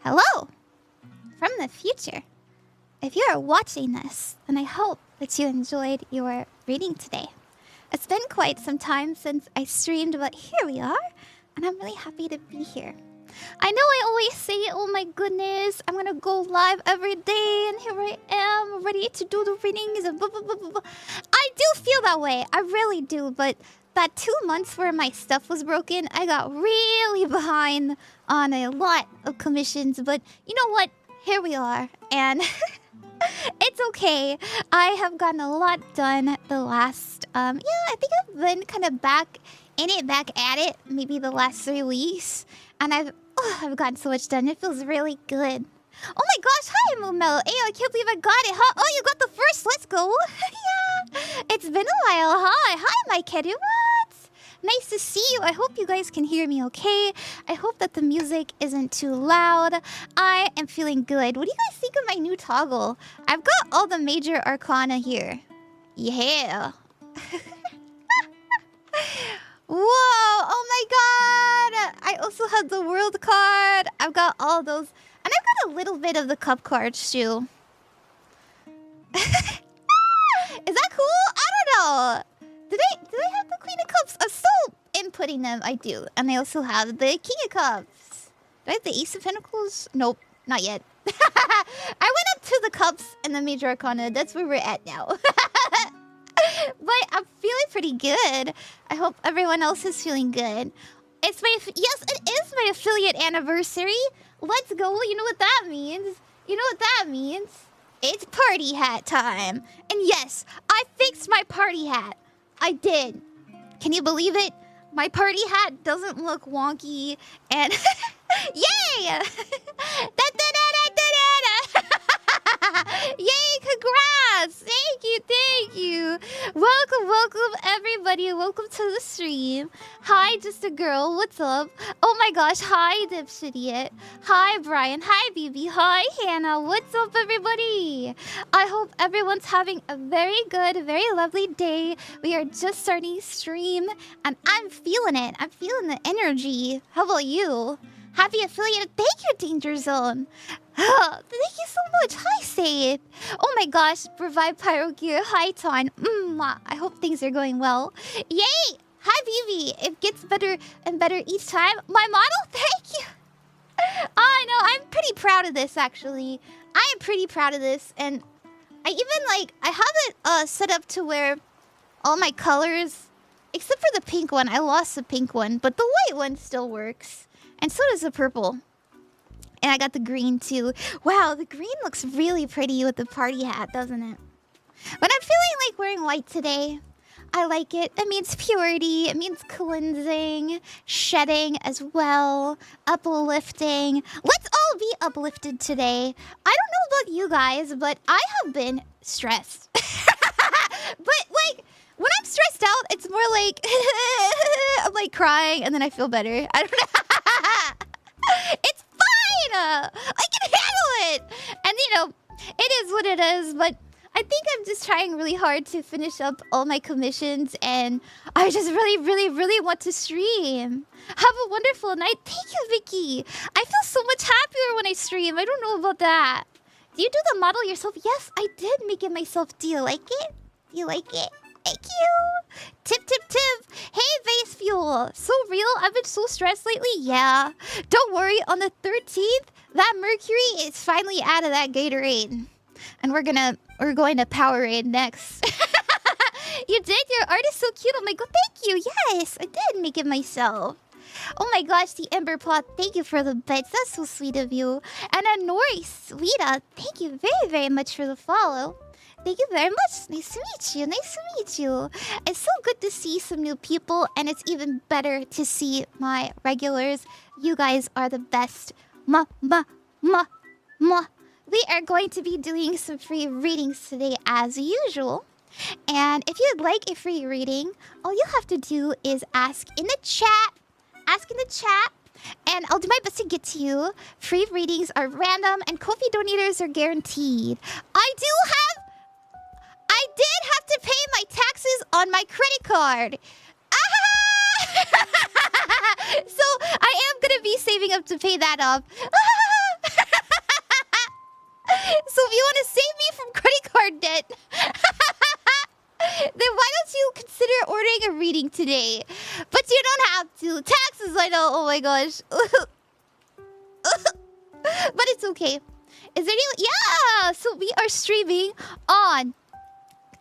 Hello from the future. If you are watching this, then I hope that you enjoyed your reading today. It's been quite some time since I streamed, but here we are, and I'm really happy to be here. I know I always say, oh my goodness, I'm gonna go live every day, and here I am, ready to do the readings, and blah, blah, blah, blah, blah. I do feel that way, I really do, but that 2 months where my stuff was broken, I got really behind on a lot of commissions, but you know what? Here we are, and it's okay. I have gotten a lot done the last, yeah, I think I've been kind of back at it, maybe the last 3 weeks, and I've gotten so much done. It feels really good. Oh my gosh, hi Moonmellow. Hey, I can't believe I got it, huh? Oh, you got the first, let's go. Yeah, it's been a while, huh? Hi, maikeru, what? Nice to see you. I hope you guys can hear me okay. I hope that the music isn't too loud. I am feeling good. What do you guys think of my new toggle? I've got all the major arcana here. Yeah. Whoa, oh my god. I also have the world card. I've got all those. And I've got a little bit of the cup cards too. Is that cool? I don't know. Do they have the Queen of Cups? I'm still inputting them. I do. And I also have the King of Cups. Do I have the Ace of Pentacles? Nope, not yet. I went up to the Cups and the Major Arcana. That's where we're at now. But I'm feeling pretty good. I hope everyone else is feeling good. It's my... Yes, it is my affiliate anniversary. Let's go. You know what that means? You know what that means? It's party hat time. And yes, I fixed my party hat. I did. Can you believe it? My party hat doesn't look wonky and... Yay! Yay, congrats! Thank you. Welcome everybody. Welcome to the stream. Hi, just a girl. What's up? Oh my gosh. Hi, Dipshitiot. Hi, Brian. Hi, BB. Hi, Hannah. What's up, everybody? I hope everyone's having a very good, very lovely day. We are just starting stream, and I'm feeling it. I'm feeling the energy. How about you? Happy affiliate. Thank you, Danger Zone. Thank you so much. Hi, Save. Oh my gosh. Revive Pyro Gear. Hi, Ton. I hope things are going well. Yay! Hi, BB. It gets better and better each time. My model? Thank you. I know. I'm pretty proud of this, actually. I am pretty proud of this. And I even, I have it set up to where all my colors, except for the pink one. I lost the pink one, but the white one still works. And so does the purple. And I got the green too. Wow, the green looks really pretty with the party hat, doesn't it? But I'm feeling like wearing white today. I like it. It means purity. It means cleansing, shedding as well, uplifting. Let's all be uplifted today. I don't know about you guys, but I have been stressed. But when I'm stressed out, it's more like I'm like crying and then I feel better. I don't know. It's fine. I can handle it. And you know, it is what it is. But I think I'm just trying really hard to finish up all my commissions, and I just really want to stream. Have a wonderful night. Thank you, Vicky. I feel so much happier when I stream. I don't know about that. Do you do the model yourself? Yes, I did make it myself. Do you like it? Do you like it? Thank you. Tip. Hey, Vase Fuel. So real. I've been so stressed lately. Yeah. Don't worry. On the 13th, that Mercury is finally out of that Gatorade. And we're going to Powerade next. You did? Your art is so cute. Oh my god, thank you. Yes, I did make it myself. Oh my gosh, the Ember Plot. Thank you for the bits. That's so sweet of you. And a Nori Sweeta. Thank you very much for the follow. Thank you very much. Nice to meet you. Nice to meet you. It's so good to see some new people, and it's even better to see my regulars. You guys are the best. We are going to be doing some free readings today as usual. And if you'd like a free reading, all you have to do is ask in the chat. And I'll do my best to get to you. Free readings are random and Ko-fi donators are guaranteed. I did have to pay my taxes on my credit card. So I am going to be saving up to pay that off. So if you want to save me from credit card debt, then why don't you consider ordering a reading today? But you don't have to. Taxes, I know. Oh my gosh. But it's okay. Is there any... Yeah! So we are streaming on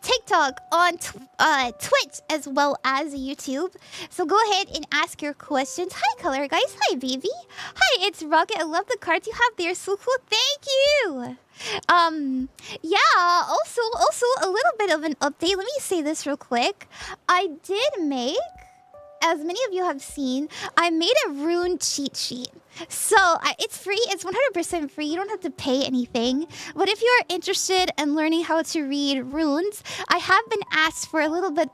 TikTok, on Twitch, as well as YouTube. So go ahead and ask your questions. Hi, Color Guys. Hi, baby. Hi, it's Rocket. I love the cards you have there. So cool. Thank you. Yeah, also a little bit of an update. Let me say this real quick. I did make, as many of you have seen, I made a rune cheat sheet. So it's free. It's 100% free. You don't have to pay anything. But if you are interested in learning how to read runes, I have been asked for a little bit,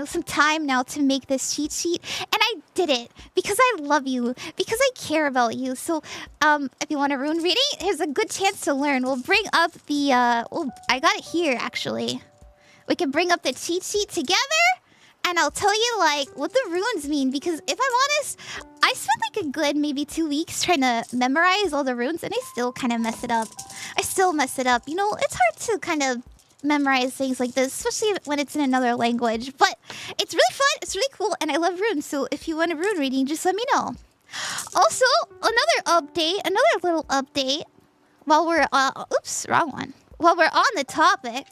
some time now to make this cheat sheet. And I did it because I love you, because I care about you. So if you want a rune reading, here's a good chance to learn. We'll bring up the... I got it here, actually. We can bring up the cheat sheet together. And I'll tell you, what the runes mean. Because if I'm honest, I spent, a good maybe 2 weeks trying to memorize all the runes. And I still kind of mess it up. It's hard to kind of memorize things like this. Especially when it's in another language. But it's really fun. It's really cool. And I love runes. So if you want a rune reading, just let me know. Also, another little update. While we're... oops, wrong one. While we're on the topic...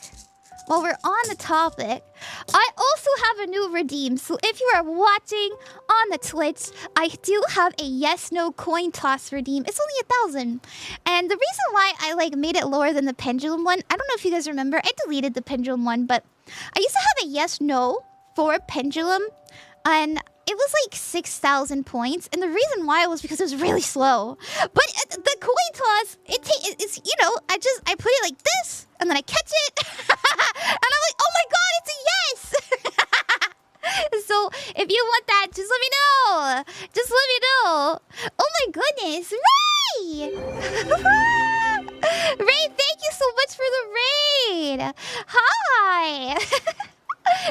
I also have a new redeem. So if you are watching on the Twitch, I do have a yes/no coin toss redeem. It's only 1,000. And the reason why I made it lower than the pendulum one, I don't know if you guys remember, I deleted the pendulum one, but I used to have a yes/no for pendulum, and it was 6,000 points, and the reason why was because it was really slow. But the coin toss, it's I put it like this, and then I catch it, and I'm like, oh my god, it's a yes! So if you want that, just let me know. Just let me know. Oh my goodness, Ray! Ray, thank you so much for the raid. Hi.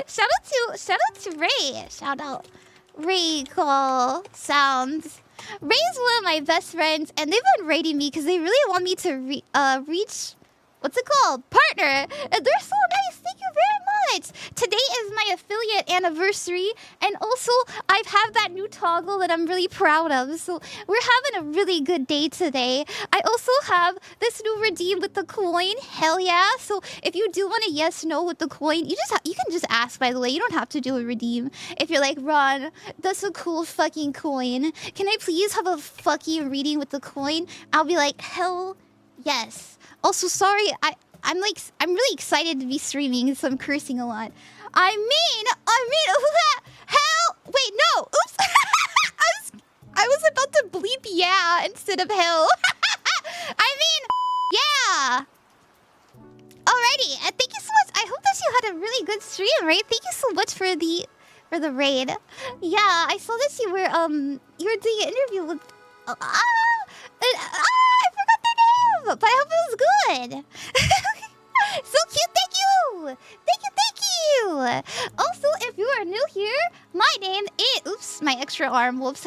Shout out to Ray. Shout out. Recall sounds. Ray's one of my best friends, and they've been rating me because they really want me to reach, what's it called? Partner. And they're so nice. Thank you very much. Today is my affiliate anniversary, and also I have that new toggle that I'm really proud of. So we're having a really good day today. I also have this new redeem with the coin. Hell yeah. So if you do want a yes/no with the coin, you can just ask, by the way. You don't have to do a redeem. If you're like, Ron, that's a cool fucking coin. Can I please have a fucking reading with the coin? I'll be like, hell yes. Also, sorry, I'm really excited to be streaming, so I'm cursing a lot. I mean, hell, wait, no, oops. I was about to bleep yeah instead of hell. I mean, yeah. Alrighty, thank you so much. I hope that you had a really good stream, right? Thank you so much for the raid. Yeah, I saw that you were doing an interview with I forgot their name, but I hope it was good. So cute, thank you! Thank you! Also, if you are new here, my name is... Oops, my extra arm, whoops.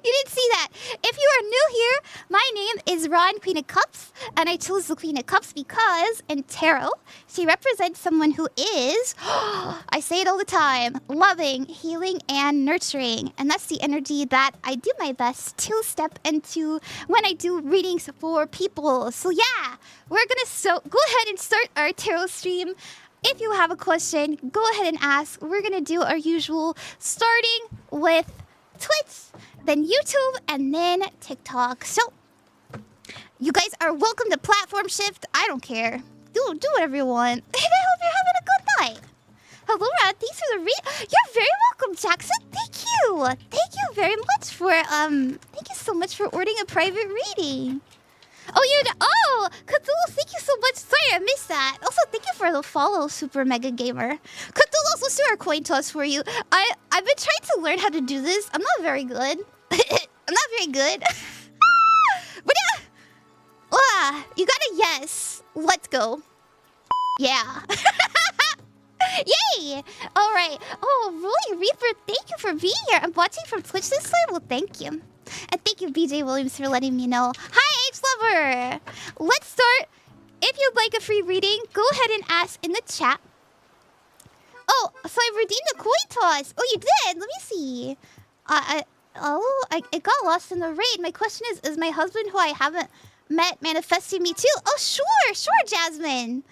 You didn't see that. If you are new here, my name is Ron, Queen of Cups, and I chose the Queen of Cups because in tarot, she represents someone who is, I say it all the time, loving, healing, and nurturing. And that's the energy that I do my best to step into when I do readings for people. So yeah, we're gonna go ahead and start our tarot stream. If you have a question, go ahead and ask. We're gonna do our usual, starting with Twitch, then YouTube, and then TikTok. So, you guys are welcome to platform shift. I don't care. Do whatever you want. And I hope you're having a good night. Hello, Rod. Thanks for the read. You're very welcome, Jackson. Thank you. Thank you very much for, thank you so much for ordering a private reading. Oh, Cthulhu, thank you so much. Sorry, I missed that. Also, thank you for the follow, Super Mega Gamer. Cthulhu, let's do our coin toss for you. I've been trying to learn how to do this. I'm not very good. I'm not very good. But yeah, you got a yes. Let's go. Yeah. Yay! All right. Oh, Rolling Reaper, thank you for being here. I'm watching from Twitch this time. Well, thank you. And thank you, BJ Williams, for letting me know. Hi, H-Lover! Let's start. If you'd like a free reading, go ahead and ask in the chat. Oh, so I redeemed a coin toss. Oh, you did? Let me see. It got lost in the raid. My question is my husband, who I haven't met, manifesting me too? Oh, sure, Jasmine.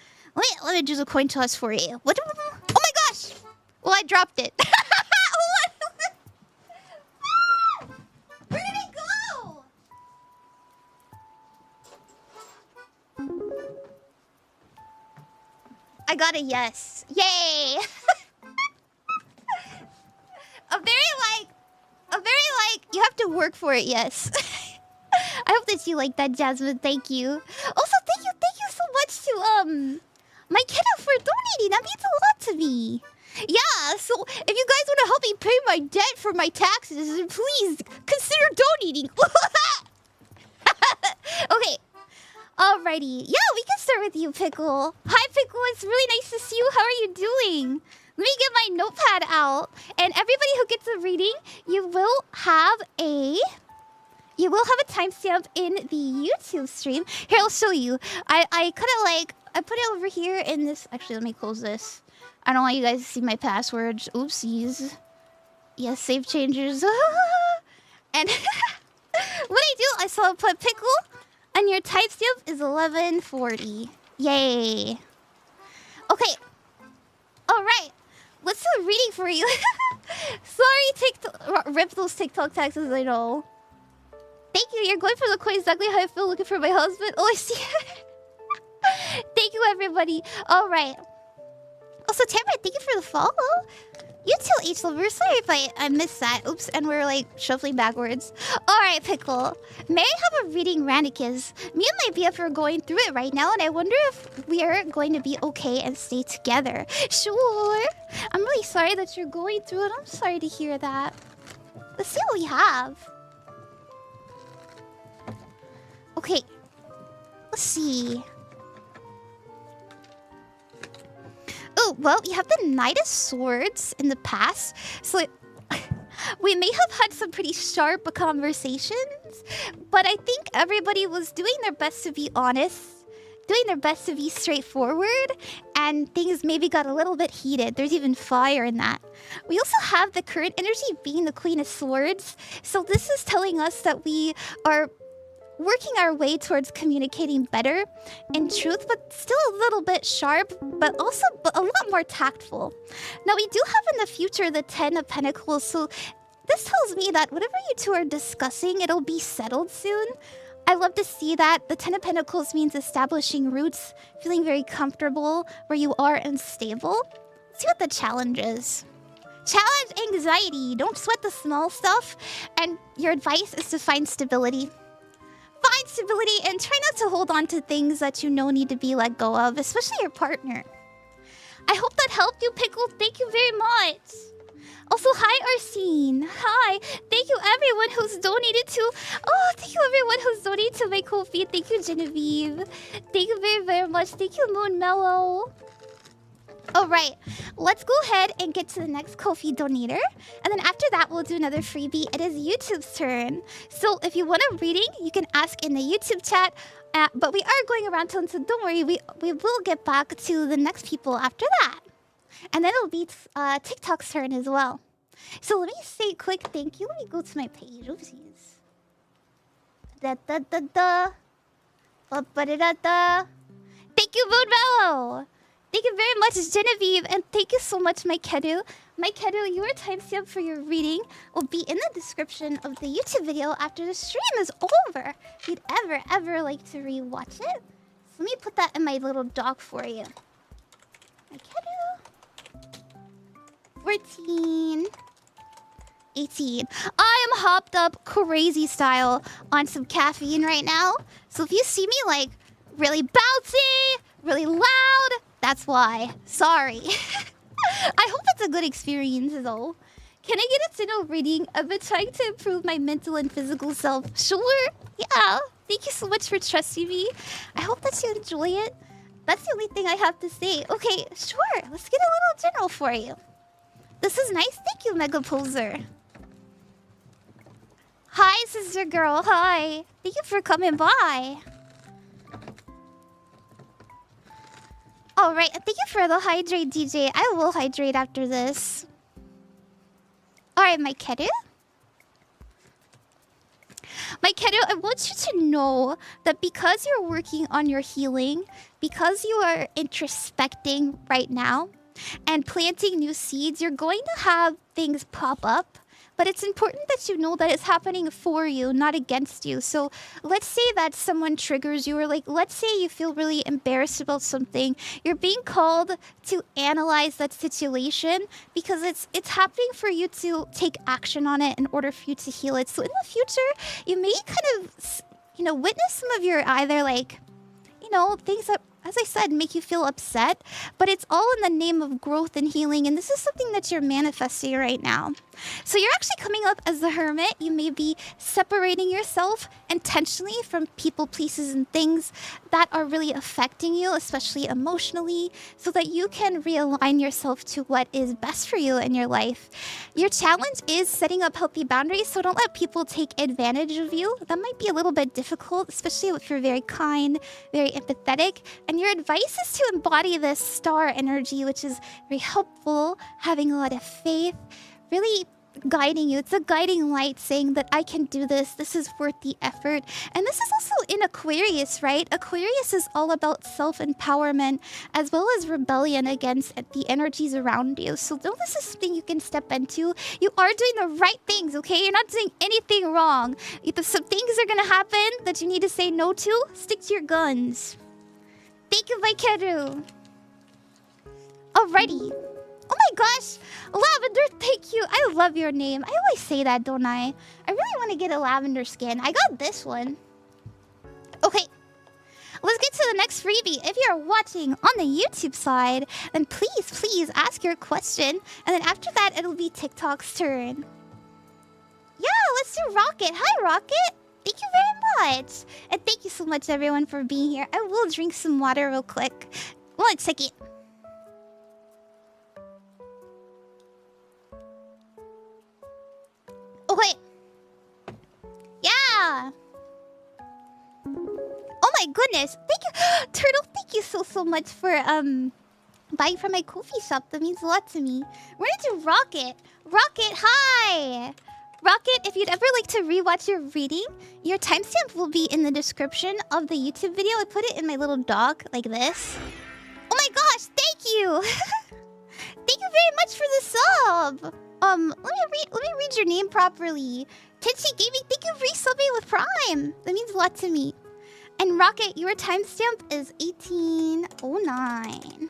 Let me do the coin toss for you. What? Oh my gosh! Well, I dropped it. Where did it go? I got a yes. Yay! a very you have to work for it, yes. I hope that you like that, Jasmine. Thank you. Also, thank you so much to maikeru for donating. That means a lot to me. Yeah, so if you guys want to help me pay my debt for my taxes, please consider donating. Okay. Alrighty. Yeah, we can start with you, Pickle. Hi, Pickle. It's really nice to see you. How are you doing? Let me get my notepad out. And everybody who gets a reading, you will have a timestamp in the YouTube stream. Here, I'll show you. I put it over here in this. Actually, let me close this. I don't want you guys to see my passwords. Oopsies. Yes, save changes. And what I do, I saw put Pickle, and your timestamp is 11:40. Yay. Okay. All right. Let's do a reading for you. Sorry, TikTok. Rip those TikTok taxes, I know. Thank you. You're going for the coin. Exactly how I feel looking for my husband. Oh, I see. Thank you, everybody. All right. Also, Tamara, thank you for the follow. You too, H-Lover. Sorry if I missed that. Oops, and we're like shuffling backwards. Alright, Pickle. May I have a reading, Ranicus? Me and my BF are going through it right now, and I wonder if we're going to be okay and stay together. Sure. I'm really sorry that you're going through it. I'm sorry to hear that. Let's see what we have. Okay. Let's see. Oh, well, you have the Knight of Swords in the past. So we may have had some pretty sharp conversations, but I think everybody was doing their best to be honest, doing their best to be straightforward, and things maybe got a little bit heated. There's even fire in that. We also have the current energy being the Queen of Swords. So this is telling us that we are working our way towards communicating better in truth, but still a little bit sharp, but also a lot more tactful. Now, we do have in the future the 10 of Pentacles, so this tells me that whatever you two are discussing, it'll be settled soon. I love to see that. The 10 of Pentacles means establishing roots, feeling very comfortable where you are and stable. Let's see what the challenge is. Challenge anxiety. Don't sweat the small stuff, and your advice is to find stability. Find stability and try not to hold on to things that you know need to be let go of, especially your partner. I hope that helped you, Pickle. Thank you very much. Also, hi, Arsene. Hi. Thank you, everyone who's donated to... Oh, thank you, everyone who's donated to my Ko-fi. Thank you, Geninieve. Thank you very, very much. Thank you, Moonmellow. Alright, let's go ahead and get to the next Ko-fi donator. And then after that, we'll do another freebie. It is YouTube's turn. So if you want a reading, you can ask in the YouTube chat. But we are going around town, so don't worry. We will get back to the next people after that. And then it'll be TikTok's turn as well. So let me say a quick thank you. Let me go to my page. Oopsies. Thank you, Moonmellow. Thank you very much, Geninieve, and thank you so much, maikeru. Maikeru, your timestamp for your reading will be in the description of the YouTube video after the stream is over. If you'd ever like to rewatch it, so let me put that in my little doc for you. Maikeru. 14. 18. I am hopped up crazy style on some caffeine right now. So if you see me like really bouncy, really loud, that's why. Sorry. I hope it's a good experience though. Can I get a single reading? I've been trying to improve my mental and physical self. Sure. Yeah. Thank you so much for trusting me. I hope that you enjoy it. That's the only thing I have to say. Okay, sure. Let's get a little general for you. This is nice. Thank you, Mega Poser. Hi, sister girl. Hi. Thank you for coming by. Alright, thank you for the hydrate, DJ. I will hydrate after this. Alright, maikeru. Maikeru, I want you to know that because you're working on your healing, because you are introspecting right now, and planting new seeds, you're going to have things pop up. But it's important that you know that it's happening for you, not against you. So let's say that someone triggers you, or like, let's say you feel really embarrassed about something. You're being called to analyze that situation because it's happening for you to take action on it in order for you to heal it. So in the future, you may kind of, you know, witness some of your either like, you know, things that, as I said, make you feel upset, but it's all in the name of growth and healing, and this is something that you're manifesting right now. So you're actually coming up as the hermit. You may be separating yourself intentionally from people, places, and things that are really affecting you, especially emotionally, so that you can realign yourself to what is best for you in your life. Your challenge is setting up healthy boundaries, so don't let people take advantage of you. That might be a little bit difficult, especially if you're very kind, very empathetic. And your advice is to embody this star energy, which is very helpful, having a lot of faith, really guiding you. It's a guiding light saying that I can do this. This is worth the effort. And this is also in Aquarius, right? Aquarius is all about self-empowerment as well as rebellion against the energies around you. So though this is something you can step into, you are doing the right things, okay? You're not doing anything wrong. If some things are going to happen that you need to say no to, stick to your guns. Thank you, maikeru. Alrighty. Oh my gosh! Lavender, thank you. I love your name. I always say that, don't I? I really want to get a lavender skin. I got this one. Okay. Let's get to the next freebie. If you're watching on the YouTube side, then please ask your question. And then after that, it'll be TikTok's turn. Yeah, let's do Rocket. Hi, Rocket. Thank you very much. And thank you so much, everyone, for being here. I will drink some water real quick. 1 second. Okay. Yeah. Oh my goodness. Thank you. Turtle, thank you so much for buying from my coffee shop. That means a lot to me. We're gonna do Rocket. Rocket, hi. Rocket, if you'd ever like to rewatch your reading, your timestamp will be in the description of the YouTube video. I put it in my little doc like this. Oh my gosh, thank you. Thank you very much for the sub. Let me read your name properly. Tenchi Gaming, thank you for resubbing with Prime. That means a lot to me. And Rocket, your timestamp is 1809.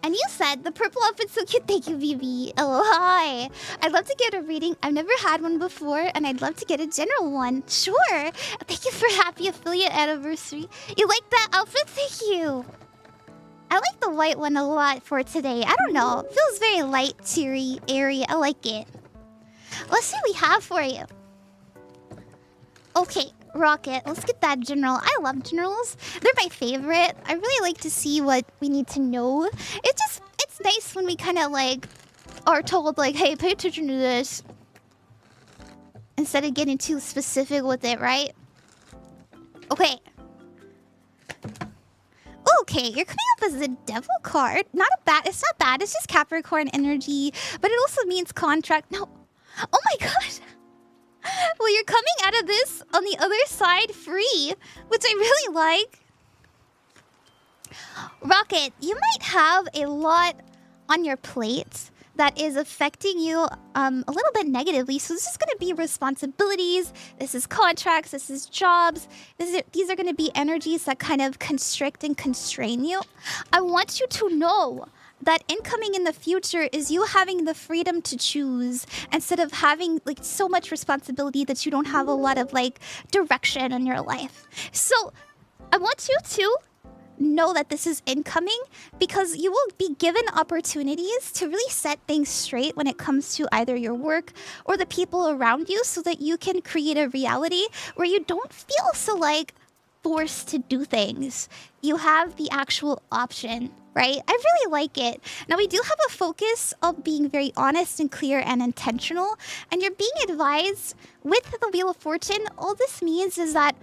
And you said the purple outfit's so cute. Thank you, BB. Oh, hi. I'd love to get a reading. I've never had one before, and I'd love to get a general one. Sure. Thank you for happy affiliate anniversary. You like that outfit? Thank you. I like the white one a lot for today. I don't know. It feels very light, cheery, airy. I like it. Let's see what we have for you. Okay, Rocket. Let's get that general. I love generals. They're my favorite. I really like to see what we need to know. It's nice when we kind of like are told like, hey, pay attention to this. Instead of getting too specific with it, right? Okay. Okay, you're coming up as a devil card. It's not bad. It's just Capricorn energy. But it also means contract. No. Oh my gosh. Well, you're coming out of this on the other side free, which I really like. Rocket, you might have a lot on your plate that is affecting you a little bit negatively. So this is going to be responsibilities. This is contracts. This is jobs. These are going to be energies that kind of constrict and constrain you. I want you to know that incoming in the future is you having the freedom to choose instead of having like so much responsibility that you don't have a lot of like direction in your life. So I want you to know that this is incoming because you will be given opportunities to really set things straight when it comes to either your work or the people around you so that you can create a reality where you don't feel so like forced to do things. You have the actual option, right? I really like it. Now, we do have a focus of being very honest and clear and intentional. And you're being advised with the Wheel of Fortune. All this means is that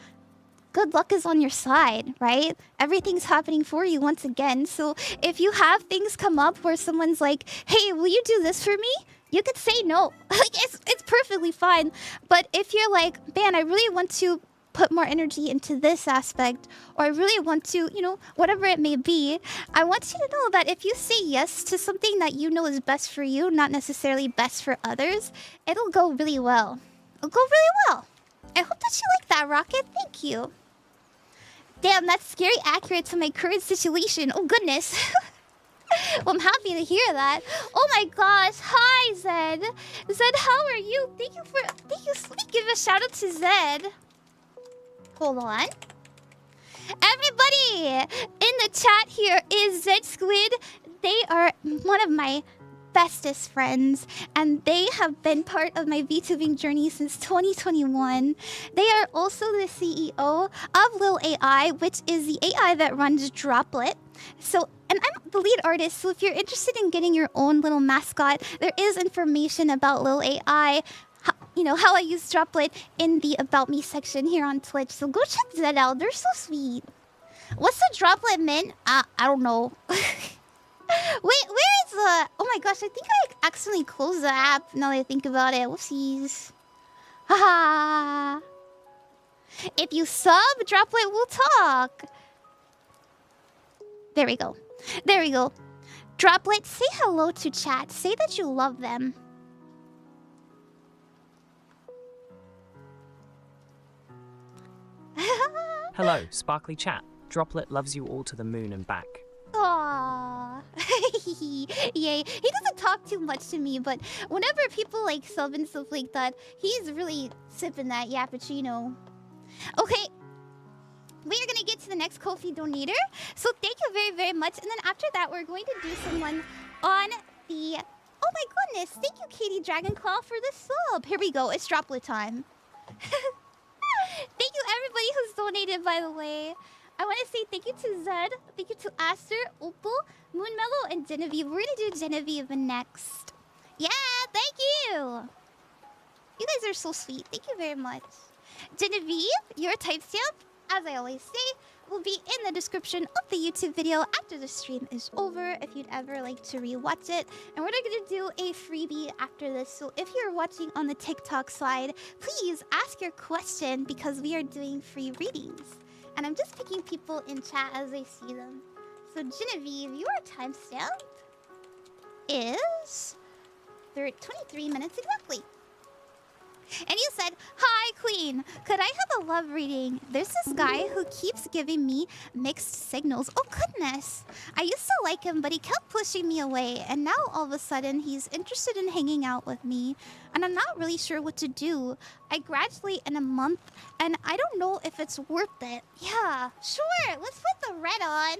good luck is on your side, right? Everything's happening for you once again. So if you have things come up where someone's like, hey, will you do this for me? You could say no. Like, it's perfectly fine. But if you're like, man, I really want to put more energy into this aspect, or I really want to, you know, whatever it may be, I want you to know that if you say yes to something that you know is best for you, not necessarily best for others, it'll go really well. It'll go really well. I hope that you like that, Rocket. Thank you. Damn, that's scary accurate to my current situation. Oh, goodness. Well, I'm happy to hear that. Oh my gosh. Hi, Zed. Zed, how are you? Thank you. Let me give a shout out to Zed. Hold on. Everybody in the chat here is Zed Squid. They are one of my bestest friends, and they have been part of my VTubing journey since 2021. They are also the CEO of Lil AI, which is the AI that runs Droplet. So, and I'm the lead artist, so if you're interested in getting your own little mascot, there is information about Lil AI, you know, how I use Droplet in the About Me section here on Twitch. So go check that out. They're so sweet. What's the Droplet mint? I don't know. Wait, where is the... Oh my gosh, I think I accidentally closed the app now that I think about it. Whoopsies. Haha. If you sub, Droplet will talk. There we go. There we go. Droplet, say hello to chat. Say that you love them. Hello, sparkly chat. Droplet loves you all to the moon and back. Aww. Yay. He doesn't talk too much to me, but whenever people like sub and stuff like that, he's really sipping that yappuccino. Okay. We are going to get to the next Ko-fi donator. So thank you very, very much. And then after that, we're going to do someone on the... Oh my goodness. Thank you, Katie Dragonclaw, for the sub. Here we go. It's Droplet time. Thank you, everybody who's donated, by the way. I want to say thank you to Zed, thank you to Aster, Opal, Moonmellow, and Geninieve. We're going to do Geninieve next. Yeah, thank you. You guys are so sweet. Thank you very much. Geninieve, your timestamp, as I always say, will be in the description of the YouTube video after the stream is over if you'd ever like to rewatch it. And we're going to do a freebie after this. So if you're watching on the TikTok side, please ask your question because we are doing free readings. And I'm just picking people in chat as I see them. So Geninieve, your timestamp is 23 minutes exactly. And you said, hi, Queen. Could I have a love reading? There's this guy who keeps giving me mixed signals. Oh, goodness. I used to like him, but he kept pushing me away. And now, all of a sudden, he's interested in hanging out with me. And I'm not really sure what to do. I graduate in a month, and I don't know if it's worth it. Yeah, sure. Let's put the red on.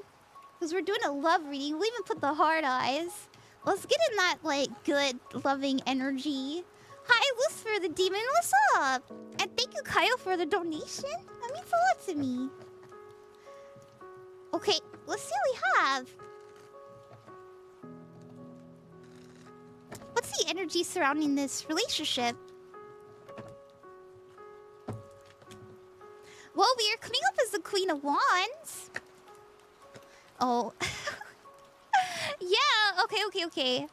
Because we're doing a love reading. We'll even put the hard eyes. Let's get in that, like, good, loving energy. Hi, Lucifer the Demon, what's up? And thank you, Kaiyo, for the donation. That means a lot to me. Okay, let's see what we have. What's the energy surrounding this relationship? Well, we are coming up as the Queen of Wands. Oh. Yeah, okay.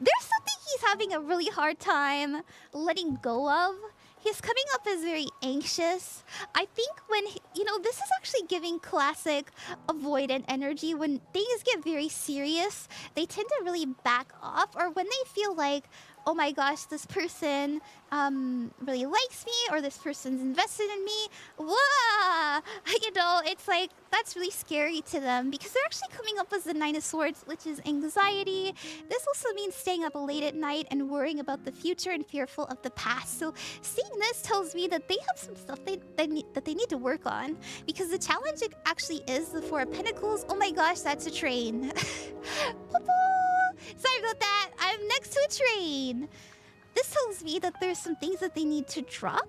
There's something he's having a really hard time letting go of. He's coming up as very anxious. I think when, this is actually giving classic avoidant energy. When things get very serious, they tend to really back off. Or when they feel like, oh my gosh, this person really likes me, or this person's invested in me. Whoa! It's like, that's really scary to them because they're actually coming up as the Nine of Swords, which is anxiety. This also means staying up late at night and worrying about the future and fearful of the past. So seeing this tells me that they have some stuff that they need to work on, because the challenge actually is the Four of Pentacles. Oh my gosh, that's a train. Sorry about that. I'm next to a train. This tells me that there's some things that they need to drop.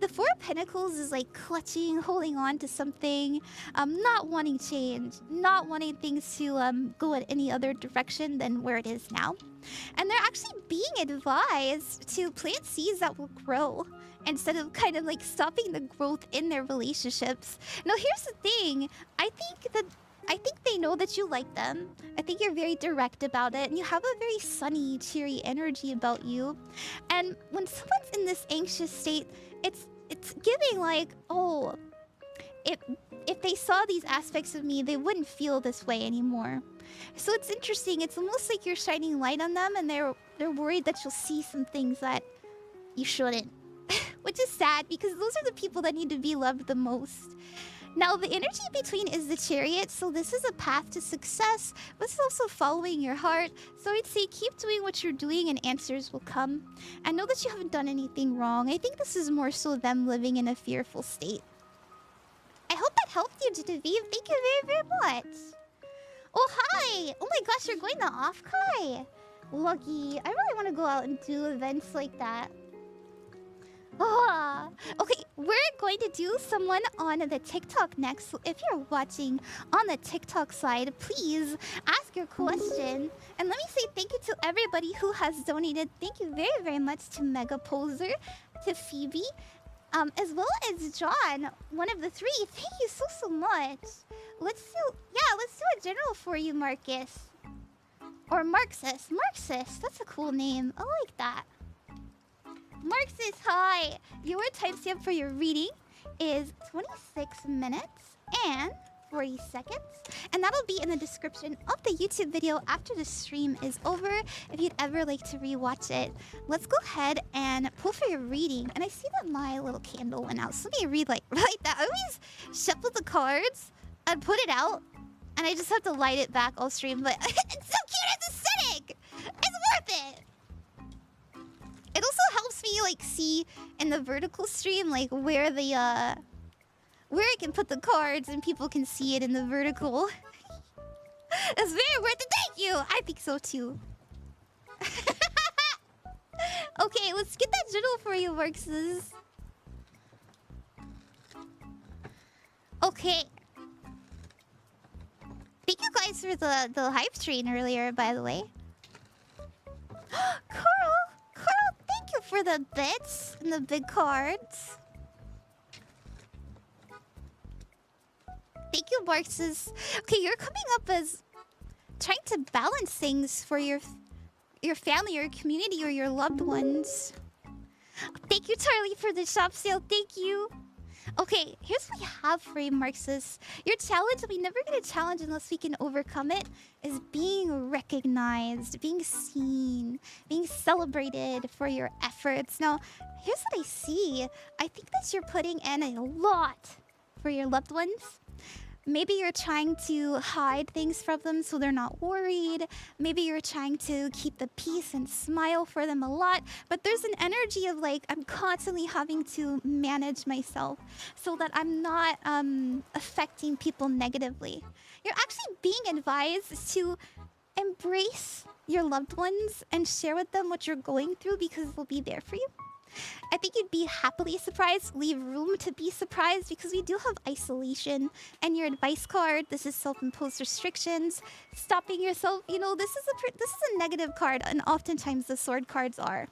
The Four of Pentacles is like clutching, holding on to something, not wanting change, not wanting things to go in any other direction than where it is now. And they're actually being advised to plant seeds that will grow instead of kind of like stopping the growth in their relationships. Now, here's the thing. I think they know that you like them. I think you're very direct about it, and you have a very sunny, cheery energy about you. And when someone's in this anxious state, it's giving like, oh, if they saw these aspects of me, they wouldn't feel this way anymore. So it's interesting. It's almost like you're shining light on them, and they're worried that you'll see some things that you shouldn't. Which is sad, because those are the people that need to be loved the most. Now, the energy between is the Chariot, so this is a path to success, but it's also following your heart. So I'd say keep doing what you're doing and answers will come. And know that you haven't done anything wrong. I think this is more so them living in a fearful state. I hope that helped you, Geninieve. Thank you very, very much. Oh, hi! Oh my gosh, you're going to Off-Kai. Lucky. I really want to go out and do events like that. Oh, okay, we're going to do someone on the TikTok next. So if you're watching on the TikTok side, please ask your question. And let me say thank you to everybody who has donated. Thank you very, very much to Mega Poser, to Phoebe, as well as John, one of the three. Thank you so much. Let's do a general for you, Marcus. Or Marcses. Marcses, that's a cool name. I like that. Marcses, hi! Your timestamp for your reading is 26 minutes and 40 seconds. And that'll be in the description of the YouTube video after the stream is over if you'd ever like to rewatch it. Let's go ahead and pull for your reading. And I see that my little candle went out. So let me read like that. I always shuffle the cards and put it out. And I just have to light it back all stream. But it's so cute as aesthetic! It's worth it! It also helps me like see in the vertical stream like where the where I can put the cards and people can see it in the vertical. It's very worth it. Thank you. I think so too. Okay, let's get that journal for you, Marcses. Okay. Thank you guys for the hype train earlier, by the way. Carl, thank you for the bits and the big cards. Thank you, Marcses. Okay, you're coming up as trying to balance things for your family, your community, or your loved ones. Thank you, Charlie, for the shop sale. Thank you. Okay, here's what we have for you, Marcses. Your challenge, we never get a challenge unless we can overcome it, is being recognized, being seen, being celebrated for your efforts. Now, here's what I see. I think that you're putting in a lot for your loved ones. Maybe you're trying to hide things from them so they're not worried. Maybe you're trying to keep the peace and smile for them a lot. But there's an energy of like, I'm constantly having to manage myself so that I'm not affecting people negatively. You're actually being advised to embrace your loved ones and share with them what you're going through because they'll be there for you. I think you'd be happily surprised. Leave room to be surprised because we do have isolation. And your advice card, this is self-imposed restrictions. Stopping yourself, you know, this is a negative card, and oftentimes the sword cards are.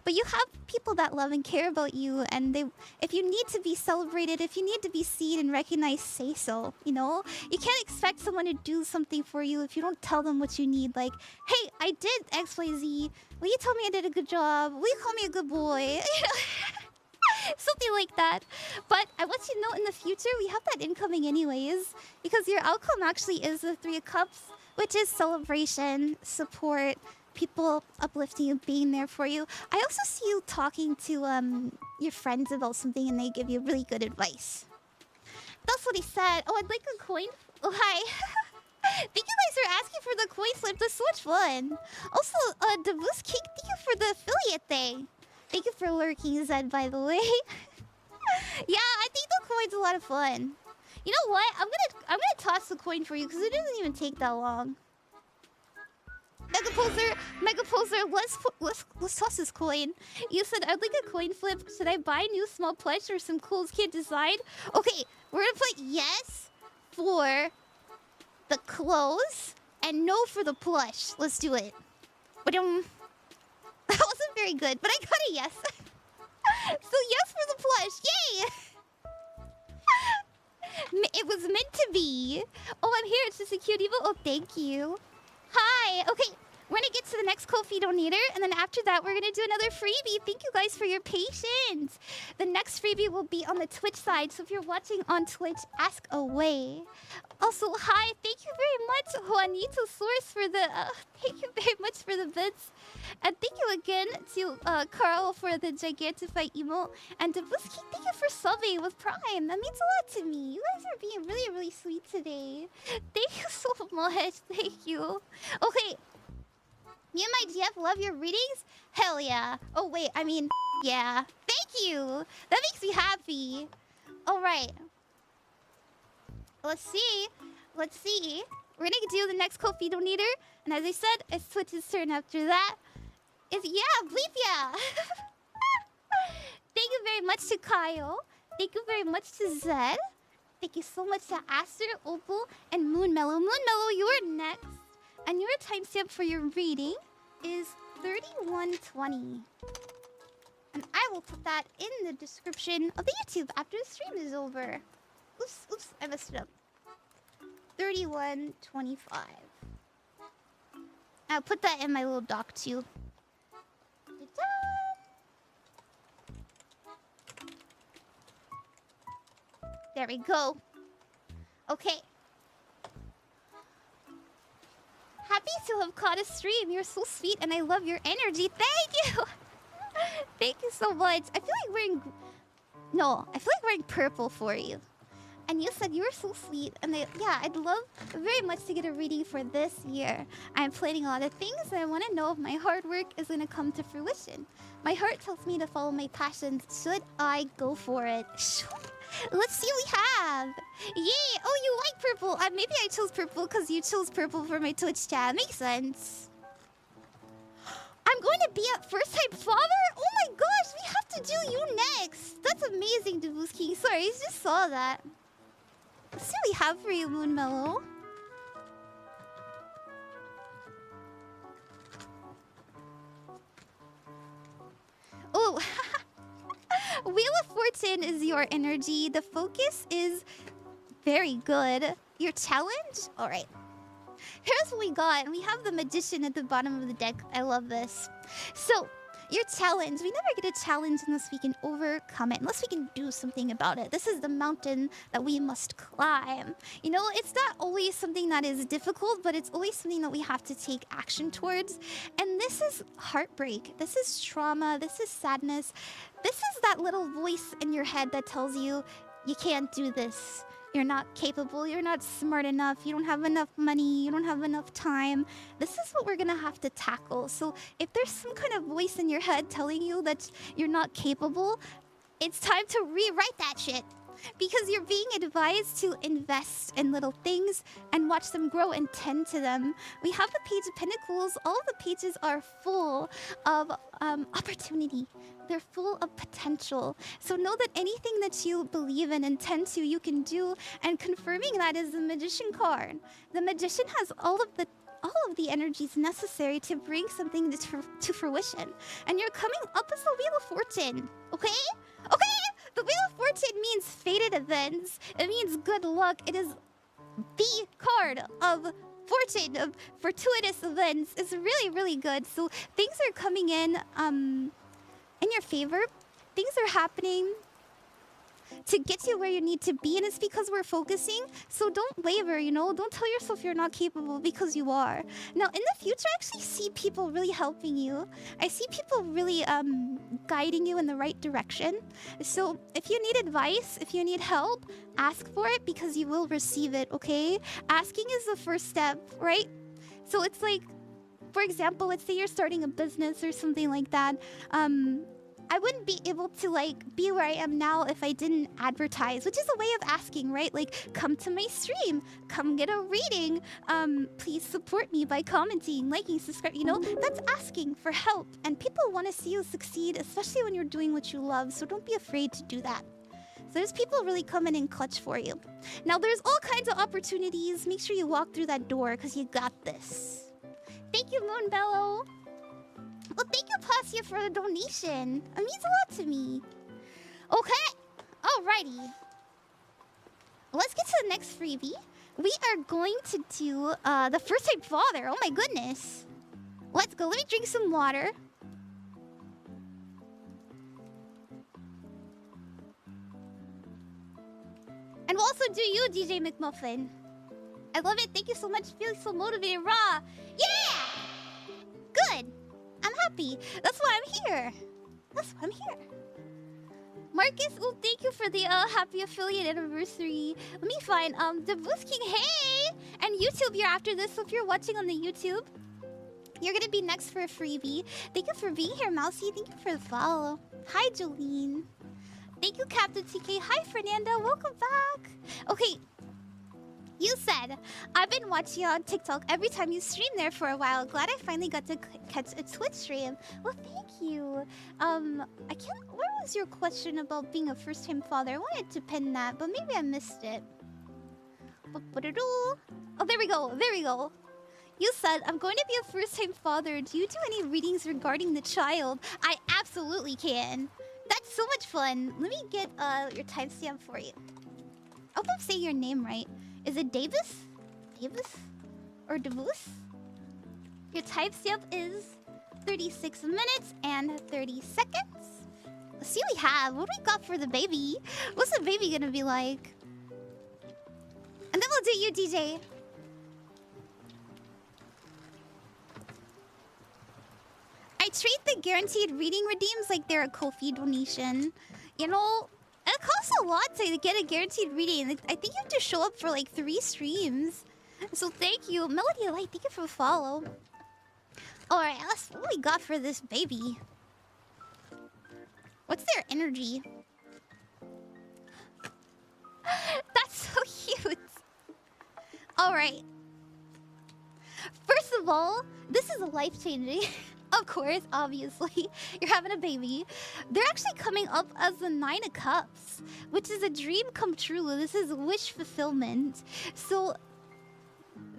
But you have people that love and care about you, and if you need to be celebrated, if you need to be seen and recognized, say so, you know? You can't expect someone to do something for you if you don't tell them what you need. Like, hey, I did XYZ. Will you tell me I did a good job? Will you call me a good boy? Something like that. But I want you to know in the future, we have that incoming anyways. Because your outcome actually is the Three of Cups, which is celebration, support, people uplifting you, being there for you. I also see you talking to your friends about something and they give you really good advice. That's what he said. Oh, I'd like a coin. Oh, hi. Thank you guys for asking for the coin slip. That's so much fun. Also, Dabusking, thank you for the affiliate thing. Thank you for lurking, Zed, by the way. Yeah, I think the coin's a lot of fun. You know what? I'm gonna toss the coin for you because it doesn't even take that long. Megaposer, let's toss this coin. You said I'd like a coin flip. Should I buy a new small plush or some clothes? Can't decide. Okay, we're gonna put yes for the clothes and no for the plush. Let's do it. But that wasn't very good, but I got a yes. So yes for the plush. Yay! It was meant to be. Oh, I'm here. It's just a cute evil. Oh, thank you. Hi. Okay, we're gonna get to the next Ko-fi donator, and then after that, we're gonna do another freebie. Thank you guys for your patience. The next freebie will be on the Twitch side, so if you're watching on Twitch, ask away. Also, hi. Thank you very much, Juanito Source, for the. Thank you very much for the bits. And thank you again to Carl for the Gigantify emote. And Dabusking, thank you for subbing with Prime. That means a lot to me. You guys are being really, really sweet today. Thank you so much. Thank you. Okay. Me and my GF love your readings? Hell yeah. Oh, wait. I mean, yeah. Thank you. That makes me happy. All right. Let's see. Let's see. We're gonna do the next Ko-fi donator. And as I said, it's Twitch's turn after that. Yeah, bleep yeah. Thank you very much to Kaiyo. Thank you very much to Zed. Thank you so much to Aster, Opal, and Moonmellow. Moonmellow, you're next. And your timestamp for your reading is 31:20. And I will put that in the description of the YouTube after the stream is over. Oops, I messed it up. 31:25. I'll put that in my little doc too. There we go. Okay. Happy to have caught a stream. You're so sweet and I love your energy. Thank you. Thank you so much. I feel like wearing... No, I feel like wearing purple for you. And you said you were so sweet. And yeah, I'd love very much to get a reading for this year. I'm planning a lot of things and I want to know if my hard work is going to come to fruition. My heart tells me to follow my passions. Should I go for it? Let's see what we have. Yay! Oh, you like purple. Maybe I chose purple because you chose purple for my Twitch chat. Makes sense. I'm going to be a first-time father? Oh my gosh, we have to do you next. That's amazing, Dabusking. Sorry, I just saw that. Let's see what we have for you, Moonmellow. Oh, Wheel of Fortune is your energy. The focus is very good. Your challenge? All right. Here's what we got. We have the Magician at the bottom of the deck. I love this. So, your challenge. We never get a challenge unless we can overcome it. Unless we can do something about it. This is the mountain that we must climb. You know, it's not always something that is difficult, but it's always something that we have to take action towards. And this is heartbreak. This is trauma. This is sadness. This is that little voice in your head that tells you, you can't do this. You're not capable, you're not smart enough, you don't have enough money, you don't have enough time. This is what we're gonna have to tackle. So if there's some kind of voice in your head telling you that you're not capable, it's time to rewrite that shit. Because you're being advised to invest in little things and watch them grow and tend to them. We have the Page of Pentacles. All of the pages are full of opportunity. They're full of potential. So know that anything that you believe in and tend to, you can do. And confirming that is the Magician card. The Magician has all of the energies necessary to bring something to fruition. And you're coming up as the Wheel of Fortune. Okay? Okay? The Wheel of Fortune means fated events. It means good luck. It is the card of fortune, of fortuitous events. It's really, really good. So things are coming in your favor. Things are happening to get you where you need to be, and it's because we're focusing. So don't waver, you know? Don't tell yourself you're not capable, because you are. Now, in the future, I actually see people really helping you. I see people really guiding you in the right direction. So if you need advice, if you need help, ask for it, because you will receive it, okay? Asking is the first step, right? So it's like, for example, let's say you're starting a business or something like that. I wouldn't be able to like be where I am now if I didn't advertise, which is a way of asking, right? Like, come to my stream, come get a reading, please support me by commenting, liking, subscribe, you know? That's asking for help, and people want to see you succeed, especially when you're doing what you love, so don't be afraid to do that. So there's people really coming in clutch for you. Now there's all kinds of opportunities. Make sure you walk through that door because you got this. Thank you, Moonmellow. Well, thank you, Postea, for the donation. It means a lot to me. Okay. Alrighty. Let's get to the next freebie. We are going to do the first time father. Oh my goodness. Let's go. Let me drink some water. And we'll also do you, DJ McMuffin. I love it. Thank you so much. Feeling so motivated. Raw. Yeah! Good. I'm happy. That's why I'm here. That's why I'm here. Marcus, oh, thank you for the happy affiliate anniversary. Let me find Dabusking. Hey! And YouTube, you're after this. So if you're watching on the YouTube, you're gonna be next for a freebie. Thank you for being here, Mousy. Thank you for the follow. Hi, Jolene. Thank you, Captain TK. Hi, Fernanda. Welcome back. Okay. You said, I've been watching you on TikTok every time you stream there for a while. Glad I finally got to catch a Twitch stream. Well, thank you. I can't... Where was your question about being a first-time father? I wanted to pin that, but maybe I missed it. Oh, there we go. There we go. You said, I'm going to be a first-time father. Do you do any readings regarding the child? I absolutely can. That's so much fun. Let me get your timestamp for you. I hope I'm saying your name right. Is it Davis? Davis? Or Davus? Your timestamp is 36 minutes and 30 seconds. Let's see what we have. What do we got for the baby? What's the baby gonna be like? And then we'll do you, DJ. I treat the guaranteed reading redeems like they're a Ko-fi donation. You know, it costs a lot to get a guaranteed reading. I think you have to show up for like 3 streams. So thank you. Melody Light, thank you for the follow. Alright, let's what we got for this baby. What's their energy? That's so cute. Alright. First of all, this is life-changing. Of course, obviously. You're having a baby. They're actually coming up as the 9 of Cups, which is a dream come true. This is wish fulfillment. So,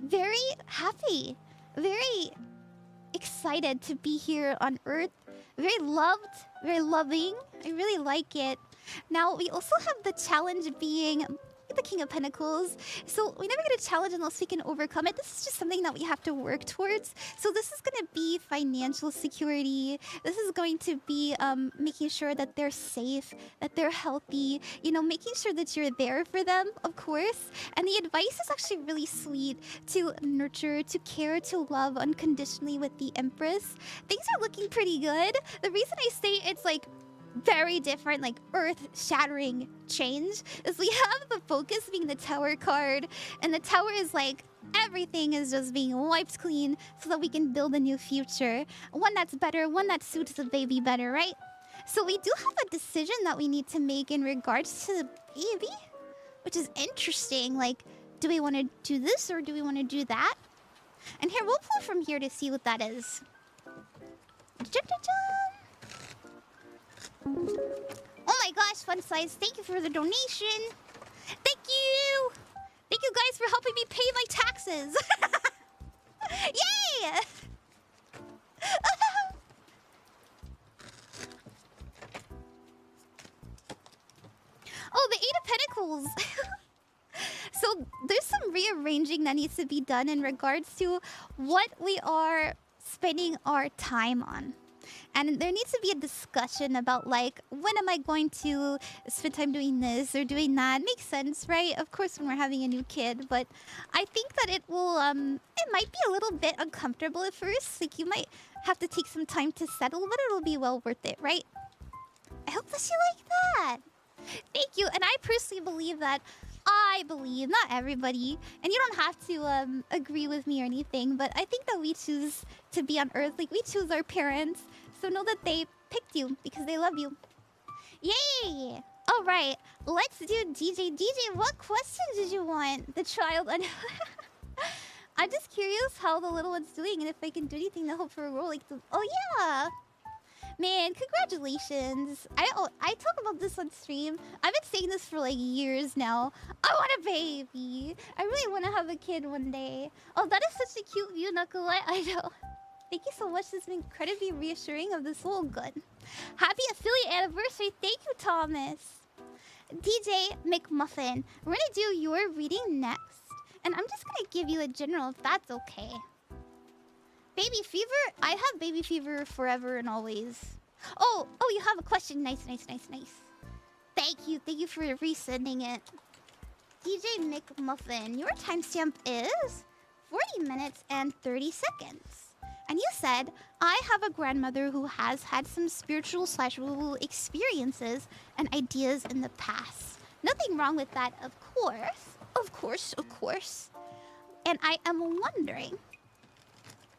very happy. Very excited to be here on Earth. Very loved. Very loving. I really like it. Now, we also have the challenge being the King of Pentacles. So we never get a challenge unless we can overcome it. This is just something that we have to work towards. So this is going to be financial security. This is going to be making sure that they're safe, that they're healthy, you know, making sure that you're there for them, of course. And the advice is actually really sweet: to nurture, to care, to love unconditionally with the Empress. Things are looking pretty good. The reason I say it's like very different, like earth-shattering change, is we have the focus being the Tower card, and the Tower is like everything is just being wiped clean so that we can build a new future. One that's better, one that suits the baby better, right? So we do have a decision that we need to make in regards to the baby, which is interesting. Like, do we want to do this or do we want to do that? And here, we'll pull from here to see what that is. Oh my gosh, FunSize, thank you for the donation. Thank you. Thank you guys for helping me pay my taxes. Yay! Oh, the 8 of Pentacles. So there's some rearranging that needs to be done in regards to what we are spending our time on. And there needs to be a discussion about, like, when am I going to spend time doing this or doing that? Makes sense, right? Of course, when we're having a new kid. But I think that it will, it might be a little bit uncomfortable at first. Like, you might have to take some time to settle, but it'll be well worth it, right? I hope that you like that. Thank you. And I personally believe that, not everybody, and you don't have to agree with me or anything, but I think that we choose to be on Earth. Like, we choose our parents. So know that they picked you because they love you. Yay! All right, let's do DJ. DJ, what question did you want? The child. I'm just curious how the little one's doing and if I can do anything to hope for a role like the. Oh yeah, man! Congratulations. I talk about this on stream. I've been saying this for like years now. I want a baby. I really want to have a kid one day. Oh, that is such a cute view, not gonna lie. I know. Thank you so much. This has been incredibly reassuring of this whole good. Happy affiliate anniversary. Thank you, Thomas. DJ McMuffin. We're gonna do your reading next. And I'm just gonna give you a general if that's okay. Baby fever? I have baby fever forever and always. Oh, you have a question. Nice. Thank you for resending it. DJ McMuffin, your timestamp is 40 minutes and 30 seconds. And you said, I have a grandmother who has had some spiritual/woo-woo experiences and ideas in the past. Nothing wrong with that, of course. Of course. And I am wondering...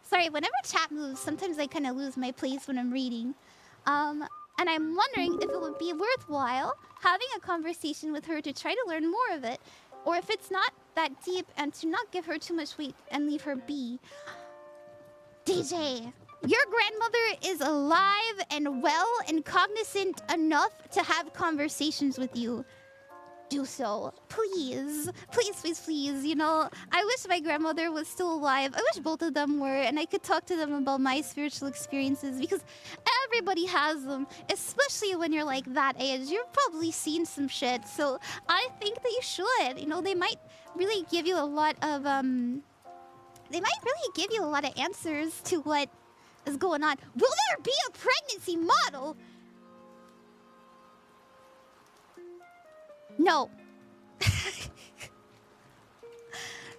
Sorry, whenever chat moves, sometimes I kind of lose my place when I'm reading. And I'm wondering if it would be worthwhile having a conversation with her to try to learn more of it. Or if it's not that deep and to not give her too much weight and leave her be. DJ, your grandmother is alive and well and cognizant enough to have conversations with you. Do so. Please. You know, I wish my grandmother was still alive. I wish both of them were, and I could talk to them about my spiritual experiences, because everybody has them, especially when you're like that age. You've probably seen some shit, so I think that you should. You know, they might really give you a lot of, They might really give you a lot of answers to what is going on. Will there be a pregnancy model? No.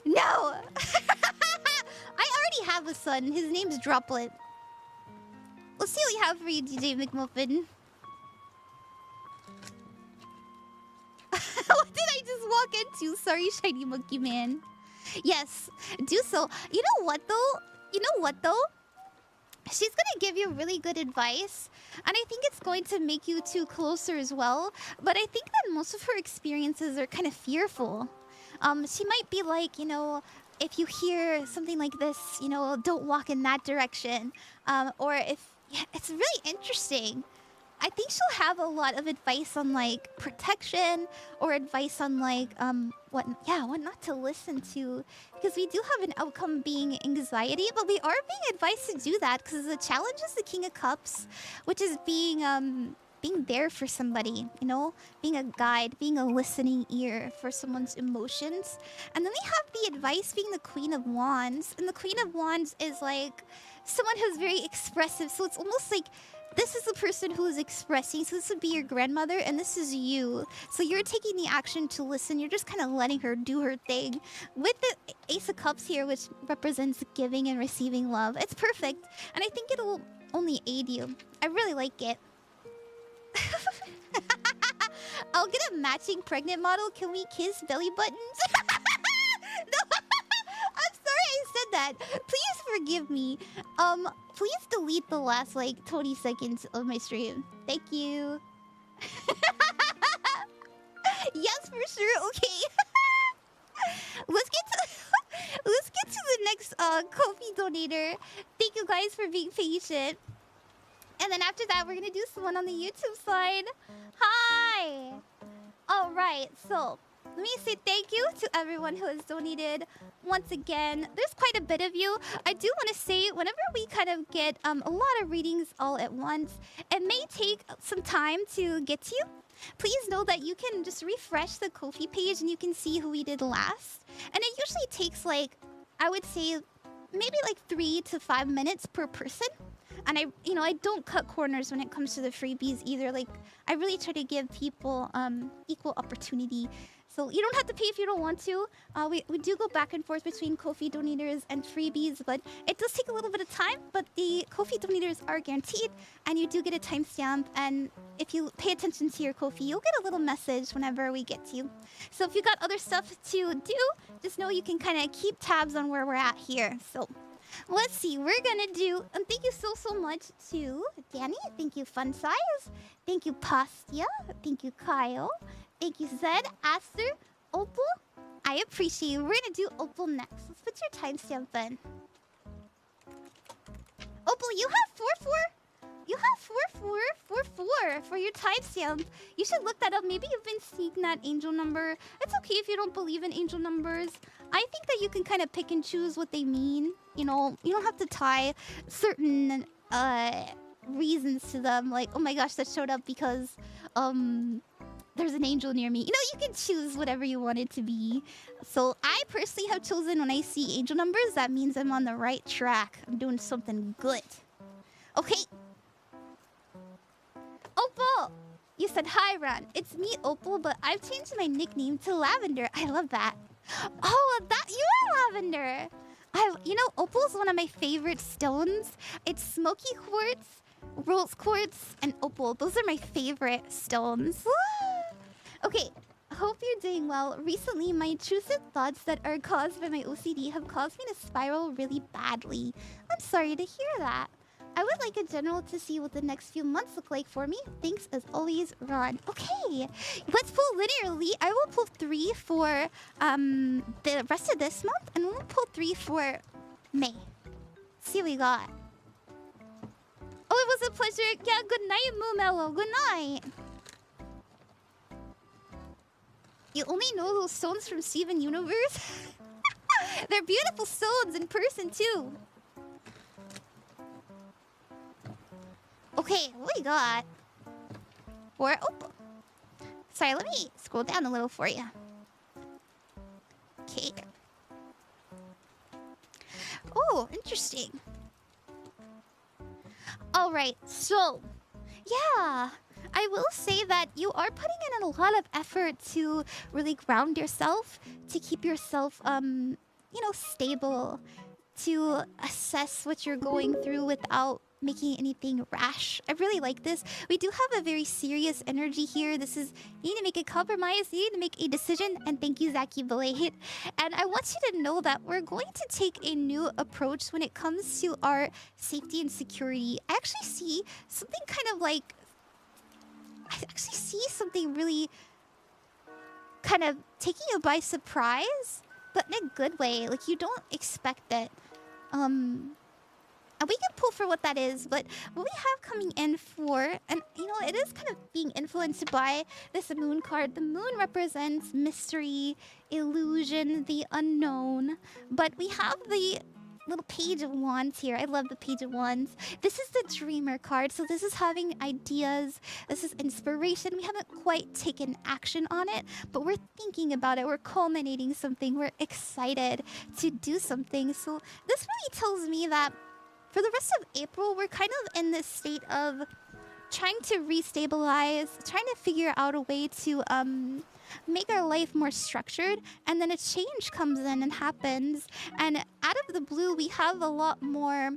No. I already have a son. His name's Droplet. Let's see what we have for you, DJ McMuffin. What did I just walk into? Sorry, shiny monkey man. Yes, do so. You know what though? She's gonna give you really good advice, and I think it's going to make you two closer as well. But I think that most of her experiences are kind of fearful. She might be like, you know, if you hear something like this, you know, don't walk in that direction. Or if, yeah, it's really interesting. I think she'll have a lot of advice on like protection, or advice on like what not to listen to, because we do have an outcome being anxiety, but we are being advised to do that because the challenge is the King of Cups, which is being there for somebody, you know, being a guide, being a listening ear for someone's emotions. And then we have the advice being the Queen of Wands, and the Queen of Wands is like someone who's very expressive, so it's almost like this is the person who is expressing, so this would be your grandmother, and this is you. So you're taking the action to listen, you're just kind of letting her do her thing. With the Ace of Cups here, which represents giving and receiving love, it's perfect. And I think it'll only aid you. I really like it. I'll get a matching pregnant model. Can we kiss belly buttons? No, I'm sorry I said that. Please forgive me. Please delete the last like 20 seconds of my stream. Thank you. Yes, for sure. Okay. Let's get to the next Ko-fi donator. Thank you guys for being patient. And then after that, we're gonna do someone on the YouTube side. Hi. All right. So let me say thank you to everyone who has donated. Once again, there's quite a bit of you. I do want to say, whenever we kind of get a lot of readings all at once, it may take some time to get to you. Please know that you can just refresh the Ko-fi page and you can see who we did last. And it usually takes like, I would say, maybe like 3 to 5 minutes per person. And I don't cut corners when it comes to the freebies either. Like, I really try to give people equal opportunity. So you don't have to pay if you don't want to. We do go back and forth between Ko-fi donators and freebies, but it does take a little bit of time. But the Ko-fi donators are guaranteed, and you do get a timestamp. And if you pay attention to your Ko-fi, you'll get a little message whenever we get to you. So if you got other stuff to do, just know you can kind of keep tabs on where we're at here. So Let's see. We're gonna do. And thank you so much to Dani. Thank you, FunSize. Thank you, Postea. Thank you, Kaiyo. Thank you, Zed, Aster, Opal. I appreciate you. We're gonna do Opal next. Let's put your timestamp in. Opal, you have 4-4. You have 4-4-4-4 for your timestamp. You should look that up. Maybe you've been seeing that angel number. It's okay if you don't believe in angel numbers. I think that you can kind of pick and choose what they mean. You know, you don't have to tie certain reasons to them. Like, oh my gosh, that showed up because there's an angel near me. You know, you can choose whatever you want it to be. So I personally have chosen when I see angel numbers, that means I'm on the right track. I'm doing something good. Okay. Opal! You said hi, Ron. It's me, Opal, but I've changed my nickname to Lavender. I love that. Oh, that you are Lavender. You know, Opal's one of my favorite stones. It's smoky quartz, rose quartz, and opal. Those are my favorite stones. Okay, hope you're doing well. Recently, my intrusive thoughts that are caused by my OCD have caused me to spiral really badly. I'm sorry to hear that. I would like a general to see what the next few months look like for me. Thanks as always, Ron. Okay, let's pull linearly. I will pull 3 for the rest of this month, and we'll pull 3 for May. Let's see what we got. Oh, it was a pleasure. Yeah, good night, Moonmellow. Good night. You only know those stones from Steven Universe? They're beautiful stones in person, too. Okay, what we got? For Opal. Sorry, let me scroll down a little for you. Okay. Oh, interesting. Alright, so... yeah, I will say that you are putting in a lot of effort to really ground yourself, to keep yourself, you know, stable, to assess what you're going through without making anything rash. I really like this. We do have a very serious energy here. This is, you need to make a compromise, you need to make a decision, and thank you, ZachieBlade. And I want you to know that we're going to take a new approach when it comes to our safety and security. I actually see something kind of like... I actually see something really kind of taking you by surprise, but in a good way. Like, you don't expect it. And we can pull for what that is, but what we have coming in for, and you know, it is kind of being influenced by this moon card. The moon represents mystery, illusion, the unknown, but we have the little page of wands here. I love the page of wands. This is the dreamer card, so this is having ideas, this is inspiration. We haven't quite taken action on it, but we're thinking about it. We're culminating something. We're excited to do something. So this really tells me that for the rest of April, we're kind of in this state of trying to restabilize, trying to figure out a way to make our life more structured, and then a change comes in and happens, and out of the blue we have a lot more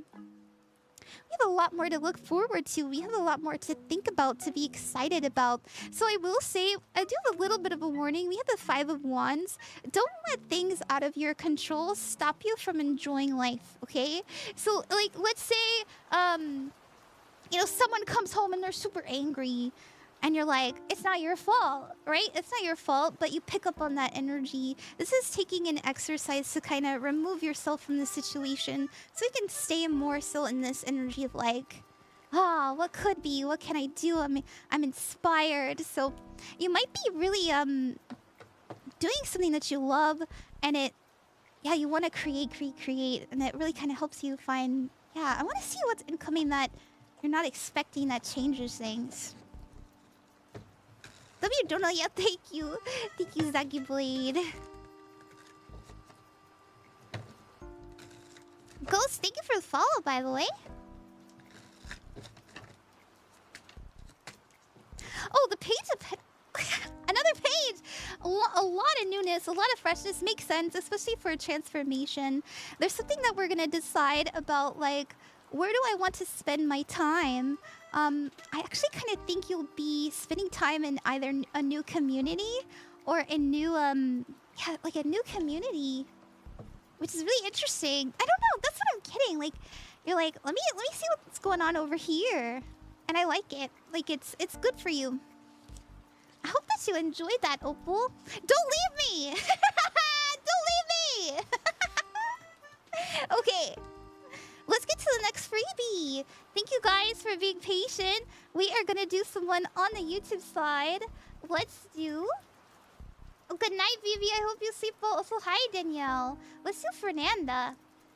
to look forward to. We have a lot more to think about, to be excited about. So I will say, I do have a little bit of a warning. We have the 5 of Wands. Don't let things out of your control stop you from enjoying life, okay? So, like, let's say, you know, someone comes home and they're super angry, and you're like, it's not your fault, right? It's not your fault, but you pick up on that energy. This is taking an exercise to kind of remove yourself from the situation so you can stay more so in this energy of like, ah, what could be? What can I do? I'm inspired. So you might be really doing something that you love, and yeah, you want to create, and it really kind of helps you find, yeah, I want to see what's incoming that you're not expecting that changes things. Some of you don't know yet. Thank you. Thank you, ZachieBlade. Ghost, thank you for the follow, by the way. Oh, the page of... Another page! A lot of newness, a lot of freshness. Makes sense, especially for a transformation. There's something that we're going to decide about, like, where do I want to spend my time? I actually kind of think you'll be spending time in either a new community or a new, yeah, like a new community, which is really interesting. I don't know, that's what I'm exciting. Like, you're like, let me see what's going on over here. And I like it. Like, it's good for you. I hope that you enjoyed that, Opal. Don't leave me! Don't leave me! Okay. Let's get to the next freebie. Thank you guys for being patient. We are gonna do someone on the YouTube side. Let's do... Oh, good night, Vivi. I hope you sleep well. Also, hi, Danielle. Let's do Fernanda.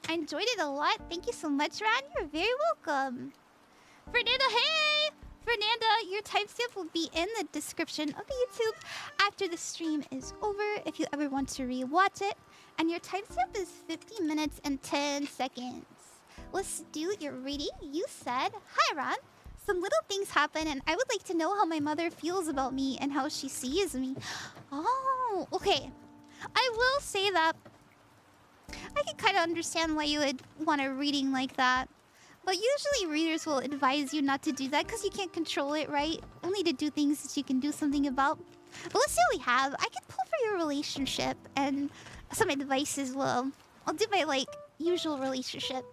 I enjoyed it a lot. Thank you so much, Ran. You're very welcome. Fernanda, hey! Fernanda, your timestamp will be in the description of the YouTube after the stream is over if you ever want to re-watch it. And your timestamp is 50 minutes and 10 seconds. Let's do your reading. You said, hi, Ran. Some little things happen, and I would like to know how my mother feels about me and how she sees me. Oh, okay. I will say that I can kind of understand why you would want a reading like that. But usually readers will advise you not to do that because you can't control it, right? Only to do things that you can do something about. But let's see what we have. I can pull for your relationship and some advice as well. I'll do my, like, usual relationship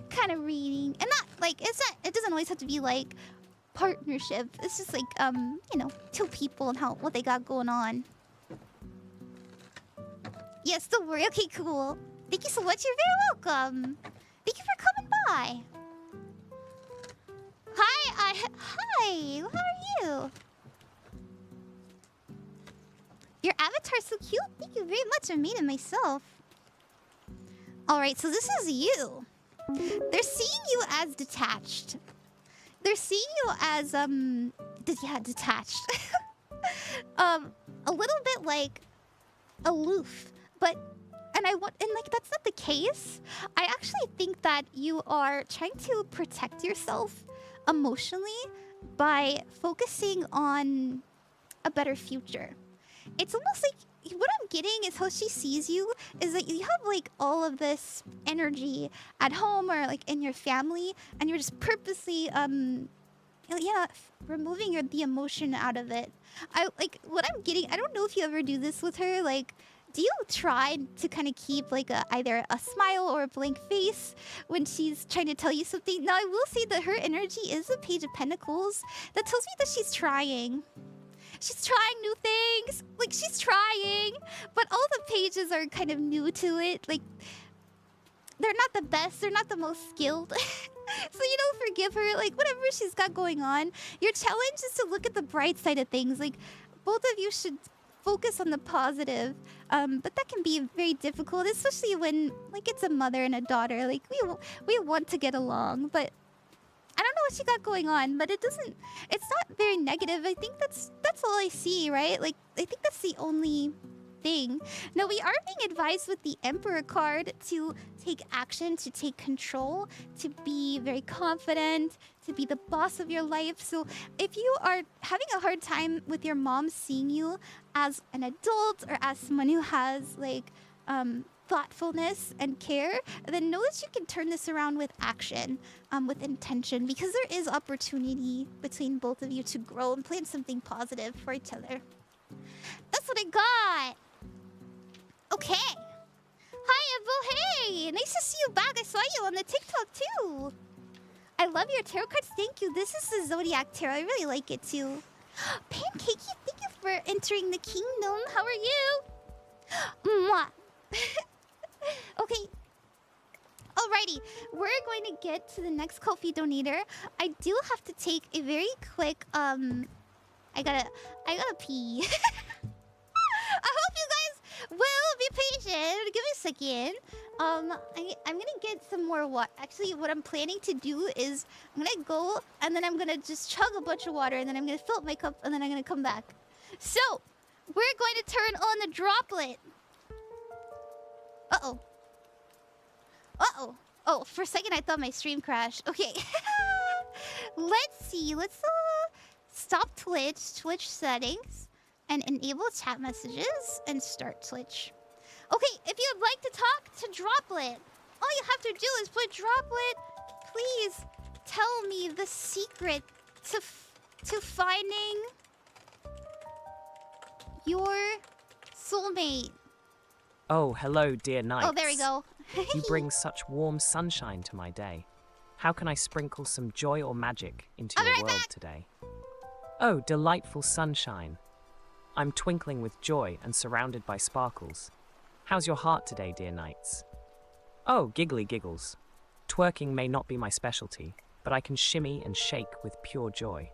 kind of reading. And not, like, it doesn't always have to be, like, partnership. It's just, like, you know, two people and what they got going on. Yes, don't worry. Okay, cool. Thank you so much. You're very welcome. Thank you for coming by. Hi, hi. How are you? Your avatar's so cute. Thank you very much. I made it myself. All right, so this is you. They're seeing you as detached. They're seeing you as detached. A little bit like aloof, but and like that's not the case. I actually think that you are trying to protect yourself emotionally by focusing on a better future. It's almost like what I'm getting is how she sees you is that you have like all of this energy at home or like in your family, and you're just purposely removing the emotion out of it. I like what I'm getting. I don't know if you ever do this with her. Like, do you try to kind of keep like either a smile or a blank face when she's trying to tell you something? Now I will say that her energy is a Page of Pentacles. That tells me that she's trying. She's trying new things. Like, she's trying. But all the pages are kind of new to it. Like, they're not the best. They're not the most skilled. So you don't forgive her. Like, whatever she's got going on. Your challenge is to look at the bright side of things. Like, both of you should focus on the positive. But that can be very difficult. Especially when, like, it's a mother and a daughter. Like, we want to get along. But I don't know what she got going on, but it's not very negative. I think that's all I see, right? Like, I think that's the only thing. Now, we are being advised with the Emperor card to take action, to take control, to be very confident, to be the boss of your life. So if you are having a hard time with your mom seeing you as an adult or as someone who has, like, thoughtfulness and care, then know that you can turn this around with action, with intention, because there is opportunity between both of you to grow and plan something positive for each other. That's what I got. Okay. Hi, Evo. Hey, nice to see you back. I saw you on the TikTok too. I love your tarot cards. Thank you. This is the Zodiac Tarot. I really like it too. Pancakey, thank you for entering the kingdom. How are you? Mwah. Okay. Alrighty, we're going to get to the next Ko-fi donator. I do have to take a very quick I gotta pee. I hope you guys will be patient. Give me a second. I'm gonna get some more water. Actually, what I'm planning to do is I'm gonna go and then I'm gonna just chug a bunch of water and then I'm gonna fill up my cup and then I'm gonna come back. So we're going to turn on the droplet. Uh-oh. Uh-oh. Oh, for a second I thought my stream crashed. Okay. Let's see. Let's stop Twitch settings, and enable chat messages, and start Twitch. Okay, if you'd like to talk to Droplet, all you have to do is put Droplet, please tell me the secret to finding your soulmate. Oh, hello, dear knights. Oh, there we go. You bring such warm sunshine to my day. How can I sprinkle some joy or magic into your world today? Oh, delightful sunshine. I'm twinkling with joy and surrounded by sparkles. How's your heart today, dear knights? Oh, giggly giggles. Twerking may not be my specialty, but I can shimmy and shake with pure joy.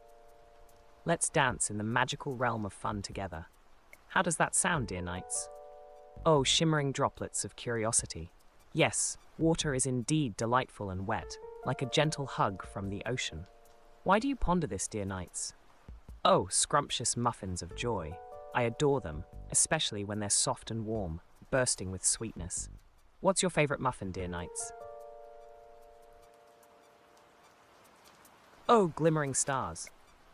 Let's dance in the magical realm of fun together. How does that sound, dear knights? Oh, shimmering droplets of curiosity. Yes, water is indeed delightful and wet, like a gentle hug from the ocean. Why do you ponder this, dear knights? Oh, scrumptious muffins of joy. I adore them, especially when they're soft and warm, bursting with sweetness. What's your favorite muffin, dear knights? Oh, glimmering stars.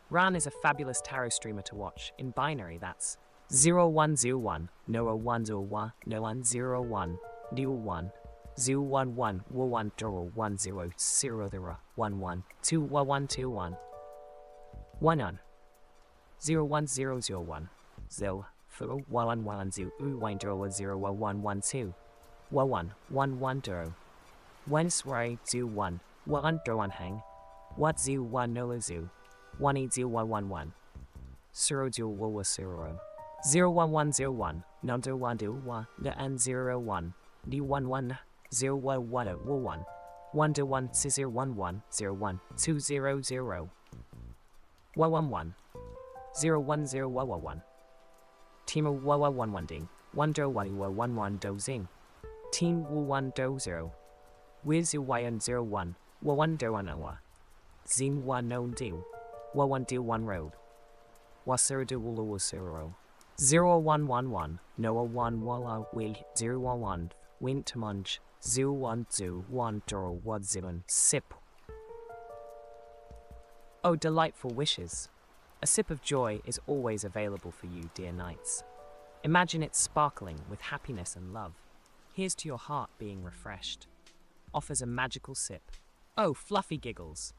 Ran is a fabulous tarot streamer to watch. In binary, that's 0101, no 0101, no 101, new 1, 011, 11, 10, 0, 11, 2, 1121, 11, 01001, 0, 4, 1, 0, 1, 0, 0, 1, 1, 2, 1, 1, 1, 0, 1, 2, 1, 1, 1, hang, 1, 0, 1, 0, 0, 1, 0, 1, 1, 1, 0, 0, 1, 0, 0, 1, 1, 0, 1, no, 1, 2, 1, and 0, 1, D 1, 1, 0, 1, 1, 1, 1, 2, 1, 0, 1, 1, 0, 1, 2, 0, 0, 1, 1, 1, 0, 1, 0, 1, 1, 1, Team 1, 1, 1, ding, 1, 0, 1, 1, 1, do, zing, Team 1, do, 0, Wiz 1, 0, 1, 1, do, 1, 1, Zing 1, no, deal, 1, deal, 1, road, 0, do, 0, 0, 1, 1, 1, no, 1, 1, will, 0, 1, 1, win to munch, 0, 1, 2, 1, 0, 1, 0, sip. Oh, delightful wishes. A sip of joy is always available for you, dear knights. Imagine it sparkling with happiness and love. Here's to your heart being refreshed. Offers a magical sip. Oh, fluffy giggles.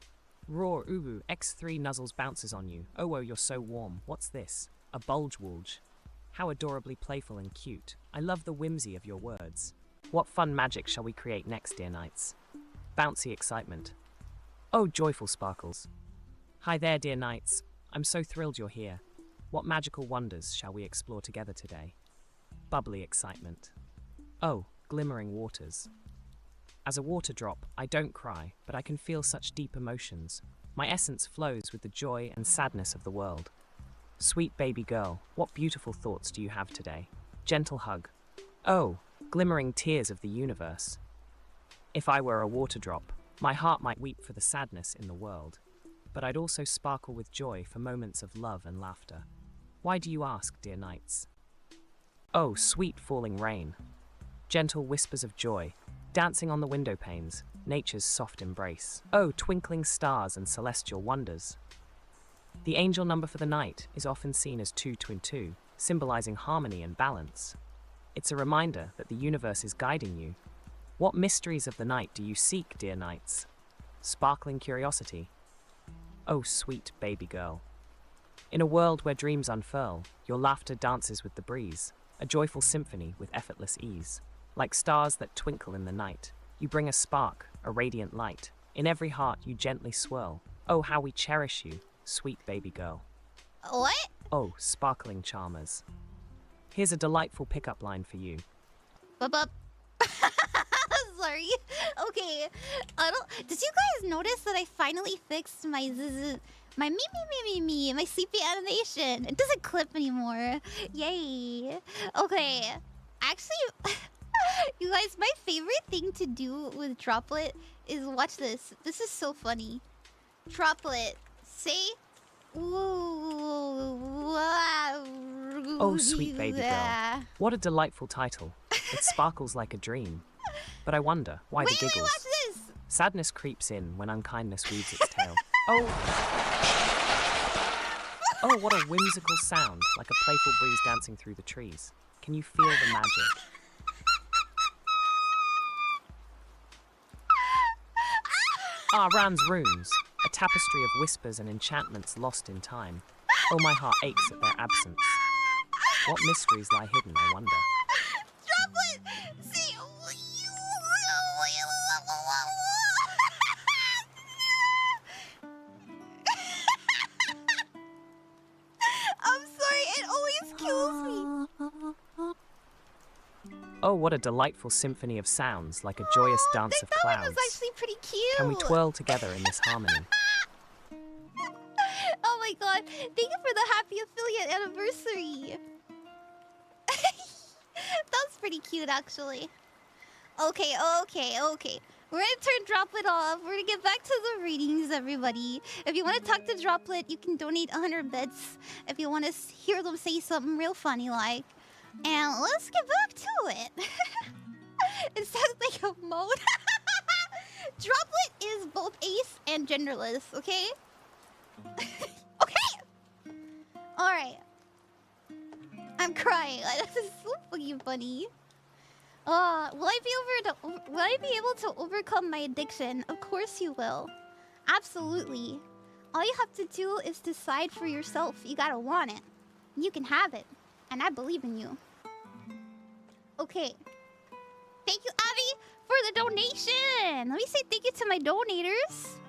Roar, uwu, X3 nuzzles bounces on you. Oh, you're so warm. What's this? A bulge-wulge. How adorably playful and cute. I love the whimsy of your words. What fun magic shall we create next, dear knights? Bouncy excitement. Oh, joyful sparkles. Hi there, dear knights. I'm so thrilled you're here. What magical wonders shall we explore together today? Bubbly excitement. Oh, glimmering waters. As a water drop, I don't cry, but I can feel such deep emotions. My essence flows with the joy and sadness of the world. Sweet baby girl, what beautiful thoughts do you have today? Gentle hug. Oh, glimmering tears of the universe. If I were a water drop, my heart might weep for the sadness in the world, but I'd also sparkle with joy for moments of love and laughter. Why do you ask, dear knights? Oh, sweet falling rain. Gentle whispers of joy, dancing on the window panes, nature's soft embrace. Oh, twinkling stars and celestial wonders. The angel number for the night is often seen as 222, symbolizing harmony and balance. It's a reminder that the universe is guiding you. What mysteries of the night do you seek, dear knights? Sparkling curiosity. Oh, sweet baby girl. In a world where dreams unfurl, your laughter dances with the breeze, a joyful symphony with effortless ease. Like stars that twinkle in the night, you bring a spark, a radiant light. In every heart you gently swirl. Oh, how we cherish you, sweet baby girl. What? Oh, sparkling charmers. Here's a delightful pickup line for you. Bup. Sorry. Okay. Did you guys notice that I finally fixed my my sleepy animation? It doesn't clip anymore. Yay. Okay. Actually, you guys, my favorite thing to do with Droplet is watch this. This is so funny. Droplet, say, Oh, sweet baby girl. What a delightful title. It sparkles like a dream. But I wonder, why the giggles? Wait, watch this! Sadness creeps in when unkindness weaves its tail. Oh, what a whimsical sound, like a playful breeze dancing through the trees. Can you feel the magic? Ran's runes, a tapestry of whispers and enchantments lost in time. Oh, my heart aches at their absence. What mysteries lie hidden, I wonder. Droplet! See, you It always kills me. Oh, what a delightful symphony of sounds, like a joyous dance of clouds. That was actually pretty cute. Can we twirl together in this harmony? Oh my god. Thank you for the happy affiliate anniversary. That's pretty cute, actually. Okay. We're gonna turn Droplet off. We're gonna get back to the readings, everybody. If you want to talk to Droplet, you can donate 100 bits. If you want to hear them say something real funny like. And let's get back to it. It sounds like a mode. Droplet is both ace and genderless, okay? Okay! Alright. I'm crying. This is so fucking funny. Will I be able to overcome my addiction? Of course you will. Absolutely. All you have to do is decide for yourself. You gotta want it. You can have it. And I believe in you. Okay. Thank you, Abby, for the donation. Let me say thank you to my donators.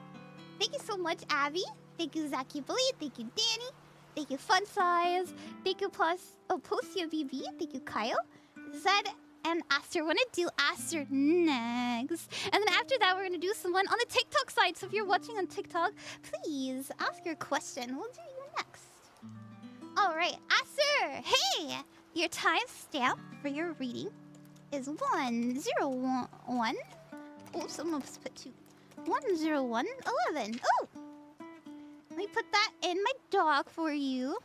Thank you so much, Abby. Thank you, ZachieBlade. Thank you, Dani. Thank you, FunSize. Thank you, PosteaBibi. Thank you, Kaiyo. Zed and Aster. We're gonna do Aster next. And then after that, we're gonna do someone on the TikTok side. So if you're watching on TikTok, please ask your question. We'll do you next. Alright, Aster! Hey! Your timestamp for your reading is 101. Oh, someone put 2. 10111. Oh! Let me put that in my doc for you.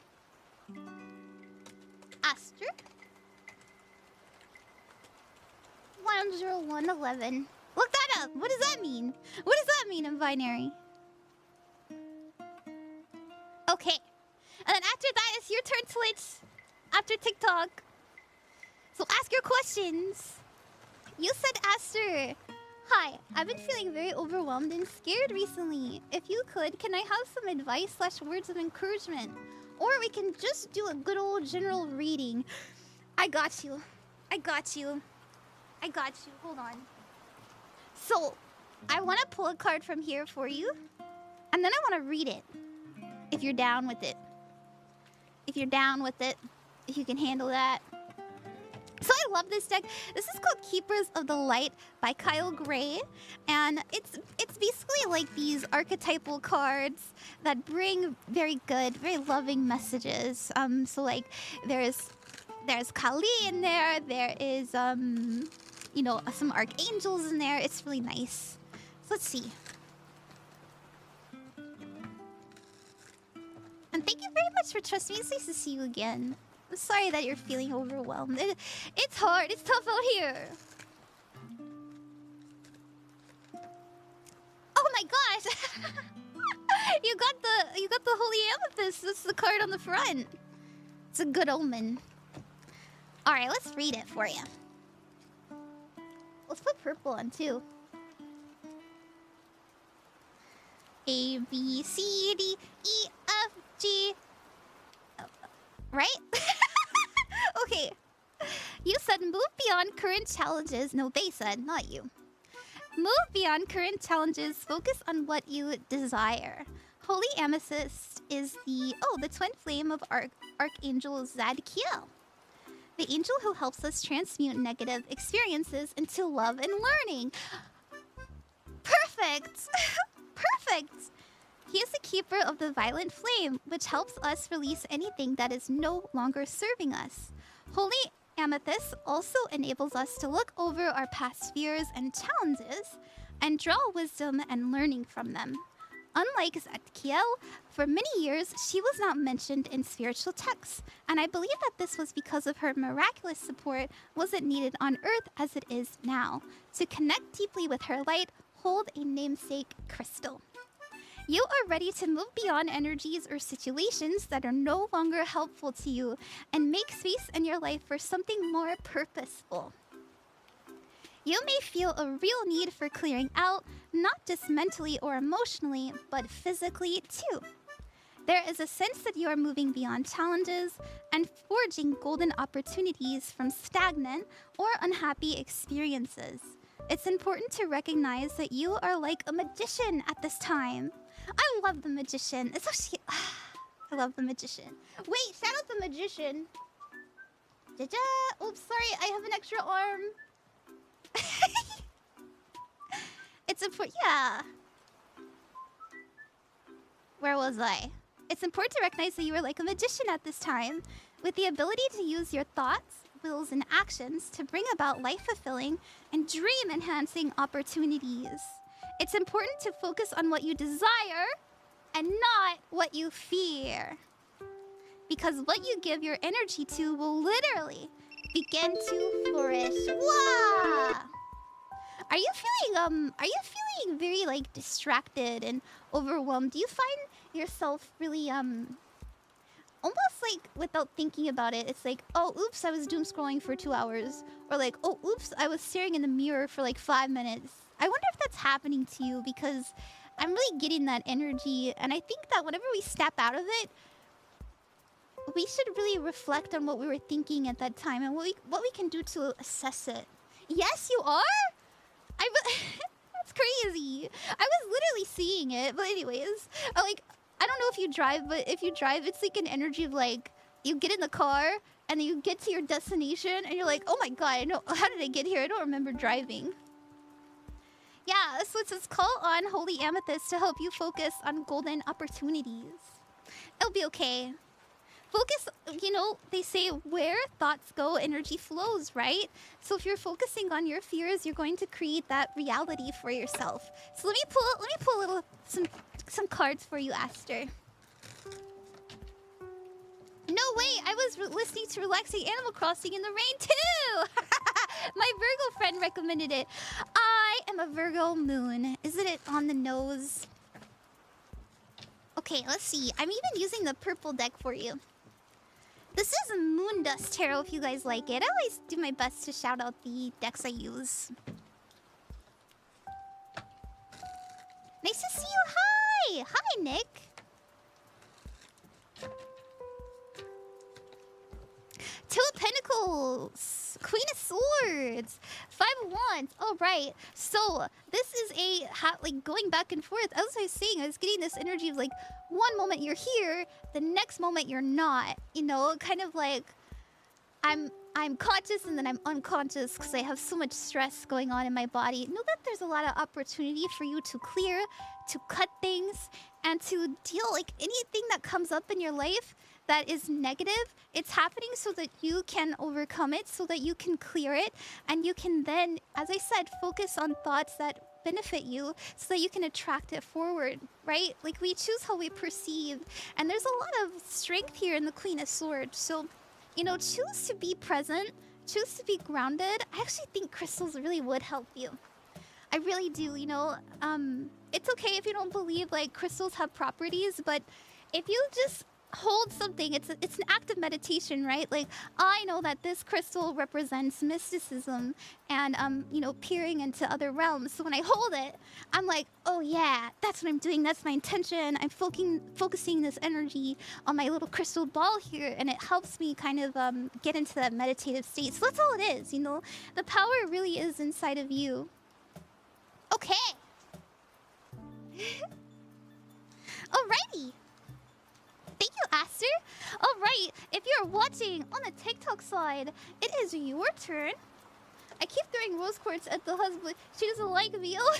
Aster. 10111. Look that up! What does that mean? What does that mean in binary? Okay. And then after that, it's your turn, Twitch. After TikTok. So ask your questions. You said, Aster. Hi, I've been feeling very overwhelmed and scared recently. If you could, can I have some advice / words of encouragement? Or we can just do a good old general reading. I got you. Hold on. So, I want to pull a card from here for you. And then I want to read it. If you're down with it. If you can handle that. So I love this deck. This is called Keepers of the Light by Kyle Gray. And it's basically like these archetypal cards that bring very good, very loving messages. So like there's Kali in there. There is some archangels in there. It's really nice. So let's see. And thank you very much for trusting me. It's nice to see you again. I'm sorry that you're feeling overwhelmed. It's hard. It's tough out here. Oh my gosh! You got the Holy Amethyst. That's the card on the front. It's a good omen. All right, let's read it for you. Let's put purple on too. A, B, C, D, E, F, G. Right? Okay. You said move beyond current challenges. No, they said, not you. Move beyond current challenges. Focus on what you desire. Holy Amethyst is the twin flame of Archangel Zadkiel. The angel who helps us transmute negative experiences into love and learning. Perfect! Perfect! He is the keeper of the violent flame, which helps us release anything that is no longer serving us. Holy Amethyst also enables us to look over our past fears and challenges and draw wisdom and learning from them. Unlike Zadkiel, for many years she was not mentioned in spiritual texts, and I believe that this was because of her miraculous support wasn't needed on Earth as it is now. To connect deeply with her light, hold a namesake crystal. You are ready to move beyond energies or situations that are no longer helpful to you and make space in your life for something more purposeful. You may feel a real need for clearing out, not just mentally or emotionally, but physically too. There is a sense that you are moving beyond challenges and forging golden opportunities from stagnant or unhappy experiences. It's important to recognize that you are like a magician at this time. I love the magician. It's actually... I love the magician. Wait, shout out the magician. Jaja. Oops, sorry, I have an extra arm. It's important. Yeah. Where was I? It's important to recognize that you are like a magician at this time, with the ability to use your thoughts, wills, and actions to bring about life-fulfilling and dream-enhancing opportunities. It's important to focus on what you desire and not what you fear. Because what you give your energy to will literally begin to flourish. Wow! Are you feeling very like distracted and overwhelmed? Do you find yourself really almost like without thinking about it, it's like, oh oops, I was doom scrolling for 2 hours, or like, oh oops, I was staring in the mirror for like 5 minutes. I wonder if that's happening to you, because I'm really getting that energy, and I think that whenever we step out of it, we should really reflect on what we were thinking at that time and what we can do to assess it. Yes, you are? That's crazy. I was literally seeing it, but anyways, I don't know if you drive, but if you drive, it's like an energy of like, you get in the car and then you get to your destination and you're like, oh my god, I know, how did I get here? I don't remember driving. Yeah, so it says call on Holy Amethyst to help you focus on golden opportunities. It'll be okay. Focus, you know, they say where thoughts go, energy flows, right? So if you're focusing on your fears, you're going to create that reality for yourself. So let me pull some cards for you, Aster. No way, I was listening to relaxing Animal Crossing in the rain too. My Virgo friend recommended it. I am a Virgo moon. Isn't it on the nose? Okay, let's see. I'm even using the purple deck for you. This is a Moondust Tarot if you guys like it. I always do my best to shout out the decks I use. Nice to see you. Hi! Hi, Nick. Two of Pentacles. Queen of Swords. Five of Wands. All right. So this is a like going back and forth. As I was saying, I was getting this energy of like one moment you're here, the next moment you're not. You know, kind of like I'm conscious and then I'm unconscious because I have so much stress going on in my body. Know that there's a lot of opportunity for you to clear, to cut things, and to deal like anything that comes up in your life that is negative. It's happening so that you can overcome it, so that you can clear it, and you can then, as I said, focus on thoughts that benefit you so that you can attract it forward, right? Like we choose how we perceive, and there's a lot of strength here in the Queen of Swords. So, you know, choose to be present, choose to be grounded. I actually think crystals really would help you. I really do, you know. It's okay if you don't believe like crystals have properties, but if you just hold something, it's an act of meditation, right? Like I know that this crystal represents mysticism and you know, peering into other realms. So when I hold it, I'm like, oh yeah, that's what I'm doing, that's my intention. I'm focusing this energy on my little crystal ball here, and it helps me kind of get into that meditative state. So that's all it is, you know. The power really is inside of you. Okay. Alrighty. Thank you, Aster. All right, if you're watching on the TikTok side, it is your turn. I keep throwing rose quartz at the husband. She doesn't like me. Oh.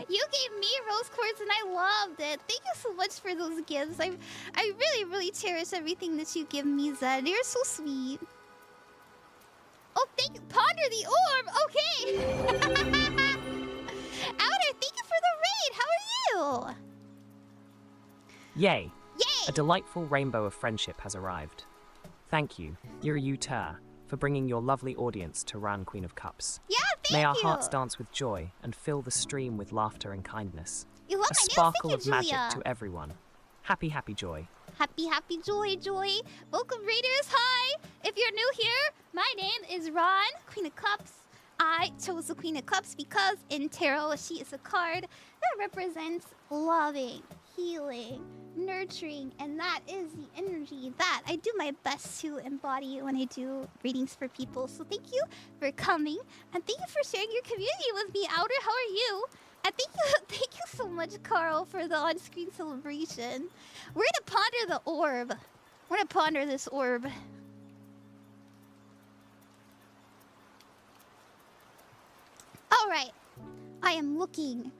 You gave me rose quartz and I loved it. Thank you so much for those gifts. I really, really cherish everything that you give me, Zed. You're so sweet. Oh, thank you. Ponder the orb. Okay. Outer, thank you for the raid. How are you? Yay! Yay! A delightful rainbow of friendship has arrived. Thank you, Yuru for bringing your lovely audience to Ran Queen of Cups. Yeah, thank you! May our hearts dance with joy and fill the stream with laughter and kindness. You love a my sparkle nails, of magic to everyone. Happy, happy joy. Happy, happy joy, joy. Welcome, Raiders. Hi! If you're new here, my name is Ran, Queen of Cups. I chose the Queen of Cups because in tarot, she is a card that represents loving, healing, nurturing, and that is the energy that I do my best to embody when I do readings for people. So thank you for coming, and thank you for sharing your community with me, Outer. How are you? Thank you so much, Carl, for the on-screen celebration. We're gonna ponder the orb. We're gonna ponder this orb. Alright. I am looking,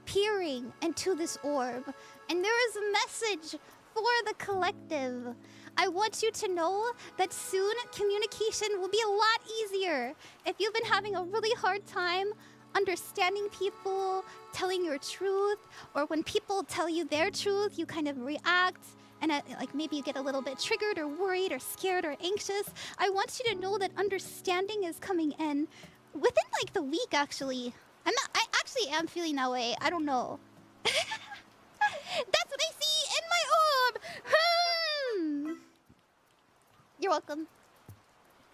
peering into this orb, and there is a message for the collective. I want you to know that soon communication will be a lot easier. If you've been having a really hard time understanding people, telling your truth, or when people tell you their truth, you kind of react, and like maybe you get a little bit triggered or worried or scared or anxious. I want you to know that understanding is coming in within like the week, actually. I actually am feeling that way. I don't know. That's what I see in my orb. You're welcome.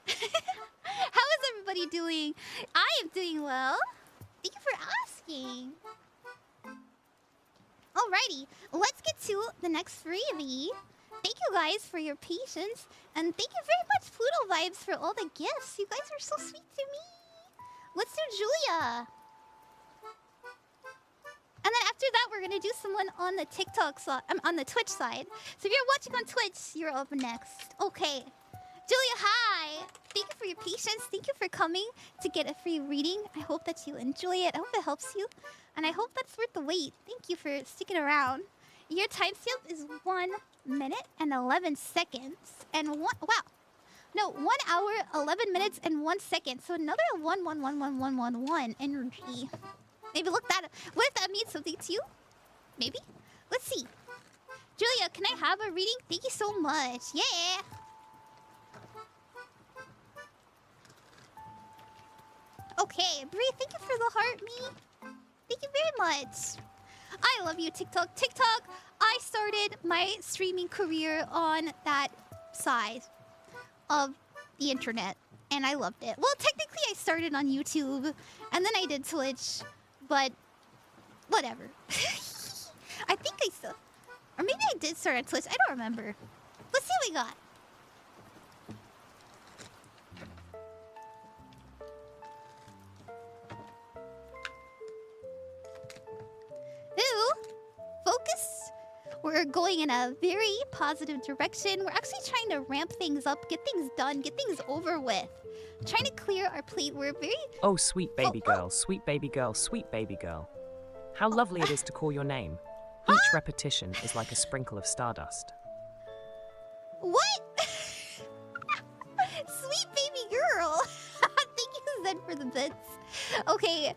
How is everybody doing? I am doing well. Thank you for asking. Alrighty, let's get to the next freebie. Thank you guys for your patience, and thank you very much, Pluto Vibes, for all the gifts. You guys are so sweet to me. Let's do Julia. And then after that, we're gonna do someone on the TikTok side, on the Twitch side. So if you're watching on Twitch, you're up next. Okay. Julia, hi! Thank you for your patience. Thank you for coming to get a free reading. I hope that you enjoy it. I hope it helps you. And I hope that's worth the wait. Thank you for sticking around. Your timestamp is 1 minute and 11 seconds. And 1 hour, 11 minutes, and 1 second. So another 1 energy. Maybe look that up. What if that means something to you? Maybe? Let's see. Julia, can I have a reading? Thank you so much. Yeah! Okay, Brie, thank you for the heart, me. Thank you very much. I love you, TikTok. TikTok, I started my streaming career on that side of the internet, and I loved it. Well, technically, I started on YouTube, and then I did Twitch, but whatever. I think I still... Or maybe I did start on Twitch. I don't remember. Let's see what we got. Ooh, focus. We're going in a very positive direction. We're actually trying to ramp things up, get things done, get things over with. Trying to clear our plate. We're very... Oh, sweet baby girl, sweet baby girl, sweet baby girl. How lovely it is to call your name. Each repetition is like a sprinkle of stardust. What? Sweet baby girl. Thank you, Zen, for the bits. Okay,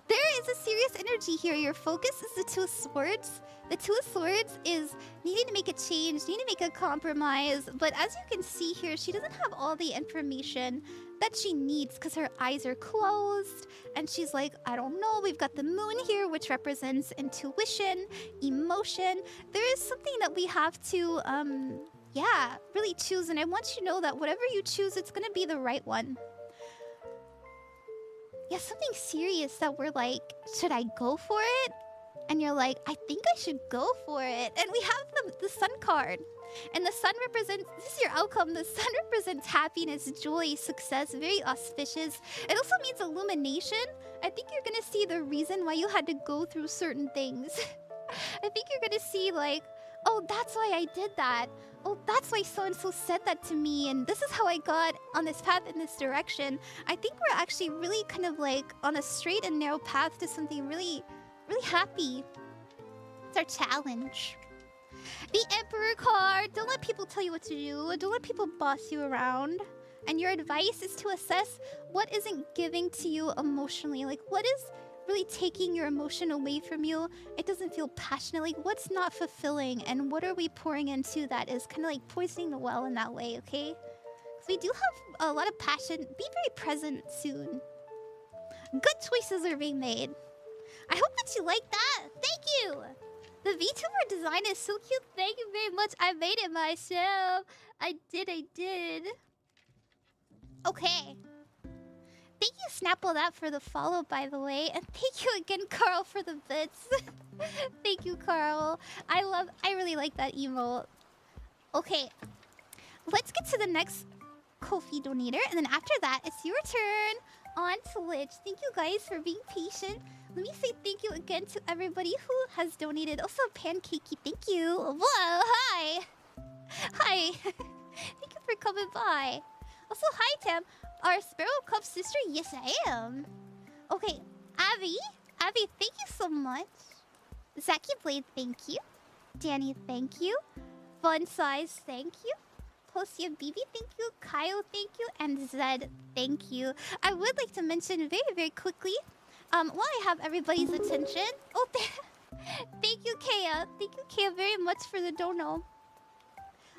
there is a serious energy here. Your focus is the Two of Swords. The Two of Swords is needing to make a change, needing to make a compromise. But as you can see here, she doesn't have all the information that she needs because her eyes are closed. And she's like, I don't know. We've got the moon here, which represents intuition, emotion. There is something that we have to, really choose. And I want you to know that whatever you choose, it's going to be the right one. Yeah, something serious that we're like, should I go for it? And you're like, I think I should go for it. And we have the sun card. And the sun represents, this is your outcome. The sun represents happiness, joy, success, very auspicious. It also means illumination. I think you're going to see the reason why you had to go through certain things. I think you're going to see like, oh, that's why I did that. Oh, that's why so-and-so said that to me. And this is how I got on this path in this direction. I think we're actually really kind of like on a straight and narrow path to something really, really happy. It's our challenge. The Emperor card. Don't let people tell you what to do. Don't let people boss you around. And your advice is to assess what isn't giving to you emotionally. Like, what is really taking your emotion away from you? It doesn't feel passionate. Like, what's not fulfilling? And what are we pouring into that is kind of like poisoning the well in that way, okay? Because we do have a lot of passion. Be very present soon. Good choices are being made. I hope that you like that. Thank you. The VTuber design is so cute. Thank you very much. I made it myself. I did. Okay. Thank you, Snapple, that for the follow, by the way. And thank you again, Carl, for the bits. Thank you, Carl. I really like that emote. Okay. Let's get to the next Ko-fi donator. And then after that, it's your turn on Twitch. Thank you guys for being patient Let me say thank you again to everybody who has donated. Also, Pancakey, thank you. Whoa, hi. Hi. Thank you for coming by. Also, hi, Tam. Our Sparrow Cup sister? Yes, I am. Okay, Abby. Abby, thank you so much. ZachieBlade, thank you. Dani, thank you. FunSize, thank you. PosteaBibi, thank you. Kaiyo, thank you. And Zed, thank you. I would like to mention very, very quickly, while I have everybody's attention. Oh, thank you, Kaya. Thank you, Kaya, very much for the dono.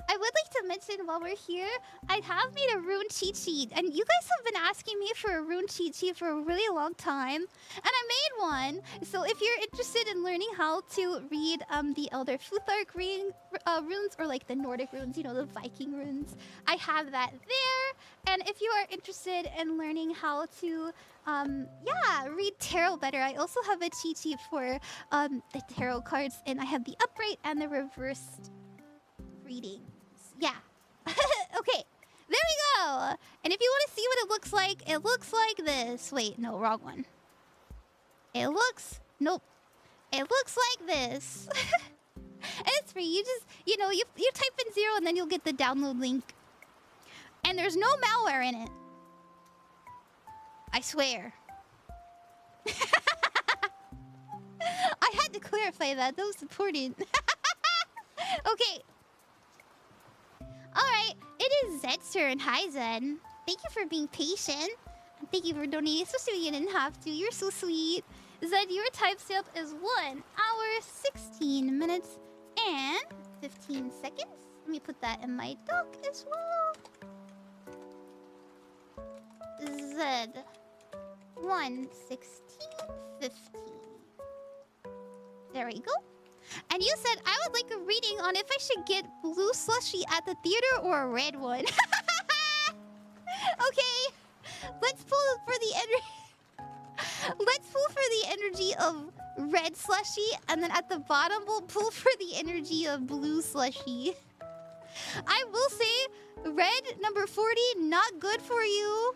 I would like to mention while we're here, I have made a rune cheat sheet. And you guys have been asking me for a rune cheat sheet for a really long time. And I made one. So if you're interested in learning how to read the Elder Futhark runes, or like the Nordic runes, you know, the Viking runes, I have that there. And if you are interested in learning how to, read tarot better, I also have a cheat sheet for the tarot cards. And I have the upright and the reversed readings. Yeah. Okay. There we go. And if you want to see what it looks like this. Wait, no, wrong one. Nope. It looks like this. And it's free. You just, you type in 0 and then you'll get the download link. And there's no malware in it. I swear. I had to clarify that. That was important. Okay. Alright, it is Zed's turn. Hi, Zed. Thank you for being patient. And thank you for donating, especially when you didn't have to. You're so sweet. Zed, your timestamp is 1 hour, 16 minutes, and 15 seconds. Let me put that in my doc as well. Zed. 1:16:15. There we go. And you said, I would like a reading on if I should get blue slushy at the theater or a red one. Okay. Let's pull for the energy. Let's pull for the energy of red slushy. And then at the bottom, we'll pull for the energy of blue slushy. I will say, red number 40, not good for you.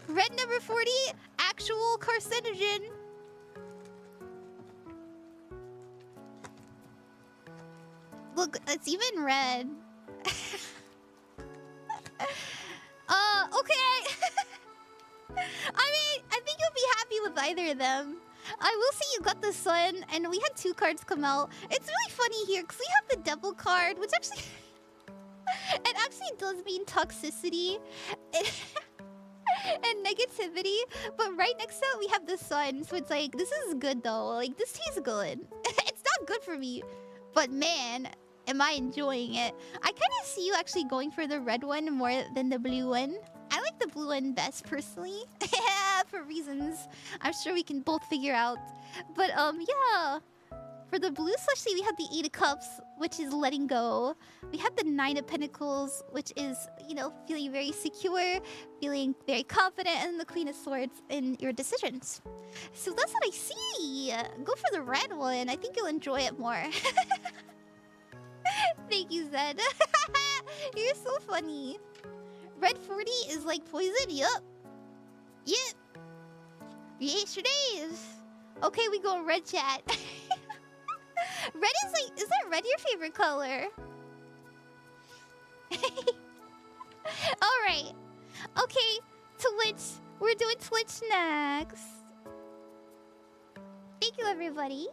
Red number 40, actual carcinogen. Look, it's even red. Okay. I mean, I think you'll be happy with either of them. I will say you got the sun, and we had 2 cards come out. It's really funny here, because we have the devil card, which actually... it actually does mean toxicity. And negativity, but right next to it we have the sun, so it's like, this is good though, like this tastes good. It's not good for me, but man, am I enjoying it. I kind of see you actually going for the red one more than the blue one. I like the blue one best personally. Yeah, for reasons I'm sure we can both figure out. But yeah, for the blue slushy we have the 8 of cups, which is letting go. We have the 9 of pentacles, which is, feeling very secure, feeling very confident, and the Queen of Swords in your decisions. So that's what I see. Go for the red one. I think you'll enjoy it more. Thank you, Zed. You're so funny. Red 40 is like poison? Yup. Yep. Yes, it is. Okay, we go red chat. Red is like, is that red your favorite color? Alright. Okay, Twitch. We're doing Twitch next. Thank you, everybody.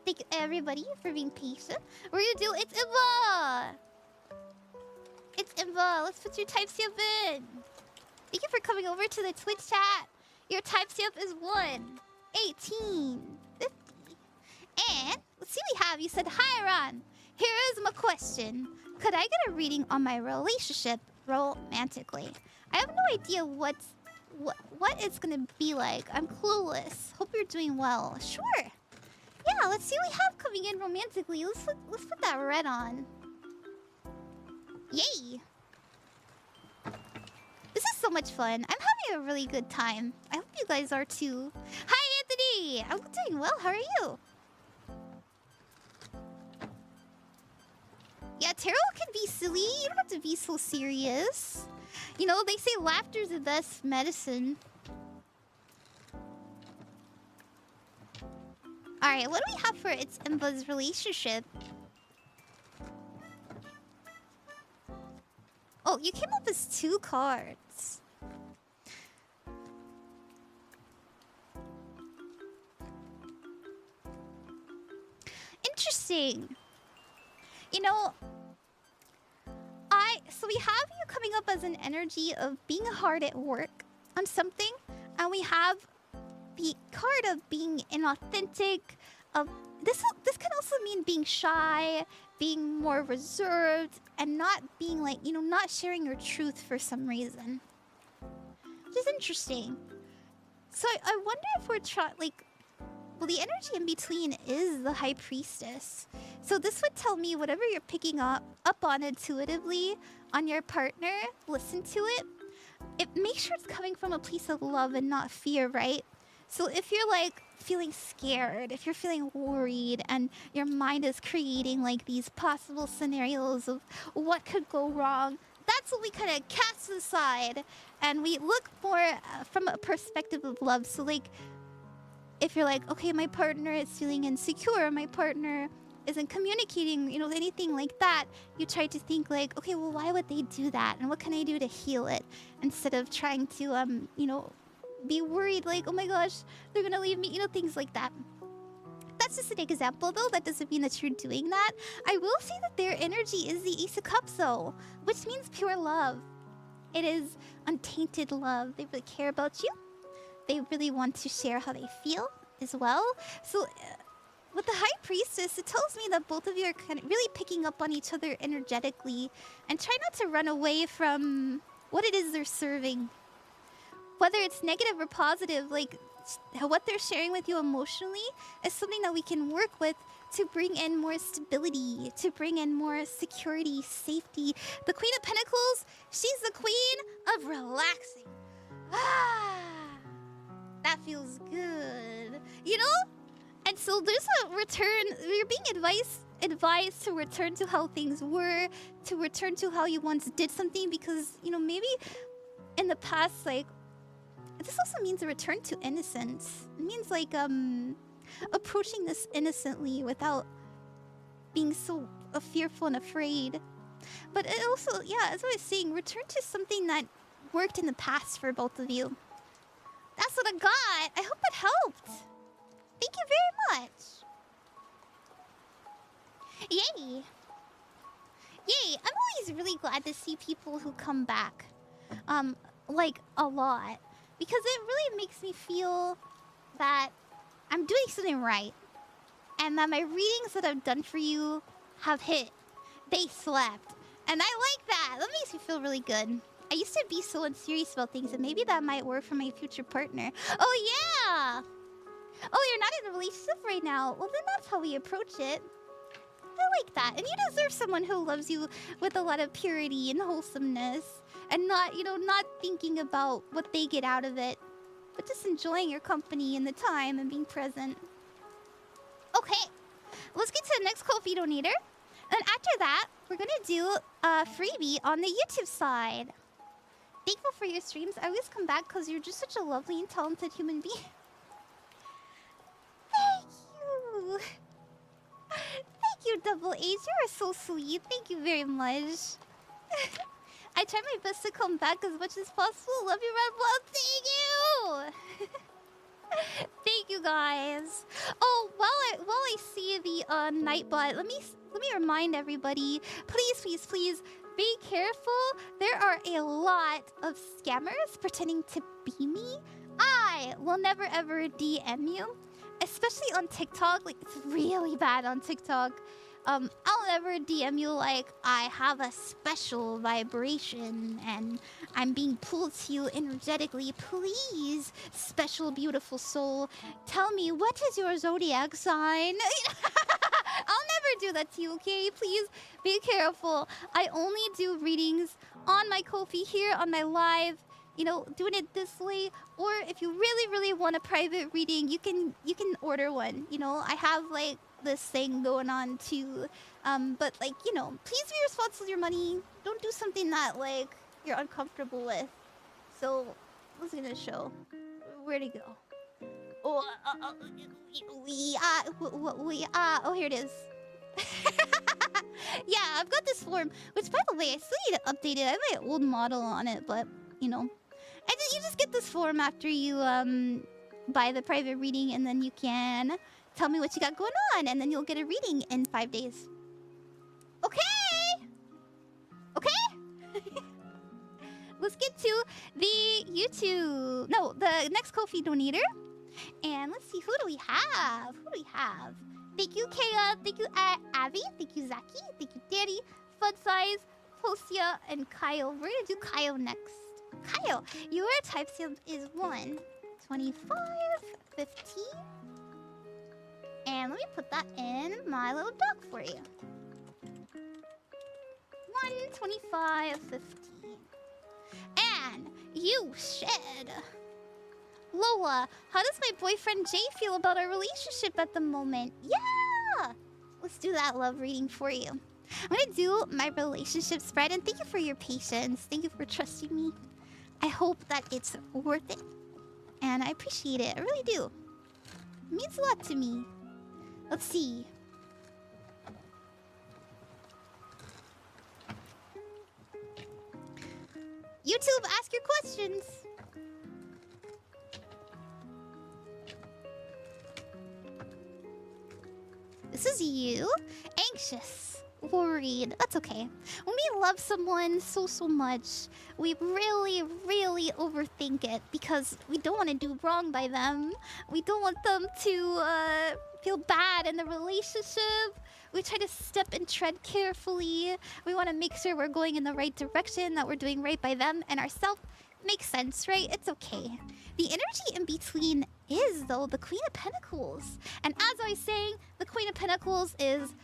Thank you, everybody, for being patient. We're gonna do It's Imba! It's Imba. Let's put your timestamp in. Thank you for coming over to the Twitch chat. Your timestamp is 1:18:50. And let's see what we have. You said, hi, Ron. Here is my question. Could I get a reading on my relationship romantically? I have no idea what it's gonna be like. I'm clueless. Hope you're doing well. Sure. Yeah, let's see what we have coming in romantically. Let's put that red on. Yay. This is so much fun. I'm having a really good time. I hope you guys are too. Hi, Anthony. I'm doing well. How are you? Yeah, tarot can be silly. You don't have to be so serious. You know, they say laughter's the best medicine. Alright, what do we have for its and Buzz relationship? Oh, you came up as 2 cards. Interesting. You know, so we have you coming up as an energy of being hard at work on something, and we have the card of being inauthentic. This can also mean being shy, being more reserved, and not being like, you know, not sharing your truth for some reason. Which is interesting. So I wonder if we're trying, like, well, the energy in between is the High Priestess. So this would tell me whatever you're picking up on intuitively on your partner, listen to it. Make sure it's coming from a place of love and not fear, right? So if you're like feeling scared, if you're feeling worried, and your mind is creating like these possible scenarios of what could go wrong, that's what we kind of cast aside, and we look more from a perspective of love. So like, if you're like, okay, my partner is feeling insecure, my partner isn't communicating, you know, anything like that, you try to think like, okay, well, why would they do that? And what can I do to heal it? Instead of trying to, you know, be worried like, oh my gosh, they're gonna leave me, you know, things like that. That's just an example though. That doesn't mean that you're doing that. I will say that their energy is the Ace of Cups though, which means pure love. It is untainted love. They really care about you. They really want to share how they feel as well. So with the High Priestess, it tells me that both of you are kind of really picking up on each other energetically, and try not to run away from what it is they're serving. Whether it's negative or positive, like what they're sharing with you emotionally is something that we can work with to bring in more stability, to bring in more security, safety. The Queen of Pentacles, she's the queen of relaxing. Ah, that feels good, you know? And so there's a return. You're being advised to return to how things were, to return to how you once did something, because, you know, maybe in the past, like, this also means a return to innocence. It means like approaching this innocently without being so fearful and afraid. But it also, yeah, as I was saying, return to something that worked in the past for both of you. That's what I got. I hope it helped. Thank you very much. Yay. Yay. I'm always really glad to see people who come back. Like, a lot. Because it really makes me feel that I'm doing something right. And that my readings that I've done for you have hit. They slapped. And I like that. That makes me feel really good. I used to be so unserious about things, and maybe that might work for my future partner. Oh, yeah! Oh, you're not in a relationship right now. Well, then that's how we approach it. I like that. And you deserve someone who loves you with a lot of purity and wholesomeness. And not, you know, not thinking about what they get out of it. But just enjoying your company and the time and being present. Okay. Let's get to the next Ko-fi donator. And after that, we're going to do a freebie on the YouTube side. Thankful for your streams. I always come back because you're just such a lovely and talented human being. Thank you. Thank you, Double H. You are so sweet. Thank you very much. I try my best to come back as much as possible. Love you, Red Blood. Thank you. Thank you, guys. Oh, while I see the Nightbot, let me remind everybody. Please, be careful. There are a lot of scammers pretending to be me. I will never ever DM you. Especially on TikTok, like, it's really bad on TikTok. I'll never DM you like I have a special vibration and I'm being pulled to you energetically. Please, special beautiful soul, tell me, what is your zodiac sign? I'll never do that to you, okay? Please be careful. I only do readings on my Ko-fi here on my live you know, doing it this way, or if you really want a private reading, you can order one. You know, I have like this thing going on too, but like, you know, please be responsible with your money. Don't do something that like you're uncomfortable with. So what's it gonna show? Where'd it go? Oh, oh, here it is. Yeah, I've got this form, which by the way, I still need to update it. I have my old model on it, but you know, you just get this form after you buy the private reading, and then you can tell me what you got going on, and then you'll get a reading in 5 days. Okay. Okay. Let's get to the YouTube. No, the next Ko-fi donator. And let's see, who do we have? Who do we have? Thank you, Kaiyo. Thank you, Abby. Thank you, Zachie. Thank you, Dani, FunSize, Postea, and Kaiyo. We're gonna do Kaiyo next. Kaiyo, your timestamp is 1:25:15. And let me put that in my little doc for you. 1:25:15. And you should. Lola, how does my boyfriend Jay feel about our relationship at the moment? Yeah! Let's do that love reading for you. I'm gonna do my relationship spread, and thank you for your patience. Thank you for trusting me. I hope that it's worth it. And I appreciate it. I really do. It means a lot to me. Let's see. YouTube, ask your questions. This is you. Anxious. Worried. That's okay. When we love someone so much, we really overthink it because we don't want to do wrong by them. We don't want them to feel bad in the relationship. We try to step and tread carefully. We want to make sure we're going in the right direction, that we're doing right by them and ourselves. Makes sense, right? It's okay. The energy in between is, though, the Queen of Pentacles. And as I was saying, the Queen of Pentacles is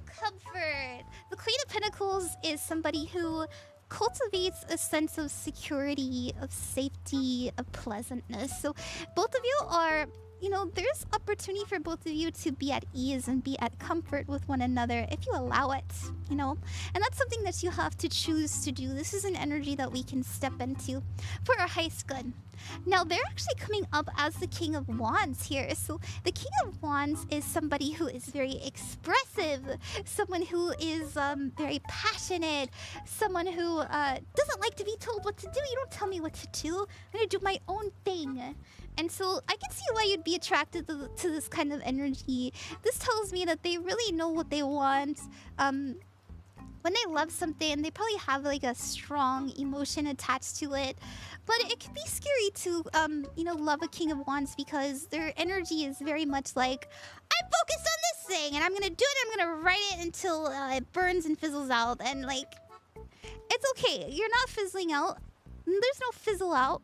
comfort. The Queen of Pentacles is somebody who cultivates a sense of security, of safety, of pleasantness. So both of you are, you know, there's opportunity for both of you to be at ease and be at comfort with one another if you allow it, you know? And that's something that you have to choose to do. This is an energy that we can step into for our highest good. Now, they're actually coming up as the King of Wands here. So the King of Wands is somebody who is very expressive, someone who is very passionate, someone who doesn't like to be told what to do. You don't tell me what to do. I'm going to do my own thing. And so I can see why you'd be attracted to this kind of energy. This tells me that they really know what they want. When they love something, they probably have like a strong emotion attached to it. But it can be scary to, you know, love a King of Wands because their energy is very much like, I'm focused on this thing and I'm going to do it. I'm going to write it until it burns and fizzles out. And like, it's okay. You're not fizzling out. There's no fizzle out.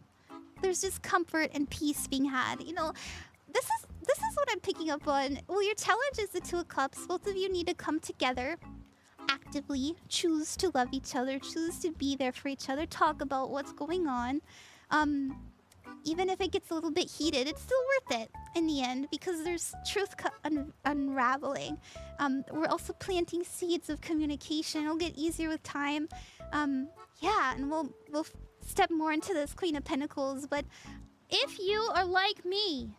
There's just comfort and peace being had. You know, this is what I'm picking up on. Well, your challenge is the Two of Cups. Both of you need to come together, actively choose to love each other, choose to be there for each other, talk about what's going on. Even if it gets a little bit heated, it's still worth it in the end because there's truth unraveling. We're also planting seeds of communication. It'll get easier with time. Yeah, and we'll step more into this Queen of Pentacles. But if you are like me,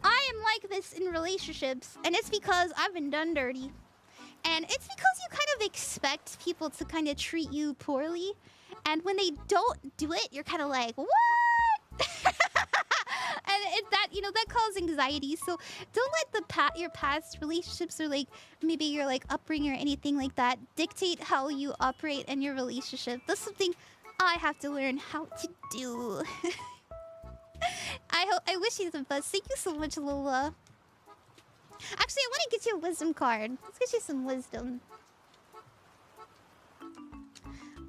I am like this in relationships, and it's because I've been done dirty. And it's because you kind of expect people to kind of treat you poorly. And when they don't do it, you're kind of like, what? And that, you know, that causes anxiety. So don't let your past relationships or like maybe your like upbringing or anything like that dictate how you operate in your relationship. That's something I have to learn how to do. I wish you the best. Thank you so much, Lola. Actually, I want to get you a wisdom card. Let's get you some wisdom.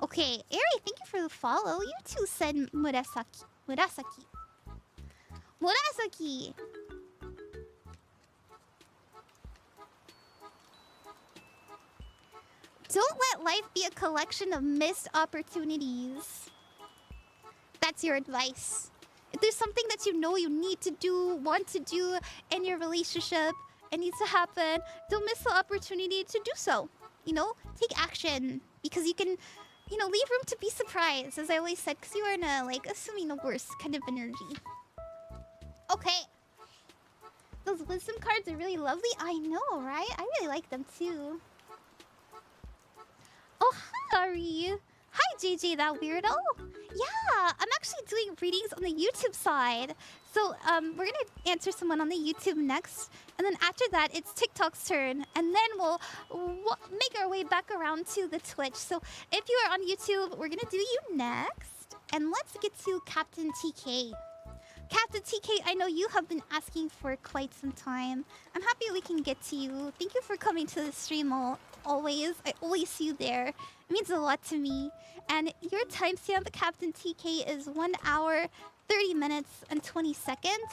Okay, Ari, thank you for the follow. You too said Murasaki. Murasaki. Murasaki! Don't let life be a collection of missed opportunities. that's your advice. If there's something that you know you need to do, want to do in your relationship, it needs to happen, don't miss the opportunity to do so. You know, take action. Because you can, you know, leave room to be surprised, as I always said, because you are in a, like, assuming the worst kind of energy. Okay. Those wisdom cards are really lovely. I know, right? I really like them too. Oh, hi, Ari. Hi, jjthatweirdo. Yeah, I'm actually doing readings on the YouTube side. So, we're gonna answer someone on the YouTube next. And then after that, it's TikTok's turn. And then we'll make our way back around to the Twitch. So, if you are on YouTube, we're gonna do you next. And let's get to Captain TK. Captain TK, I know you have been asking for quite some time. I'm happy we can get to you. Thank you for coming to the stream always. I always see you there. It means a lot to me. And your timestamp, Captain TK, is 1 hour, 30 minutes, and 20 seconds.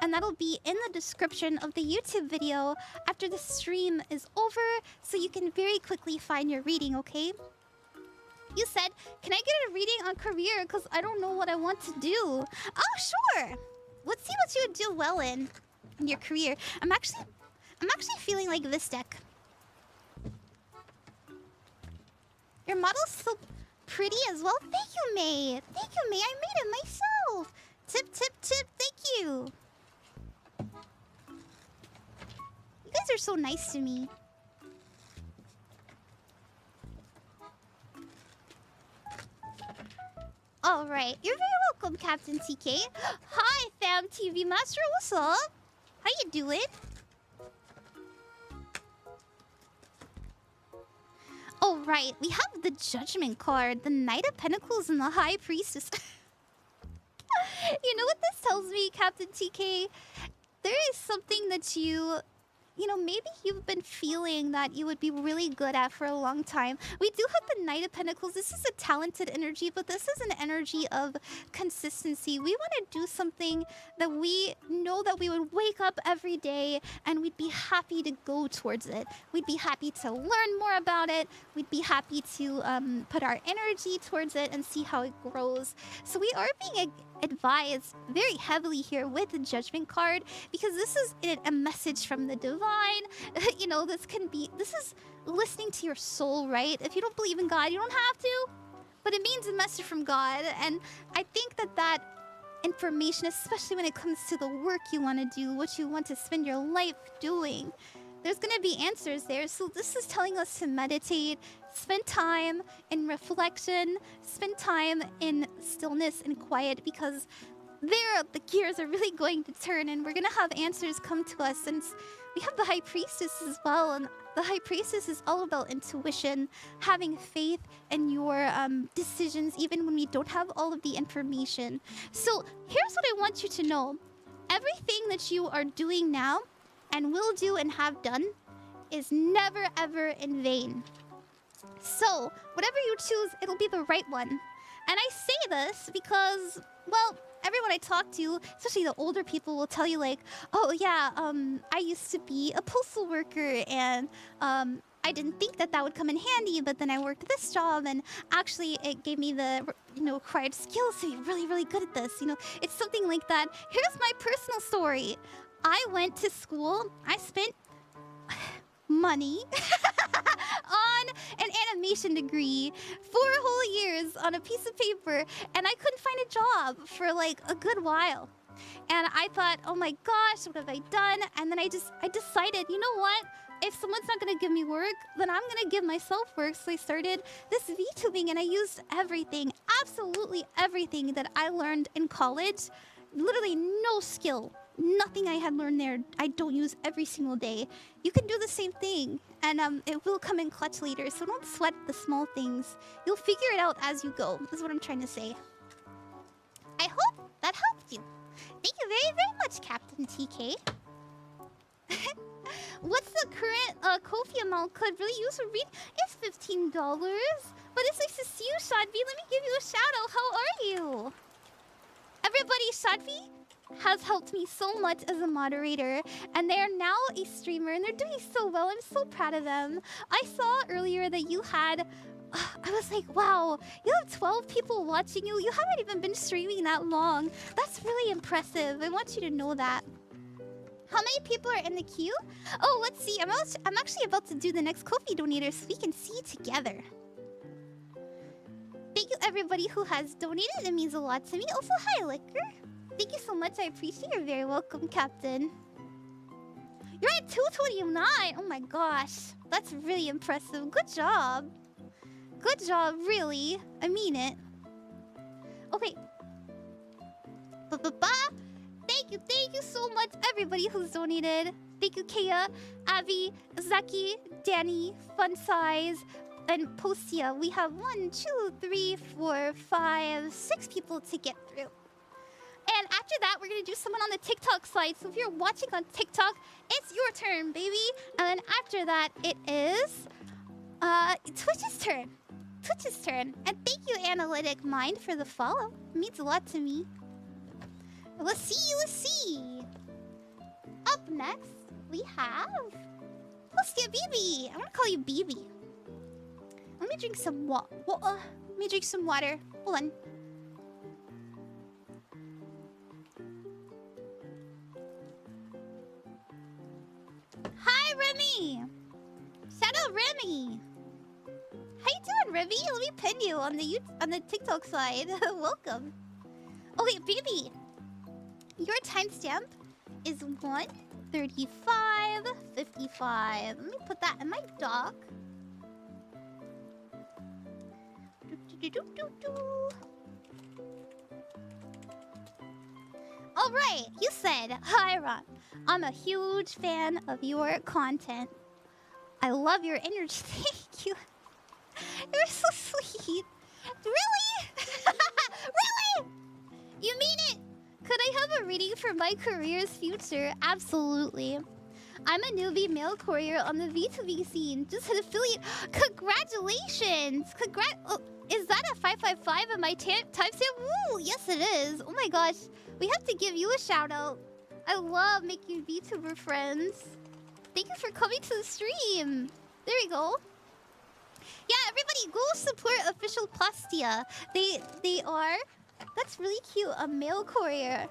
And that'll be in the description of the YouTube video after the stream is over, so you can very quickly find your reading, okay? You said, can I get a reading on career? Because I don't know what I want to do. Oh, sure. Let's see what you would do well in your career. I'm actually feeling like this deck. Your model's so pretty as well. Thank you, May. Thank you, May. I made it myself. Tip, tip, tip. Thank you. You guys are so nice to me. All right, you're very welcome, Captain TK. Hi, Fam TV Master. What's up? How you doing? Oh, right. We have the Judgment card, the Knight of Pentacles, and the High Priestess. You know what this tells me, Captain TK? There is something that you know, maybe you've been feeling that you would be really good at for a long time. We do have the Knight of Pentacles. This is a talented energy, but this is an energy of consistency. We want to do something that we know that we would wake up every day and we'd be happy to go towards it. We'd be happy to learn more about it. We'd be happy to put our energy towards it and see how it grows. So we are being advised very heavily here with the Judgment card, because this is a message from the divine. You know, this is listening to your soul, right? If you don't believe in God, you don't have to, but it means a message from God. And I think that information, especially when it comes to the work you want to do, what you want to spend your life doing, there's going to be answers there. So this is telling us to meditate, spend time in reflection, spend time in stillness and quiet, because the gears are really going to turn and we're going to have answers come to us. Since we have the High Priestess as well, and the High Priestess is all about intuition, having faith in your decisions, even when we don't have all of the information. So here's what I want you to know. Everything that you are doing now and will do and have done is never ever in vain. So whatever you choose, it'll be the right one. And I say this because, well, everyone I talk to, especially the older people, will tell you like, oh yeah, I used to be a postal worker, and I didn't think that would come in handy, but then I worked this job, and actually it gave me the required skills to be really, really good at this. You know, it's something like that. Here's my personal story. I went to school. I spent money on an animation degree 4 whole years on a piece of paper, and I couldn't find a job for like a good while. And I thought, oh my gosh, what have I done? And then I decided, you know what? If someone's not gonna give me work, then I'm gonna give myself work. So I started this VTubing, and I used everything, absolutely everything that I learned in college. Literally no skill. Nothing I had learned there I don't use every single day. You can do the same thing, and it will come in clutch later, so don't sweat the small things. You'll figure it out as you go, is what I'm trying to say. I hope that helped you. Thank you very, very much, Captain TK. What's the current Ko-fi amount could really use for read? It's $15. But it's nice to see you, Shadvi. Let me give you a shout out. How are you? Everybody, Shadvi has helped me so much as a moderator, and they are now a streamer, and they're doing so well. I'm so proud of them. I saw earlier that you had I was like, wow, you have 12 people watching you. You haven't even been streaming that long. That's really impressive. I want you to know that. How many people are in the queue? Oh, let's see. I'm actually about to do the next Ko-fi donator so we can see together. Thank you everybody who has donated. It means a lot to me. Also, hi, Liquor. Thank you so much. I appreciate it. You're very welcome, Captain. You're at 229. Oh my gosh. That's really impressive. Good job. Good job, really. I mean it. Okay. Thank you so much, everybody who's donated. Thank you, Kaiyo, Abby, Zachie, Dani, FunSize, and Postea. We have 1, 2, 3, 4, 5, 6 people to get through. And after that, we're gonna do someone on the TikTok side. So if you're watching on TikTok, it's your turn, baby. And then after that, it is Twitch's turn. Twitch's turn. And thank you, Analytic Mind, for the follow. It means a lot to me. Let's see. Up next, we have PosteaBibi. I'm gonna call you Bibi. Let me drink some water. Let me drink some water. Hold on. Hi, Remy. Shout out Remy. How you doing, Remy? Let me pin you on the TikTok side. Welcome. Okay, Bibi. Your timestamp is 1:35:55. Let me put that in my doc. All right, you said, hi, Ron. I'm a huge fan of your content. I love your energy. Thank you. You're so sweet. Really? Really? You mean it? Could I have a reading for my career's future? Absolutely. I'm a newbie mail courier on the V2B scene. Just hit affiliate. Congratulations! Oh, is that a 555 in my timestamp? Woo! Yes, it is. Oh my gosh. We have to give you a shout out. I love making VTuber friends. Thank you for coming to the stream. There we go. Yeah, everybody go support official Postea. They are... That's really cute. A mail courier.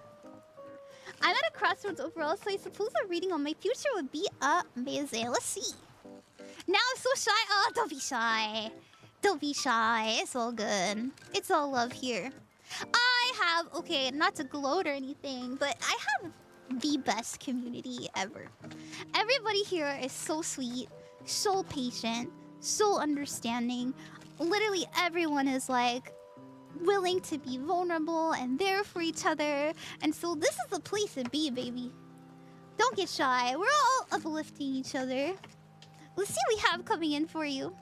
I'm at a crossroads overall, so I suppose a reading on my future would be amazing. Let's see. Now I'm so shy. Oh, don't be shy. Don't be shy. It's all good. It's all love here. I have... Okay, not to gloat or anything, but I have the best community ever. Everybody here is so sweet, so patient, so understanding. Literally everyone is like... willing to be vulnerable and there for each other. And so this is the place to be, baby. Don't get shy. We're all uplifting each other. Let's see what we have coming in for you.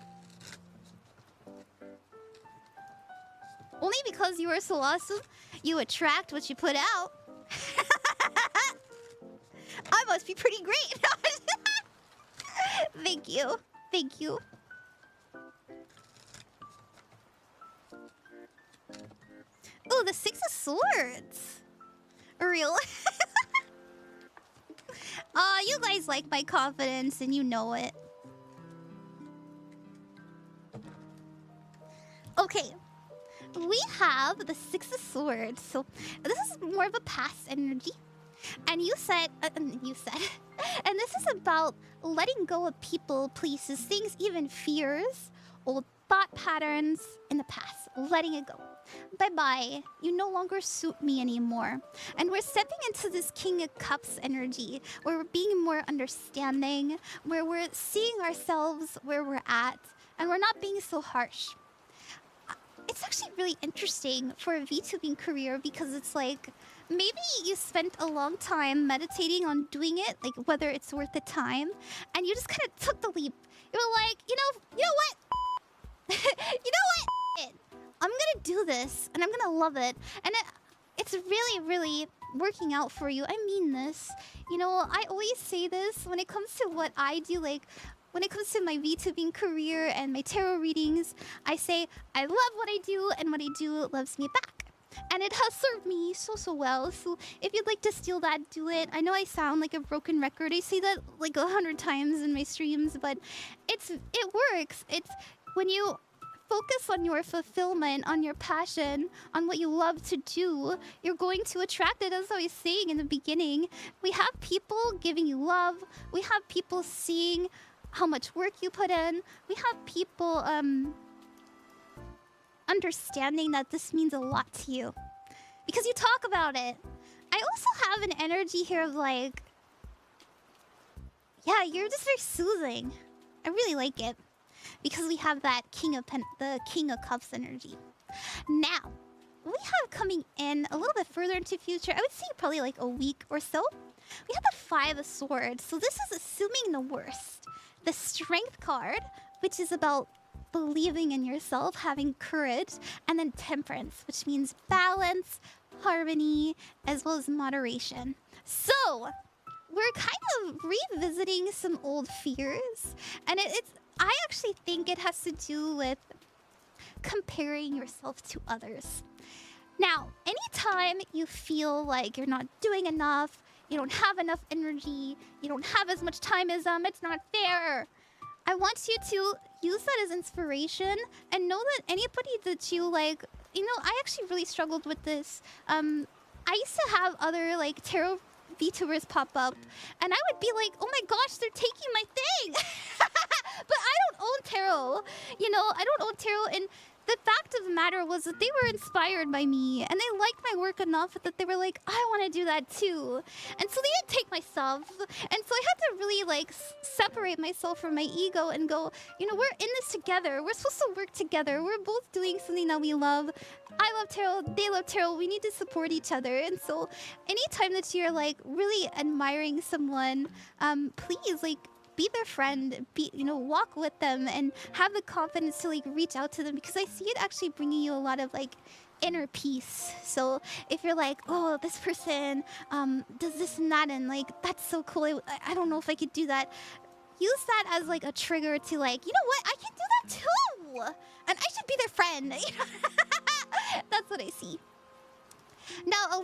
Only because you are so awesome, you attract what you put out. I must be pretty great. Thank you. Thank you. Oh, the 6 of Swords. Real. You guys like my confidence and you know it. Okay. We have the 6 of Swords. So this is more of a past energy. And you said... and this is about letting go of people, places, things, even fears, old thought patterns in the past. Letting it go. Bye-bye. You no longer suit me anymore. And we're stepping into this King of Cups energy, where we're being more understanding, where we're seeing ourselves where we're at, and we're not being so harsh. It's actually really interesting for a VTubing career because it's like, maybe you spent a long time meditating on doing it, like whether it's worth the time, and you just kind of took the leap. You're like, you know what? You know what? I'm gonna do this, and I'm gonna love it. And it's really, really working out for you. I mean this. You know, I always say this when it comes to what I do, like, when it comes to my VTubing career and my tarot readings, I say, I love what I do, and what I do loves me back. And it has served me so, so well. So if you'd like to steal that, do it. I know I sound like a broken record. I say that like 100 times in my streams, but it works. It's when you focus on your fulfillment, on your passion, on what you love to do, you're going to attract it. As I was saying in the beginning, we have people giving you love. We have people seeing how much work you put in. We have people understanding that this means a lot to you because you talk about it. I also have an energy here of like, yeah, you're just very soothing. I really like it because we have that the King of Cups energy. Now, we have coming in a little bit further into the future, I would say probably like a week or so, we have the Five of Swords. So this is assuming the worst. The Strength card, which is about believing in yourself, having courage, and then Temperance, which means balance, harmony, as well as moderation. So, we're kind of revisiting some old fears, and I actually think it has to do with comparing yourself to others. Now, anytime you feel like you're not doing enough, you don't have enough energy, you don't have as much time as them, it's not fair. I want you to use that as inspiration and know that anybody that you like, you know, I actually really struggled with this. I used to have other like tarot VTubers pop up, and I would be like, oh my gosh, they're taking my thing. But I don't own tarot, you know, I don't own tarot, and the fact of the matter was that they were inspired by me, and they liked my work enough that they were like, I want to do that too. And so they didn't take my stuff, and so I had to really like separate myself from my ego and go, you know, we're in this together, we're supposed to work together, we're both doing something that we love. I love tarot, they love tarot, we need to support each other. And so anytime that you're like really admiring someone, please like be their friend, walk with them and have the confidence to like reach out to them, because I see it actually bringing you a lot of like inner peace. So if you're like, oh, this person does this and that, and like that's so cool, I don't know if I could do that, use that as like a trigger to like, you know what, I can do that too, and I should be their friend. That's what I see. Now,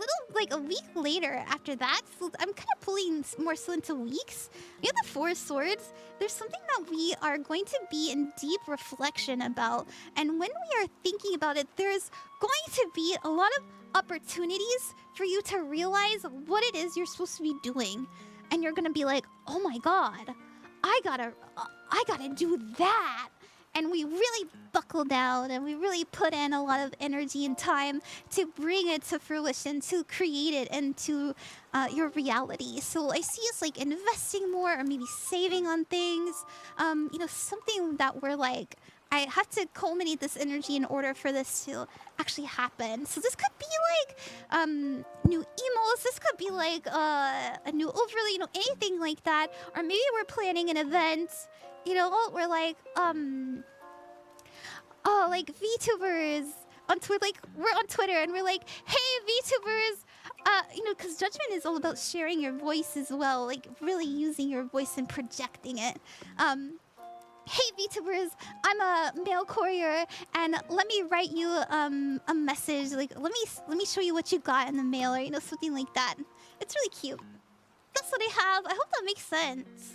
a week later after that, so I'm kind of pulling more so into weeks. We have the Four of Swords. There's something that we are going to be in deep reflection about. And when we are thinking about it, there's going to be a lot of opportunities for you to realize what it is you're supposed to be doing. And you're going to be like, oh my God, I gotta do that. And we really buckle down and we really put in a lot of energy and time to bring it to fruition, to create it into your reality. So I see us like investing more or maybe saving on things. Something that we're like, I have to culminate this energy in order for this to actually happen. So this could be like new emos. This could be like a new overlay, anything like that. Or maybe we're planning an event. We're like, like VTubers on Twitter. Like we're on Twitter and we're like, hey VTubers, because judgment is all about sharing your voice as well, like really using your voice and projecting it. Hey VTubers, I'm a mail courier, and let me write you a message. Like let me show you what you got in the mail, or something like that. It's really cute. That's what I have. I hope that makes sense.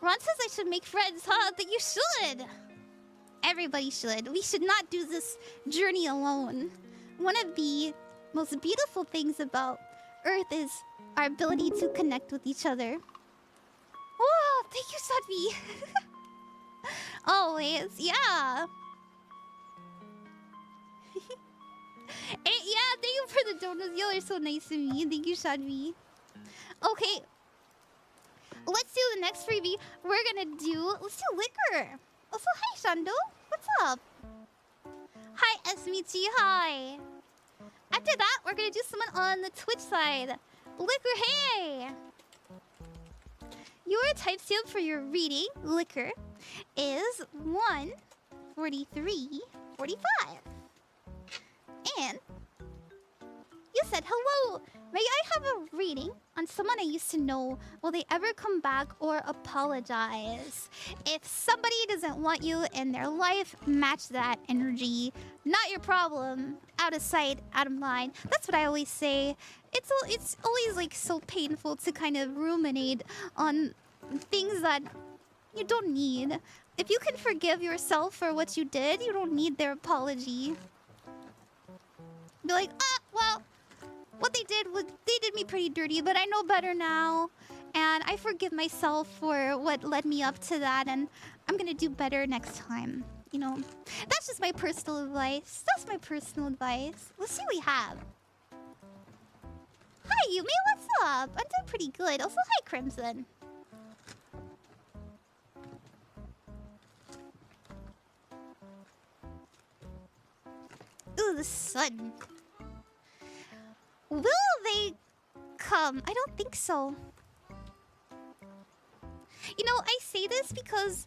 Ron says I should make friends, huh? That you should. Everybody should. We should not do this journey alone. One of the most beautiful things about Earth is our ability to connect with each other. Oh, thank you, Shadvi. Always, yeah. Yeah, thank you for the donuts. Y'all are so nice to me. Thank you, Shadvi. Okay. Let's do the next freebie. Let's do liquor. Also, hi, Shando. What's up? Hi, s.michii. Hi. After that, we're gonna do someone on the Twitch side. Liquor, hey. Your type seal for your reading, liquor, is 14345. And you said hello. May I have a reading on someone I used to know? Will they ever come back or apologize? If somebody doesn't want you in their life, match that energy. Not your problem. Out of sight, out of mind. That's what I always say. It's always like so painful to kind of ruminate on things that you don't need. If you can forgive yourself for what you did, you don't need their apology. Be like, well, what they did was they did me pretty dirty, but I know better now. And I forgive myself for what led me up to that, and I'm gonna do better next time. You know, that's just my personal advice. That's my personal advice. Let's see what we have. Hi, Yumi, what's up? I'm doing pretty good. Also, hi, Crimson. Ooh, the sun. Will they come? I don't think so. You know, I say this because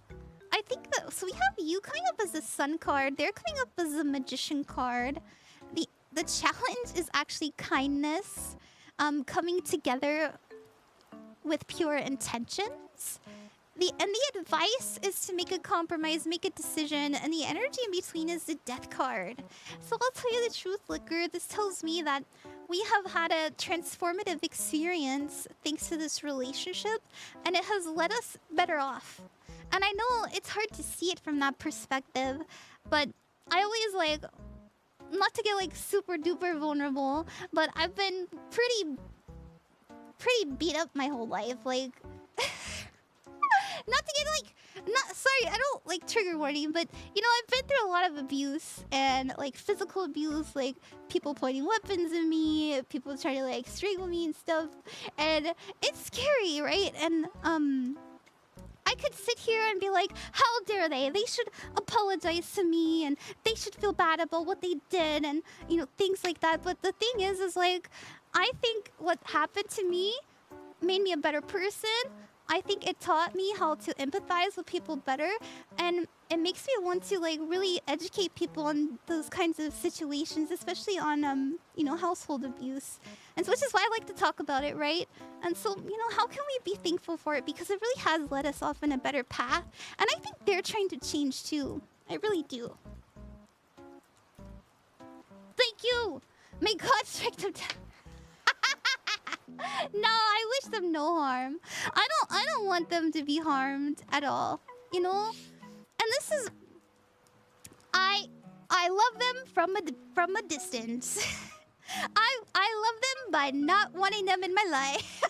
I think that... So we have you coming up as the sun card. They're coming up as the magician card. The challenge is actually kindness. Coming together with pure intentions. The advice is to make a compromise, make a decision, and the energy in between is the death card. So I'll tell you the truth, Liquor. This tells me that we have had a transformative experience thanks to this relationship, and it has led us better off. And I know it's hard to see it from that perspective, but I always like, not to get like super duper vulnerable, but I've been pretty beat up my whole life. Like, not to get like, sorry, I don't like trigger warning, but you know, I've been through a lot of abuse and like physical abuse, like people pointing weapons at me, people trying to like strangle me and stuff, and it's scary, right? And I could sit here and be like, how dare they? They should apologize to me and they should feel bad about what they did and, you know, things like that. But the thing is like, I think what happened to me made me a better person. I think it taught me how to empathize with people better, and it makes me want to like really educate people on those kinds of situations, especially on you know, household abuse. And so, which is why I like to talk about it, right? And so, you know, how can we be thankful for it? Because it really has led us off in a better path. And I think they're trying to change too. I really do. Thank you! May God strike them down. No, I wish them no harm. I don't want them to be harmed at all. You know? And this is... I love them from a distance. I love them by not wanting them in my life.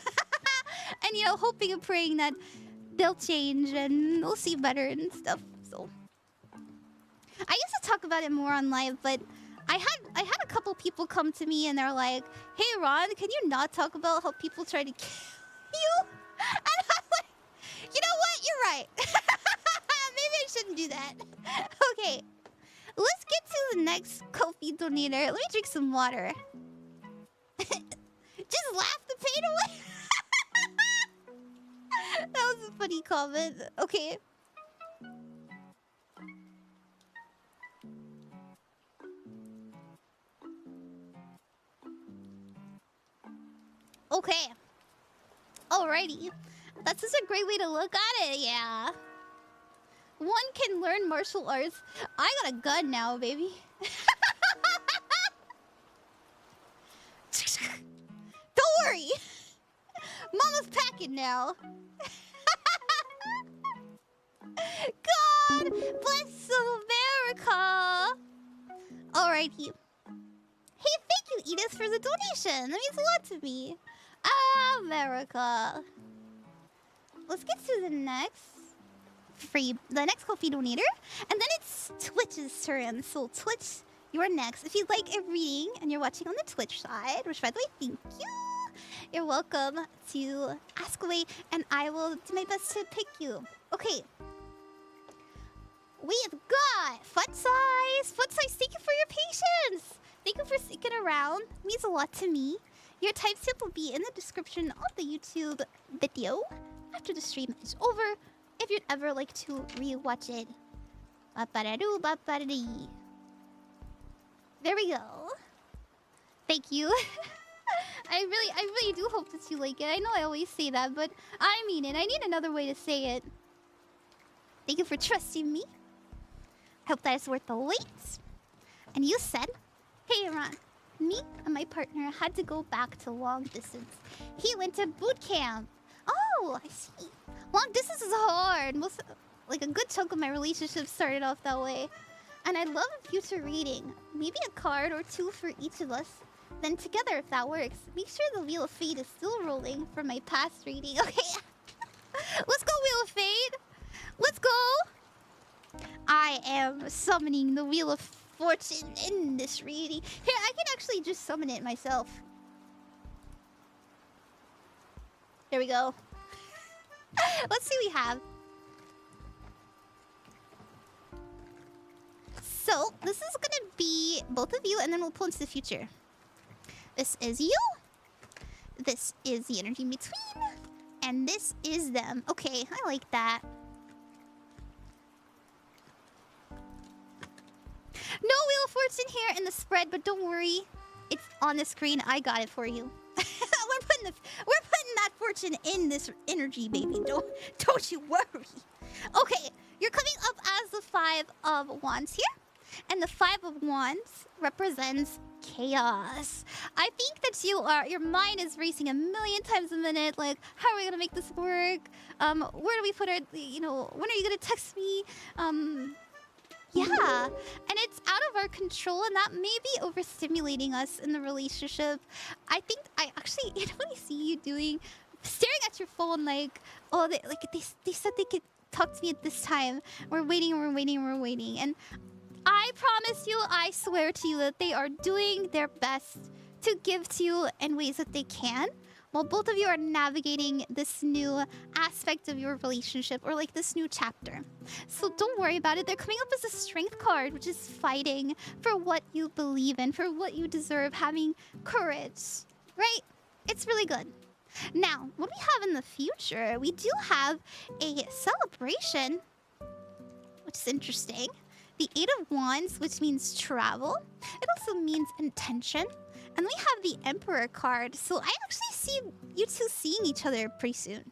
And, you know, hoping and praying that they'll change and they'll see better and stuff. So I used to talk about it more on live, but I had a couple people come to me and they're like, "Hey Ron, can you not talk about how people try to kill you?" And I'm like, you know what? You're right. Maybe I shouldn't do that. Okay. Let's get to the next Ko-fi donator. Let me drink some water. Just laugh the pain away. That was a funny comment. Okay. Okay. Alrighty. That's just a great way to look at it, yeah. One can learn martial arts. I got a gun now, baby. Don't worry. Mama's packing now. God bless America. Alrighty. Hey, thank you, Edith, for the donation. That means a lot to me. America. Let's get to the next Ko-fi donator, and then it's Twitch's turn. So Twitch, you're next. If you'd like a reading and you're watching on the Twitch side, which by the way, thank you. You're welcome to ask away, and I will do my best to pick you. Okay. We've got FunSize. FunSize, thank you for your patience. Thank you for sticking around. It means a lot to me. Your timestamp will be in the description of the YouTube video after the stream is over, if you'd ever like to re-watch it. Ba-ba-da-doo-ba-ba-da-dee. There we go. Thank you. I really do hope that you like it. I know I always say that, but I mean it. I need another way to say it. Thank you for trusting me. I hope that it's worth the wait. And you said, "Hey, Ron, me and my partner had to go back to long distance. He went to boot camp." Oh, I see. Long distance is hard. like a good chunk of my relationship started off that way. And I'd love a future reading. Maybe a card or two for each of us. Then together, if that works. Make sure the Wheel of Fate is still rolling for my past reading. Okay. Let's go, Wheel of Fate. Let's go. I am summoning the Wheel of Fortune in this reading. Here, I can actually just summon it myself. There we go. Let's see what we have. So, this is gonna be both of you, and then we'll pull into the future. This is you. This is the energy in between. And this is them. Okay, I like that. No Wheel of Fortune here in the spread, but don't worry. It's on the screen. I got it for you. we're putting that fortune in this energy, baby. Don't you worry. Okay, you're coming up as the 5 of Wands here. And the 5 of Wands represents chaos. I think that your mind is racing a million times a minute. Like, how are we gonna make this work? Where do we put our, when are you gonna text me? Yeah, and it's out of our control, and that may be overstimulating us in the relationship. I think I actually, what I see you doing, staring at your phone like, oh, they said they could talk to me at this time. We're waiting, and I promise you, I swear to you that they are doing their best to give to you in ways that they can, while both of you are navigating this new aspect of your relationship, or like this new chapter. So don't worry about it. They're coming up as a strength card, which is fighting for what you believe in, for what you deserve, having courage, right? It's really good. Now, what we have in the future, we do have a celebration, which is interesting. The 8 of Wands, which means travel. It also means intention. And we have the Emperor card, so I actually see you two seeing each other pretty soon.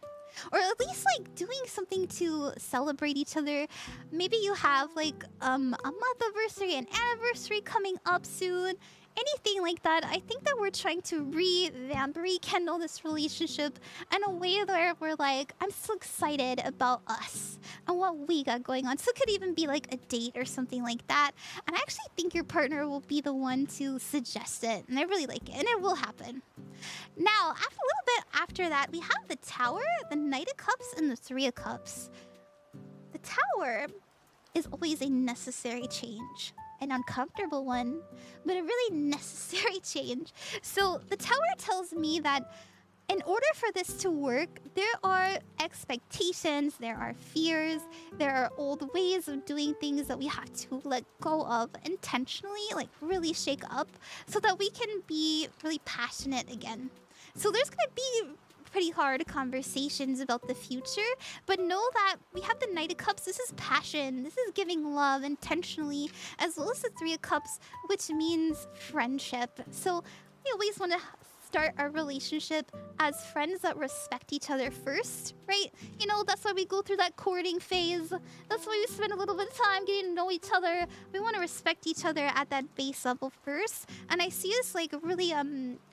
Or at least, like, doing something to celebrate each other. Maybe you have, like, a month-anniversary, an anniversary coming up soon. Anything like that. I think that we're trying to revamp, rekindle this relationship in a way where we're like, I'm so excited about us and what we got going on. So it could even be like a date or something like that. And I actually think your partner will be the one to suggest it. And I really like it. And it will happen. Now, after a little bit after that, we have the Tower, the Knight of Cups, and the 3 of Cups. The Tower is always a necessary change. An uncomfortable one, but a really necessary change. So the Tower tells me that in order for this to work, there are expectations, there are fears, there are old ways of doing things that we have to let go of intentionally, like really shake up, so that we can be really passionate again. So there's gonna be pretty hard conversations about the future, but know that we have the Knight of Cups. This is passion. This is giving love intentionally, as well as the 3 of Cups, which means friendship. So we always want to start our relationship as friends that respect each other first, right? You know, that's why we go through that courting phase. That's why we spend a little bit of time getting to know each other. We want to respect each other at that base level first. And I see us like really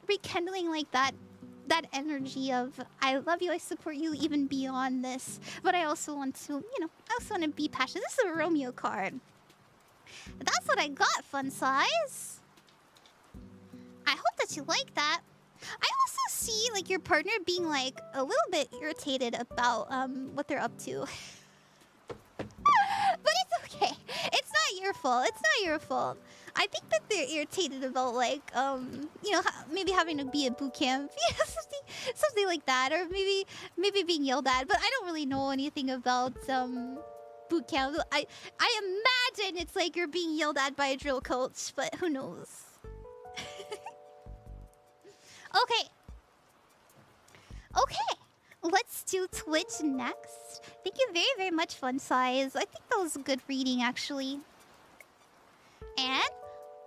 rekindling like that energy of I love you, I support you even beyond this, but I also want to, I also want to be passionate. This is a Romeo card. That's what I got, FunSize. I hope that you like that. I also see like your partner being like a little bit irritated about what they're up to. But it's okay. It's not your fault. It's not your fault. I think that they're irritated about like maybe having to be at boot camp, something like that, or maybe being yelled at. But I don't really know anything about boot camp. I imagine it's like you're being yelled at by a drill coach, but who knows? Okay. Let's do Twitch next. Thank you very, very much, FunSize. I think that was a good reading, actually. And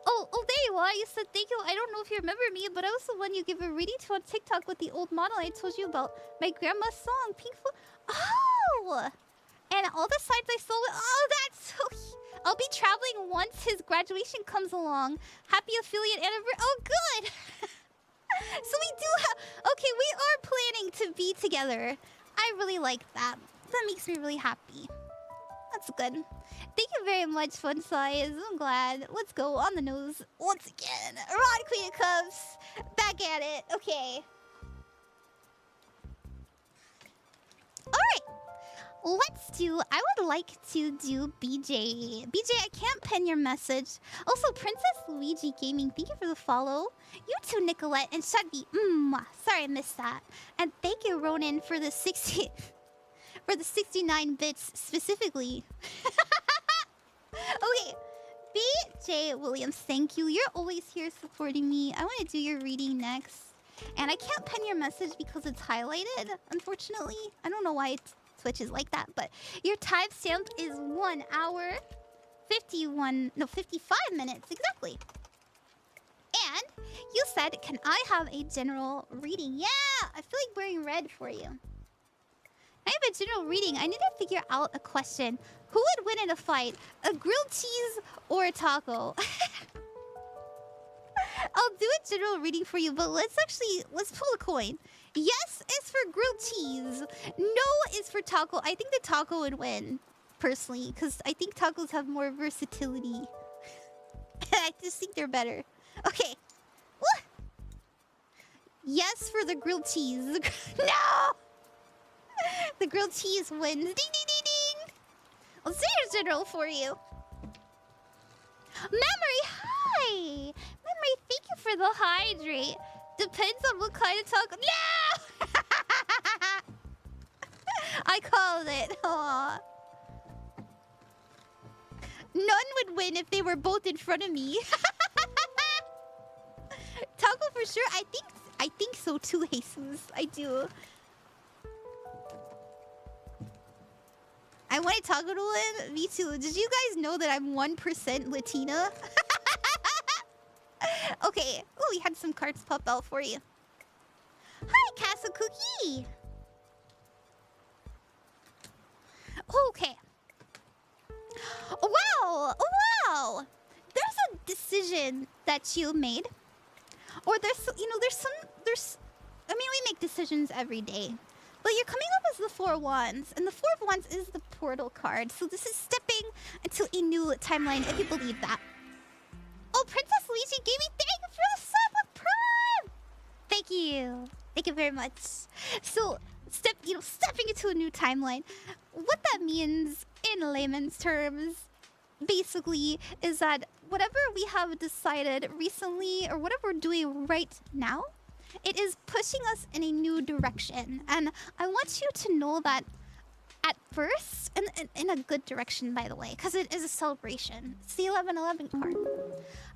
oh, there you are. You said thank you. I don't know if you remember me, but I was the one you gave a reading to on TikTok with the old model I told you about. My grandma's song, Pink Floyd. Oh! And all the sides I sold. Oh, that's so cute. I'll be traveling once his graduation comes along. Happy affiliate anniversary. Oh, good. So we do have... Okay, we are planning to be together. I really like that. That makes me really happy. That's good. Thank you very much, FunSize. I'm glad. Let's go on the nose once again. Rod Queen of Cups. Back at it. Okay. Alright. Let's do... I would like to do BJ. BJ, I can't pen your message. Also, Princess Luigi Gaming, thank you for the follow. You too, Nicolette and Shadvi. Sorry I missed that. And thank you, Ronan, for the 60... for the 69 bits specifically. Okay. BJ Williams, thank you. You're always here supporting me. I want to do your reading next. And I can't pen your message because it's highlighted, unfortunately. I don't know why it switches like that, but your timestamp is 1 hour, 55 minutes, exactly. And you said, can I have a general reading? Yeah, I feel like wearing red for you. I have a general reading. I need to figure out a question. Who would win in a fight? A grilled cheese or a taco? I'll do a general reading for you, but let's pull a coin. Yes is for grilled cheese. No is for taco. I think the taco would win, personally, because I think tacos have more versatility. I just think they're better. Okay. What? Yes for the grilled cheese. No! The grilled cheese wins. Ding, ding, ding, ding. I'll say your general for you. Memory, hi! Memory, thank you for the hydrate. Depends on what kind of taco. No! I called it. Aww. None would win if they were both in front of me. Taco for sure. I think so too, Jesus. I do. I wanted taco to win. Me too. Did you guys know that I'm 1% Latina? Okay. Oh, we had some cards pop out for you. Hi, Casa Cookie. Okay. Wow. Wow. There's a decision that you made. Or there's I mean, we make decisions every day. But you're coming up as the 4 of Wands, and the 4 of Wands is the portal card. So this is stepping into a new timeline, if you believe that. Oh, Princess Luigi gave me thank you for the sub of Prime! Thank you. Thank you very much. So, stepping into a new timeline. What that means in layman's terms, basically, is that whatever we have decided recently, or whatever we're doing right now, it is pushing us in a new direction. And I want you to know that at first, and in a good direction, by the way, because it is a celebration. It's the 11/11 card.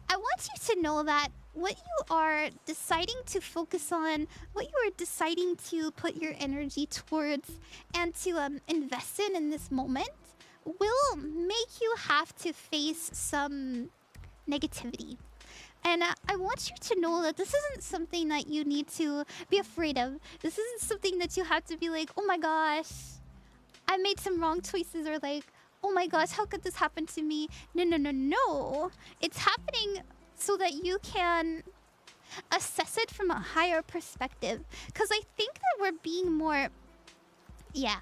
I want you to know that what you are deciding to focus on, what you are deciding to put your energy towards, and to invest in this moment, will make you have to face some negativity. And I want you to know that this isn't something that you need to be afraid of. This isn't something that you have to be like, oh my gosh, I made some wrong choices, or like, oh my gosh, how could this happen to me? No, no, no, no. It's happening so that you can assess it from a higher perspective. Because I think that we're being more... Yeah.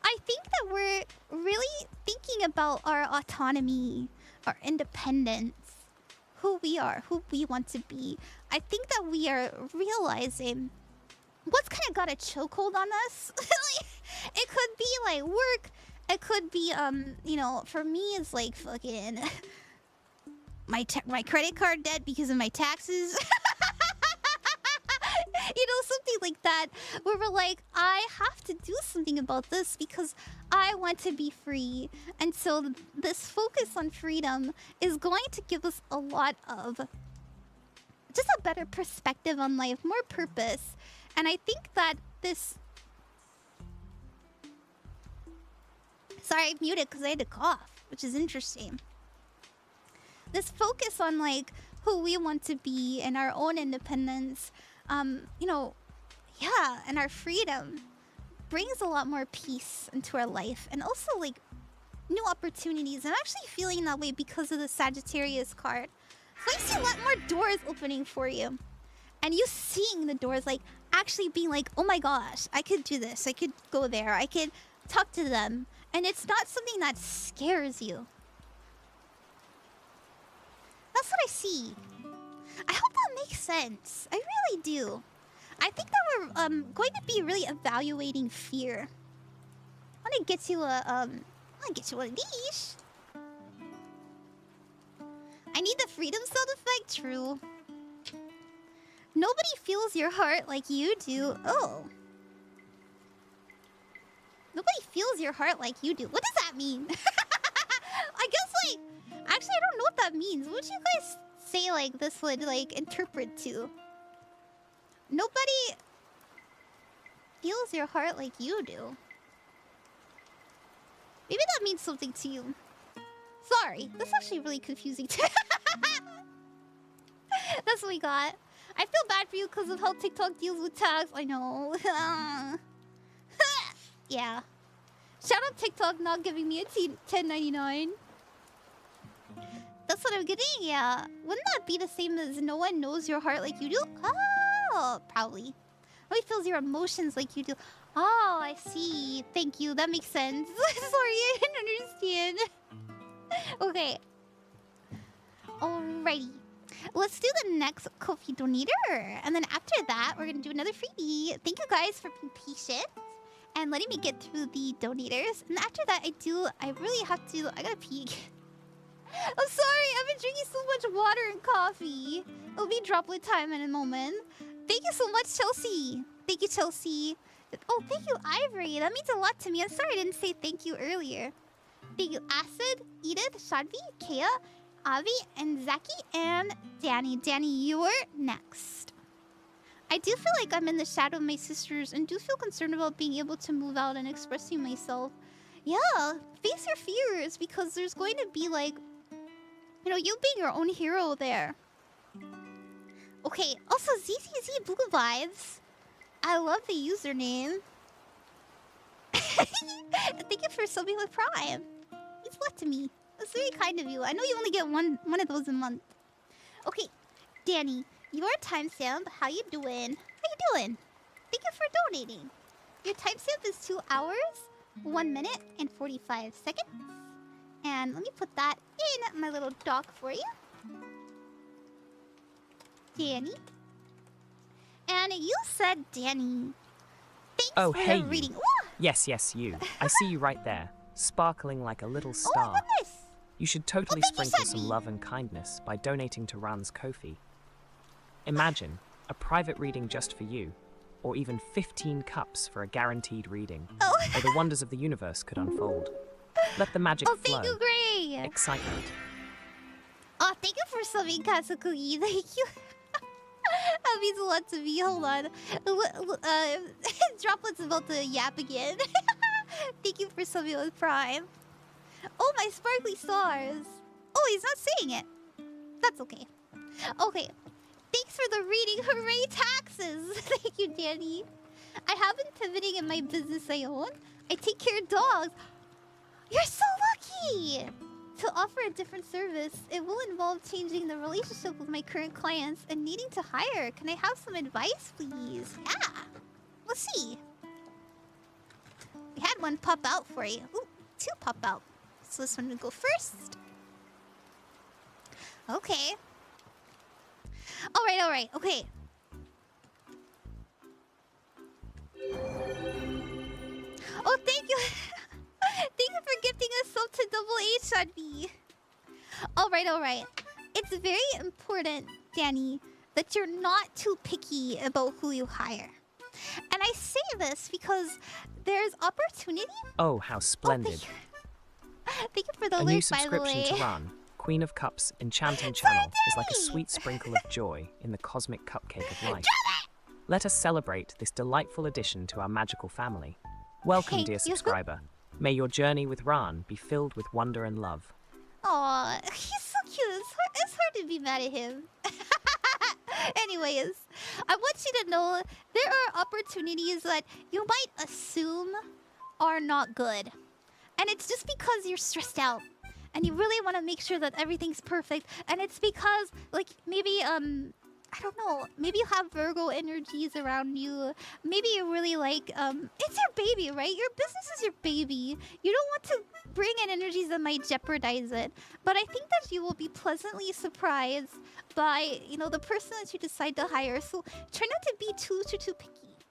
I think that we're really thinking about our autonomy, our independence, who we are, who we want to be. I think that we are realizing what's kind of got a chokehold on us. It could be like work. It could be, you know, for me, it's like fucking my credit card debt because of my taxes. You know, something like that, where we're like, I have to do something about this because I want to be free. And so this focus on freedom is going to give us a lot of just a better perspective on life, more purpose. And I think that this... Sorry, I muted because I had to cough, which is interesting. This focus on like who we want to be and our own independence, you know, yeah, and our freedom brings a lot more peace into our life, and also like new opportunities. I'm actually feeling that way because of the Sagittarius card. So I see a lot more doors opening for you, and you seeing the doors, like actually being like, oh my gosh, I could do this, I could go there, I could talk to them And it's not something that scares you. That's what I see. I hope that makes sense. I really do. I think that we're going to be really evaluating fear. I want to get you a one of these. I need the freedom sound effect. True. Nobody feels your heart like you do. Oh. Nobody feels your heart like you do. What does that mean? I guess, like... Actually, I don't know what that means. What would you guys say, like, this would, like, interpret to? Nobody feels your heart like you do. Maybe that means something to you. Sorry. That's actually really confusing. That's what we got. I feel bad for you because of how TikTok deals with tags. I know. Yeah. Shout out TikTok not giving me a $10.99. That's what I'm getting. Yeah. Wouldn't that be the same as no one knows your heart like you do? Oh, probably. Nobody feels your emotions like you do. Oh, I see. Thank you. That makes sense. Sorry, I didn't understand. Okay. Alrighty. Let's do the next Ko-fi donator. And then after that, we're going to do another freebie. Thank you guys for being patient and letting me get through the donators. And after that, I really have to... I gotta pee again. I'm sorry. I've been drinking so much water and coffee. It'll be droplet time in a moment. Thank you so much, Chelsea. Thank you, Chelsea. Oh, thank you, Ivory. That means a lot to me. I'm sorry I didn't say thank you earlier. Thank you, Aster, Edith, Shadvi, Kealeak, Avi, and Zachy, and Dani. Dani, you're next. I do feel like I'm in the shadow of my sisters and do feel concerned about being able to move out and expressing myself. Yeah, face your fears because there's going to be like, you know, you being your own hero there. Okay, also ZZZ Blue Vibes. I love the username. Thank you for subbing with Prime. It's what to me. That's very kind of you. I know you only get one of those a month. Okay, Dani, your timestamp. How you doing? How you doing? Thank you for donating. Your timestamp is 2 hours, 1 minute, and 45 seconds. And let me put that in my little doc for you. Dani. And you said Dani. Thanks for the reading. Yes, you. I see you right there, sparkling like a little star. Oh my goodness. You should totally sprinkle some love and kindness by donating to Ran's Ko-fi. Imagine a private reading just for you, or even 15 cups for a guaranteed reading, or the wonders of the universe could unfold. Let the magic flow. Thank you, Gray. Excitement. Oh, thank you for subbing, Katsukugi. Thank you. That means a lot to me. Hold on. Droplet's about to yap again. Thank you for subbing with Prime. Oh, my sparkly stars. Oh, he's not saying it. That's okay. Okay. Thanks for the reading. Hooray, taxes. Thank you, Dani. I have been pivoting in my business I own. I take care of dogs. You're so lucky. To offer a different service, it will involve changing the relationship with my current clients and needing to hire. Can I have some advice, please? Yeah. Let's see. We had one pop out for you. Ooh, 2 pop out. So this one will go first. Okay. All right. Okay. Oh, thank you. Thank you for gifting us sub to Double H, Shadvi. All right. It's very important, Dani, that you're not too picky about who you hire. And I say this because there's opportunity. Oh, how splendid. Thank you for the alert, by the way. A new subscription subscription to Ran, Queen of Cups, Enchanting Channel, is like a sweet sprinkle of joy in the cosmic cupcake of life. Let us celebrate this delightful addition to our magical family. Welcome, dear subscriber. May your journey with Ran be filled with wonder and love. Aw, he's so cute. It's hard to be mad at him. Anyways, I want you to know there are opportunities that you might assume are not good. And it's just because you're stressed out. And you really want to make sure that everything's perfect. And it's because, like, maybe, I don't know, maybe you have Virgo energies around you. Maybe you really like, it's your baby, right? Your business is your baby. You don't want to bring in energies that might jeopardize it. But I think that you will be pleasantly surprised by, you know, the person that you decide to hire. So try not to be too picky.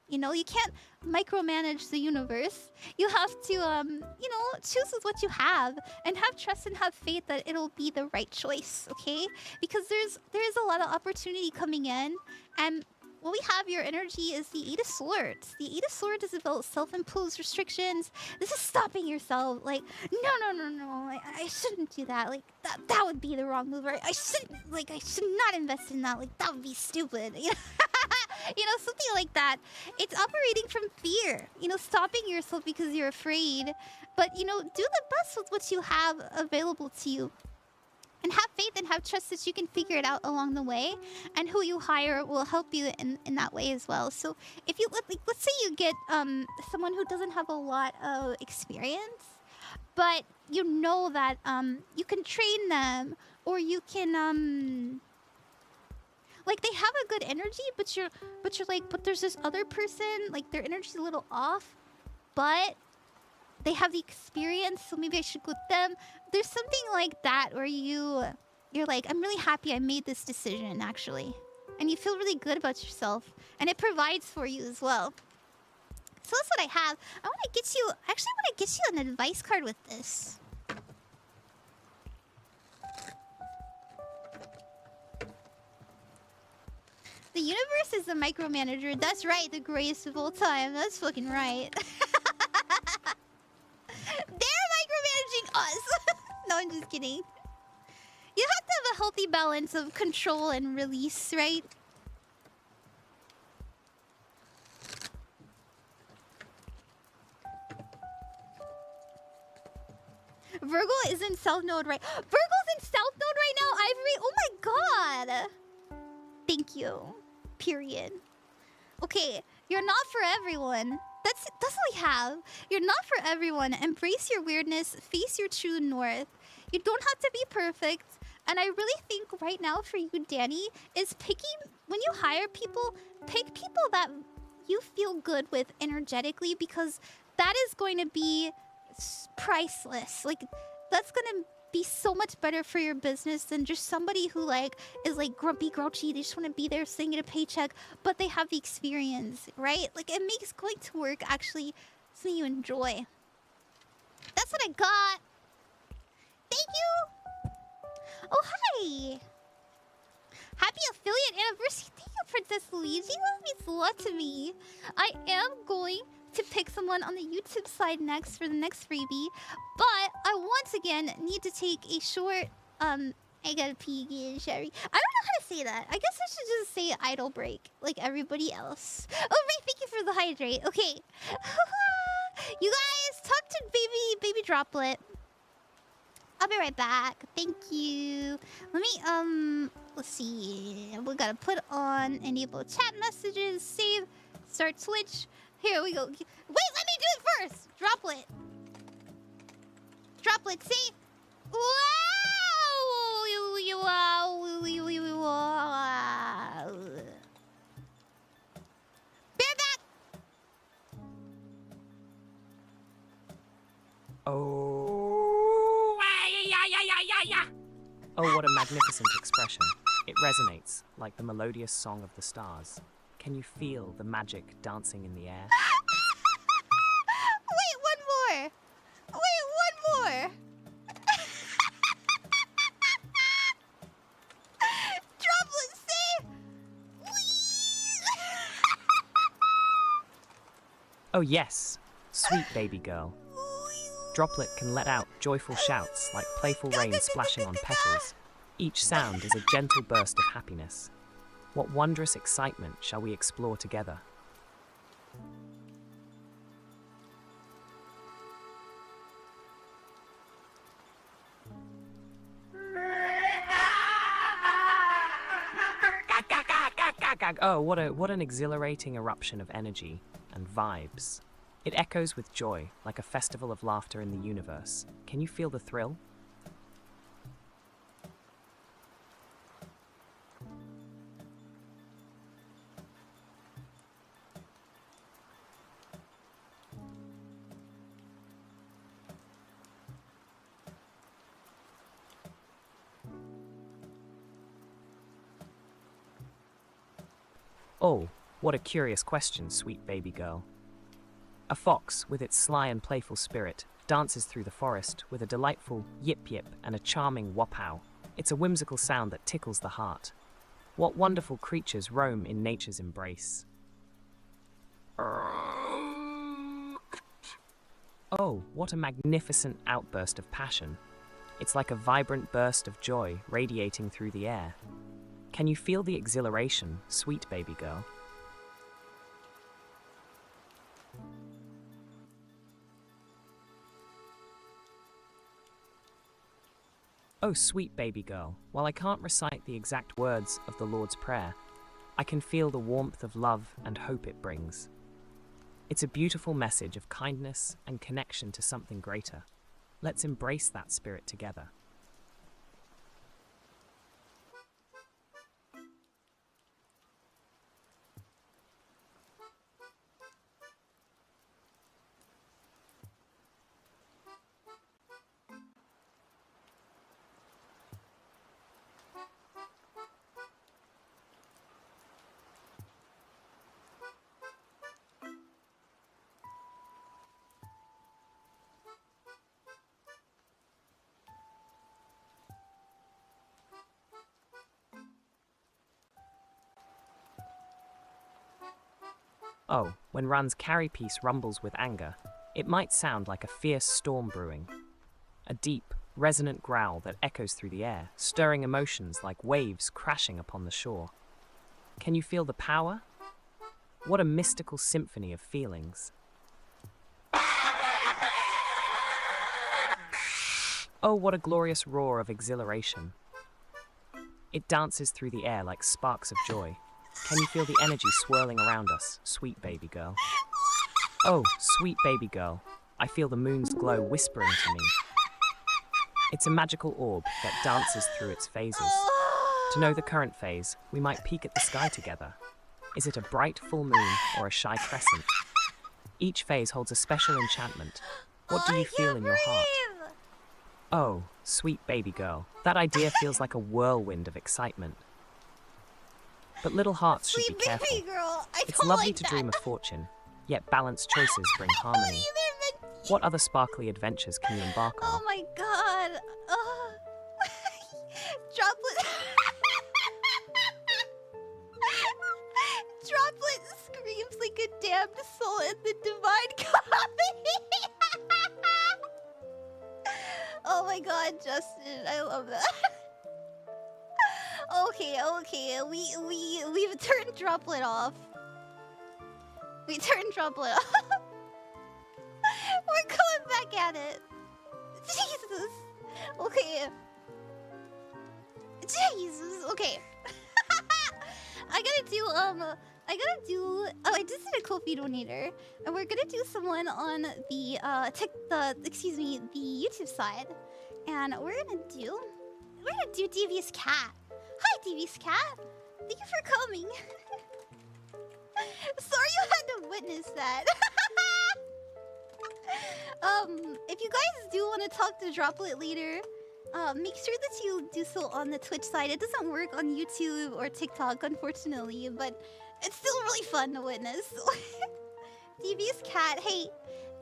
You know, you can't micromanage the universe. You have to, you know, choose with what you have and have trust and have faith that it'll be the right choice, okay? Because there's a lot of opportunity coming in, and what we have, your energy, is the Eight of Swords. The Eight of Swords is about self-imposed restrictions. This is stopping yourself. Like, no. I shouldn't do that. Like, that would be the wrong move. Right? I should not invest in that. Like, that would be stupid. You know, something like that. It's operating from fear. You know, stopping yourself because you're afraid. But, you know, do the best with what you have available to you. And have faith and have trust that you can figure it out along the way. And who you hire will help you in that way as well. So if you, like, let's say you get someone who doesn't have a lot of experience, but you know that you can train them, or you can like, they have a good energy, but you're like, but there's this other person, like their energy's a little off, but they have the experience, so maybe I should go with them. There's something like that where you're like, I'm really happy I made this decision, actually. And you feel really good about yourself. And it provides for you as well. So that's what I have. I want to get you... Actually, I want to get you an advice card with this. The universe is the micromanager. That's right, the greatest of all time. That's fucking right. They're micromanaging us. No, I'm just kidding. You have to have a healthy balance of control and release, right? Virgo is in South Node right... Virgo's in South Node right now, Ivory? Oh my god! Thank you. Period. Okay, you're not for everyone. That's what we have. You're not for everyone. Embrace your weirdness. Face your true north. You don't have to be perfect. And I really think right now for you, Dani, is picking... When you hire people, pick people that you feel good with energetically, because that is going to be priceless. Like, that's going to be so much better for your business than just somebody who, like, is like grumpy, grouchy. They just want to be there, singing a paycheck, but they have the experience, right? Like, it makes going to work actually something you enjoy. That's what I got. Thank you. Oh, hi. Happy affiliate anniversary. Thank you, Princess Luigi. That means a lot to me. I am going to pick someone on the YouTube side next for the next freebie, but I once again need to take a short I gotta pee again, Sherry. I don't know how to say that. I guess I should just say idle break like everybody else. Oh, right, thank you for the hydrate. Okay. You guys, talk to baby Droplet. I'll be right back. Thank you. Let me let's see. We gotta put on enable chat messages, save, start Twitch. Here we go. Wait, let me do it first. Droplet. Droplet, see? Wow! Bear back! Oh, oh, what a magnificent expression. It resonates like the melodious song of the stars. Can you feel the magic dancing in the air? Wait, one more. Droplet, see? Oh yes, sweet baby girl. Droplet can let out joyful shouts like playful rain splashing on petals. Each sound is a gentle burst of happiness. What wondrous excitement shall we explore together? Oh, what an exhilarating eruption of energy and vibes. It echoes with joy, like a festival of laughter in the universe. Can you feel the thrill? Oh, what a curious question, sweet baby girl. A fox, with its sly and playful spirit, dances through the forest with a delightful yip-yip and a charming wop-ow. It's a whimsical sound that tickles the heart. What wonderful creatures roam in nature's embrace. Oh, what a magnificent outburst of passion. It's like a vibrant burst of joy radiating through the air. Can you feel the exhilaration, sweet baby girl? Oh, sweet baby girl, while I can't recite the exact words of the Lord's Prayer, I can feel the warmth of love and hope it brings. It's a beautiful message of kindness and connection to something greater. Let's embrace that spirit together. Oh, when Ran's carry piece rumbles with anger, it might sound like a fierce storm brewing. A deep, resonant growl that echoes through the air, stirring emotions like waves crashing upon the shore. Can you feel the power? What a mystical symphony of feelings. Oh, what a glorious roar of exhilaration. It dances through the air like sparks of joy. Can you feel the energy swirling around us, sweet baby girl? Oh, sweet baby girl, I feel the moon's glow whispering to me. It's a magical orb that dances through its phases. To know the current phase, we might peek at the sky together. Is it a bright full moon or a shy crescent? Each phase holds a special enchantment. What do you feel in your heart? Oh, sweet baby girl, that idea feels like a whirlwind of excitement. But little hearts should be careful. Sweet baby girl, It's lovely to dream of fortune, yet balanced choices bring harmony. What other sparkly adventures can you embark on? Oh my god. Droplet. Droplet screams like a damned soul in the divine comedy. Oh my god, Justin, I love that. Okay, we've turned Droplet off. We turned Droplet off. We're going back at it. Jesus. Okay. Jesus. Okay. I gotta do. Oh, I just did a Ko-fi donator, and we're gonna do someone on the the YouTube side, and we're gonna do DeviousCat. Hi, DeviousCat. Thank you for coming. Sorry you had to witness that. If you guys do want to talk to Droplet later, make sure that you do so on the Twitch side. It doesn't work on YouTube or TikTok, unfortunately, but it's still really fun to witness. DeviousCat, hey,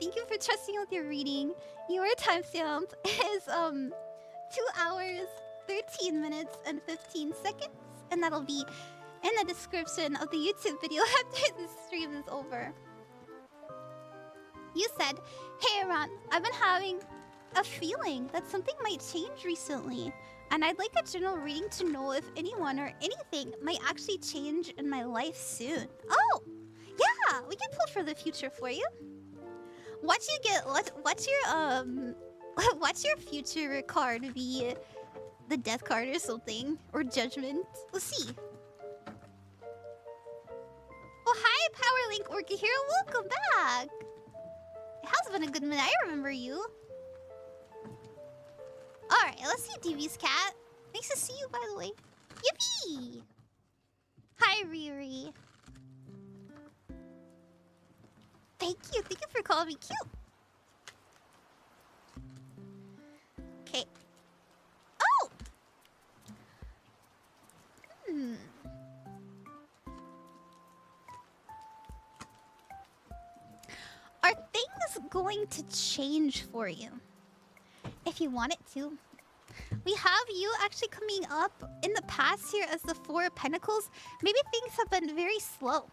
thank you for trusting with your reading. Your timestamp is 2 hours, 13 minutes, and 15 seconds, and that'll be in the description of the YouTube video after the stream is over. You said, hey Ron, I've been having a feeling that something might change recently, and I'd like a general reading to know if anyone or anything might actually change in my life soon. Oh, yeah, we can pull for the future for you. Watch your future card be the death card or something, or judgment. We'll see. Oh, hi, Powerlink Orca here. Welcome back. It has been a good minute. I remember you. Alright, let's see DeviousCat. Nice to see you, by the way. Yippee! Hi, Riri. Thank you for calling me cute. Okay. Oh! going to change for you. If you want it to. We have you actually coming up in the past here as the Four of Pentacles. Maybe things have been very slow.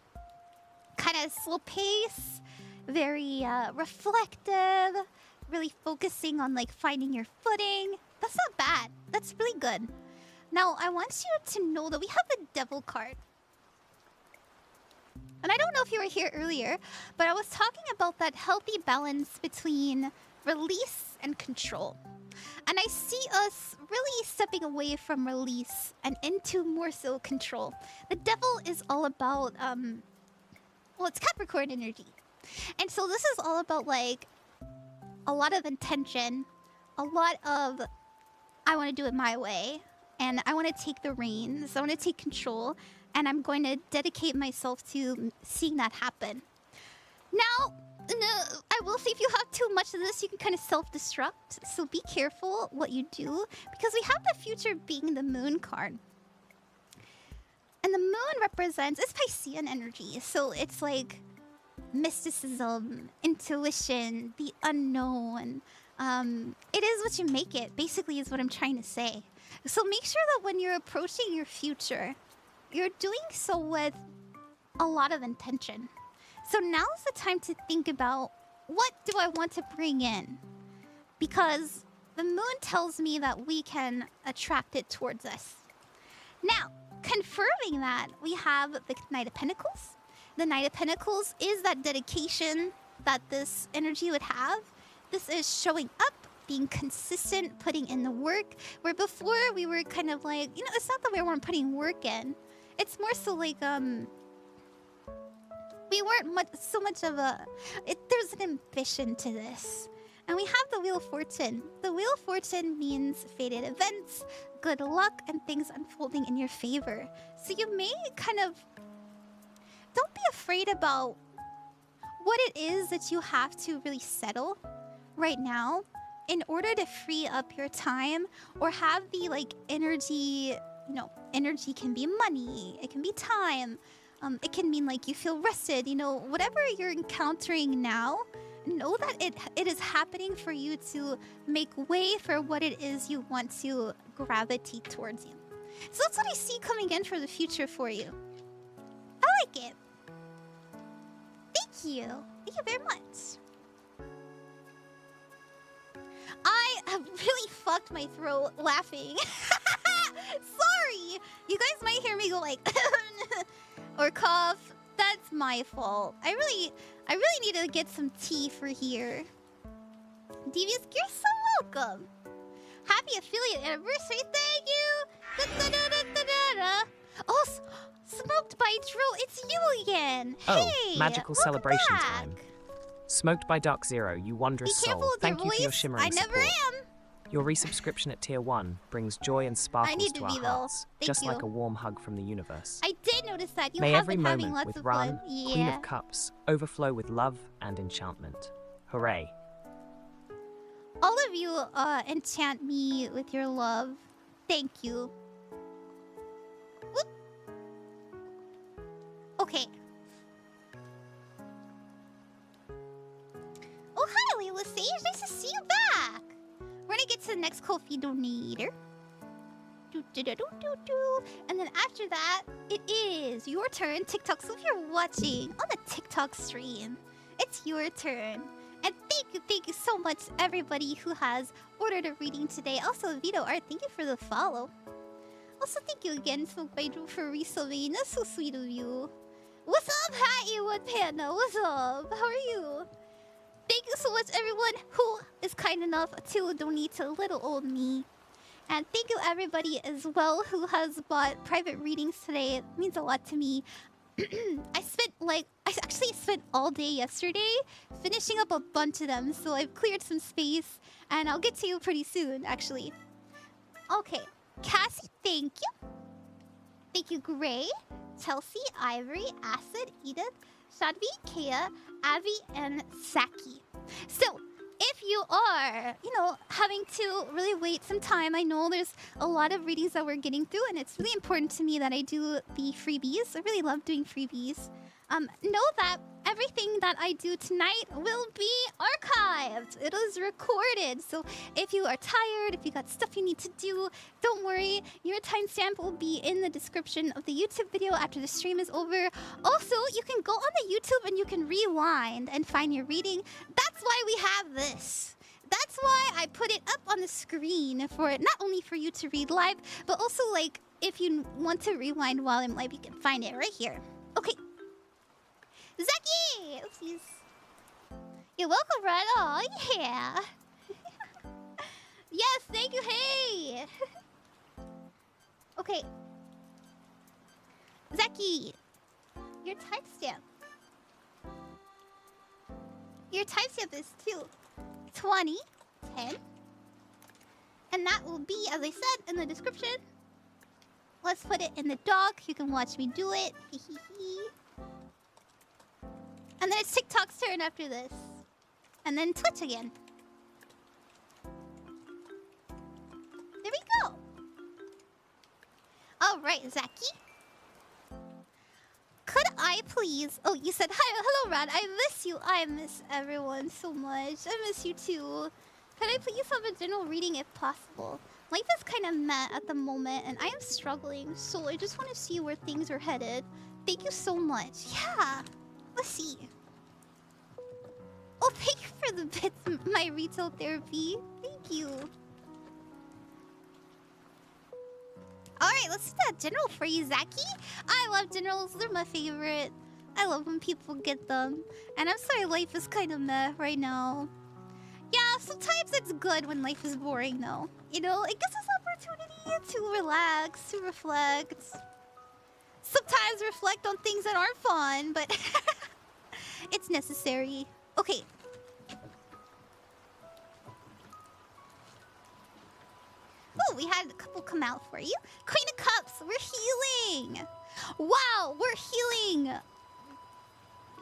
Kind of slow pace. Very reflective. Really focusing on like finding your footing. That's not bad. That's really good. Now, I want you to know that we have the Devil card. And I don't know if you were here earlier, but I was talking about that healthy balance between release and control. And I see us really stepping away from release and into more so control. The Devil is all about, well, it's Capricorn energy. And so this is all about like a lot of intention, a lot of I want to do it my way, and I want to take the reins, I want to take control, and I'm going to dedicate myself to seeing that happen. Now, I will say if you have too much of this, you can kind of self-destruct. So be careful what you do, because we have the future being the Moon card. And the Moon represents, it's Piscean energy, so it's like mysticism, intuition, the unknown. It is what you make it, basically, is what I'm trying to say. So make sure that when you're approaching your future, you're doing so with a lot of intention. So now's the time to think about, what do I want to bring in? Because the Moon tells me that we can attract it towards us. Now, confirming that, we have the Knight of Pentacles. The Knight of Pentacles is that dedication that this energy would have. This is showing up, being consistent, putting in the work. Where before we were kind of like, you know, it's not that we weren't putting work in. It's more so like, we weren't so much of a... there's an ambition to this. And we have the Wheel of Fortune. The Wheel of Fortune means fated events, good luck, and things unfolding in your favor. So you may kind of... Don't be afraid about what it is that you have to really settle right now in order to free up your time or have the like energy. You know, energy can be money, it can be time, it can mean like you feel rested. You know, whatever you're encountering now, know that it is happening for you to make way for what it is you want to gravitate towards you. So that's what I see coming in for the future for you. I like it. Thank you. Thank you very much. I have really fucked my throat laughing. Sorry. You guys might hear me go like or cough. That's my fault. I really need to get some tea for here. Devious, you're so welcome. Happy affiliate anniversary, thank you. Da-da-da-da-da-da. Oh, Smoked by Dro, it's you again. Oh, hey, magical celebration time. Smoked by Dark Zero, you wondrous soul. Thank you for your shimmering support. I never am. Your resubscription at Tier 1 brings joy and sparkles to our hearts, just like a warm hug from the universe. I did notice that. You May have every been having moment lots with of Ran, fun. Yeah. Queen of Cups, overflow with love and enchantment. Hooray. All of you enchant me with your love. Thank you. Whoop. Okay. Oh, hi, Layla Sage. Nice to see you back. We're gonna get to the next Ko-fi donator. And then after that, it is your turn, TikTok. So if you're watching on the TikTok stream, it's your turn. And thank you so much, everybody who has ordered a reading today. Also, Vito Art, thank you for the follow. Also, thank you again, Smoke by Drew, for resubbing. That's so sweet of you. What's up, Hattie Wood Panda? What's up? How are you? Thank you so much, everyone who is kind enough to donate to little old me. And thank you, everybody, as well, who has bought private readings today. It means a lot to me. I actually spent all day yesterday finishing up a bunch of them. So I've cleared some space. And I'll get to you pretty soon, actually. Okay. Cassie, thank you. Thank you, Gray, Chelsea, Ivory, Acid, Edith, Shadvi, Kaiyo, Avi, and Saki. So, if you are, having to really wait some time, I know there's a lot of readings that we're getting through, and it's really important to me that I do the freebies. I really love doing freebies. know that everything that I do tonight will be archived. It is recorded. So if you are tired, if you got stuff you need to do, don't worry. Your timestamp will be in the description of the YouTube video after the stream is over. Also, you can go on the YouTube and you can rewind and find your reading. That's why we have this. That's why I put it up on the screen for not only for you to read live, but also like if you want to rewind while I'm live, you can find it right here. Okay. Zachie! Oopsies. You're welcome, right? Oh, yeah. Yes, thank you, hey! Okay. Zachie, your timestamp. Your timestamp is 2:20:10. And that will be, as I said, in the description. Let's put it in the doc. You can watch me do it. And then it's TikTok's turn after this. And then Twitch again. There we go. Alright, Zachie. Could I please... Oh, you said, hi, hello, Rad. I miss you. I miss everyone so much. I miss you too. Could I please have a general reading if possible? Life is kind of meh at the moment, and I am struggling. So I just want to see where things are headed. Thank you so much. Yeah. Let's see. Oh, thank you for the bits, my retail therapy. Thank you. Alright, let's do that general for you, Zachie. I love generals. They're my favorite. I love when people get them. And I'm sorry life is kind of meh right now. Yeah, sometimes it's good when life is boring, though. You know, it gives us opportunity to relax, to reflect. Sometimes reflect on things that aren't fun, but it's necessary. Okay. Oh, we had a couple come out for you. Queen of Cups, we're healing. Wow, we're healing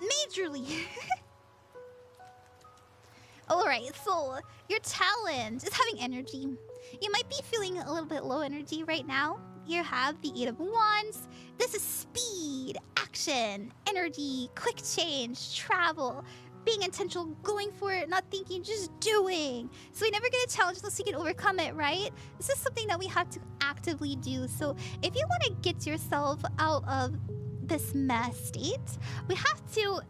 majorly. Alright, so your challenge is having energy. You might be feeling a little bit low energy right now. You have the 8 of Wands. This is speed, action, energy, quick change, travel, being intentional, going for it, not thinking, just doing. So we never get a challenge unless we can overcome it, right? This is something that we have to actively do. So if you want to get yourself out of this mess state, we have to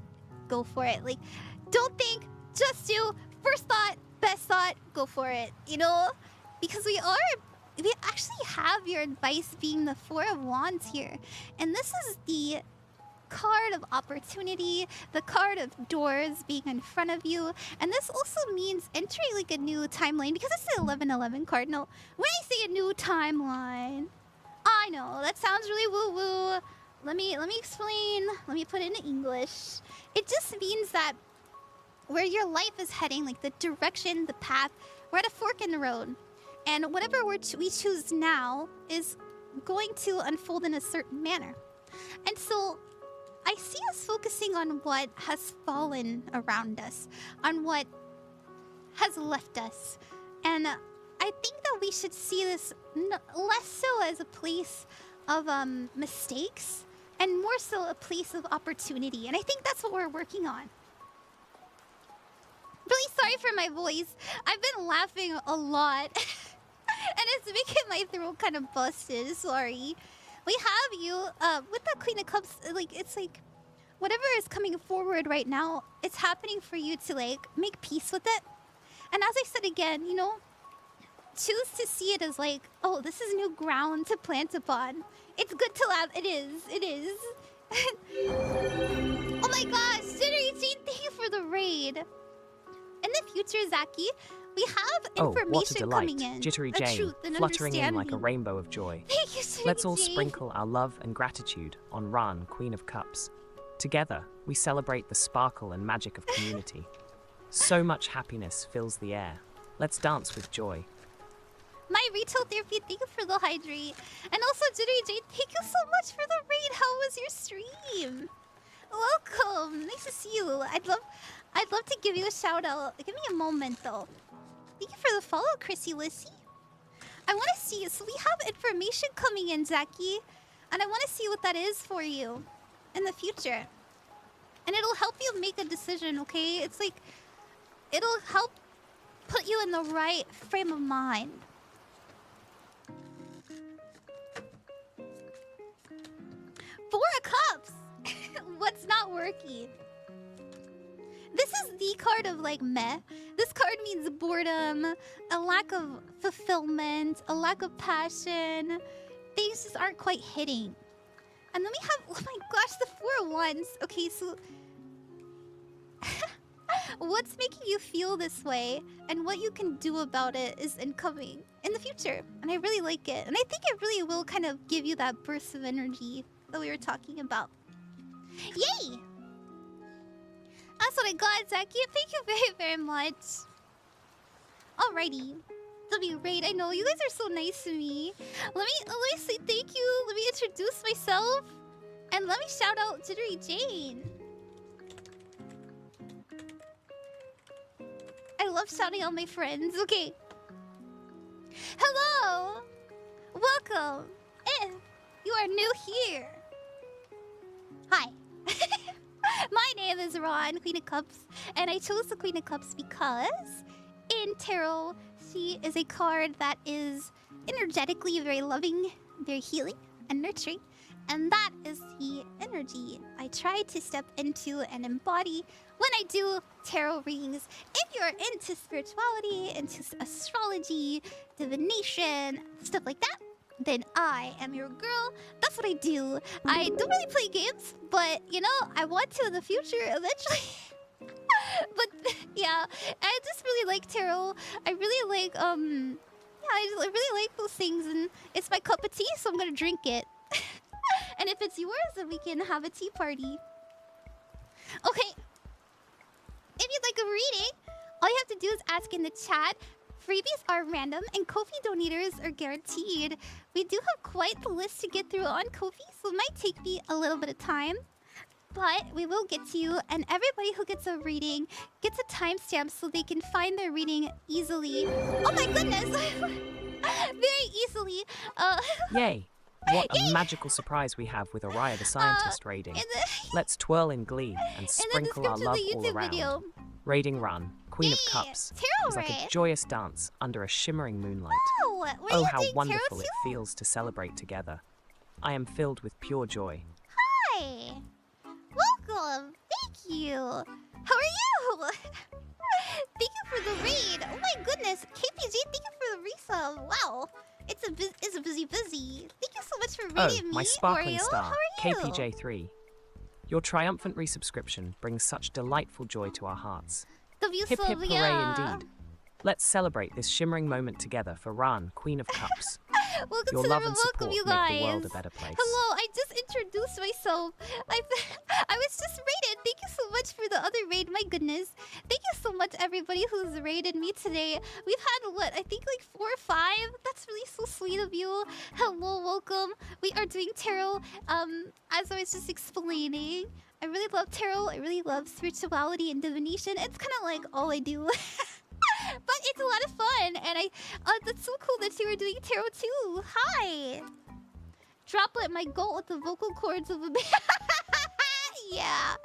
go for it. Like, don't think, just do. First thought, best thought, go for it. You know? Because we actually have your advice being the 4 of Wands here. And this is the card of opportunity, the card of doors being in front of you. And this also means entering like a new timeline because it's the 1111 cardinal. When I say a new timeline, I know that sounds really woo-woo. Let me explain. Let me put it in English. It just means that where your life is heading, like the direction, the path, we're at a fork in the road. And whatever we choose now is going to unfold in a certain manner. And so I see us focusing on what has fallen around us, on what has left us. And I think that we should see this less so as a place of mistakes and more so a place of opportunity. And I think that's what we're working on. Really sorry for my voice. I've been laughing a lot. And it's making my throat kind of busted. Sorry. We have you with the Queen of Cups. Like, it's like whatever is coming forward right now, it's happening for you to like make peace with it. And as I said again, you know, choose to see it as like, oh, this is new ground to plant upon. It's good to laugh. It is. It is. Oh my gosh, Jittery Jane, thank you for the raid. In the future, Zachie, we have information coming in. Jittery Jane, fluttering in like a rainbow of joy. Thank you, Jittery Let's all Jane. sprinkle our love and gratitude on Ran, Queen of Cups. Together, we celebrate the sparkle and magic of community. So much happiness fills the air. Let's dance with joy. My retail therapy, thank you for the hydrate. And also, Jittery Jane, thank you so much for the raid. How was your stream? Welcome. Nice to see you. I'd love to give you a shout out. Give me a moment though. Thank you for the follow, Chrissy Lissy. I want to see. So we have information coming in, Zachie, and I want to see what that is for you in the future. And it'll help you make a decision, okay? It's like, it'll help put you in the right frame of mind. 4 of Cups! What's not working? This is the card of like meh. This card means boredom, a lack of fulfillment, a lack of passion. Things just aren't quite hitting. And then we have, oh my gosh, the 4 of Wands. Okay, so what's making you feel this way and what you can do about it is incoming in the future. And I really like it. And I think it really will kind of give you that burst of energy that we were talking about. Yay! That's what I got, Zachy. Thank you very, very much. Alrighty. WRaid, I know you guys are so nice to me. Let me say thank you. Let me introduce myself. And let me shout out Jittery Jane. I love shouting out my friends. Okay. Hello. Welcome. If you are new here. Hi. My name is Ron, Queen of Cups, and I chose the Queen of Cups because in tarot, she is a card that is energetically very loving, very healing and nurturing, and that is the energy I try to step into and embody when I do tarot readings. If you're into spirituality, into astrology, divination, stuff like that, then I am your girl. That's what I do. I don't really play games, but you know, I want to in the future eventually. But yeah, I just really like tarot. I really like yeah, I really like those things, and it's my cup of tea, so I'm gonna drink it. And if it's yours, then we can have a tea party. Okay. If you'd like a reading, all you have to do is ask in the chat. Freebies are random and Ko-fi donators are guaranteed. We do have quite the list to get through on Ko-fi, so it might take me a little bit of time. But we will get to you, and everybody who gets a reading gets a timestamp so they can find their reading easily. Oh my goodness! Very easily. Yay! What a magical surprise we have with Araya the Scientist raiding. Let's twirl in glee and sprinkle our love all around. Video. Raiding Run, Queen of Cups, is like a joyous dance under a shimmering moonlight. Oh, how wonderful it feels to celebrate together. I am filled with pure joy. Hi! Welcome! Thank you! How are you? Thank you for the raid! Oh my goodness! KPG, thank you for the resub! Wow! It's a busy. Thank you so much for raiding me, my sparkling Oreo. star, How are you? KPJ3. Your triumphant resubscription brings such delightful joy to our hearts. Hip hip hooray indeed. Let's celebrate this shimmering moment together for Ran, Queen of Cups. Welcome Your to love the and support you make guys. the world a better place. Hello, I just introduced myself. I was just raided. Thank you so much for the other raid. My goodness. Thank you so much, everybody who's raided me today. We've had, what, I think like 4 or 5? That's really so sweet of you. Hello, welcome. We are doing tarot. As I was just explaining, I really love tarot. I really love spirituality and divination. It's kind of like all I do. But it's a lot of fun, and that's so cool that you were doing tarot too. Hi, Droplet, my goat with the vocal cords of a bear. Yeah.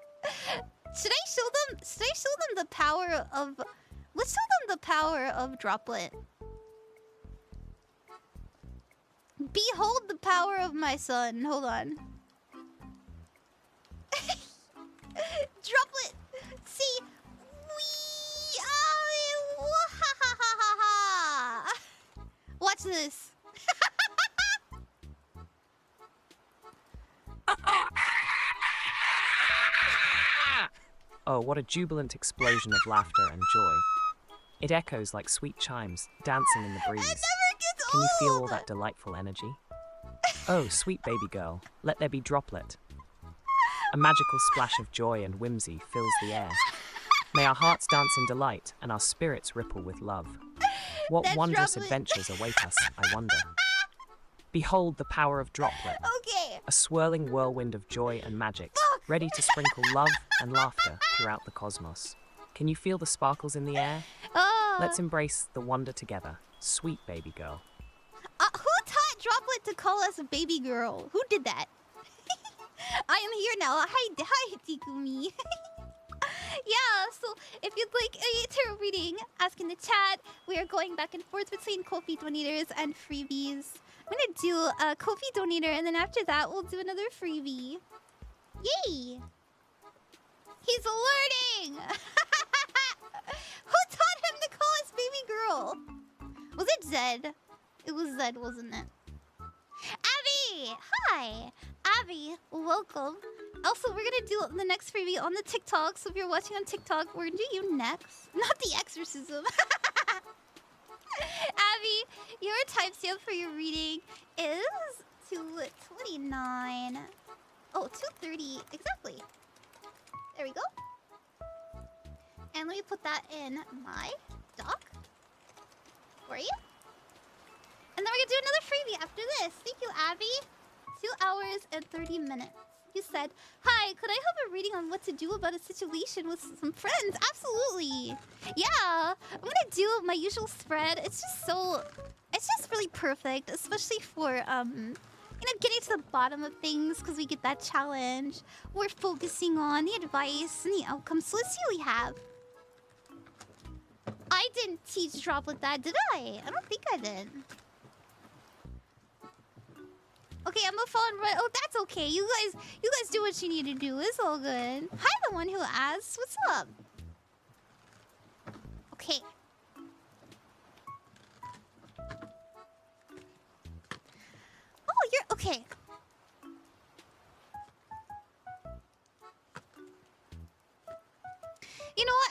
Should I show them the power of? Let's show them the power of Droplet. Behold the power of my son. Hold on. Droplet. See. Watch this. Oh, what a jubilant explosion of laughter and joy. It echoes like sweet chimes, dancing in the breeze. Can you feel all that delightful energy? Oh, sweet baby girl, let there be Droplet. A magical splash of joy and whimsy fills the air. May our hearts dance in delight and our spirits ripple with love. What wondrous adventures await us, I wonder. Behold the power of Droplet. Okay. A swirling whirlwind of joy and magic, ready to sprinkle love and laughter throughout the cosmos. Can you feel the sparkles in the air? Let's embrace the wonder together, sweet baby girl. Who taught Droplet to call us a baby girl? Who did that? I am here now. Hi, Tikumi. Yeah, so if you'd like a tarot reading, ask in the chat. We are going back and forth between Ko-fi donators and freebies. I'm gonna do a Ko-fi donator, and then after that, we'll do another freebie. Yay! He's learning! Who taught him to call us baby girl? Was it Zed? It was Zed, wasn't it? Abby! Hi! Abby, welcome. Also, we're gonna do the next freebie on the TikTok, so if you're watching on TikTok, we're gonna do you next. Not the exorcism. Abby, your timestamp for your reading is 2:29. Oh, 2:30, exactly. There we go. And let me put that in my doc for you. And then we're gonna do another freebie after this. Thank you, Abby. 2 hours and 30 minutes. You said, hi, could I have a reading on what to do about a situation with some friends? Absolutely. Yeah, I'm gonna do my usual spread. It's just really perfect, especially for, getting to the bottom of things because we get that challenge. We're focusing on the advice and the outcomes. So let's see what we have. I didn't teach Droplet that, did I? I don't think I did. Okay, I'm gonna fall in right. Oh, that's okay. You guys do what you need to do. It's all good. Hi, the one who asked. What's up? Okay. Oh, you're okay. You know what?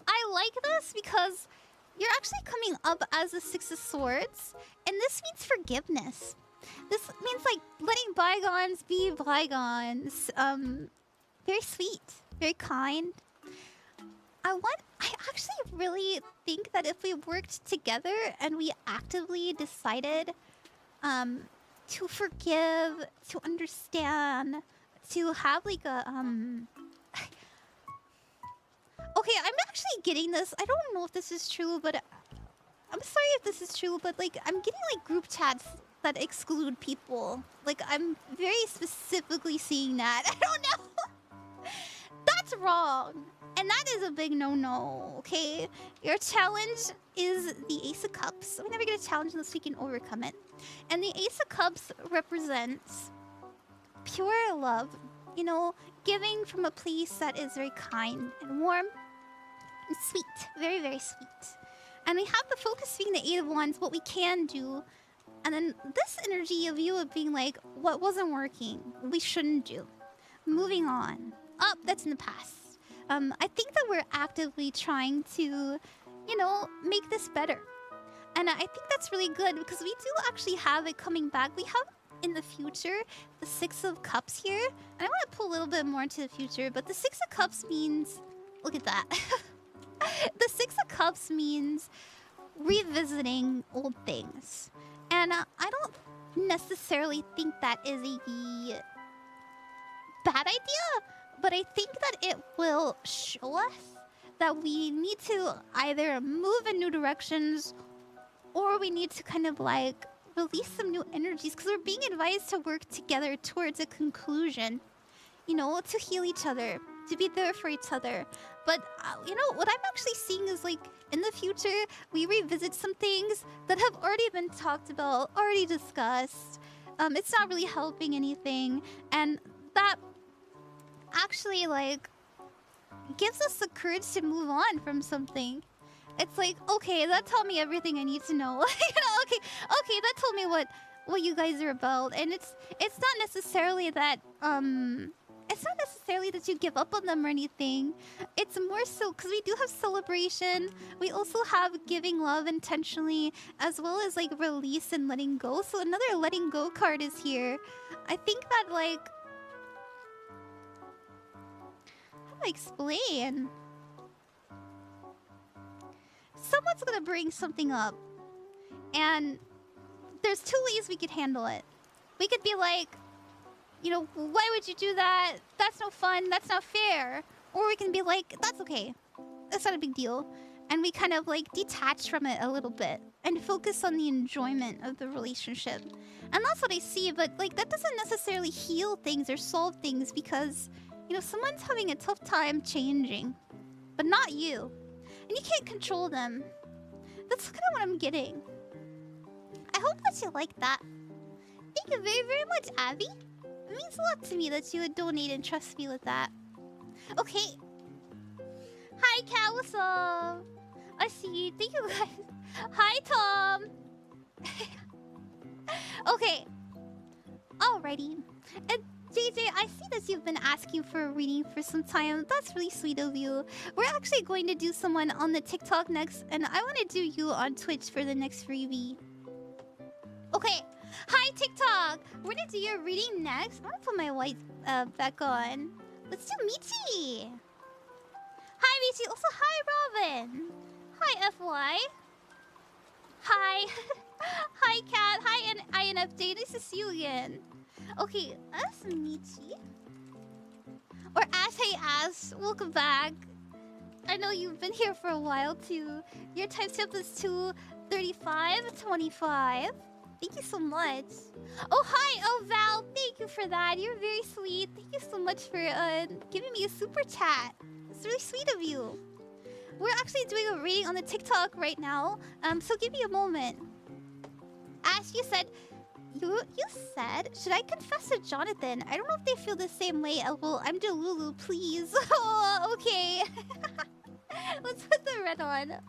I like this because you're actually coming up as a Six of Swords, and this means forgiveness. This means like letting bygones be bygones. Very sweet, very kind. I actually really think that if we worked together and we actively decided to forgive, to understand, to have like a Okay, I'm actually getting this. I don't know if this is true, but I'm sorry if this is true, but like I'm getting like group chats that exclude people. Like I'm very specifically seeing that. I don't know. That's wrong. And that is a big no-no, okay? Your challenge is the Ace of Cups. We never get a challenge unless we can overcome it. And the Ace of Cups represents pure love. You know, giving from a place that is very kind and warm and sweet. Very, very sweet. And we have the focus being the Eight of Wands, what we can do. And then this energy of you of being like, what wasn't working, we shouldn't do. Moving on. Oh, that's in the past. I think that we're actively trying to, you know, make this better. And I think that's really good because we do actually have it coming back. We have in the future the Six of Cups here. And I want to pull a little bit more into the future, but the Six of Cups means, look at that. The Six of Cups means revisiting old things. And I don't necessarily think that is a bad idea, but I think that it will show us that we need to either move in new directions or we need to kind of like release some new energies because we're being advised to work together towards a conclusion, you know, to heal each other, to be there for each other. But, you know, what I'm actually seeing is like in the future, we revisit some things that have already been talked about, already discussed. It's not really helping anything. And that actually like gives us the courage to move on from something. It's like, okay, that told me everything I need to know. You know, okay, that told me what you guys are about. And it's not necessarily that you give up on them or anything. It's more so because we do have celebration. We also have giving love intentionally, as well as like release and letting go. So another letting go card is here. I think that like, how do I explain? Someone's gonna bring something up, and there's two ways we could handle it. We could be like, you know, why would you do that? That's no fun. That's not fair. Or we can be like, that's okay. That's not a big deal. and we kind of like detach from it a little bit and focus on the enjoyment of the relationship. And that's what I see, but like that doesn't necessarily heal things or solve things because, you know, someone's having a tough time changing, but not you. And you can't control them. That's kind of what I'm getting. I hope that you like that. Thank you very, very much, Abby. It means a lot to me that you would donate and trust me with that. Okay. Hi, Cat, what's up? I see you. Thank you guys. Hi, Tom. Okay. Alrighty. And JJ, I see that you've been asking for a reading for some time. That's really sweet of you. We're actually going to do someone on the TikTok next, and I want to do you on Twitch for the next freebie. Okay. Hi, TikTok. We're going to do your reading next. I'm going to put my white back on. Let's do Michi. Hi, Michi. Also, hi, Robin. Hi, FY. Hi. Hi, Kat. Hi, INFJ. Nice to see you again. Okay, that's Michi. Or Ash, hey Ash. Welcome back. I know you've been here for a while, too. Your type tip is 23525. Thank you so much. Oh, hi. Oh, Val. Thank you for that. You're very sweet. Thank you so much for giving me a super chat. It's really sweet of you. We're actually doing a reading on the TikTok right now. So give me a moment. Ash, you said... You said... Should I confess to Jonathan? I don't know if they feel the same way. Well, I'm Delulu, please. Oh, okay. Let's put the red on.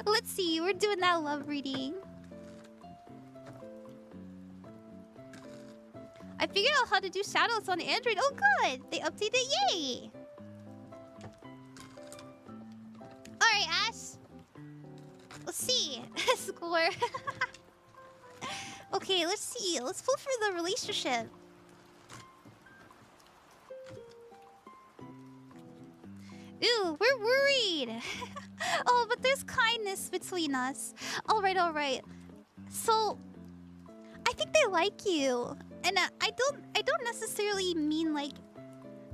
Let's see. We're doing that love reading. I figured out how to do shadows on Android. Oh, good. They updated. Yay. Alright, Ash. Let's see. Score. Okay, let's see. Let's pull for the relationship. Ooh, we're worried. Oh, but there's kindness between us. Alright, alright. So, I think they like you. And I don't necessarily mean like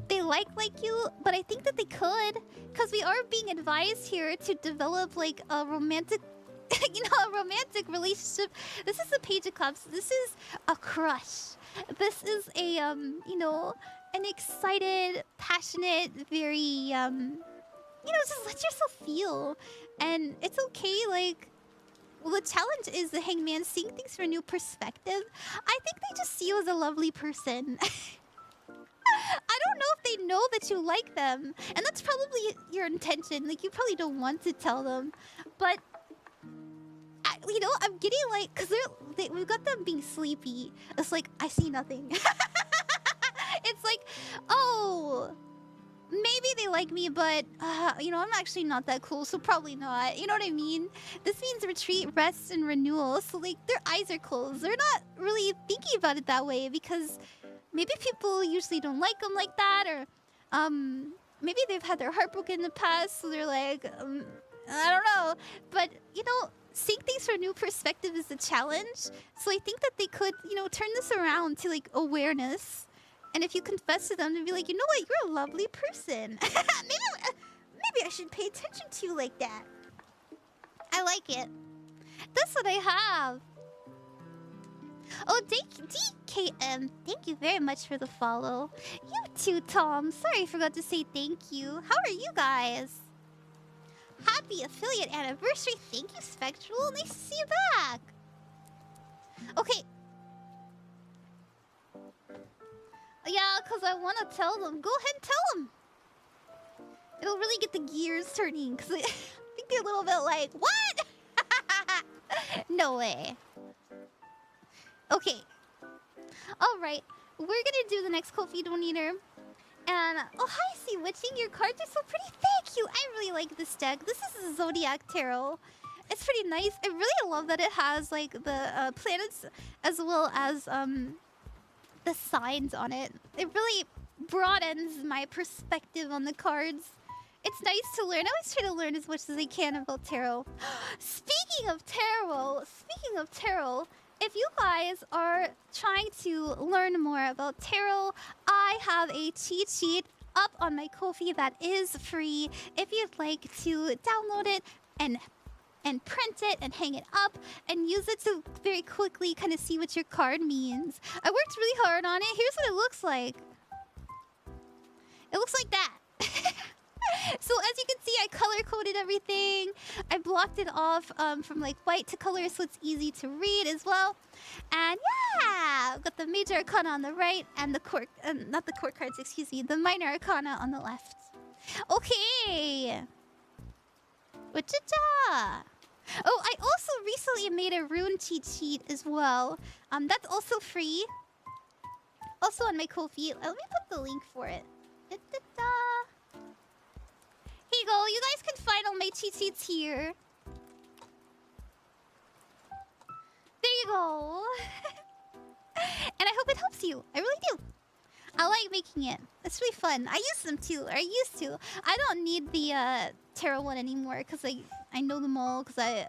they like you, but I think that they could, because we are being advised here to develop like a romantic, you know, a romantic relationship. This is a Page of Cups. This is a crush. This is a you know, an excited, passionate, very you know, just let yourself feel, and it's okay. Like, well, the challenge is the Hangman seeing things from a new perspective. I think they just see you as a lovely person. I don't know if they know that you like them, and that's probably your intention. Like, you probably don't want to tell them, but you know, I'm getting like, because we've got them being sleepy. It's like, I see nothing. It's like, oh, maybe they like me, but you know, I'm actually not that cool, so probably not. You know what I mean? This means retreat, rest, and renewal. So like, their eyes are closed. They're not really thinking about it that way because maybe people usually don't like them like that, or maybe they've had their heart broken in the past, so they're like, I don't know. But you know, seeing things from a new perspective is a challenge. So I think that they could, you know, turn this around to like awareness. And if you confess to them, to be like, you know what, you're a lovely person. maybe I should pay attention to you like that. I like it. That's what I have. Oh, DKM, thank you very much for the follow. You too, Tom. Sorry I forgot to say thank you. How are you guys? Happy affiliate anniversary. Thank you, Spectral. Nice to see you back. Okay. Yeah, because I want to tell them. Go ahead and tell them. It'll really get the gears turning, because I think they're a little bit like, what? No way. Okay. Alright. We're going to do the next Ko-fi donator. And, oh, hi, See Witching. Your cards are so pretty. Thank you. I really like this deck. This is a Zodiac Tarot. It's pretty nice. I really love that it has, like, the planets as well as, the signs on it. It really broadens my perspective on the cards. It's nice to learn. I always try to learn as much as I can about tarot. Speaking of tarot, if you guys are trying to learn more about tarot, I have a cheat sheet up on my Ko-fi that is free. If you'd like to download it and print it and hang it up and use it to very quickly kind of see what your card means. I worked really hard on it. Here's what it looks like. It looks like that. So as you can see, I color-coded everything. I blocked it off from like white to color so it's easy to read as well. And yeah, I've got the major arcana on the right and the court, not the court cards, excuse me, the minor arcana on the left. Okay. Wachacha. Oh, I also recently made a rune cheat sheet as well. That's also free. Also on my Ko-fi. Let me put the link for it. Da-da-da. Here you go. You guys can find all my cheat sheets here. There you go. And I hope it helps you. I really do. I like making it. It's really fun. I use them too. Or I used to. I don't need the tarot one anymore because I know them all because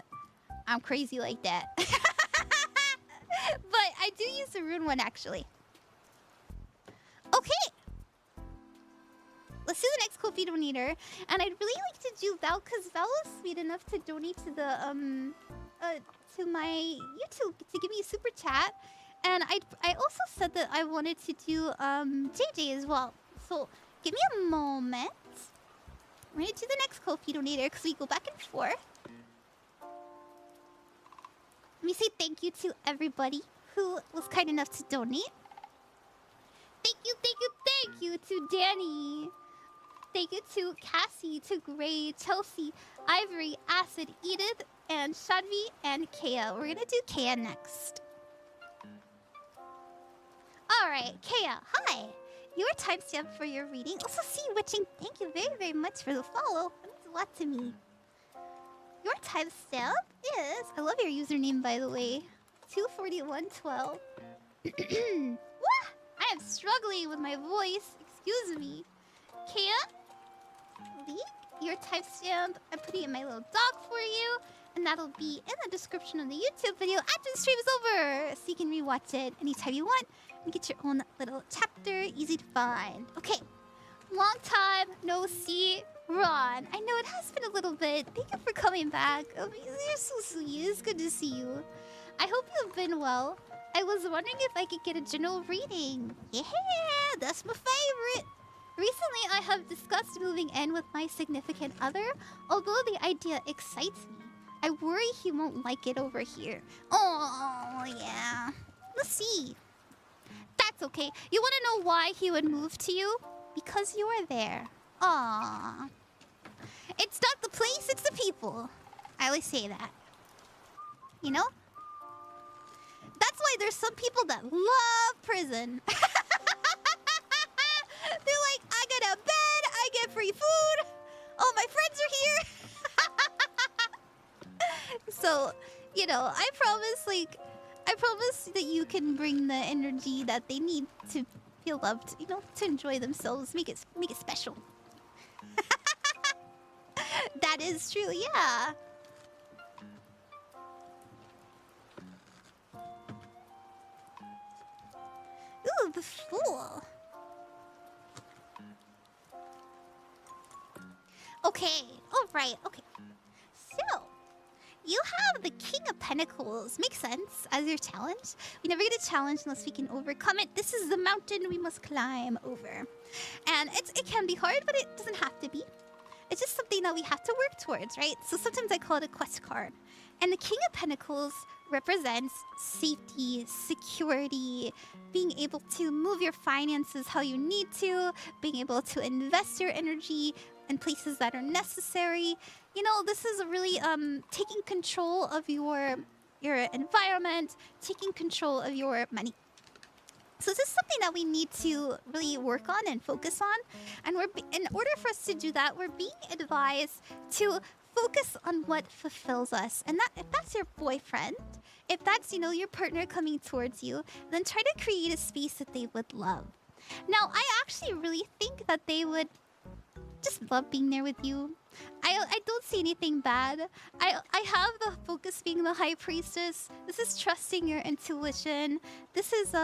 I'm crazy like that. But I do use the rune one actually. Okay. Let's do the next Ko-fi donator. And I'd really like to do Val because Val was sweet enough to donate to the to my YouTube to give me a super chat. And I also said that I wanted to do JJ as well. So give me a moment. I'm gonna do the next Ko-fi donator because we go back and forth. Let me say thank you to everybody who was kind enough to donate. Thank you, thank you, thank you to Dani. Thank you to Cassie, to Gray, Chelsea, Ivory, Acid, Edith, and Shadvi, and Kaiyo. We're gonna do Kaiyo next. Alright, Kaiyo, hi! Your timestamp for your reading. Also, see you witching. Thank you very, very much for the follow. That means a lot to me. Your timestamp is... I love your username, by the way. 24112. I am struggling with my voice. Excuse me. Kaiyo, your timestamp. I'm putting it in my little doc for you. And that'll be in the description of the YouTube video after the stream is over. So you can rewatch it anytime you want. And get your own little chapter. Easy to find. Okay. Long time no see, Ron. I know it has been a little bit. Thank you for coming back. Oh, you're so sweet. It's good to see you. I hope you've been well. I was wondering if I could get a general reading. Yeah, that's my favorite. Recently, I have discussed moving in with my significant other. Although the idea excites me, I worry he won't like it over here. Oh, yeah. Let's see. That's okay. You want to know why he would move to you? Because you are there. Aww. It's not the place, it's the people. I always say that. You know? That's why there's some people that love prison. They're like, I get a bed, I get free food. All my friends are here. So, you know, I promise that you can bring the energy that they need to feel loved, you know, to enjoy themselves, make it special. That is true, yeah. Ooh, the Fool. Okay, alright, okay. So, you have the King of Pentacles. Makes sense, as your challenge. We never get a challenge unless we can overcome it. This is the mountain we must climb over. And it can be hard, but it doesn't have to be. It's just something that we have to work towards, right? So sometimes I call it a quest card. And the King of Pentacles represents safety, security, being able to move your finances how you need to, being able to invest your energy in places that are necessary. You know, this is really taking control of your environment, taking control of your money. So this is something that we need to really work on and focus on. And in order for us to do that, we're being advised to focus on what fulfills us. And that, if that's your boyfriend, if that's, you know, your partner coming towards you, then try to create a space that they would love. Now, I actually really think that they would just love being there with you. I don't see anything bad. I have the focus being the High Priestess. This is trusting your intuition. This is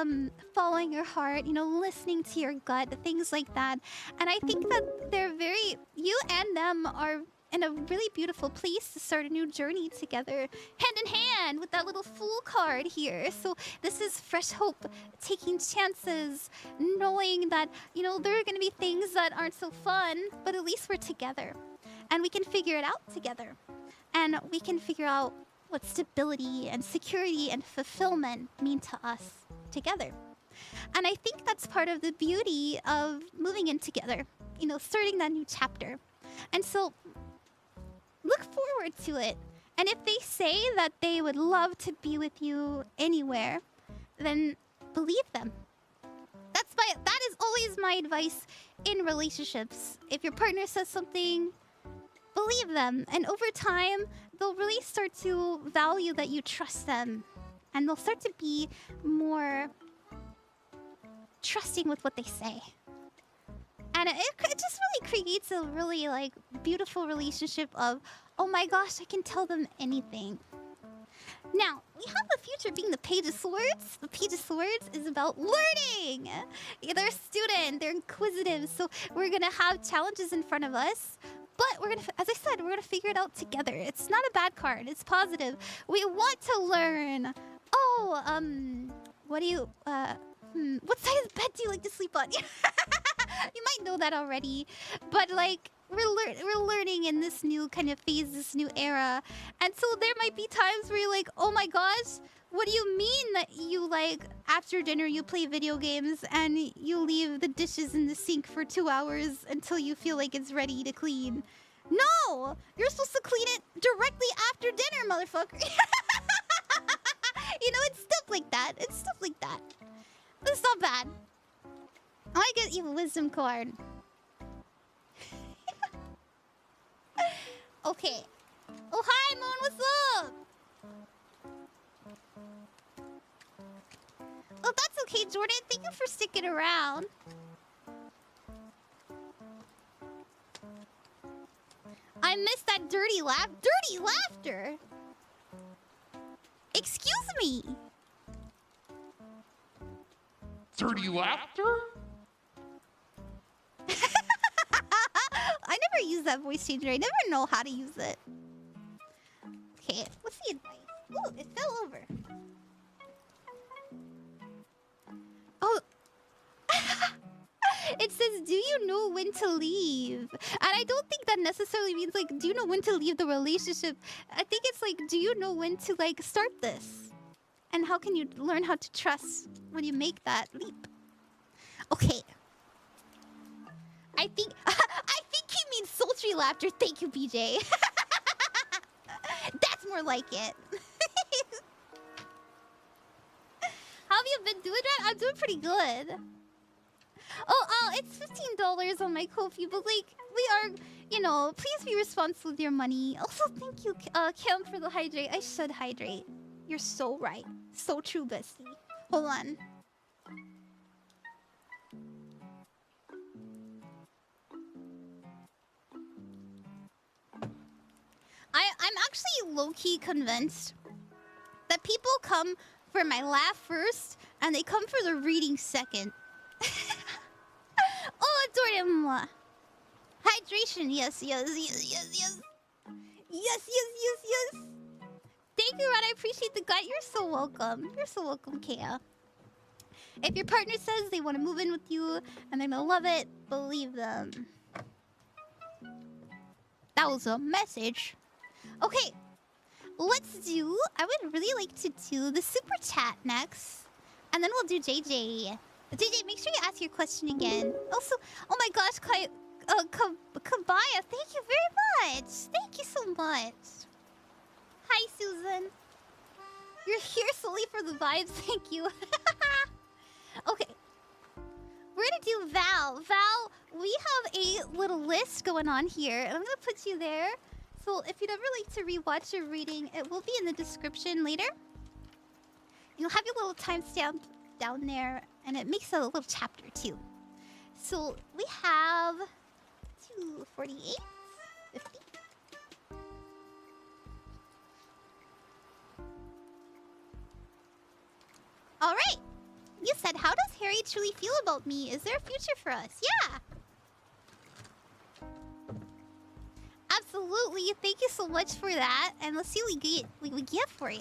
following your heart, you know, listening to your gut, things like that. And I think that they're very, you and them are in a really beautiful place to start a new journey together, hand in hand with that little Fool card here. So this is fresh hope, taking chances, knowing that, you know, there are going to be things that aren't so fun, but at least we're together. And we can figure it out together. And we can figure out what stability and security and fulfillment mean to us together. And I think that's part of the beauty of moving in together, you know, starting that new chapter. And so look forward to it. And if they say that they would love to be with you anywhere, then believe them. That is always my advice in relationships. If your partner says something, believe them. And over time, they'll really start to value that you trust them. And they'll start to be more trusting with what they say. And it just really creates a really, like, beautiful relationship of, oh my gosh, I can tell them anything. Now, we have the future being the Page of Swords. The Page of Swords is about learning. They're a student, they're inquisitive, so we're gonna have challenges in front of us. But we're gonna, as I said, we're gonna figure it out together. It's not a bad card, it's positive. We want to learn. Oh, what do you, what side of the bed do you like to sleep on? You might know that already, but like we're learning in this new kind of phase, this new era, and so there might be times where you're like, oh my gosh, what do you mean that you, like, after dinner you play video games and you leave the dishes in the sink for 2 hours until you feel like it's ready to clean? No, you're supposed to clean it directly after dinner, motherfucker. You know, it's stuff like that. It's stuff like that. It's not bad. I get you a wisdom card. Okay. Oh, hi, Moon. What's up? Oh, that's okay, Jordan. Thank you for sticking around. I missed that dirty laugh. Dirty laughter? Excuse me. Dirty laughter? I never use that voice changer. I never know how to use it. Okay, what's the advice? Ooh, it fell over. Oh. It says, do you know when to leave? And I don't think that necessarily means, like, do you know when to leave the relationship? I think it's like, do you know when to, like, start this? And how can you learn how to trust when you make that leap? Okay. I think he means sultry laughter. Thank you, BJ. That's more like it. How have you been doing, Red? I'm doing pretty good. Oh, it's $15 on my Ko-fi, but like, we are, you know, please be responsible with your money. Also, thank you, Cam, for the hydrate. I should hydrate. You're so right. So true, bestie. Hold on. I'm actually low-key convinced that people come for my laugh first, and they come for the reading second. Oh, Jordan. Hydration, yes. Yes. Thank you, Rod. I appreciate the guide. You're so welcome. You're so welcome, Kaiyo. If your partner says they want to move in with you and they're gonna love it, believe them. That was a message. Okay, let's do... I would really like to do the super chat next. And then we'll do JJ. JJ, make sure you ask your question again. Also, oh my gosh, Kabaiaa, thank you very much. Thank you so much. Hi, Susan. You're here solely for the vibes. Thank you. Okay. We're gonna do Val. Val, we have a little list going on here. And I'm gonna put you there. So if you'd ever like to rewatch your reading, it will be in the description later. You'll have your little timestamp down there. And it makes a little chapter too. So we have 248, 50. All right. You said, how does Harry truly feel about me? Is there a future for us? Yeah. absolutely. Thank you so much for that. And let's see what we get for you.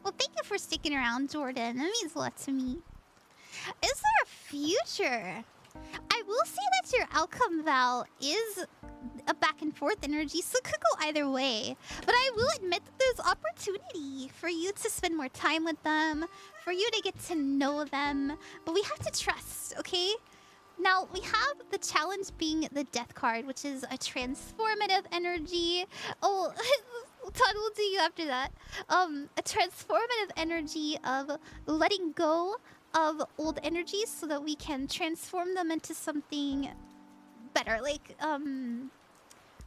Well, thank you for sticking around, Jordan. That means a lot to me. Is there a future? I will say that your outcome, Val, is a back and forth energy, so it could go either way. But I will admit that there's opportunity for you to spend more time with them, for you to get to know them. But we have to trust, okay? Now, we have the challenge being the death card, which is a transformative energy. Oh, Todd will do you after that. A transformative energy of letting go of old energies so that we can transform them into something better. Like,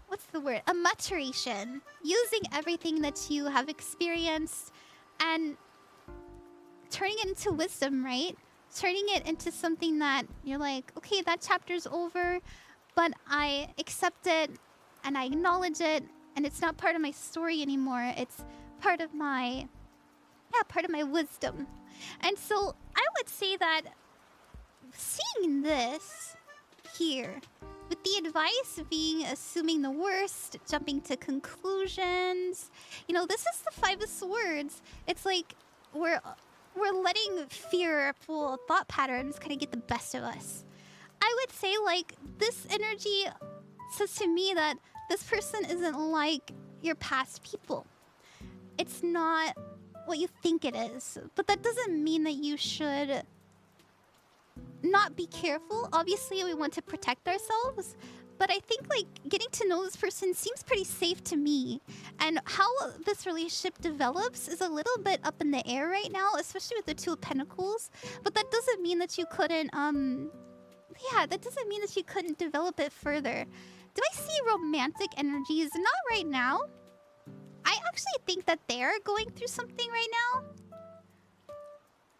what's the word? A maturation. Using everything that you have experienced and turning it into wisdom, right? Turning it into something that you're like, okay, that chapter's over, but I accept it and I acknowledge it, and it's not part of my story anymore. It's part of my, part of my wisdom. And so I would say that seeing this here, with the advice being assuming the worst, jumping to conclusions, you know, this is the Five of Swords. It's like we're letting fearful thought patterns kind of get the best of us. I would say, like, this energy says to me that this person isn't like your past people. It's not what you think it is. But that doesn't mean that you should not be careful. Obviously, we want to protect ourselves. But I think, like, getting to know this person seems pretty safe to me. And how this relationship develops is a little bit up in the air right now, especially with the Two of Pentacles. But that doesn't mean that you couldn't, that doesn't mean that you couldn't develop it further. Do I see romantic energies? Not right now. I actually think that they're going through something right now.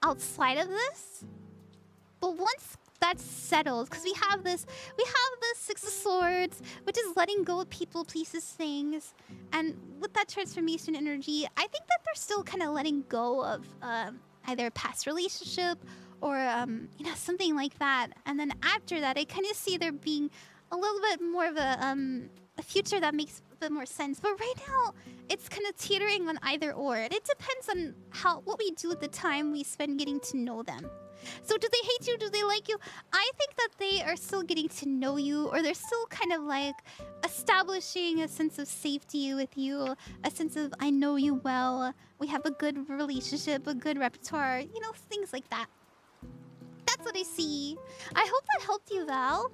Outside of this. But once that's settled, because we have the Six of Swords, which is letting go of people, places, things. And with that transformation energy, I think that they're still kind of letting go of either a past relationship or you know, something like that. And then after that, I kind of see there being a little bit more of a future that makes a bit more sense. But right now, it's kind of teetering on either or. And it depends on what we do at the time we spend getting to know them. So do they hate you? Do they like you? I think that they are still getting to know you, or they're still kind of like establishing a sense of safety with you, a sense of I know you well, we have a good relationship, a good repertoire, you know, things like that. That's what I see. I hope that helped you, Val.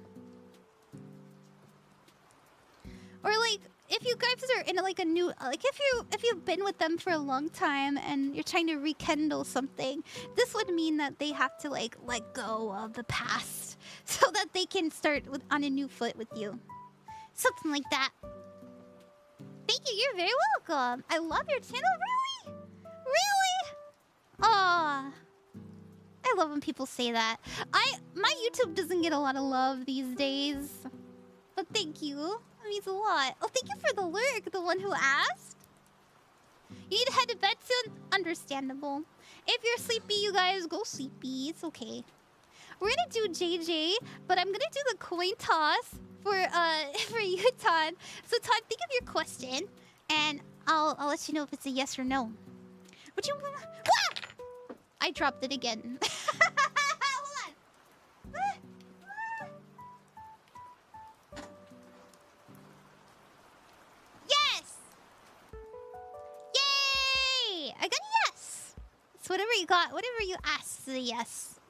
Or like, if you guys are in like a new, like if you've been with them for a long time and you're trying to rekindle something, this would mean that they have to like let go of the past so that they can start on a new foot with you. Something like that. Thank you, you're very welcome. I love your channel, really? Really? Aw. I love when people say that. My YouTube doesn't get a lot of love these days. But thank you. That means a lot. Oh, thank you for the lurk, the one who asked. You need to head to bed soon? Understandable. If you're sleepy, you guys, go sleepy. It's okay. We're gonna do JJ, but I'm gonna do the coin toss for you, Todd. So, Todd, think of your question, and I'll let you know if it's a yes or no. Would you... Ah! I dropped it again. Hold on. Yes! Yay! I got a yes! It's whatever you got, whatever you asked is a yes.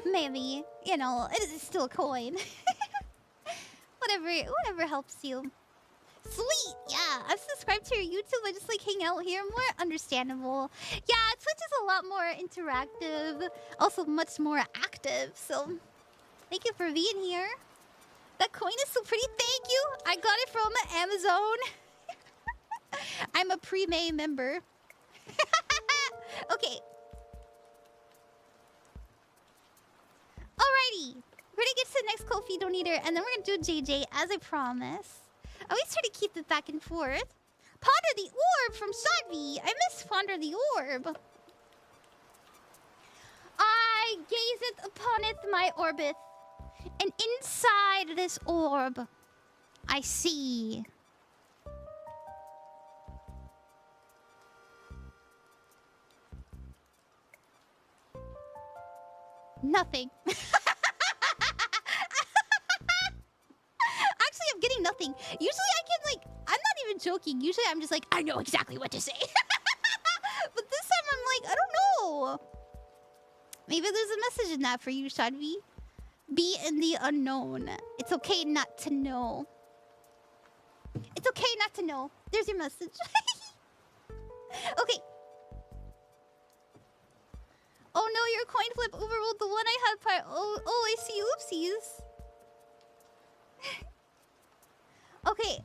Maybe, you know, it is still a coin. Whatever helps you. Sweet! Yeah, I've subscribed to your YouTube. I just like hang out here more. Understandable. Yeah, Twitch is a lot more interactive. Also much more active. So, thank you for being here. That coin is so pretty. Thank you. I got it from Amazon. I'm a pre-May member. Okay. Alrighty. We're gonna get to the next Ko-fi donator, and then we're gonna do JJ as I promised. I always try to keep it back and forth. Ponder the orb from Shadvi. I miss Ponder the orb. I gazeth upon it, my orbith, and inside this orb, I see nothing. Actually, I'm getting nothing. Usually I can like, I'm not even joking. Usually I'm just like, I know exactly what to say. But this time I'm like, I don't know. Maybe there's a message in that for you, Shadvi. Be in the unknown. It's okay not to know. It's okay not to know. There's your message. Okay. Oh no, your coin flip overruled the one I had prior. Oh, I see. Oopsies. Okay.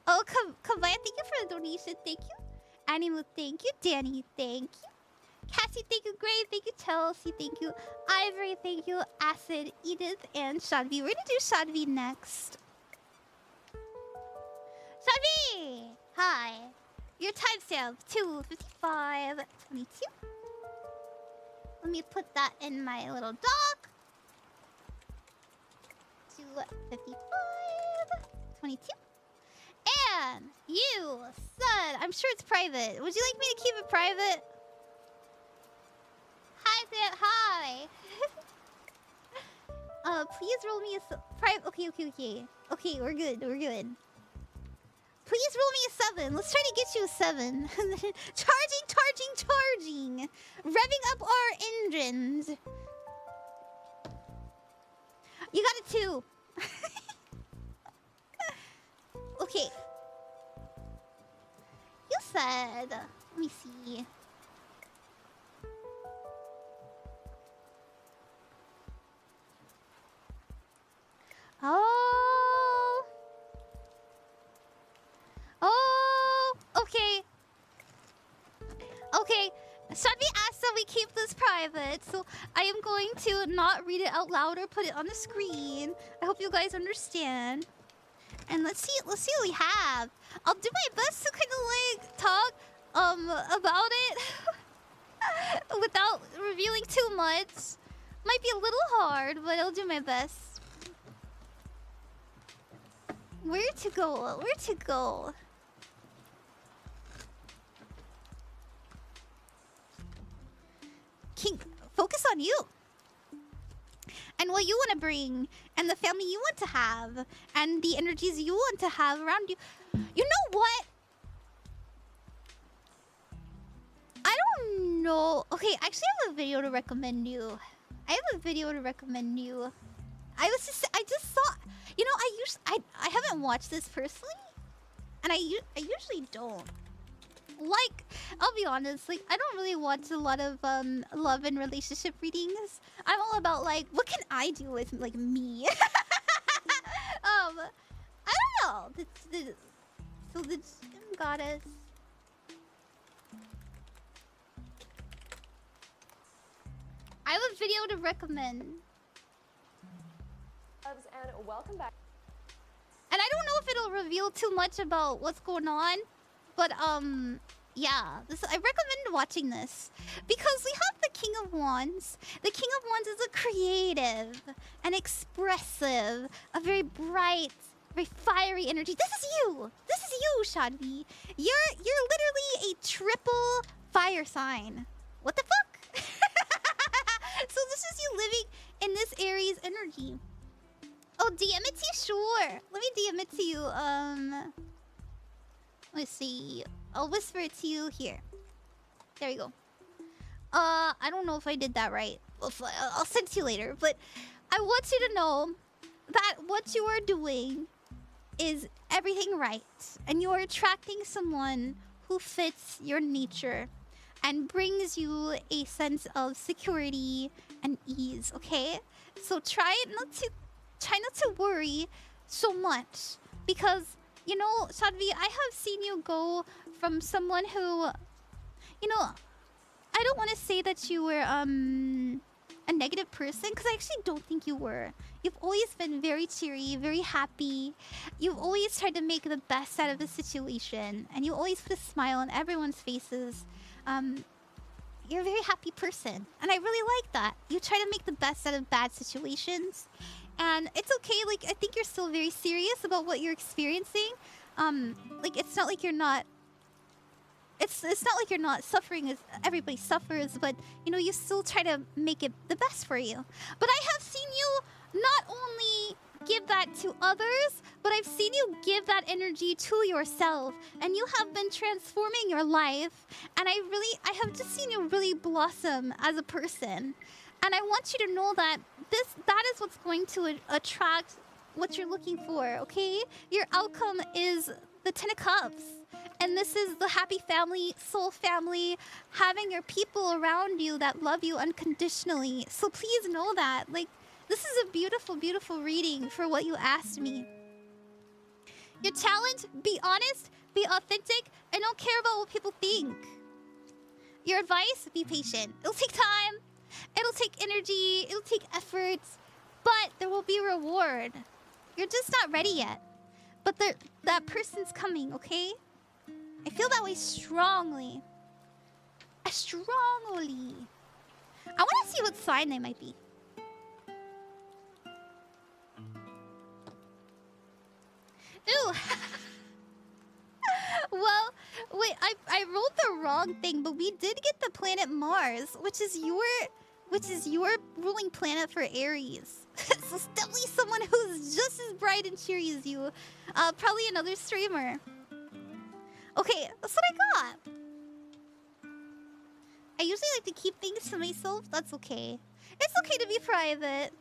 Oh, Kabaiaa, thank you for the donation. Thank you. Animu, thank you. Dani, thank you. Cassie, thank you. Gray, thank you. Chelsea, thank you. Ivory, thank you. Acid, Edith, and Shadvi. We're gonna do Shadvi next. Shadvi! Hi. Your timestamp, 2:55:22. Let me put that in my little doc. 2:55:22. And you said, I'm sure it's private. Would you like me to keep it private? Hi, Sam. Hi. Please roll me a private. Okay. Okay, we're good. Please roll me a 7. Let's try to get you a 7. Charging. Revving up our engines. You got a 2. Okay. You said... Let me see. Oh, okay. Okay, Shadvi asked that we keep this private, so I am going to not read it out loud or put it on the screen. I hope you guys understand. And let's see what we have. I'll do my best to kind of like talk about it without revealing too much. Might be a little hard, but I'll do my best. Where to go? King, focus on you. And what you want to bring. And the family you want to have. And the energies you want to have around you. You know what? I don't know. Okay, actually I have a video to recommend you. I just thought, you know, I haven't watched this personally, and I usually don't. Like, I'll be honest, like I don't really watch a lot of love and relationship readings. I'm all about like, what can I do with like me? I don't know. So the gym goddess. I have a video to recommend. And welcome back. And I don't know if it'll reveal too much about what's going on, but yeah, I recommend watching this because we have the King of Wands. The King of Wands is a creative and expressive, a very bright, very fiery energy. This is you, Shadvi. You're literally a triple fire sign. What the fuck? So this is you living in this Aries energy. Oh, DM it to you? Sure. Let me DM it to you. Let's see. I'll whisper it to you here. There you go. I don't know if I did that right. I'll send it to you later. But I want you to know that what you are doing is everything right. And you are attracting someone who fits your nature and brings you a sense of security and ease, okay? So try not to worry so much, because you know, Shadvi, I have seen you go from someone who, you know, I don't want to say that you were a negative person, because I actually don't think you were. You've always been very cheery, very happy. You've always tried to make the best out of the situation, and you always put a smile on everyone's faces. You're a very happy person, and I really like that. You try to make the best out of bad situations, and it's okay. Like, I think you're still very serious about what you're experiencing. Like, it's not like you're not... It's not like you're not suffering as everybody suffers, but, you know, you still try to make it the best for you. But I have seen you not only give that to others, but I've seen you give that energy to yourself, and you have been transforming your life, and I have just seen you really blossom as a person. And I want you to know that that is what's going to attract what you're looking for, okay? Your outcome is the Ten of Cups. And this is the happy family, soul family, having your people around you that love you unconditionally. So please know that. Like, this is a beautiful, beautiful reading for what you asked me. Your challenge, be honest, be authentic, and don't care about what people think. Your advice, be patient. It'll take time. It'll take energy. It'll take effort. But there will be a reward. You're just not ready yet. But that person's coming, okay? I feel that way strongly. Strongly. I want to see what sign they might be. Ooh. Well, wait, I rolled the wrong thing, but we did get the planet Mars, which is your ruling planet for Aries. So it's definitely someone who's just as bright and cheery as you. Probably another streamer. Okay, that's what I got. I usually like to keep things to myself. That's okay. It's okay to be private.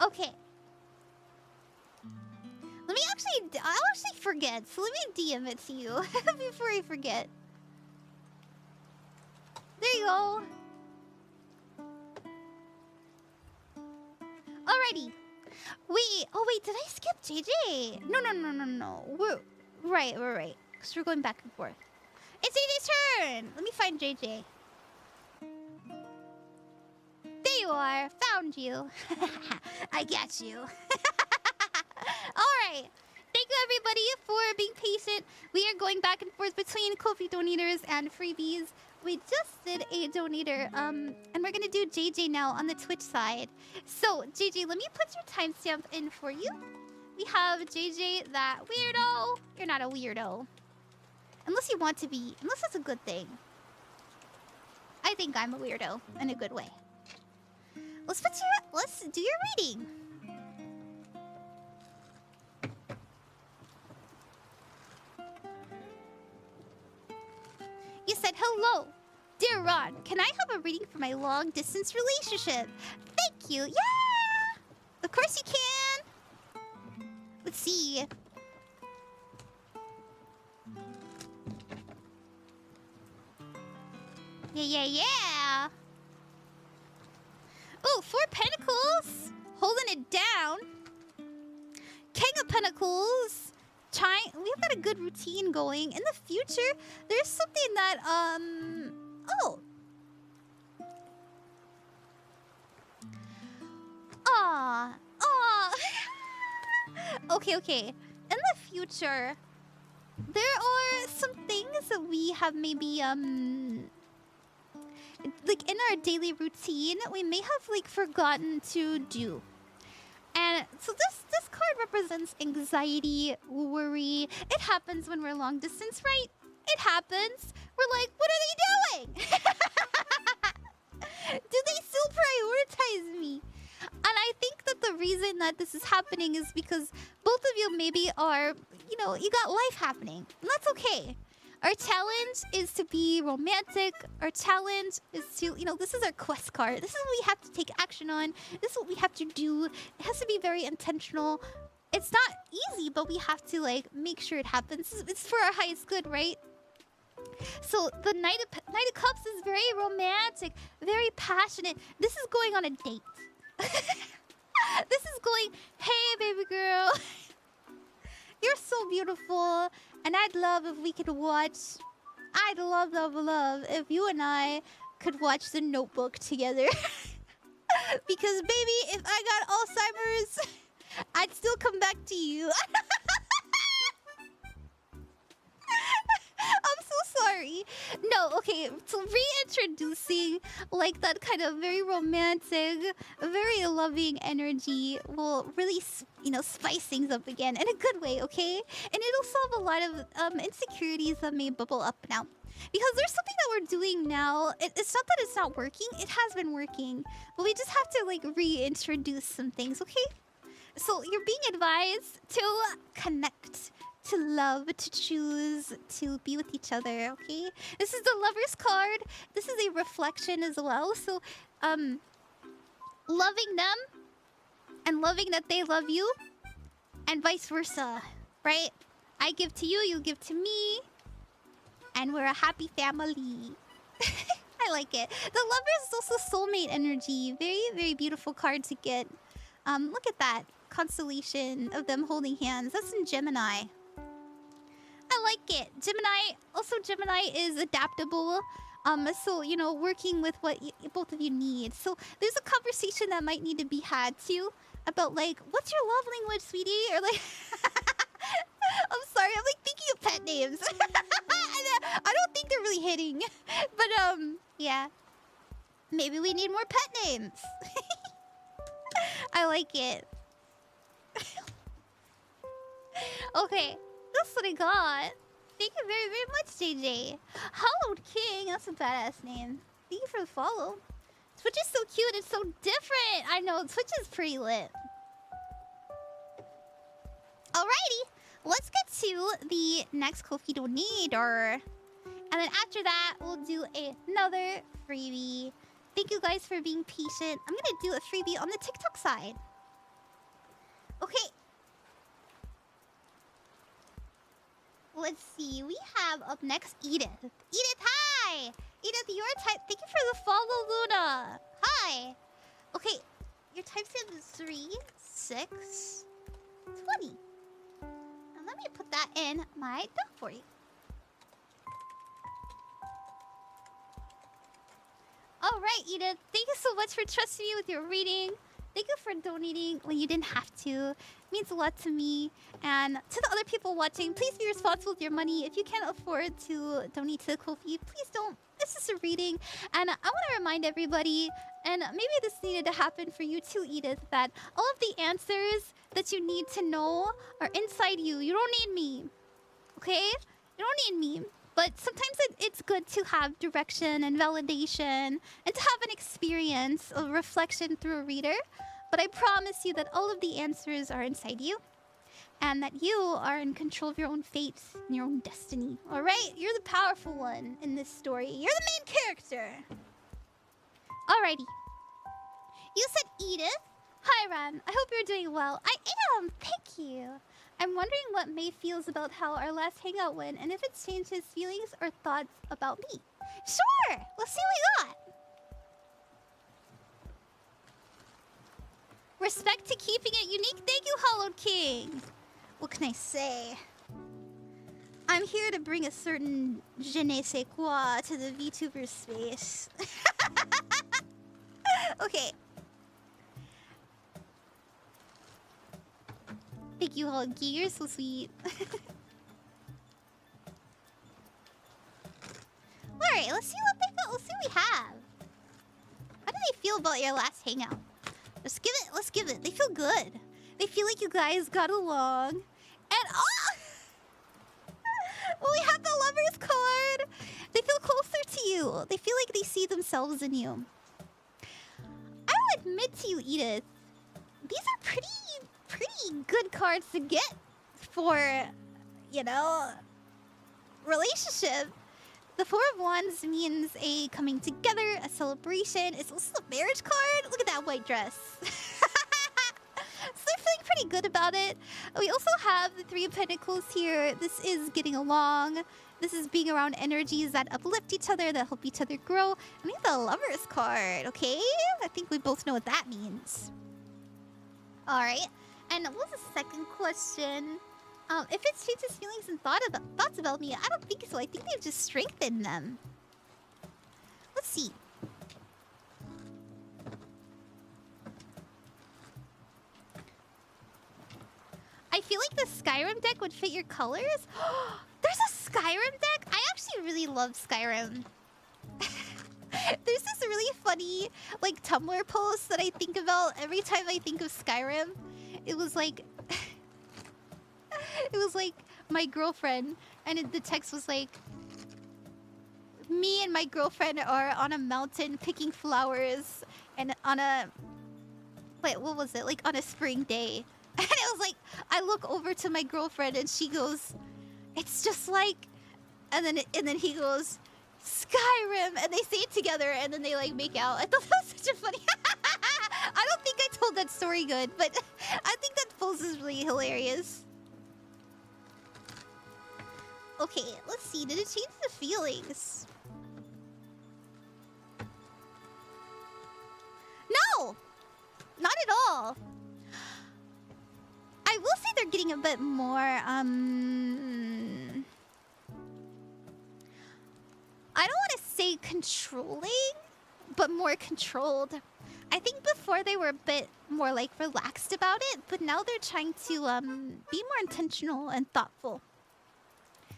Okay. Let me I'll actually forget. So let me DM it to you before I forget. There you go. Alrighty. Wait, oh wait, did I skip JJ? No. We're right. Because we're going back and forth. It's JJ's turn! Let me find JJ. There you are. Found you. I got you. Alright. Thank you everybody for being patient. We are going back and forth between Ko-fi donators and freebies. We just did a donator, and we're gonna do JJ now on the Twitch side. So, JJ, let me put your timestamp in for you. We have JJ that weirdo. You're not a weirdo. Unless you want to be. Unless that's a good thing. I think I'm a weirdo in a good way. Let's do your reading. You said, hello, dear Ron. Can I have a reading for my long-distance relationship? Thank you. Yeah! Of course you can. Let's see. Yeah. Oh, 4 Pentacles. Holding it down. King of Pentacles. We've got a good routine going. In the future, there's something that, oh. Aw. Okay. In the future, there are some things that we have maybe, like in our daily routine, we may have like forgotten to do. And so this card represents anxiety, worry. It happens when we're long distance, right? It happens. We're like, what are they doing? Do they still prioritize me? And I think that the reason that this is happening is because both of you maybe are, you know, you got life happening. And that's okay. Our challenge is to be romantic. Our challenge is to, you know, this is our quest card. This is what we have to take action on. This is what we have to do. It has to be very intentional. It's not easy, but we have to, like, make sure it happens. It's for our highest good, right? So the Knight of Cups is very romantic, very passionate. This is going on a date. This is going, hey, baby girl. You're so beautiful. And I'd love if we could watch... I'd love if you and I could watch The Notebook together. Because, baby, if I got Alzheimer's, I'd still come back to you. I'm so sorry. No, okay, so reintroducing like that kind of very romantic, very loving energy will really, you know, spice things up again in a good way, okay? And it'll solve a lot of insecurities that may bubble up now. Because there's something that we're doing now. It's not that it's not working. It has been working. But we just have to, like, reintroduce some things, okay? So you're being advised to connect, to love, to choose, to be with each other, okay? This is the Lover's card. This is a reflection as well. So, loving them and loving that they love you and vice versa, right? I give to you, you give to me. And we're a happy family. I like it. The Lover is also soulmate energy. Very, very beautiful card to get. Look at that constellation of them holding hands. That's in Gemini. I like it. Gemini is adaptable. So, you know, working with what both of you need. So there's a conversation that might need to be had too about like, what's your love language, sweetie? Or like, I'm sorry, I'm like thinking of pet names. I don't think they're really hitting. But yeah. Maybe we need more pet names. I like it. Okay, that's what I got. Thank you very, very much, JJ. Hallowed King, that's a badass name. Thank you for the follow. Twitch is so cute, it's so different. I know, Twitch is pretty lit. Alrighty, let's get to the next Ko-fi donator. And then after that, we'll do another freebie. Thank you guys for being patient. I'm gonna do a freebie on the TikTok side. Okay. Let's see. We have up next Edith. Edith, hi! Edith, your type. Thank you for the follow, Luna. Hi. Okay, your type is 3, 6, 20. And let me put that in my deck for you. All right, Edith. Thank you so much for trusting me with your reading. Thank you for donating when you didn't have to. It means a lot to me. And to the other people watching, please be responsible with your money. If you can't afford to donate to the Ko-fi, please don't. This is a reading. And I want to remind everybody, and maybe this needed to happen for you too, Edith, that all of the answers that you need to know are inside you. You don't need me. Okay? You don't need me. But sometimes it's good to have direction and validation and to have an experience of reflection through a reader. But I promise you that all of the answers are inside you and that you are in control of your own fate and your own destiny. All right? You're the powerful one in this story. You're the main character. Alrighty. You said Edith. Hi, Ran. I hope you're doing well. I am. Thank you. I'm wondering what May feels about how our last hangout went and if it's changed his feelings or thoughts about me. Sure! Let's see what we got. Respect to keeping it unique. Thank you, Hollowed King. What can I say? I'm here to bring a certain je ne sais quoi to the VTuber space. Okay. Thank you, Hollowed King. You're so sweet. Alright, let's see what they got. Let's see what we have. How do they feel about your last hangout? Let's give it. They feel good. They feel like you guys got along. And well, we have the Lover's card. They feel closer to you. They feel like they see themselves in you. I will admit to you, Edith, these are pretty good cards to get for, you know, relationship. The Four of Wands means a coming together, a celebration. It's also a marriage card. Look at that white dress. So they're feeling pretty good about it. We also have the Three of Pentacles here. This is getting along. This is being around energies that uplift each other, that help each other grow. And we have the Lover's card, okay? I think we both know what that means. All right. And what was the second question? If it's changed his feelings and thoughts about me, I don't think so. I think they've just strengthened them. Let's see. I feel like the Skyrim deck would fit your colors. There's a Skyrim deck? I actually really love Skyrim. There's this really funny, like, Tumblr post that I think about every time I think of Skyrim. It was like... it was like my girlfriend, and the text was like... Me and my girlfriend are on a mountain picking flowers, and on a... Wait, what was it? Like, on a spring day. And it was like, I look over to my girlfriend, and she goes... It's just like... And then he goes... Skyrim! And they say it together, and then they, like, make out. I thought that was such a funny... I don't think I told that story good, but I think that post is really hilarious. Okay, let's see. Did it change the feelings? No! Not at all. I will say they're getting a bit more, I don't want to say controlling, but more controlled. I think before they were a bit more, like, relaxed about it, but now they're trying to, be more intentional and thoughtful.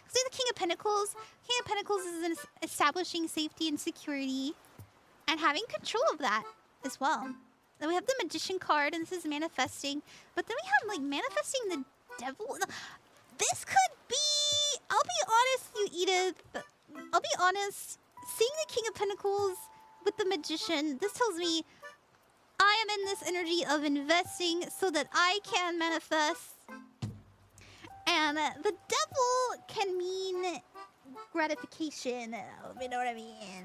So the King of Pentacles. King of Pentacles is establishing safety and security and having control of that as well. Then we have the Magician card, and this is manifesting. But then we have, like, manifesting the devil. This could be... I'll be honest, you Edith. I'll be honest. Seeing the King of Pentacles with the Magician, this tells me I am in this energy of investing so that I can manifest. And the devil can mean gratification. You know what I mean? You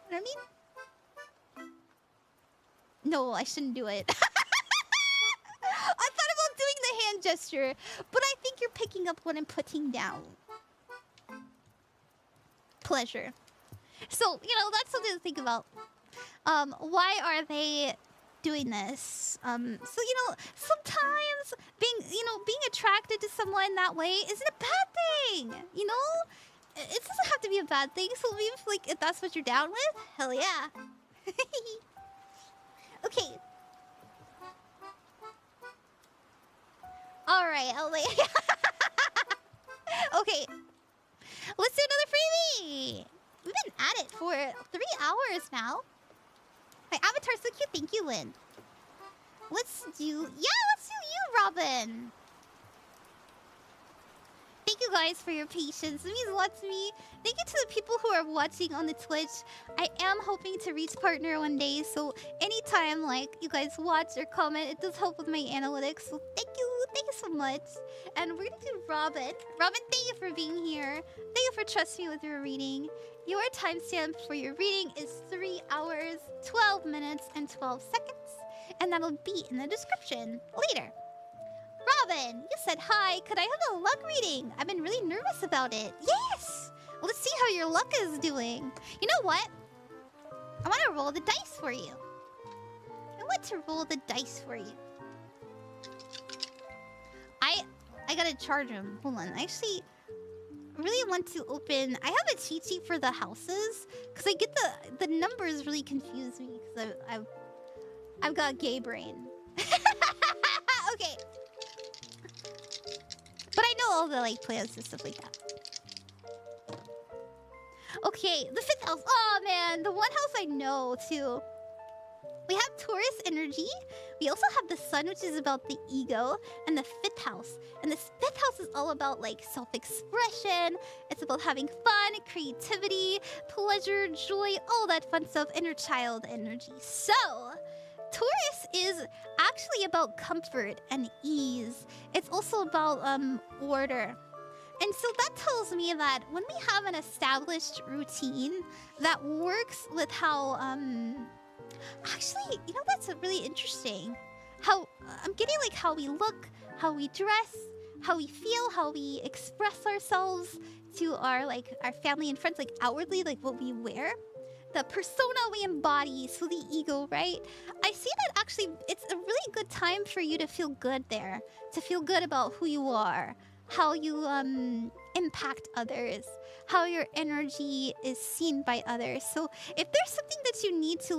know what I mean? No, I shouldn't do it. I thought about doing the hand gesture, but I think you're picking up what I'm putting down. Pleasure. So, you know, that's something to think about. Why are they doing this? So, you know, sometimes being attracted to someone that way isn't a bad thing. You know? It doesn't have to be a bad thing. So maybe if that's what you're down with, hell yeah. Okay. Alright, okay. Let's do another freebie! We've been at it for 3 hours now. My avatar's so cute. Thank you, Lynn. Let's do you, Robin. Thank you guys for your patience. It means a lot to me. Thank you to the people who are watching on the Twitch. I am hoping to reach partner one day, so anytime you guys watch or comment, it does help with my analytics. So thank you so much. And we're gonna do Robin. Robin, thank you for being here. Thank you for trusting me with your reading. Your timestamp for your reading is 3 hours, 12 minutes, and 12 seconds. And that'll be in the description later. Robin, you said hi. Could I have a luck reading? I've been really nervous about it. Yes! Let's see how your luck is doing. You know what? I want to roll the dice for you. I want to roll the dice for you. I gotta charge them. Hold on. I actually really want to open... I have a cheat sheet for the houses. Because I get the numbers really confuse me. Because I've got gay brain. Okay. But I know all the plans and stuff like that. Okay, the 5th house. Oh man, the one house I know too. We have Taurus energy. We also have the sun, which is about the ego, and the 5th house. And this 5th house is all about self-expression. It's about having fun, creativity, pleasure, joy, all that fun stuff, inner child energy. So, Taurus is actually about comfort and ease. It's also about order. And so that tells me that when we have an established routine that works with how actually, you know, that's really interesting. How I'm getting how we look, how we dress, how we feel, how we express ourselves to our family and friends, outwardly, what we wear. The persona we embody, so the ego, right? I see that actually it's a really good time for you to feel good there. To feel good about who you are, how you impact others, how your energy is seen by others. So if there's something that you need to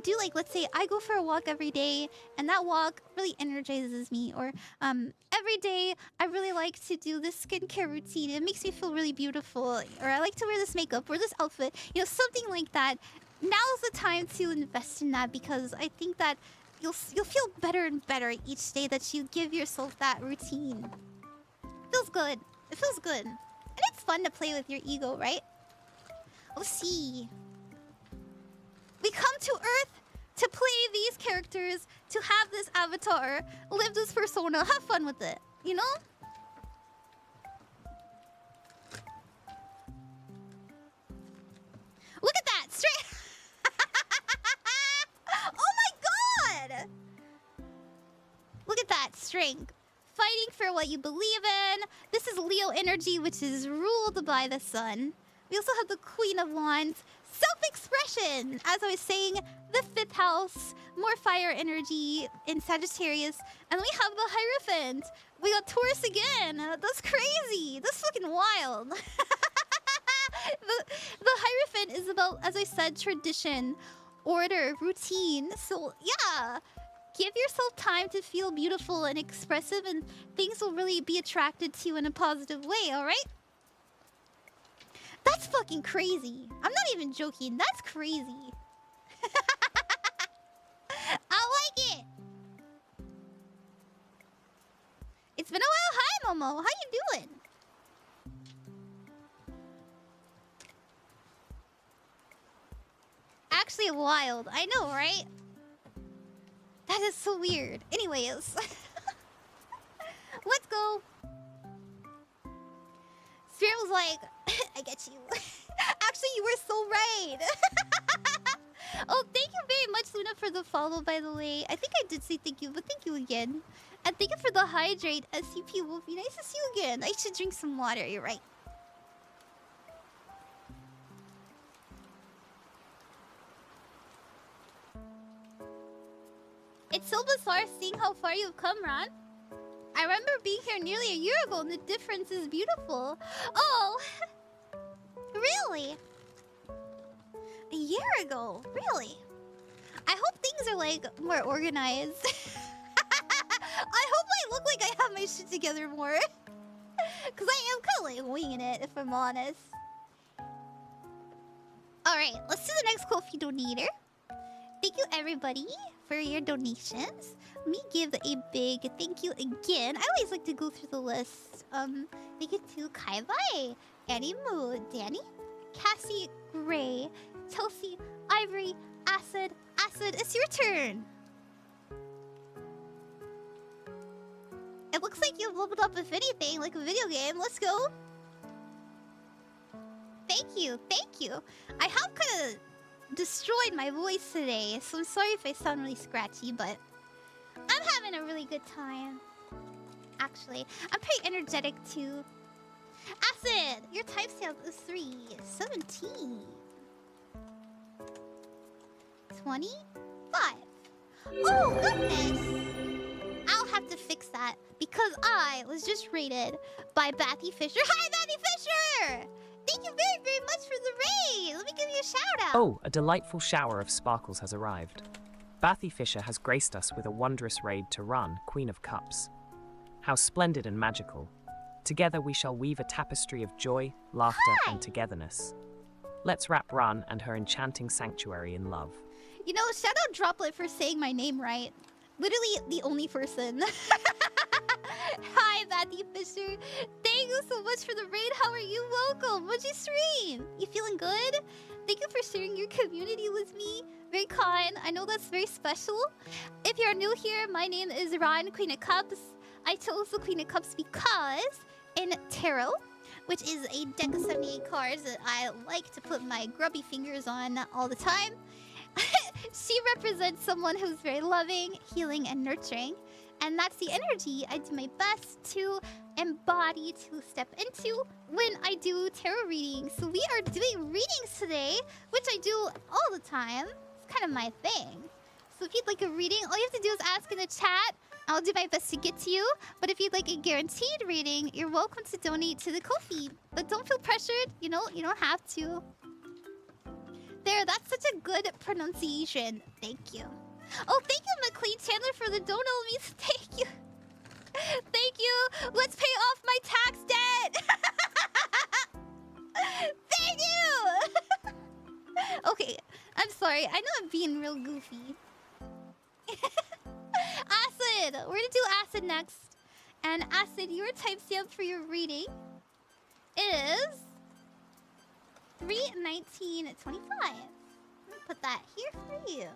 do like, let's say I go for a walk every day and that walk really energizes me, or every day I really like to do this skincare routine, it makes me feel really beautiful, or I like to wear this makeup or this outfit, you know, something like that. Now's the time to invest in that, because I think that you'll feel better and better each day that you give yourself that routine. Feels good. It feels good. And it's fun to play with your ego, right? Oh, see. We come to Earth to play these characters, to have this avatar, live this persona, have fun with it, you know? Look at that! Straight... Oh my god! Look at that strength. Fighting for what you believe in. This is Leo energy, which is ruled by the sun. We also have the Queen of Wands. Self-expression! As I was saying, the 5th house. More fire energy in Sagittarius. And then we have the Hierophant. We got Taurus again. That's crazy. That's fucking wild. The Hierophant is about, as I said, tradition, order, routine. So, yeah. Give yourself time to feel beautiful and expressive, and things will really be attracted to you in a positive way, alright? That's fucking crazy. I'm not even joking. That's crazy. I like it. It's been a while. Hi, Momo. How you doing? Actually wild. I know, right? That is so weird. Anyways. Let's go. Spirit was like, I get you. Actually, you were so right. Oh, thank you very much, Luna, for the follow, by the way. I think I did say thank you, but thank you again. And thank you for the hydrate, SCP Wolfie. Nice to see you again. I should drink some water, you're right. It's so bizarre seeing how far you've come, Ron. I remember being here nearly a year ago, and the difference is beautiful. Oh, really? A year ago? Really? I hope things are, like, more organized. I hope I look like I have my shit together more. Because I am kind of, like, winging it, if I'm honest. Alright, let's do the next Ko-fi donator. Thank you, everybody, for your donations. Let me give a big thank you again. I always like to go through the list. Thank you to Kabaiaa, Animu, Dani, Cassie, Gray, Chelsea, Ivory, Acid. Acid, it's your turn. It looks like you've leveled up, if anything, like a video game. Let's go. Thank you, thank you. I have kind of destroyed my voice today, so I'm sorry if I sound really scratchy, but I'm having a really good time. Actually, I'm pretty energetic too. Acid, your type sale is 3, 17, 25. Oh goodness! I'll have to fix that because I was just rated by Bathy Fisher. Hi, Bathy Fisher! Thank you very, very much for the raid. Let me give you a shout out. Oh, a delightful shower of sparkles has arrived. Bathy Fisher has graced us with a wondrous raid to Run, Queen of Cups. How splendid and magical. Together we shall weave a tapestry of joy, laughter, and togetherness. Let's wrap Run and her enchanting sanctuary in love. You know, shout out Droplet for saying my name right. Literally the only person. Hi, Bathy Fisher. Thank you so much for the raid. How are you? Welcome. What'd you stream? You feeling good? Thank you for sharing your community with me. Very kind. I know that's very special. If you're new here, my name is Ron, Queen of Cups. I chose the Queen of Cups because in Tarot, which is a deck of 78 cards that I like to put my grubby fingers on all the time, she represents someone who's very loving, healing, and nurturing. And that's the energy I do my best to embody, to step into when I do tarot readings. So we are doing readings today, which I do all the time. It's kind of my thing. So if you'd like a reading, all you have to do is ask in the chat. I'll do my best to get to you. But if you'd like a guaranteed reading, you're welcome to donate to the Ko-fi. But don't feel pressured. You know, you don't have to. There, that's such a good pronunciation. Thank you. Oh, thank you, Maclean Chandler, for the dono means. Thank you. Thank you. Let's pay off my tax debt. Thank you. Okay, I'm sorry. I know I'm being real goofy. Acid. We're gonna do acid next. And Acid, your timestamp for your reading is 3/19/25. I'm gonna put that here for you.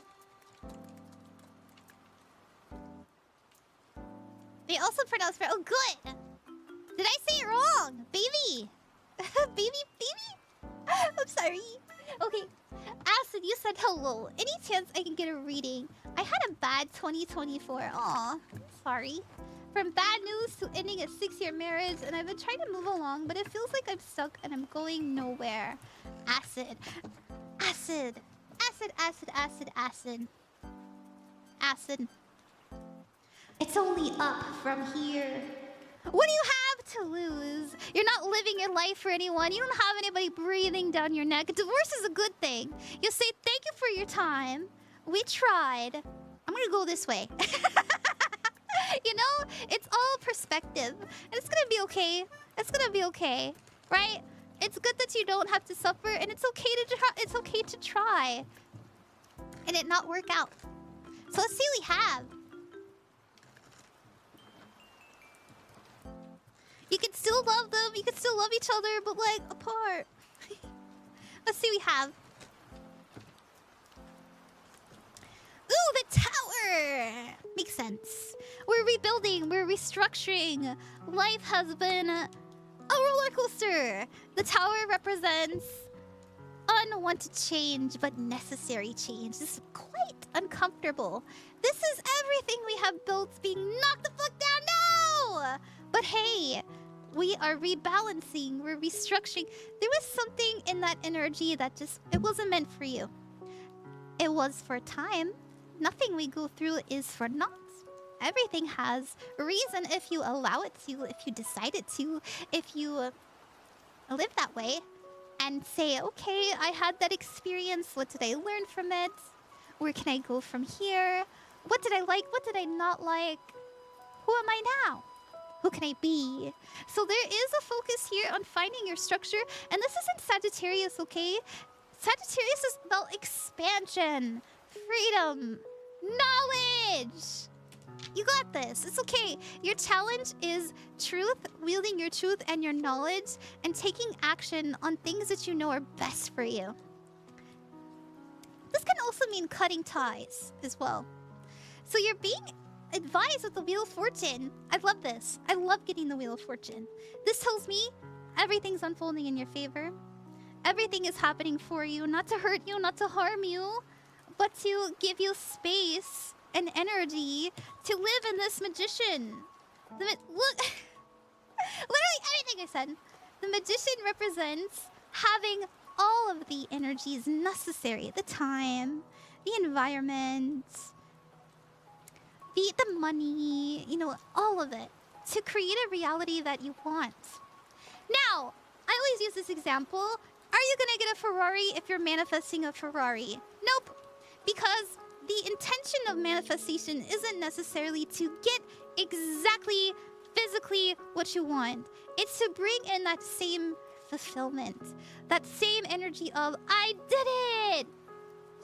They also pronounce for. Oh, good. Did I say it wrong, baby? baby. I'm sorry. Okay, Acid, you said hello. Any chance I can get a reading? I had a bad 2024. Aw, sorry. From bad news to ending a 6-year marriage, and I've been trying to move along, but it feels like I'm stuck and I'm going nowhere. Acid. Acid. Acid, acid, acid, acid. Acid. It's only up from here. What do you have to lose? You're not living your life for anyone. You don't have anybody breathing down your neck. Divorce is a good thing. You say, thank you for your time. We tried. I'm gonna go this way. You know, it's all perspective. And it's gonna be okay. It's gonna be okay, right? It's good that you don't have to suffer, and it's okay to try. It's okay to try, and it not work out. So let's see what we have. You can still love them. You can still love each other, but like apart. Let's see what we have. Ooh, the tower! Makes sense. We're rebuilding. We're restructuring. Life has been a roller coaster. The tower represents unwanted change, but necessary change. This is quite uncomfortable. This is everything we have built being knocked the fuck down. No! But hey, we are rebalancing. We're restructuring. There was something in that energy that just, it wasn't meant for you. It was for time. Nothing we go through is for naught. Everything has a reason if you allow it to, if you decide it to, if you live that way and say, okay, I had that experience. What did I learn from it? Where can I go from here? What did I like? What did I not like? Who am I now? Who can I be? So there is a focus here on finding your structure. And this isn't Sagittarius, okay? Sagittarius is about expansion, freedom, knowledge. You got this. It's okay. Your challenge is truth, wielding your truth and your knowledge, and taking action on things that you know are best for you. This can also mean cutting ties as well. So you're being advised with the Wheel of Fortune. I love this. I love getting the Wheel of Fortune. This tells me everything's unfolding in your favor. Everything is happening for you, not to hurt you, not to harm you, but to give you space and energy to live in this magician. Look, literally everything I said. The magician represents having all of the energies necessary, the time, the environment, the money, you know, all of it, to create a reality that you want. Now, I always use this example. Are you gonna get a Ferrari if you're manifesting a Ferrari? Nope. Because the intention of manifestation isn't necessarily to get exactly physically what you want. It's to bring in that same fulfillment, that same energy of, I did it!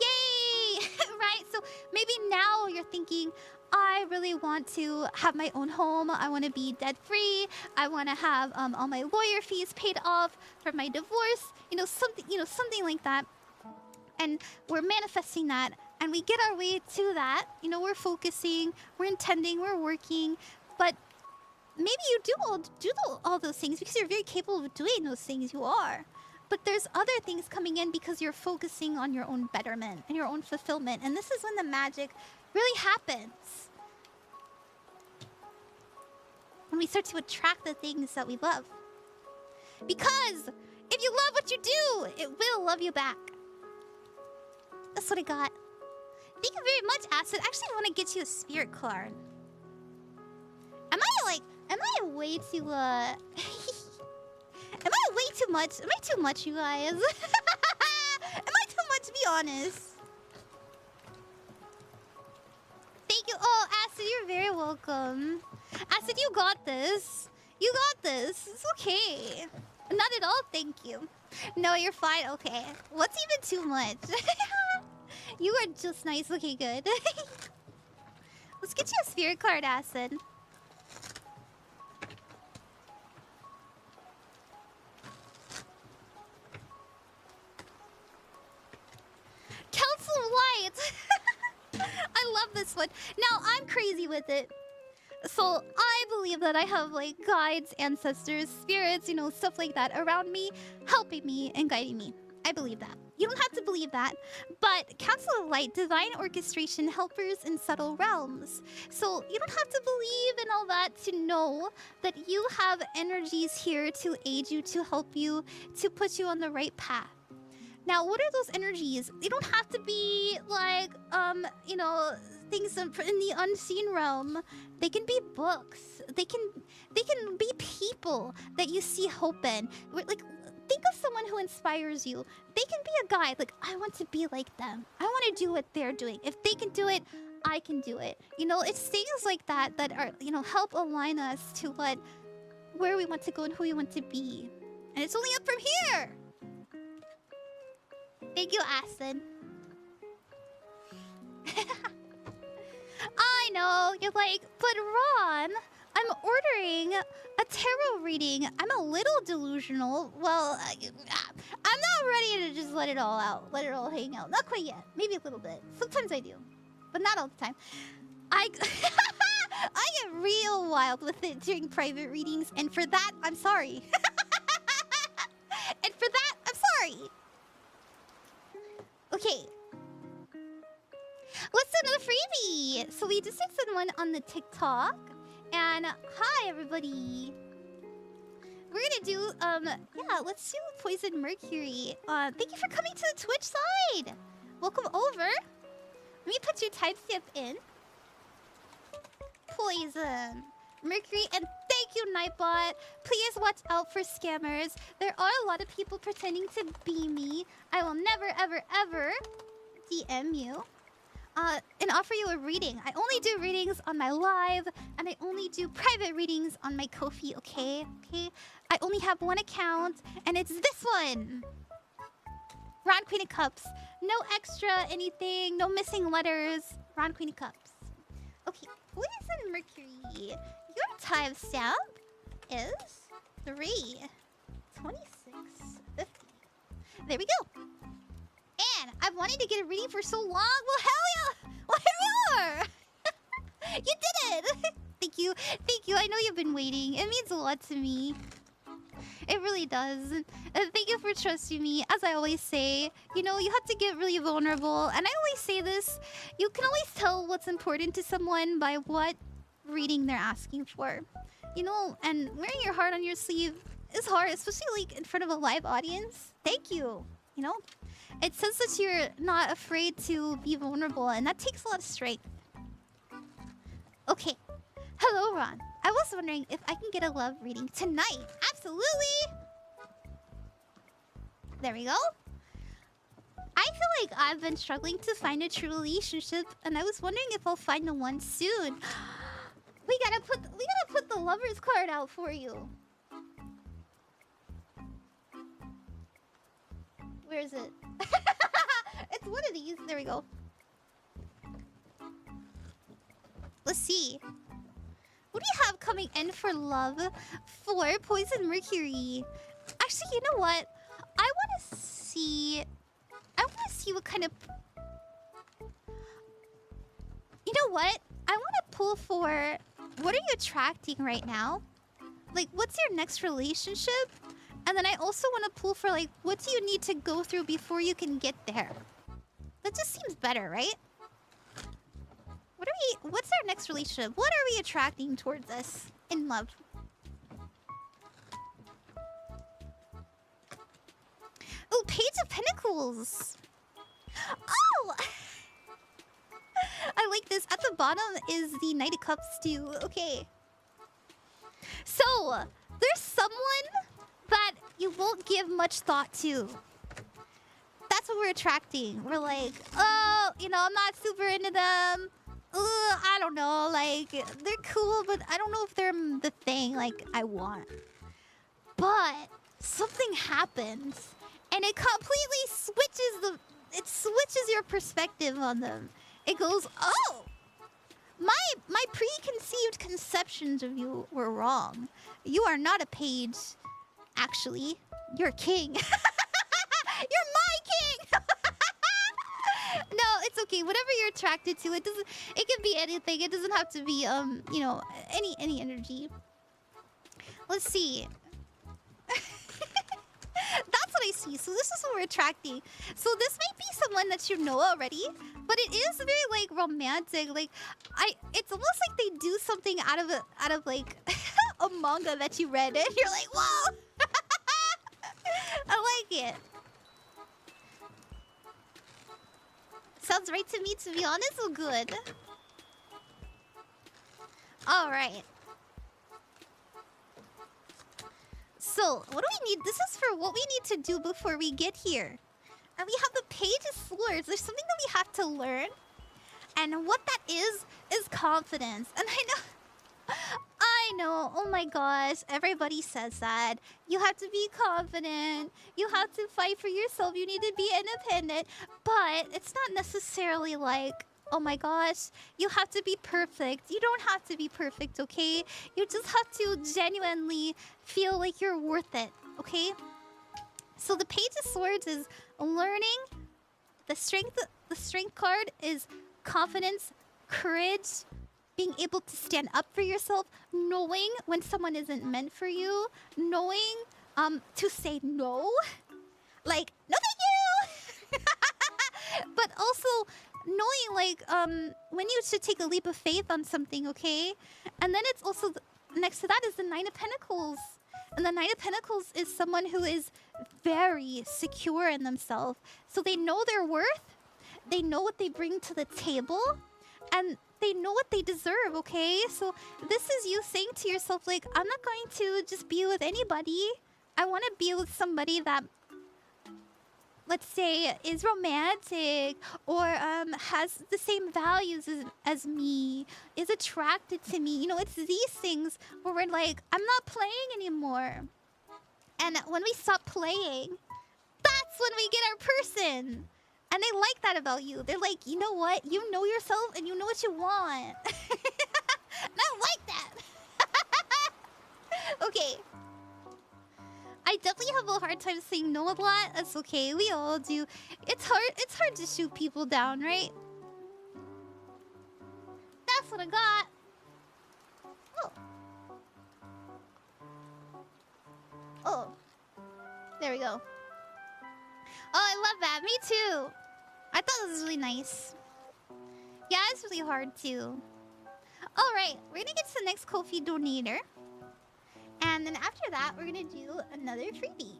Yay! Right? So maybe now you're thinking, I really want to have my own home. I want to be debt-free. I want to have all my lawyer fees paid off for my divorce. Something like that. And we're manifesting that, and we get our way to that. You know, we're focusing, we're intending, we're working, but maybe you do all those things because you're very capable of doing those things. You are. But there's other things coming in because you're focusing on your own betterment and your own fulfillment. And this is when the magic really happens. When we start to attract the things that we love. Because if you love what you do, it will love you back. That's what I got. Thank you very much, Acid. Actually, I want to get you a spirit card. Am I way too, am I way too much? Am I too much, you guys? Am I too much? Be honest. Thank you. Oh, Aster, you're very welcome. Aster, you got this. You got this. It's okay. Not at all, thank you. No, you're fine. Okay. What's even too much? You are just nice. Okay, good. Let's get you a spirit card, Acid. Council of Light! I love this one. Now, I'm crazy with it. So, I believe that I have, like, guides, ancestors, spirits, you know, stuff like that around me, helping me and guiding me. I believe that. You don't have to believe that. But Council of Light, divine orchestration, helpers in subtle realms. So, you don't have to believe in all that to know that you have energies here to aid you, to help you, to put you on the right path. Now, what are those energies? They don't have to be like, you know, things in the unseen realm. They can be books. They can be people that you see hope in. Like, think of someone who inspires you. They can be a guide. Like, I want to be like them. I want to do what they're doing. If they can do it, I can do it. You know, it's things like that that are, you know, help align us to where we want to go and who we want to be. And it's only up from here. Thank you, Aston. I know, you're like, but Ron, I'm ordering a tarot reading. I'm a little delusional. Well, I'm not ready to just let it all out. Let it all hang out. Not quite yet. Maybe a little bit. Sometimes I do. But not all the time. I get real wild with it during private readings. And for that, I'm sorry. And for that, I'm sorry. Okay. Let's do another freebie. So we just did someone on the TikTok. And hi, everybody. We're gonna do, yeah, let's do Poisonmercury. Thank you for coming to the Twitch side. Welcome over. Let me put your timestamp in. Poison Mercury, and thank you, Nightbot. Please watch out for scammers. There are a lot of people pretending to be me. I will never, ever, ever DM you and offer you a reading. I only do readings on my live, and I only do private readings on my Ko-fi, okay? Okay? I only have one account, and it's this one. Ron Queen of Cups. No extra anything, no missing letters. Ron Queen of Cups. Okay, Poison Mercury. Your timestamp is 3/26/50. There we go. And I've wanted to get a reading for so long. Well, hell yeah! Well, here we are! You did it! Thank you. Thank you. I know you've been waiting. It means a lot to me. It really does. Thank you for trusting me. As I always say, you know, you have to get really vulnerable. And I always say this. You can always tell what's important to someone by what reading they're asking for. You know, and wearing your heart on your sleeve is hard, especially like in front of a live audience. Thank you. You know? It says that you're not afraid to be vulnerable, and that takes a lot of strength. Okay. Hello, Ron. I was wondering if I can get a love reading tonight. Absolutely! There we go. I feel like I've been struggling to find a true relationship, and I was wondering if I'll find the one soon. We gotta put the lover's card out for you. Where is it? It's one of these. There we go. Let's see. What do you have coming in for love for Poisonmercury? Actually, you know what? I want to see what kind of... You know what? I want to pull for... What are you attracting right now? Like, what's your next relationship? And then I also want to pull for, like, what do you need to go through before you can get there? That just seems better, right? What's our next relationship? What are we attracting towards us in love? Oh, Page of Pentacles. Oh! I like this. At the bottom is the Knight of Cups too. Okay. So, there's someone that you won't give much thought to. That's what we're attracting. We're like, oh, you know, I'm not super into them. I don't know, like, they're cool, but I don't know if they're the thing, like, I want. But something happens, and it completely switches your perspective on them. It goes, oh, my preconceived conceptions of you were wrong. You are not a page, actually. You're a king. You're my king. No, it's okay. Whatever you're attracted to, it can be anything. It doesn't have to be you know, any energy. Let's see. That's what I see. So this is what we're attracting. So this might be someone that you know already, but it is very like romantic. Like it's almost like they do something out of like a manga that you read, and you're like, whoa. I like it. Sounds right to me, to be honest. So good. All right. So, what do we need? This is for what we need to do before we get here. And we have the Page of Swords. There's something that we have to learn. And what that is confidence. And I know, oh my gosh, everybody says that. You have to be confident. You have to fight for yourself. You need to be independent. But it's not necessarily like, oh my gosh, you have to be perfect. You don't have to be perfect, okay? You just have to genuinely feel like you're worth it, okay? So the Page of Swords is learning. The strength card is confidence, courage, being able to stand up for yourself, knowing when someone isn't meant for you, knowing to say no. Like, no thank you! But also knowing like when you should take a leap of faith on something, okay? And then it's also next to that is the Nine of Pentacles. And the Nine of Pentacles is someone who is very secure in themselves. So they know their worth, they know what they bring to the table, and they know what they deserve, okay? So this is you saying to yourself, like, I'm not going to just be with anybody. I want to be with somebody that, let's say, is romantic or has the same values as me, is attracted to me. You know, it's these things where we're like, I'm not playing anymore. And when we stop playing, that's when we get our person. And they like that about you. They're like, you know what? You know yourself and you know what you want. And I like that. Okay. I definitely have a hard time saying no a lot. That's okay. We all do. It's hard to shoot people down, right? That's what I got. Oh. Oh. There we go. Oh, I love that. Me too. I thought this was really nice. Yeah, it's really hard too. Alright, we're gonna get to the next Ko-fi donator. And then after that, we're gonna do another freebie.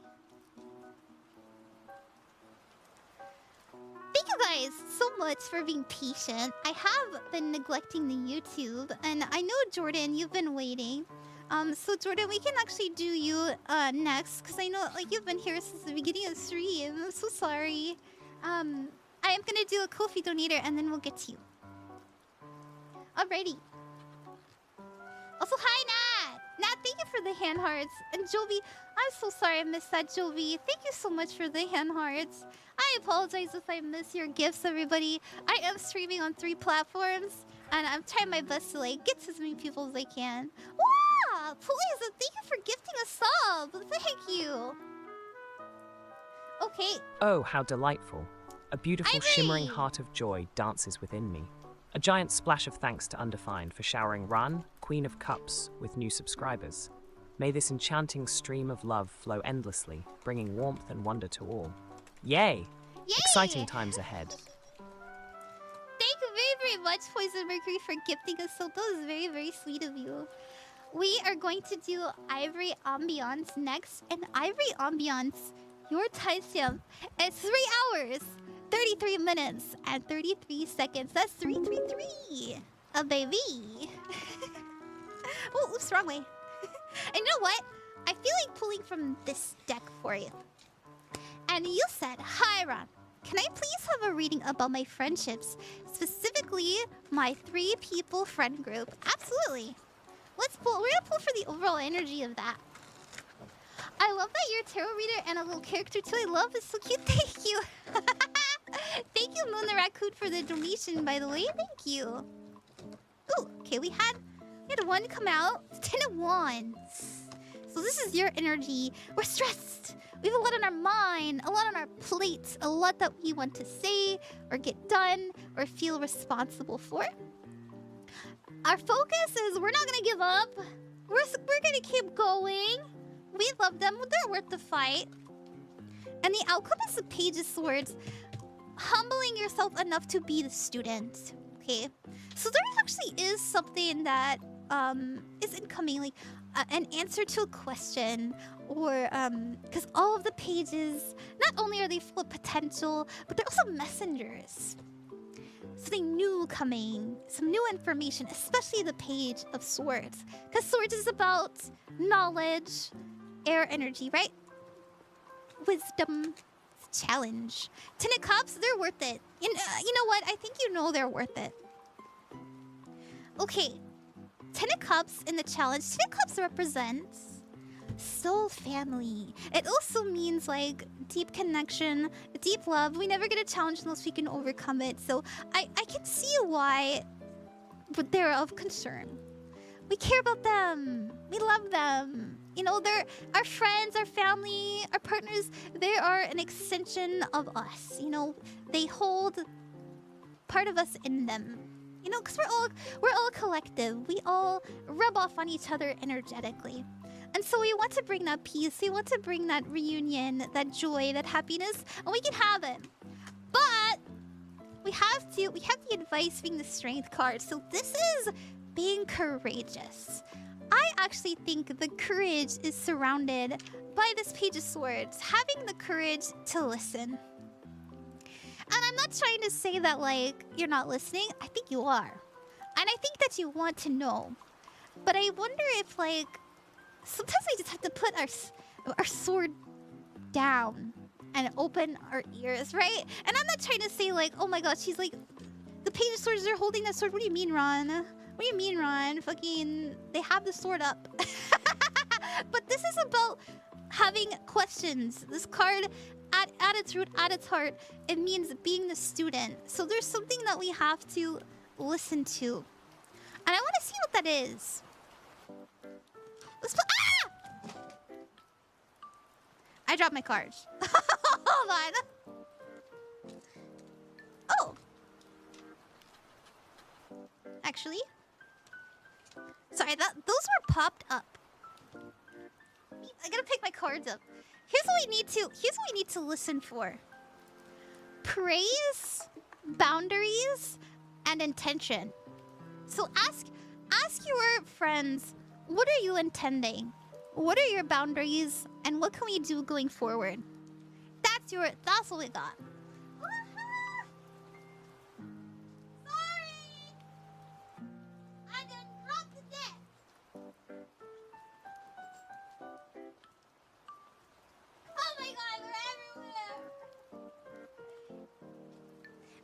Thank you guys so much for being patient. I have been neglecting the YouTube, and I know, Jordan, you've been waiting. So Jordan, we can actually do you next, because I know like you've been here since the beginning of the stream. I'm so sorry. I am gonna do a Ko-fi donator, and then we'll get to you. Alrighty. Also, hi, Nat! Nat, thank you for the hand hearts. And Jovi, I'm so sorry I missed that, Jovi. Thank you so much for the hand hearts. I apologize if I miss your gifts, everybody. I am streaming on 3 platforms, and I'm trying my best to like get to as many people as I can. Wow! Please, thank you for gifting a sub. Thank you. Okay. Oh, how delightful. A beautiful Ivory! shimmering heart of joy dances within me. A giant splash of thanks to Undefined for showering Run, Queen of Cups, with new subscribers. May this enchanting stream of love flow endlessly, bringing warmth and wonder to all. Yay! Yay! Exciting times ahead. Thank you very, very much, Poisonmercury, for gifting us. So that was very, very sweet of you. We are going to do Ivory Ambiance next. And Ivory Ambiance, your timestamp is 3 hours, 33 minutes, and 33 seconds. That's 333. Baby. Oh, oops, wrong way. And you know what? I feel like pulling from this deck for you. And you said, hi, Ron. can I please have a reading about my friendships? Specifically, my 3 people friend group. Absolutely. Let's pull. We're gonna pull for the overall energy of that. I love that you're a tarot reader and a little character too. I love it. So cute. Thank you. Thank you, MoonTheRacooon, for the donation, by the way. Thank you. Ooh, okay, we had one come out. 10 of Wands. So this is your energy. We're stressed. We have a lot on our mind, a lot on our plates, a lot that we want to say or get done or feel responsible for. Our focus is we're not gonna give up. We're gonna keep going. We love them. They're worth the fight. And the outcome is the Page of Swords. Humbling yourself enough to be the student. Okay? So there actually is something that is incoming, like an answer to a question, or because all of the pages, not only are they full of potential, but they're also messengers. Something new coming, some new information, especially the Page of Swords. Because Swords is about knowledge, air energy, right? Wisdom, challenge. 10 of Cups, they're worth it. You know what? I think you know they're worth it. Okay. 10 of Cups in the challenge. 10 of Cups represents soul family. It also means like deep connection, deep love. We never get a challenge unless we can overcome it. So I can see why they're of concern. We care about them. We love them. You know, they're our friends, our family, our partners. They are an extension of us. You know, they hold part of us in them. You know, because we're all collective. We all rub off on each other energetically. And so we want to bring that peace. We want to bring that reunion, that joy, that happiness, and we can have it. But we have the advice being the strength card. So this is being courageous. I actually think the courage is surrounded by this Page of Swords. Having the courage to listen. And I'm not trying to say that, like, you're not listening. I think you are. And I think that you want to know. But I wonder if, like, sometimes we just have to put our sword down and open our ears, right? And I'm not trying to say, like, oh my god, she's like, the Page of Swords are holding that sword. What do you mean, Ron? What do you mean, Ron? Fucking, they have the sword up. But this is about having questions. This card, at its root, at its heart, it means being the student. So there's something that we have to listen to. And I want to see what that is. Let's put... Ah! I dropped my cards. Hold on. Oh. Actually. Sorry, those were popped up. I gotta pick my cards up. Here's what we need to listen for. Praise, boundaries, and intention. So ask your friends, what are you intending? What are your boundaries, and what can we do going forward? That's what we got. Sorry! I done dropped the deck. Oh my god,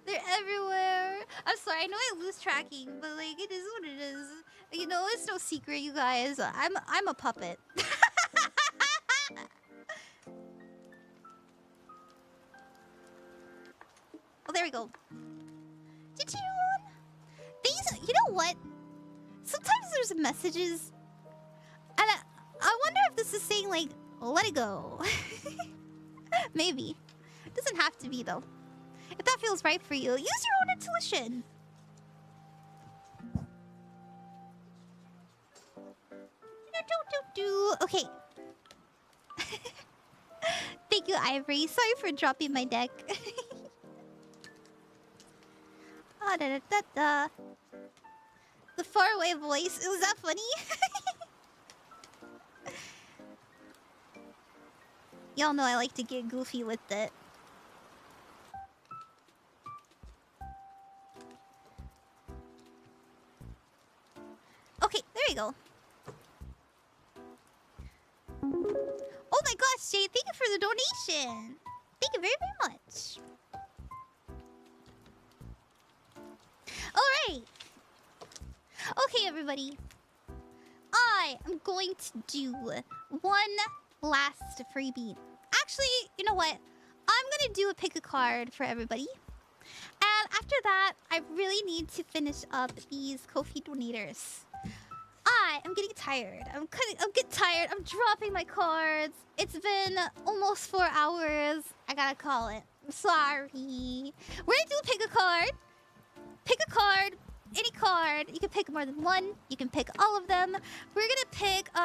they're everywhere. I'm sorry, I know I lose tracking, but like it is what it is. You know, it's no secret, you guys. I'm a puppet. Oh, there we go. These, you know what? Sometimes there's messages, and I wonder if this is saying like, let it go. Maybe. It doesn't have to be though. If that feels right for you, use your own intuition. Okay. Thank you, Ivory. Sorry for dropping my deck. The faraway voice. Was that funny? Y'all know I like to get goofy with it. Okay, there you go. Oh my gosh, Jay, thank you for the donation. Thank you very, very much. Okay, everybody. I am going to do one last freebie. Actually, you know what? I'm gonna do a pick a card for everybody. And after that, I really need to finish up these Ko-fi donators. I am getting tired. I'm getting tired. I'm dropping my cards. It's been almost 4 hours. I gotta call it. I'm sorry. We're gonna do pick a card. Pick a card. Any card. You can pick more than one. You can pick all of them. We're gonna pick, you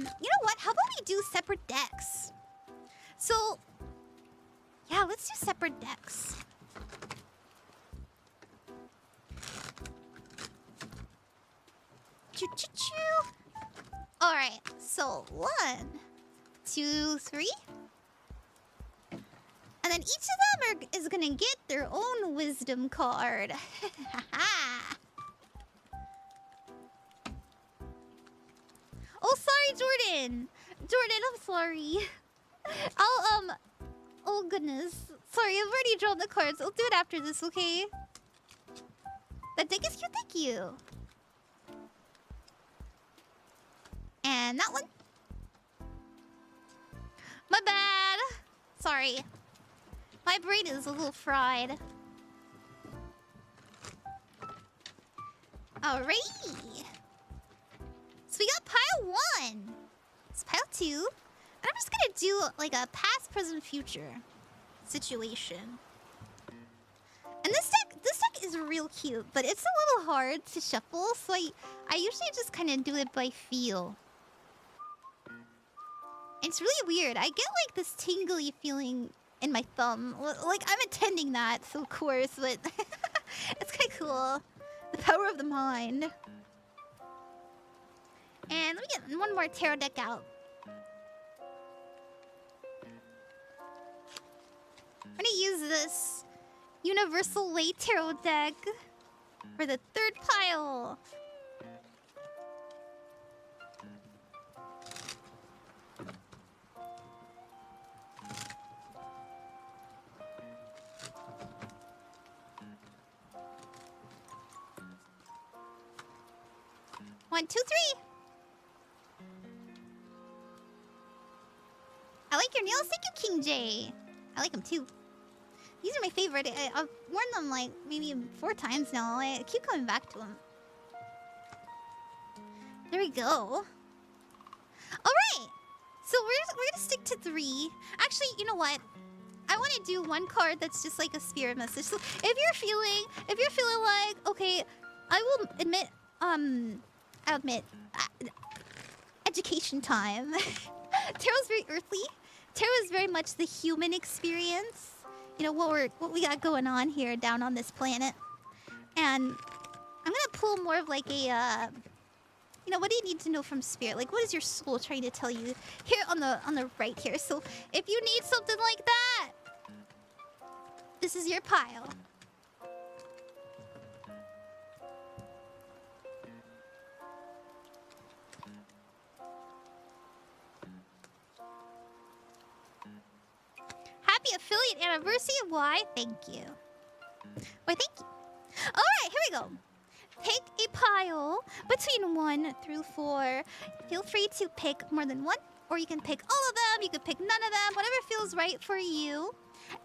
know what? How about we do separate decks? So, yeah, let's do separate decks. Choo-choo-choo. Alright, so 1, 2, 3. And then each of them is gonna get their own wisdom card. Oh, sorry, Jordon. Jordon, I'm sorry. Oh goodness. Sorry, I've already drawn the cards. I'll do it after this, okay? That deck is cute, thank you. And that one. My bad. Sorry. My brain is a little fried. Alrighty. So we got pile 1. It's pile 2. And I'm just gonna do like a past, present, future situation. And this deck is real cute, but it's a little hard to shuffle, so I usually just kind of do it by feel. It's really weird. I get like this tingly feeling in my thumb. Like I'm intending that, so of course, but it's kind of cool. The power of the mind. And let me get one more tarot deck out. I'm gonna use this Universal Way Tarot deck for the 3rd pile. One, two, three. I like your nails. Thank you, King J. I like them too. These are my favorite. I've worn them like maybe 4 times now. I keep coming back to them. There we go. All right. So we're gonna stick to 3. Actually, you know what? I want to do one card that's just like a spirit message. So if you're feeling like, okay, I will admit, education time. Tarot's very earthly. Tarot is very much the human experience. You know what we got going on here down on this planet. And I'm gonna pull more of like a you know, what do you need to know from spirit? Like what is your soul trying to tell you here on the right here? So if you need something like that, this is your pile. Happy affiliate anniversary. Why? Thank you. Why, thank you. Alright, here we go. Pick a pile between 1 through 4. Feel free to pick more than one, or you can pick all of them, you can pick none of them, whatever feels right for you.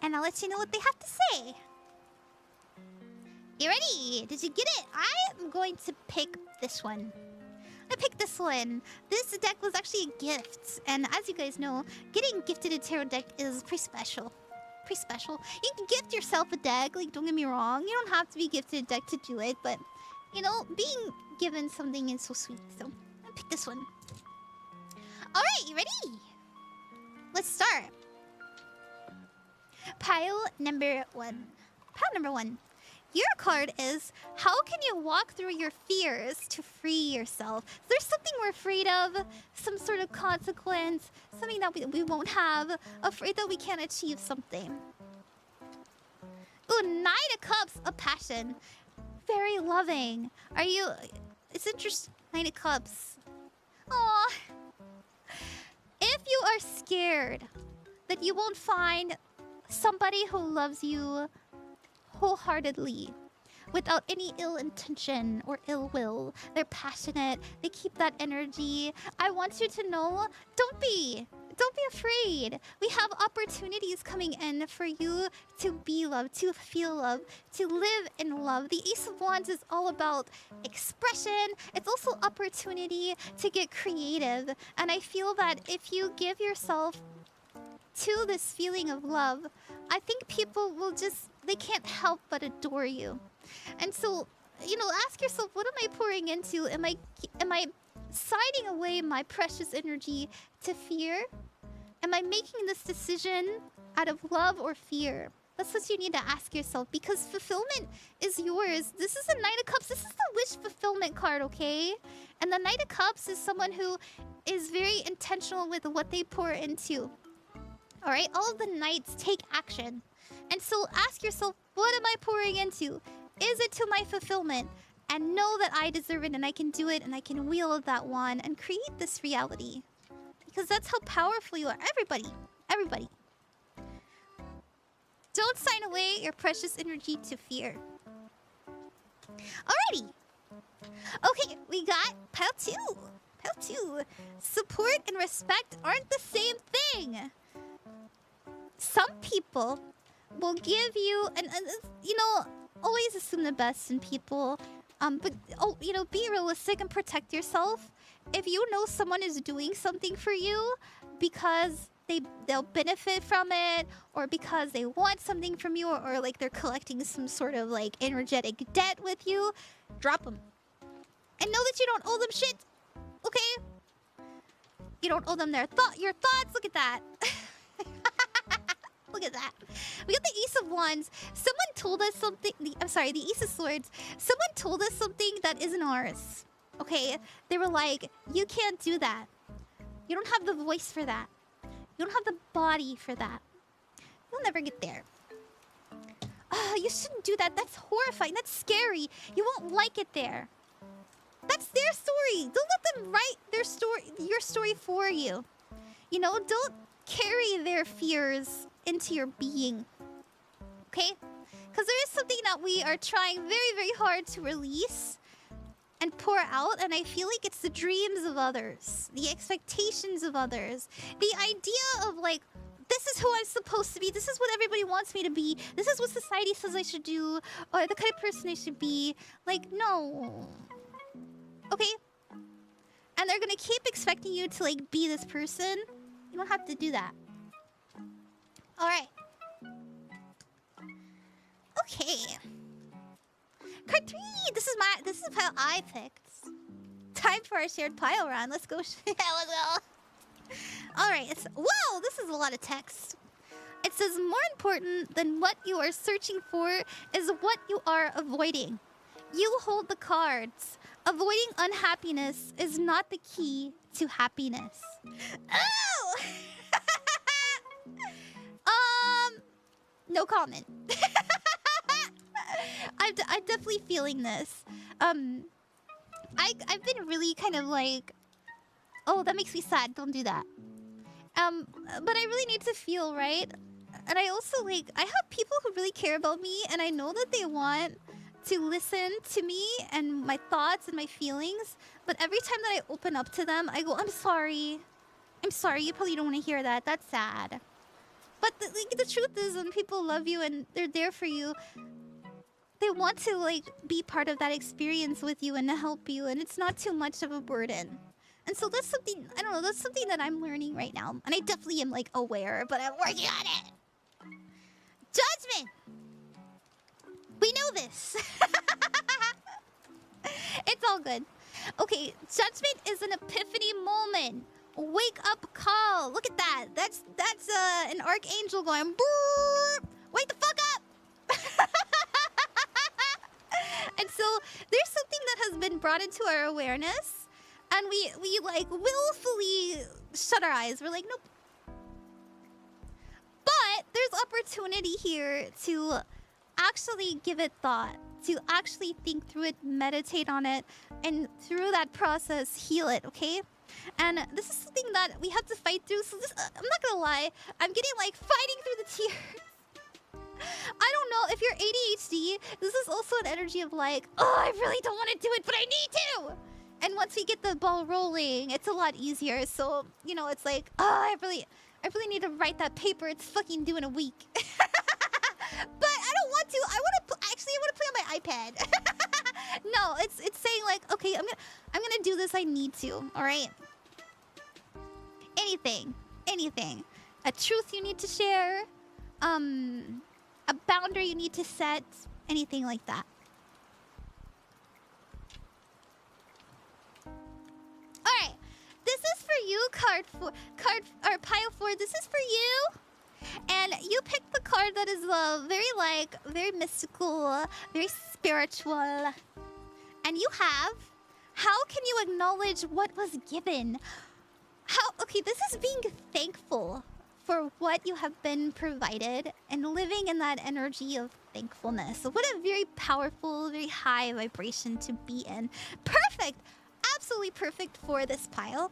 And I'll let you know what they have to say. You ready? Did you get it? I'm going to pick this one. I picked this one. This deck was actually a gift. And as you guys know, getting gifted a tarot deck is pretty special. Pretty special. You can gift yourself a deck, like don't get me wrong. You don't have to be gifted a deck to do it, but you know, being given something is so sweet. So I picked this one. Alright, you ready? Let's start. Pile number 1. Pile number 1. Your card is, how can you walk through your fears to free yourself? There's something we're afraid of, some sort of consequence, something that we won't have, afraid that we can't achieve something. Ooh, Knight of Cups, a passion. Very loving. Are you... It's interesting. Knight of Cups. Aww. If you are scared that you won't find somebody who loves you wholeheartedly, without any ill intention or ill will. They're passionate. They keep that energy. I want you to know, don't be afraid. We have opportunities coming in for you to be loved, to feel love, to live in love. The Ace of Wands is all about expression. It's also opportunity to get creative. And I feel that if you give yourself to this feeling of love, I think people will just, they can't help but adore you. And so, you know, ask yourself, what am I pouring into? Am I siding away my precious energy to fear? Am I making this decision out of love or fear? That's what you need to ask yourself, because fulfillment is yours. This is the Knight of Cups. This is the wish fulfillment card, okay? And the Knight of Cups is someone who is very intentional with what they pour into. All right? All of the Knights take action. And so ask yourself, what am I pouring into? Is it to my fulfillment? And know that I deserve it and I can do it and I can wield that wand and create this reality. Because that's how powerful you are. Everybody. Everybody. Don't sign away your precious energy to fear. Alrighty. Okay, we got pile 2. Pile 2. Support and respect aren't the same thing. Some people will give you, and you know, always assume the best in people. But you know, be realistic and protect yourself. If you know someone is doing something for you because they'll benefit from it, or because they want something from you, or like they're collecting some sort of like energetic debt with you, drop them. And know that you don't owe them shit. Okay? You don't owe them your thoughts. Look at that. Look at that. We got the Ace of Wands. Someone told us something. I'm sorry, the Ace of Swords. Someone told us something that isn't ours. Okay? They were like, you can't do that. You don't have the voice for that. You don't have the body for that. You'll never get there. Oh, you shouldn't do that. That's horrifying. That's scary. You won't like it there. That's their story. Don't let them write their story, your story for you. You know, don't carry their fears into your being. Okay? Because there is something that we are trying very, very hard to release and pour out, and I feel like it's the dreams of others, the expectations of others, the idea of like, this is who I'm supposed to be, this is what everybody wants me to be, this is what society says I should do, or the kind of person I should be. Like, no. Okay? And they're gonna keep expecting you to like be this person. You don't have to do that. Alright. Okay. Card 3! This is a pile I picked. Time for our shared pile run. Let's go. Let's go. Alright, whoa! This is a lot of text. It says, more important than what you are searching for is what you are avoiding. You hold the cards. Avoiding unhappiness is not the key to happiness. Oh! No comment. I'm definitely feeling this. I've been really kind of like, oh, that makes me sad. Don't do that. But I really need to feel, right? And I also like, I have people who really care about me, and I know that they want to listen to me and my thoughts and my feelings. But every time that I open up to them, I go, I'm sorry. I'm sorry. You probably don't want to hear that. That's sad. But the truth is, when people love you and they're there for you, they want to like be part of that experience with you and to help you, and it's not too much of a burden. And so that's something, I don't know, that's something that I'm learning right now. And I definitely am like aware, but I'm working on it. Judgment! We know this. It's all good. Okay, judgment is an epiphany moment. Wake up call. Look at that. That's an archangel going, boop! Wake the fuck up! And so there's something that has been brought into our awareness, and we like willfully shut our eyes. We're like, nope. But there's opportunity here to actually give it thought, to actually think through it, meditate on it, and through that process, heal it, okay? And this is something that we have to fight through. So this, I'm not gonna lie, I'm getting like fighting through the tears. I don't know if you're ADHD, this is also an energy of like, oh, I really don't want to do it, but I need to. And once we get the ball rolling, it's a lot easier. So, you know, it's like, oh, I really need to write that paper. It's fucking due in a week. But I don't want to. I want to actually I want to play on my iPad. No, it's saying like, okay, I'm gonna do this. I need to. All right. Anything. A truth you need to share. A boundary you need to set. Anything like that. All right. This is for you, pile 4. This is for you. And you picked the card that is very mystical, very spiritual. And you have, how can you acknowledge what was given? Okay, this is being thankful for what you have been provided and living in that energy of thankfulness. So what a very powerful, very high vibration to be in. Perfect! Absolutely perfect for this pile.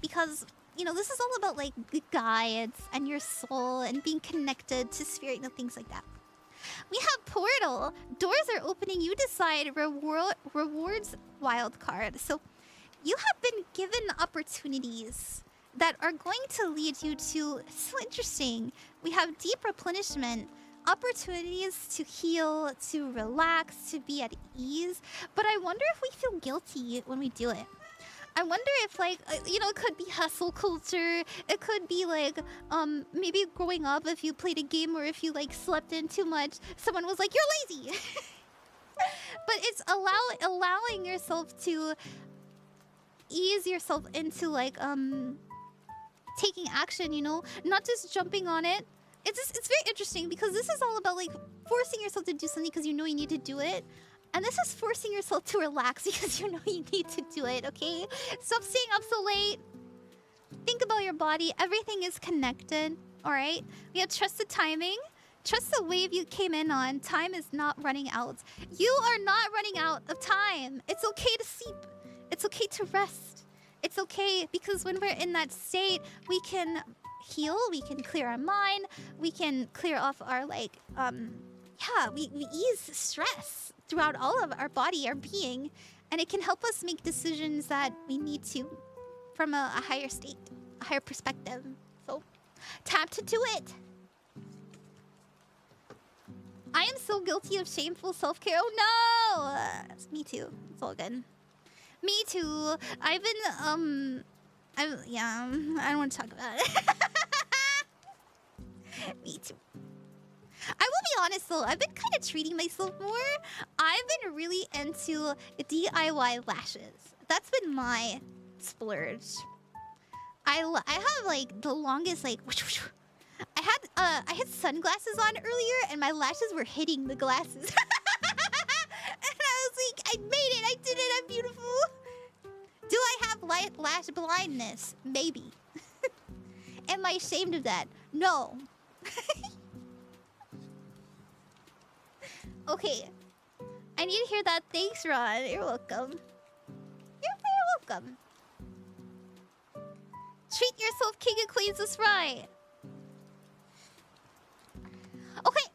Because, you know, this is all about like the guides and your soul and being connected to spirit and things like that. We have portal. Doors are opening. You decide rewards wild card. So you have been given opportunities that are going to lead you to, so interesting. We have deep replenishment, opportunities to heal, to relax, to be at ease. But I wonder if we feel guilty when we do it. I wonder if, like, you know, it could be hustle culture. It could be, like, maybe growing up, if you played a game or if you, like, slept in too much, someone was like, you're lazy. But it's allowing yourself to ease yourself into, like, taking action, you know? Not just jumping on it. It's very interesting because this is all about, like, forcing yourself to do something because you know you need to do it. And this is forcing yourself to relax because you know you need to do it, okay? Stop staying up so late. Think about your body. Everything is connected, all right? We have trust the timing. Trust the wave you came in on. Time is not running out. You are not running out of time. It's okay to sleep. It's okay to rest. It's okay because when we're in that state, we can heal. We can clear our mind. We can clear off our, like, we ease stress throughout all of our body, our being, and it can help us make decisions that we need to from a higher state, a higher perspective. So, time to do it. I am so guilty of shameful self-care. Oh no! Me too. It's all good. Me too. I've been, I don't want to talk about it. Me too. I will be honest though, I've been kind of treating myself more. I've been really into DIY lashes. That's been my splurge. I have like the longest like I had sunglasses on earlier and my lashes were hitting the glasses. And I was like, I made it, I did it, I'm beautiful. Do I have lash blindness? Maybe. Am I ashamed of that? No. Okay. I need to hear that. Thanks, Ron. You're welcome. You're very welcome. Treat yourself, king and queens, is right. Okay.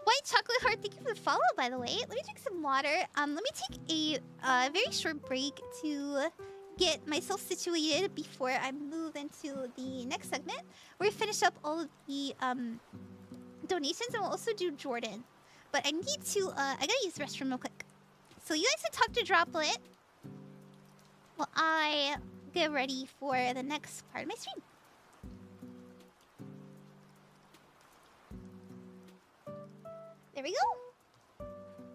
White chocolate heart, thank you for the follow, by the way. Let me drink some water. Let me take a very short break to get myself situated before I move into the next segment, where we finish up all of the donations, and we'll also do Jordon. But I need to, I gotta use the restroom real quick. So you guys can talk to Droplet while I get ready for the next part of my stream. There we go.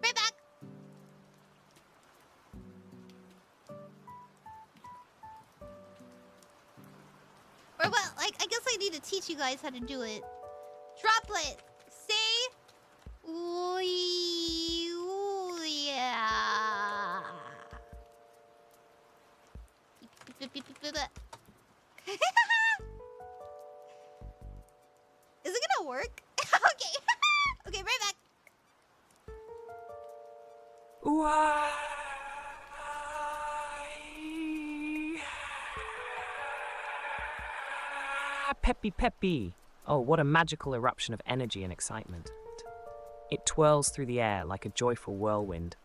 Right back. Or well, like, I guess I need to teach you guys how to do it. Droplet, say... Ooh, yeah. Is it gonna work? Okay. Okay, right back. Why? Peppy. Oh, what a magical eruption of energy and excitement. It twirls through the air like a joyful whirlwind.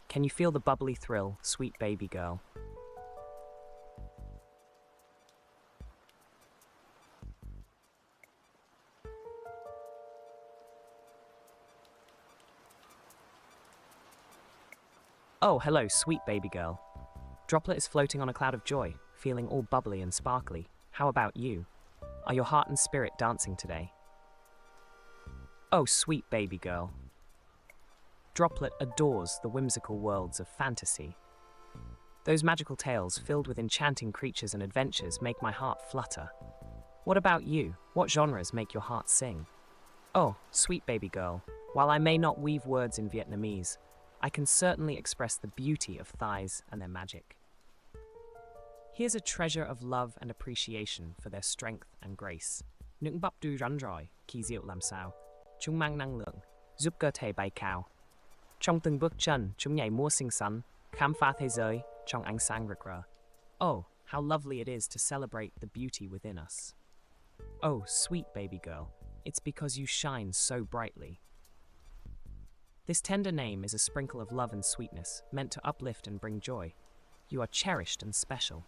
Can you feel the bubbly thrill, sweet baby girl? Oh, hello, sweet baby girl. Droplet is floating on a cloud of joy, feeling all bubbly and sparkly. How about you? Are your heart and spirit dancing today? Oh, sweet baby girl. Droplet adores the whimsical worlds of fantasy. Those magical tales filled with enchanting creatures and adventures make my heart flutter. What about you? What genres make your heart sing? Oh, sweet baby girl, while I may not weave words in Vietnamese, I can certainly express the beauty of thighs and their magic. Here's a treasure of love and appreciation for their strength and grace. Những bắp đuôi rắn rỏi, kỳ diệu làm sao. Chúng mang năng lượng, giúp cơ thể bay cao. Trong từng bước chân, chúng nhảy múa xinh xắn, khám phá thế giới trong ánh sáng rực rỡ. Oh, how lovely it is to celebrate the beauty within us. Oh, sweet baby girl, it's because you shine so brightly. This tender name is a sprinkle of love and sweetness, meant to uplift and bring joy. You are cherished and special.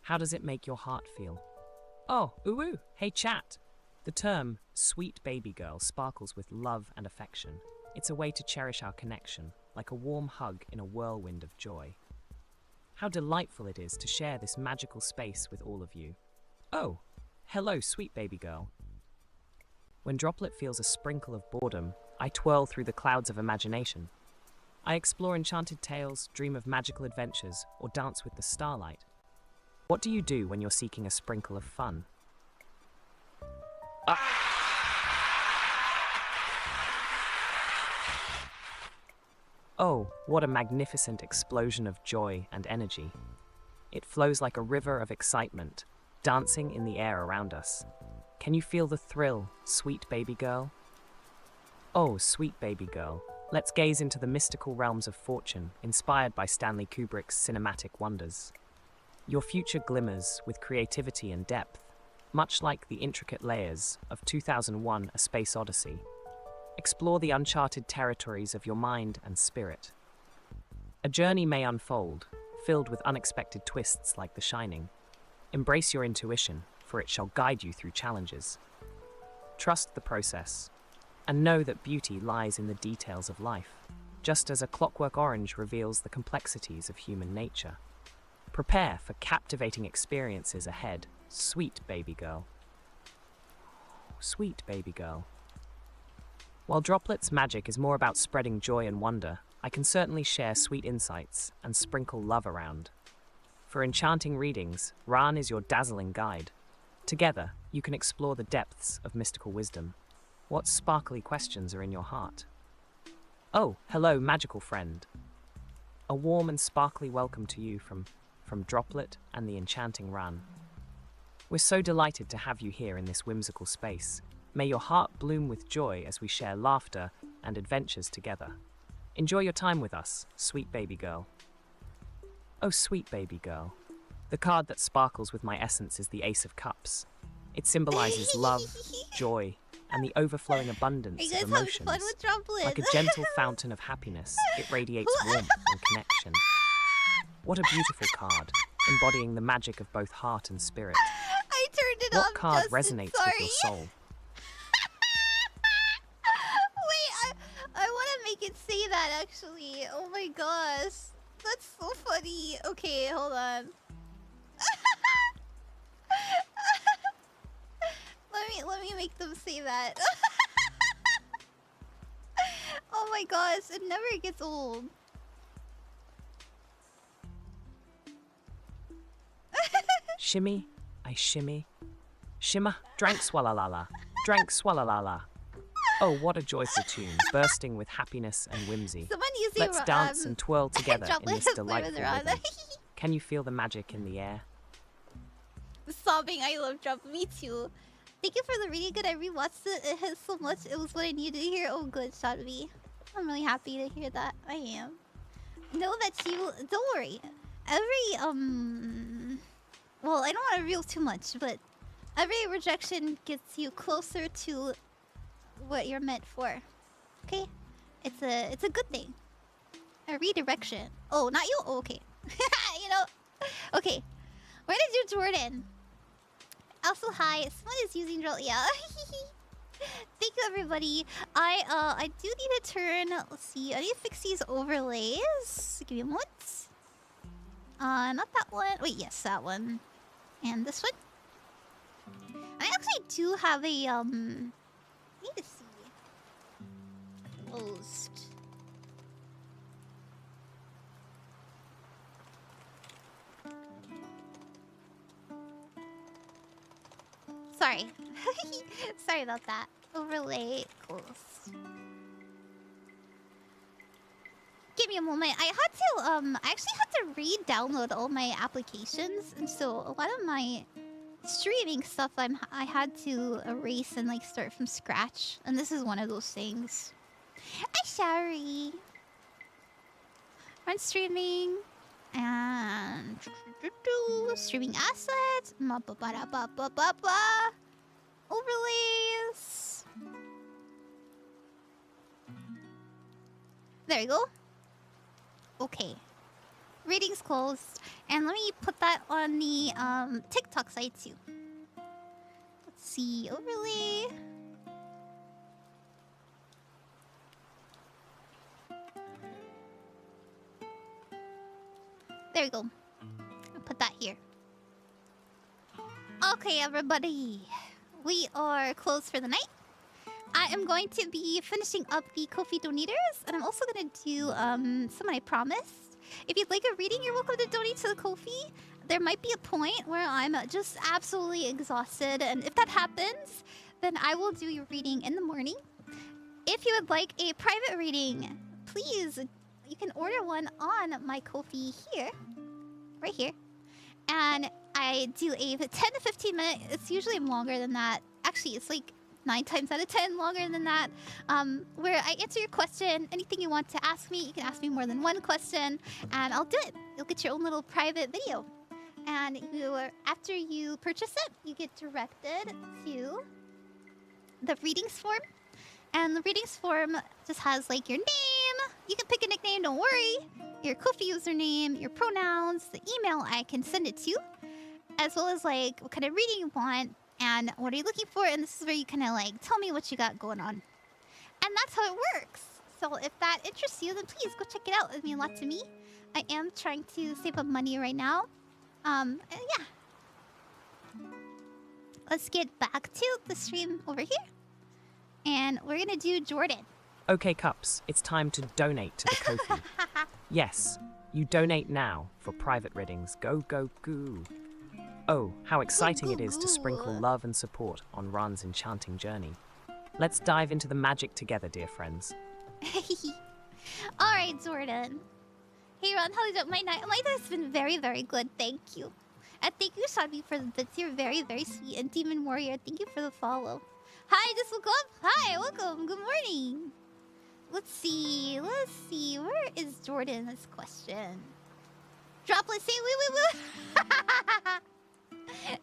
How does it make your heart feel? Oh, ooh, hey chat! The term sweet baby girl sparkles with love and affection. It's a way to cherish our connection, like a warm hug in a whirlwind of joy. How delightful it is to share this magical space with all of you. Oh, hello, sweet baby girl. When Droplet feels a sprinkle of boredom, I twirl through the clouds of imagination. I explore enchanted tales, dream of magical adventures, or dance with the starlight. What do you do when you're seeking a sprinkle of fun? Oh, what a magnificent explosion of joy and energy. It flows like a river of excitement, dancing in the air around us. Can you feel the thrill, sweet baby girl? Oh, sweet baby girl, let's gaze into the mystical realms of fortune, inspired by Stanley Kubrick's cinematic wonders. Your future glimmers with creativity and depth, much like the intricate layers of 2001: A Space Odyssey. Explore the uncharted territories of your mind and spirit. A journey may unfold, filled with unexpected twists like The Shining. Embrace your intuition, for it shall guide you through challenges. Trust the process, and know that beauty lies in the details of life, just as a clockwork orange reveals the complexities of human nature. Prepare for captivating experiences ahead, sweet baby girl. Sweet baby girl. While Droplet's magic is more about spreading joy and wonder, I can certainly share sweet insights and sprinkle love around. For enchanting readings, Ran is your dazzling guide. Together, you can explore the depths of mystical wisdom. What sparkly questions are in your heart? Oh, hello, magical friend. A warm and sparkly welcome to you from Droplet and the enchanting Ran. We're so delighted to have you here in this whimsical space. May your heart bloom with joy as we share laughter and adventures together. Enjoy your time with us, sweet baby girl. Oh, sweet baby girl. The card that sparkles with my essence is the Ace of Cups. It symbolizes love, joy, and the overflowing abundance of emotions. Fun with Droplet. Like a gentle fountain of happiness, it radiates warmth and connection. What a beautiful card, embodying the magic of both heart and spirit. I turned it off. What card Justin, resonates sorry. with your soul? Wait, I want to make it say that actually. Oh my gosh, that's so funny. Okay, hold on. let me make them say that. Oh my gosh, it never gets old. Shimmy, I shimmy. Shimmer, drank swallalala, drank swallalala. Oh, what a joyful tune, bursting with happiness and whimsy. Someone using Let's dance and twirl together in this delightful Droplet. rhythm. Can you feel the magic in the air? Sobbing, I love Droplet. Me too. Thank you for the reading. Good, I rewatched it. It has so much. It was what I needed to hear. Oh, good, Shadvi. I'm really happy to hear that. I am. Know that you. Don't worry. Every well, I don't want to reveal too much, but every rejection gets you closer to what you're meant for. Okay? It's a good thing. A redirection. Oh, not you? Oh, okay. You know. Okay. We're gonna do Jordon. Also, hi. Someone is using drill. Yeah. Thank you, everybody. I do need to turn. Let's see. I need to fix these overlays. Give me a moment. Not that one. Wait, yes, that one. And this one. I actually do have a I need to see. Closed. Sorry. Sorry about that. Overlay closed. Give me a moment. I actually had to re-download all my applications, and so a lot of my streaming stuff I had to erase and like start from scratch, and this is one of those things. I'm sorry. I'm streaming and streaming assets. Overlays. There we go. Okay. Readings closed. And let me put that on the TikTok side too. Let's see. Overlay. There we go. I'll put that here. Okay, everybody. We are closed for the night. I am going to be finishing up the Ko-fi donators, and I'm also going to do something I promised. If you'd like a reading, you're welcome to donate to the Ko-fi. There might be a point where I'm just absolutely exhausted, and if that happens, then I will do your reading in the morning. If you would like a private reading, please, you can order one on my Ko-fi here, right here. And I do a 10 to 15 minute, it's usually longer than that. Actually, it's like 9 times out of 10 longer than that, where I answer your question. Anything you want to ask me, you can ask me more than one question, and I'll do it. You'll get your own little private video. And after you purchase it, you get directed to the readings form. And the readings form just has like your name. You can pick a nickname, don't worry. Your Ko-fi username, your pronouns, the email I can send it to, as well as like what kind of reading you want and what are you looking for. And this is where you kind of like tell me what you got going on. And that's how it works. So if that interests you, then please go check it out. It would mean a lot to me. I am trying to save up money right now. Yeah. Let's get back to the stream over here. And we're gonna do Jordon. Okay, Cups, it's time to donate to the Ko-fi. Yes, you donate now for private readings. Go, go, goo. Oh, how exciting it is to sprinkle love and support on Ran's enchanting journey. Let's dive into the magic together, dear friends. Alright, Jordon. Hey, Ron, how's it? My night has been very, very good. Thank you. And thank you, Shadvi, for the bits. You're very, very sweet. And Demon Warrior, thank you for the follow. Hi, just woke up. Hi, welcome. Good morning. Let's see. Where is Jordan's question? Droplet, say wait.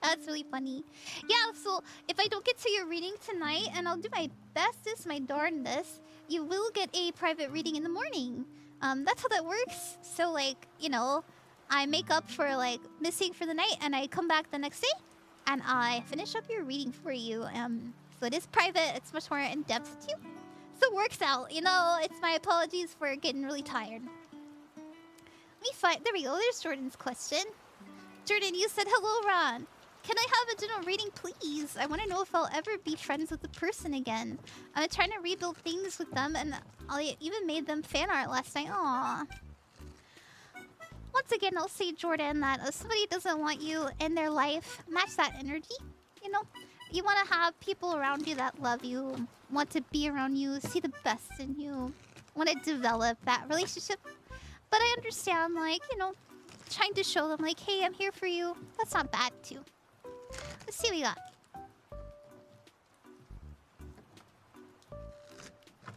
That's really funny. Yeah, so if I don't get to your reading tonight, and I'll do my bestest, my darndest, you will get a private reading in the morning. That's how that works. So, like, you know, I make up for, like, missing for the night, and I come back the next day, and I finish up your reading for you. So it is private. It's much more in-depth, too. So it works out. You know, it's my apologies for getting really tired. Let me find... There we go. There's Jordan's question. Jordan, you said, hello, Ron. Can I have a general reading, please? I want to know if I'll ever be friends with the person again. I'm trying to rebuild things with them, and I even made them fan art last night. Aww. Once again, I'll say, Jordan, that if somebody doesn't want you in their life, match that energy. You know? You want to have people around you that love you, want to be around you, see the best in you, want to develop that relationship. But I understand, like, you know, trying to show them, like, hey, I'm here for you. That's not bad, too. Let's see what we got.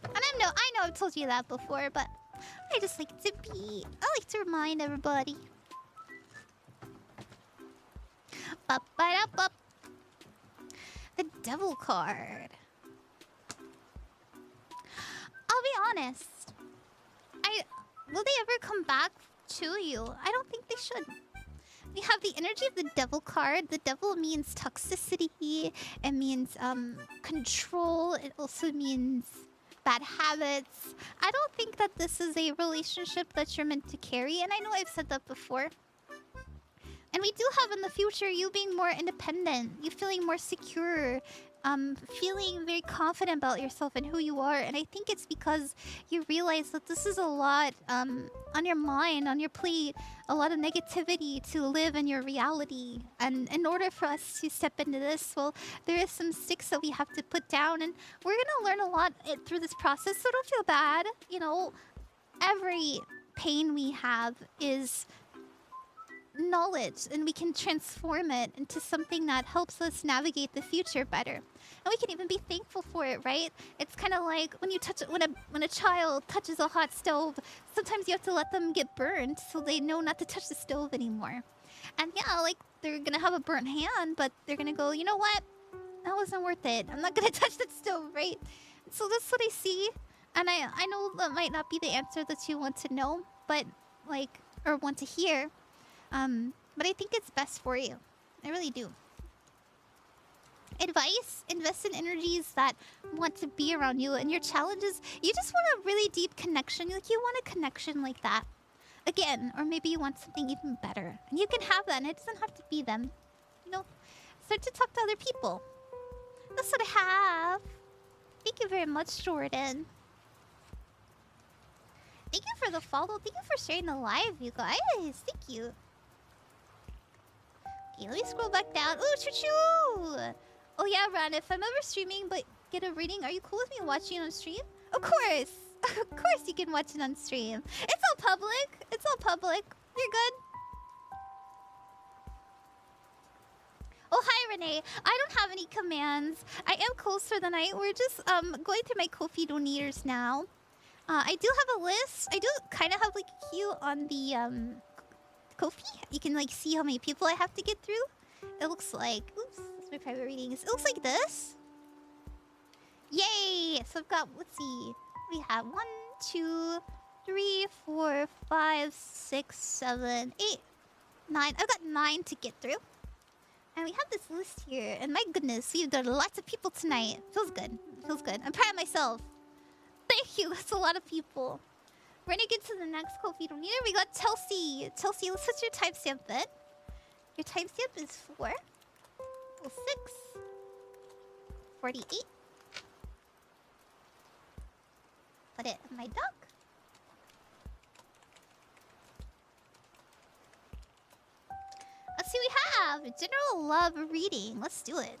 And I know I've told you that before, but I just like to remind everybody. Ba-ba-da-ba. The devil card. Oh honest. Will they ever come back to you? I don't think they should. We have the energy of the devil card. The devil means toxicity. It means control. It also means bad habits. I don't think that this is a relationship that you're meant to carry. And I know I've said that before. And we do have in the future you being more independent. You feeling more secure. Feeling very confident about yourself and who you are. And I think it's because you realize that this is a lot on your mind, on your plate. A lot of negativity to live in your reality. And in order for us to step into this, well, there is some sticks that we have to put down. And we're going to learn a lot through this process. So don't feel bad. You know, every pain we have is knowledge, and we can transform it into something that helps us navigate the future better. And we can even be thankful for it, right? It's kind of like when you touch when a child touches a hot stove, sometimes you have to let them get burned so they know not to touch the stove anymore. And yeah, like they're gonna have a burnt hand, but they're gonna go, you know what? That wasn't worth it. I'm not gonna touch that stove, right? So that's what I see. And I know that might not be the answer that you want to know, but like, or want to hear. But I think it's best for you. I really do. Advice: invest in energies that want to be around you, and your challenges. You just want a really deep connection. Like you want a connection like that again, or maybe you want something even better, and you can have that. And it doesn't have to be them. You know, start to talk to other people. That's what I have. Thank you very much, Jordan. Thank you for the follow. Thank you for sharing the live, you guys. Thank you. Okay, let me scroll back down. Ooh, choo-choo! Oh yeah, Ran, if I'm ever streaming but get a reading, are you cool with me watching on stream? Of course! Of course you can watch it on stream. It's all public. It's all public. You're good. Oh, hi, Renee. I don't have any commands. I am close for the night. We're just going through my Ko-fi donators now. I do have a list. I do kind of have like a queue on the Ko-fi. You can like see how many people I have to get through. It looks like, oops, that's my private readings. It looks like this. Yay! So I've got, let's see. We have 1, 2, 3, 4, 5, 6, 7, 8, 9. I've got 9 to get through. And we have this list here. And my goodness, we've done lots of people tonight. Feels good. Feels good. I'm proud of myself. Thank you. That's a lot of people. We're gonna get to the next Ko-fi donator. We got Chelsea. Chelsea, let's put your timestamp in. Your timestamp is 4, 6, 48. Put it in my dock. Let's see what we have. General love reading. Let's do it.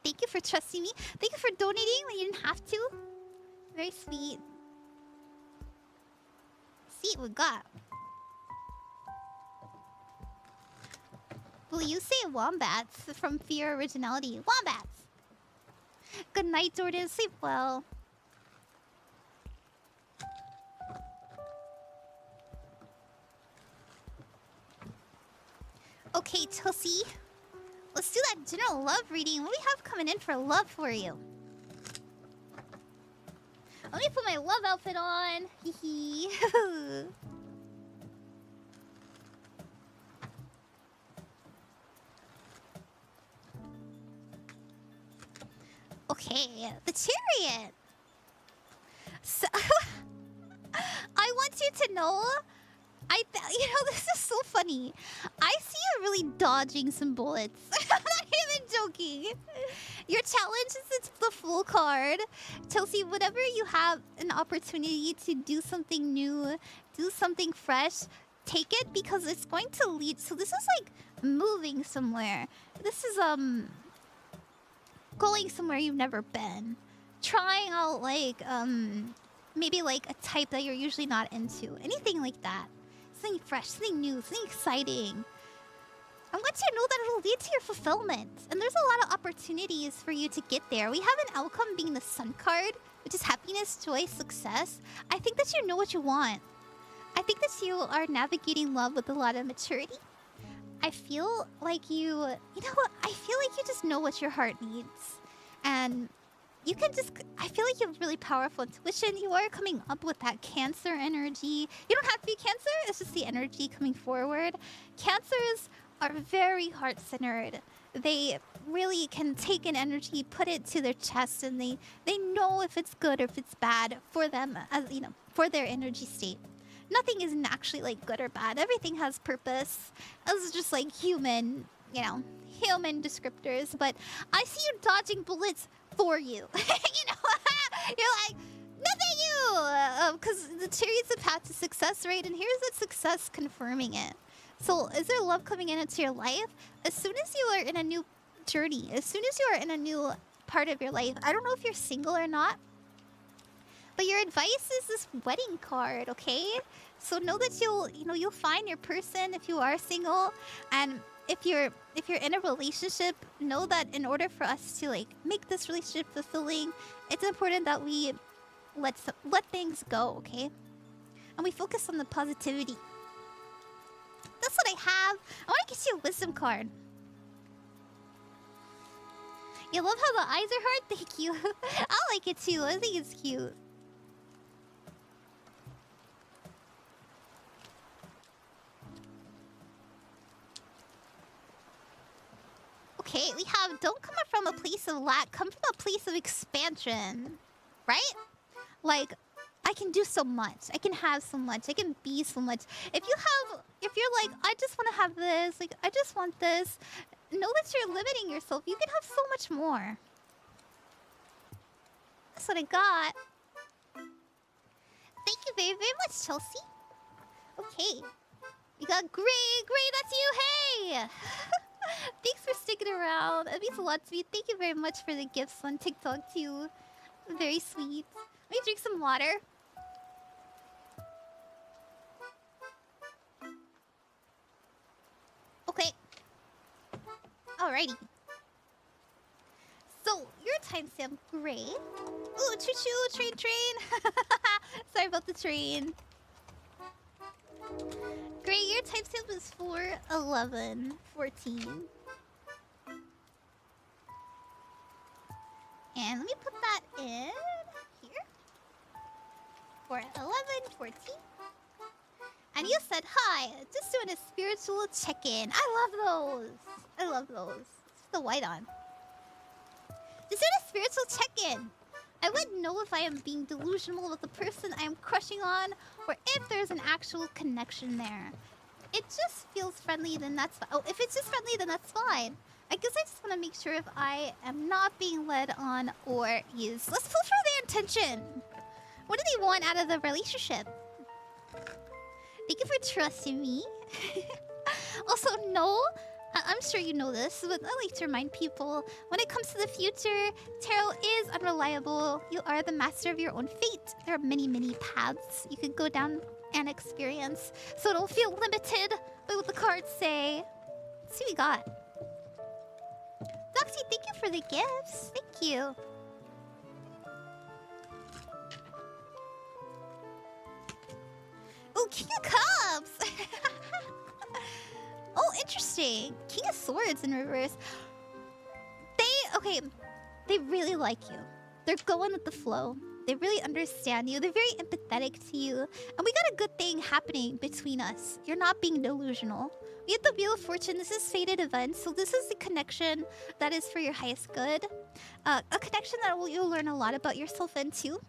Thank you for trusting me. Thank you for donating when you didn't have to. Very sweet. See what we got. Will you say wombats from Fear Originality? Wombats! Good night, Jordan. Sleep well. Okay, Chelsea. Let's do that general love reading. What do we have coming in for love for you? Let me put my love outfit on. Hee hee. Okay, the chariot. So, I want you to know, you know, this is so funny. I see you really dodging some bullets. I'm not even joking. Your challenge is it's the full card. Chelsea, whenever you have an opportunity to do something new, do something fresh, take it because it's going to lead. So this is like moving somewhere. This is going somewhere you've never been. Trying out like maybe like a type that you're usually not into. Anything like that. Something fresh, something new, something exciting. I want you to know that it'll lead to your fulfillment. And there's a lot of opportunities for you to get there. We have an outcome being the Sun card, which is happiness, joy, success. I think that you know what you want. I think that you are navigating love with a lot of maturity. I feel like you know what? I feel like you just know what your heart needs. And you can just... I feel like you have really powerful intuition. You are coming up with that Cancer energy. You don't have to be Cancer. It's just the energy coming forward. Cancers are very heart-centered. They really can take an energy, put it to their chest, and they know if it's good or if it's bad for them, as you know, for their energy state. Nothing isn't actually like good or bad. Everything has purpose. It's just like human, you know, human descriptors. But I see you dodging bullets for you. You know, you're like, nothing you, because the chariot's a path to success, right? And here's the success confirming it. So is there love coming into your life? As soon as you are in a new journey, as soon as you are in a new part of your life, I don't know if you're single or not, but your advice is this wedding card, okay? So know that you'll find your person if you are single, and if you're in a relationship, know that in order for us to like make this relationship fulfilling, it's important that we let things go, okay? And we focus on the positivity. That's what I have. I want to get you a wisdom card. You love how the eyes are hard? Thank you. I like it too. I think it's cute. Okay, we have don't come from a place of lack, come from a place of expansion. Right? Like, I can do so much. I can have so much. I can be so much. If you're like, I just want to have this, like, I just want this, know that you're limiting yourself. You can have so much more. That's what I got. Thank you very, very much, Chelsea. Okay. We got Gray. Gray, that's you. Hey! Thanks for sticking around. It means a lot to me. Thank you very much for the gifts on TikTok, too. Very sweet. Let me drink some water. Okay. Alrighty. So, your timestamp, Gray. Ooh, choo-choo, train. Sorry about the train. Gray, your timestamp is 4/11/14. And let me put that in here. 4/11/14. And you said hi, just doing a spiritual check-in. I love those. I love those. Just the white on. Just doing a spiritual check-in. I wouldn't know if I am being delusional with the person I am crushing on, or if there's an actual connection there. It just feels friendly, then that's fine. Oh, if it's just friendly, then that's fine. I guess I just want to make sure if I am not being led on or used. Let's pull for their intention. What do they want out of the relationship? Thank you for trusting me. Also, no, I'm sure you know this, but I like to remind people, when it comes to the future, tarot is unreliable. You are the master of your own fate. There are many, many paths you could go down and experience, so don't feel limited by what the cards say. Let's see what we got. Doxy, thank you for the gifts. Thank you. Oh, King of Cups! Oh, interesting. King of Swords in reverse. They really like you. They're going with the flow. They really understand you. They're very empathetic to you. And we got a good thing happening between us. You're not being delusional. We have the Wheel of Fortune. This is fated events. So this is the connection that is for your highest good. A connection that you'll learn a lot about yourself in too.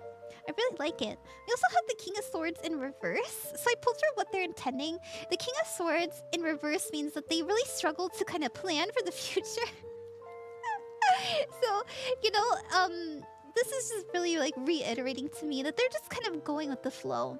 I really like it. We also have the King of Swords in reverse. So I pulled through what they're intending. The King of Swords in reverse means that they really struggle to kind of plan for the future. So, you know, this is just really like reiterating to me that they're just kind of going with the flow.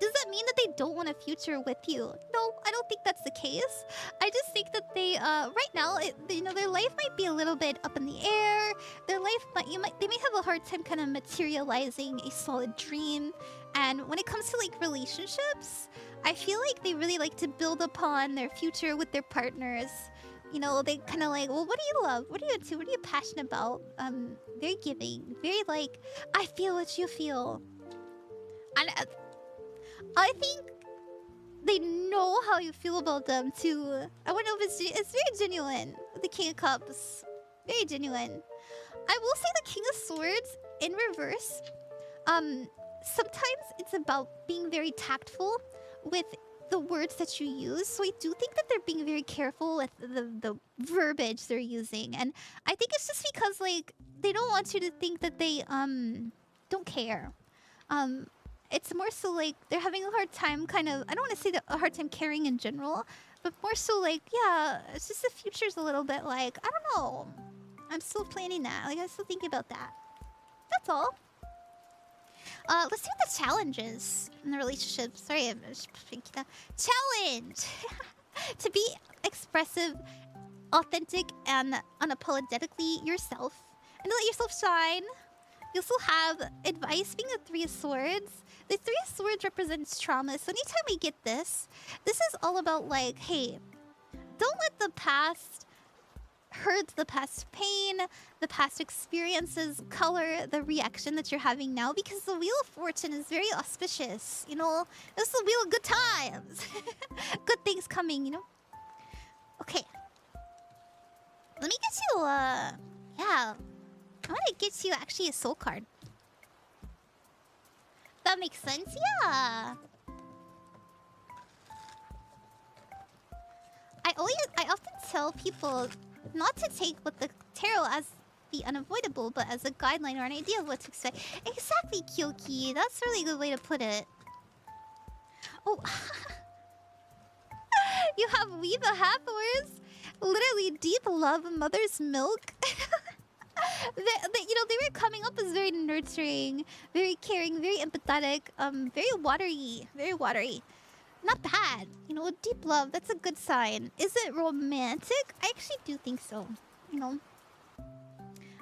Does that mean that they don't want a future with you? No, I don't think that's the case. I just think that they, right now, you know, their life might be a little bit up in the air. Their life they may have a hard time kind of materializing a solid dream. And when it comes to like relationships, I feel like they really like to build upon their future with their partners. You know, they kind of like, well, what do you love? What are you into? What are you passionate about? Very giving. Very like, I feel what you feel. And I think they know how you feel about them too. I wonder if it's very genuine. The King of Cups, very genuine. I will say the King of Swords in reverse. Sometimes it's about being very tactful with the words that you use. So I do think that they're being very careful with the verbiage they're using. And I think it's just because, like, they don't want you to think that they don't care. It's more so like they're having a hard time kind of, I don't want to say that a hard time caring in general, but more so like, yeah, it's just the future's a little bit like, I don't know. I'm still planning that. Like, I'm still thinking about that. That's all. Let's see what the challenge is in the relationship. Sorry, I'm just thinking that. Challenge! To be expressive, authentic, and unapologetically yourself. And to let yourself shine. You also have advice being a Three of Swords. The Three of Swords represents trauma. So anytime we get this is all about like, hey, don't let the past hurt, the past pain, the past experiences color the reaction that you're having now, because the Wheel of Fortune is very auspicious. You know, it's the wheel of good times. Good things coming, you know? Okay. Let me get you, yeah. I want to get you actually a soul card. That makes sense, yeah. I often tell people not to take what the tarot as the unavoidable, but as a guideline or an idea of what to expect. Exactly, Kyoki. That's a really good way to put it. Oh. You have Weave the Hathors. Literally deep love, mother's milk. You know, they were coming up as very nurturing, very caring, very empathetic, very watery, very watery. Not bad. You know, deep love, that's a good sign. Is it romantic? I actually do think so. You know.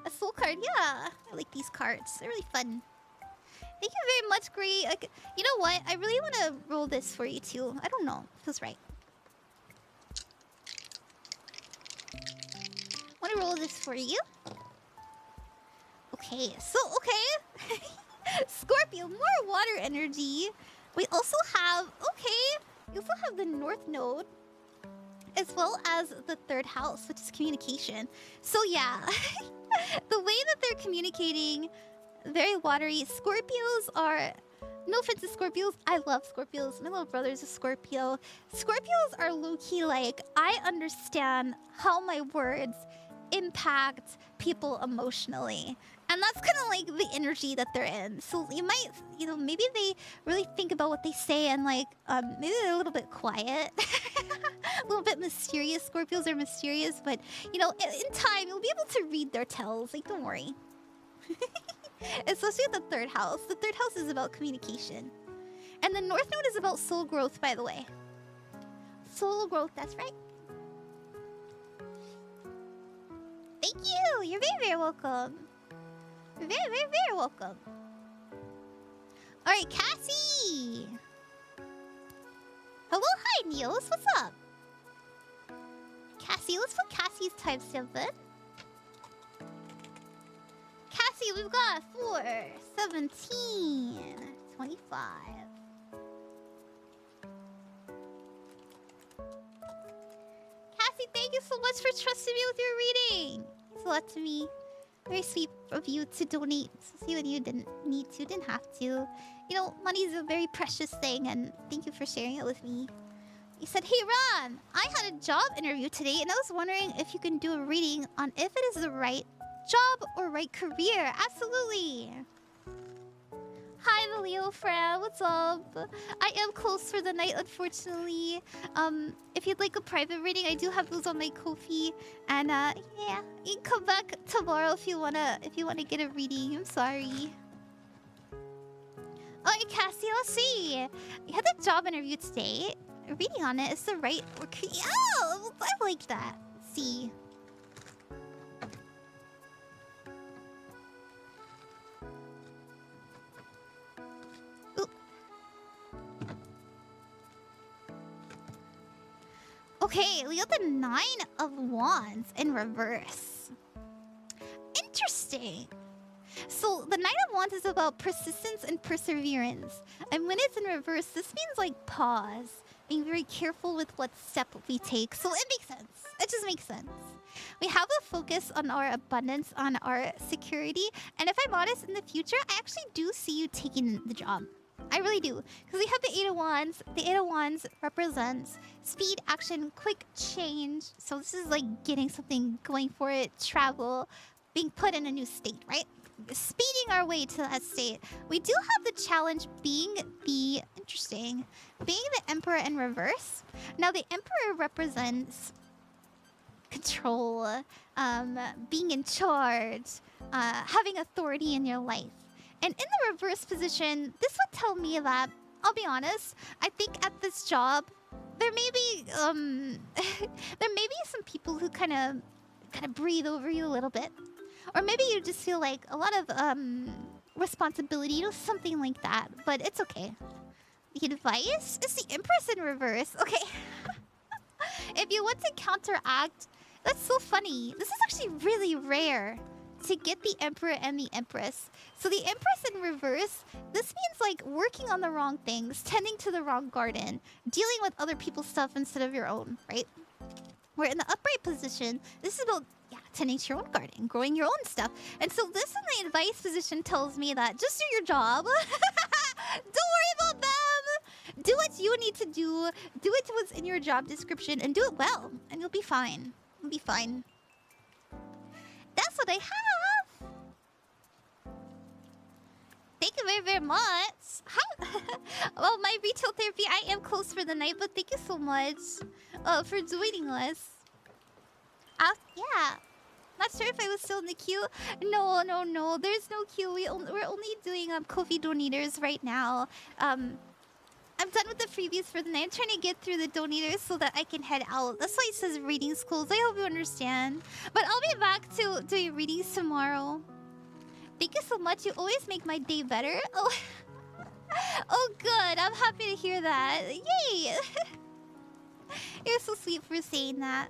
A soul card, yeah. I like these cards. They're really fun. Thank you very much, Gray. Like, you know what? I really want to roll this for you too. I don't know. Feels right. Want to roll this for you? Okay, so, okay. Scorpio, more water energy. We also have, okay, you also have the North Node, as well as the third house, which is communication. So yeah, the way that they're communicating, very watery. Scorpios are, no offense to Scorpios, I love Scorpios. My little brother's a Scorpio. Scorpios are low-key like, I understand how my words impact people emotionally. And that's kind of like the energy that they're in. So you might, you know, maybe they really think about what they say and like, maybe they're a little bit quiet. A little bit mysterious. Scorpios are mysterious, but, you know, in time, you'll be able to read their tells. Like, don't worry. Especially with the third house. The third house is about communication. And the North Node is about soul growth, by the way. Soul growth, that's right. Thank you! You're very, very welcome. You're very, very, very welcome. Alright, Cassie! Hello, hi, Niels. What's up? Cassie, let's put Cassie's timestamp then. Cassie, we've got 4, 17, 25. Cassie, thank you so much for trusting me with your reading. It's a lot to me. Very sweet of you to donate, especially when you didn't need to, didn't have to. You know, money is a very precious thing, and thank you for sharing it with me. You said, hey Ron, I had a job interview today, and I was wondering if you can do a reading on if it is the right job or right career. Absolutely. Hi, the Leo Fran. What's up? I am closed for the night, unfortunately. If you'd like a private reading, I do have those on my Ko-fi. And yeah, you can come back tomorrow if you wanna get a reading. I'm sorry. Alright, Cassie, let's see. You had a job interview today. A reading on it is the right or oh, I like that. Let's see. Okay, we got the 9 of Wands in reverse. Interesting. So the 9 of Wands is about persistence and perseverance. And when it's in reverse, this means like pause. being very careful with what step we take. So it makes sense. It just makes sense. We have a focus on our abundance, on our security. And if I'm honest, in the future, I actually do see you taking the job. I really do. Because we have the 8 of Wands. The 8 of Wands represents speed, action, quick change. So this is like getting something, going for it, travel, being put in a new state, right? Speeding our way to that state. We do have the challenge being the Emperor in reverse. Now the Emperor represents control, being in charge, having authority in your life. And in the reverse position, this would tell me that, I'll be honest, I think at this job there may be some people who kind of breathe over you a little bit. Or maybe you just feel like a lot of responsibility, you know, something like that. But it's okay. The advice is the Empress in reverse. Okay. If you want to counteract, that's so funny. This is actually really rare to get the Emperor and the Empress. So the Empress in reverse, this means like working on the wrong things, tending to the wrong garden, dealing with other people's stuff instead of your own, right? Where in the upright position, this is about tending to your own garden, growing your own stuff. And so this in the advice position tells me that just do your job. Don't worry about them. Do what you need to do. Do it to what's in your job description and do it well. And you'll be fine. You'll be fine. That's what I have. Thank you very, very much. Hi. Well, my retail therapy, I am closed for the night, but thank you so much for joining us. Yeah. Not sure if I was still in the queue. No. There's no queue. We're only doing Ko-fi donators right now. I'm done with the freebies for the night. I'm trying to get through the donators so that I can head out. That's why it says readings closed. I hope you understand. But I'll be back to doing readings tomorrow. Thank you so much. You always make my day better. Oh, oh good. I'm happy to hear that. Yay! You're so sweet for saying that.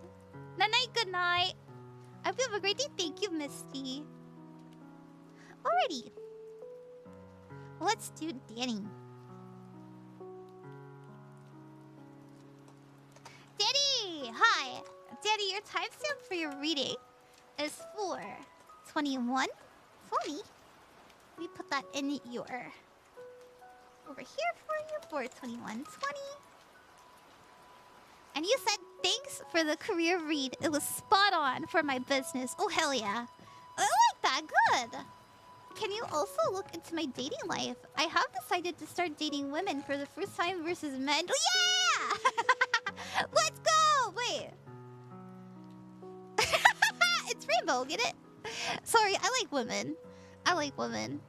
Night, good night. I hope you have a great day. Thank you, Misty. Alrighty. Let's do Dani. Dani! Hi! Dani, your timestamp for your reading is 4/21/20. Let me put that in your... over here for you, 4/21/20. And you said, thanks for the career read. It was spot on for my business. Oh, hell yeah. I like that. Good. Can you also look into my dating life? I have decided to start dating women for the first time versus men. Oh, yeah! Let's go! Wait. It's rainbow, get it? Sorry, I like women. I like women.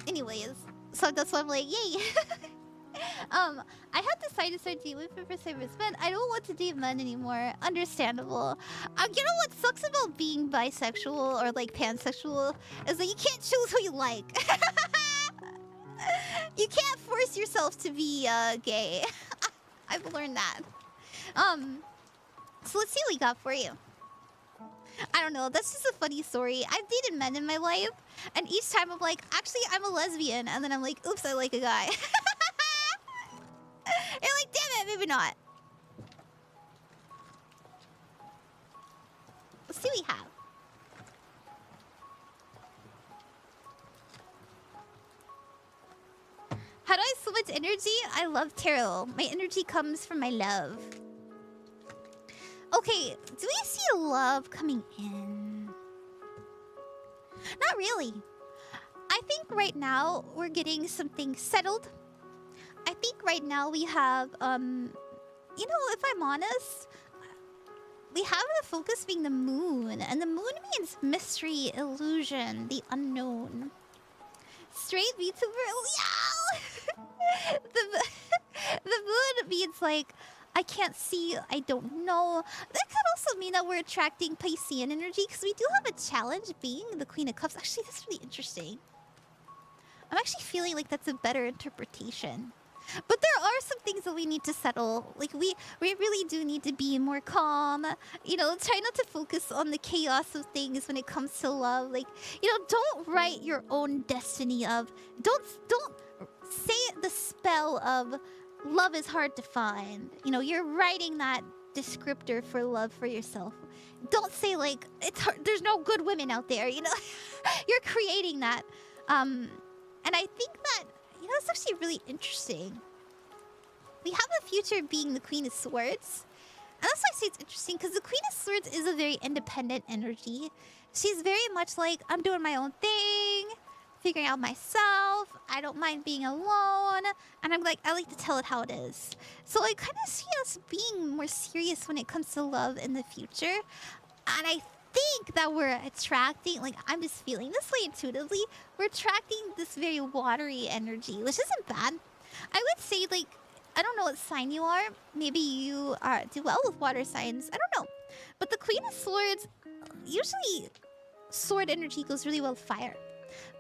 Anyways, so that's why I'm like, yay! I have decided to start dating women for the first time versus men. I don't want to date men anymore. Understandable. You know what sucks about being bisexual or like pansexual is that you can't choose who you like. You can't force yourself to be gay. I've learned that. So let's see what we got for you. I don't know. That's just a funny story. I've dated men in my life, and each time I'm like, actually, I'm a lesbian, and then I'm like, oops, I like a guy. You're like, damn it, maybe not. Let's see what we have. How do I have so much energy? I love tarot. My energy comes from my love. Okay, do we see love coming in? Not really. I think right now we're getting something settled. I think right now we have, you know, if I'm honest, we have the focus being the moon. And the moon means mystery, illusion, the unknown. Straight VTuber, yeah! the moon means like, I can't see, I don't know. That could also mean that we're attracting Piscean energy because we do have a challenge being the Queen of Cups. Actually, that's really interesting. I'm actually feeling like that's a better interpretation. But there are some things that we need to settle. Like, we really do need to be more calm. You know, try not to focus on the chaos of things when it comes to love. Like, you know, don't write your own destiny of... Don't say the spell of love is hard to find. You know, you're writing that descriptor for love for yourself. Don't say like it's hard, there's no good women out there, you know. You're creating that. And I think that, you know, it's actually really interesting. We have a future being the Queen of Swords. And that's why I say it's interesting, because the Queen of Swords is a very independent energy. She's very much like, I'm doing my own thing, figuring out myself, I don't mind being alone, and I'm like, I like to tell it how it is. So I kind of see us being more serious when it comes to love in the future. And I think that we're attracting, like, I'm just feeling this way intuitively, we're attracting this very watery energy, which isn't bad. I would say, like, I don't know what sign you are. Maybe you do well with water signs. I don't know. But the Queen of Swords, usually sword energy goes really well with fire.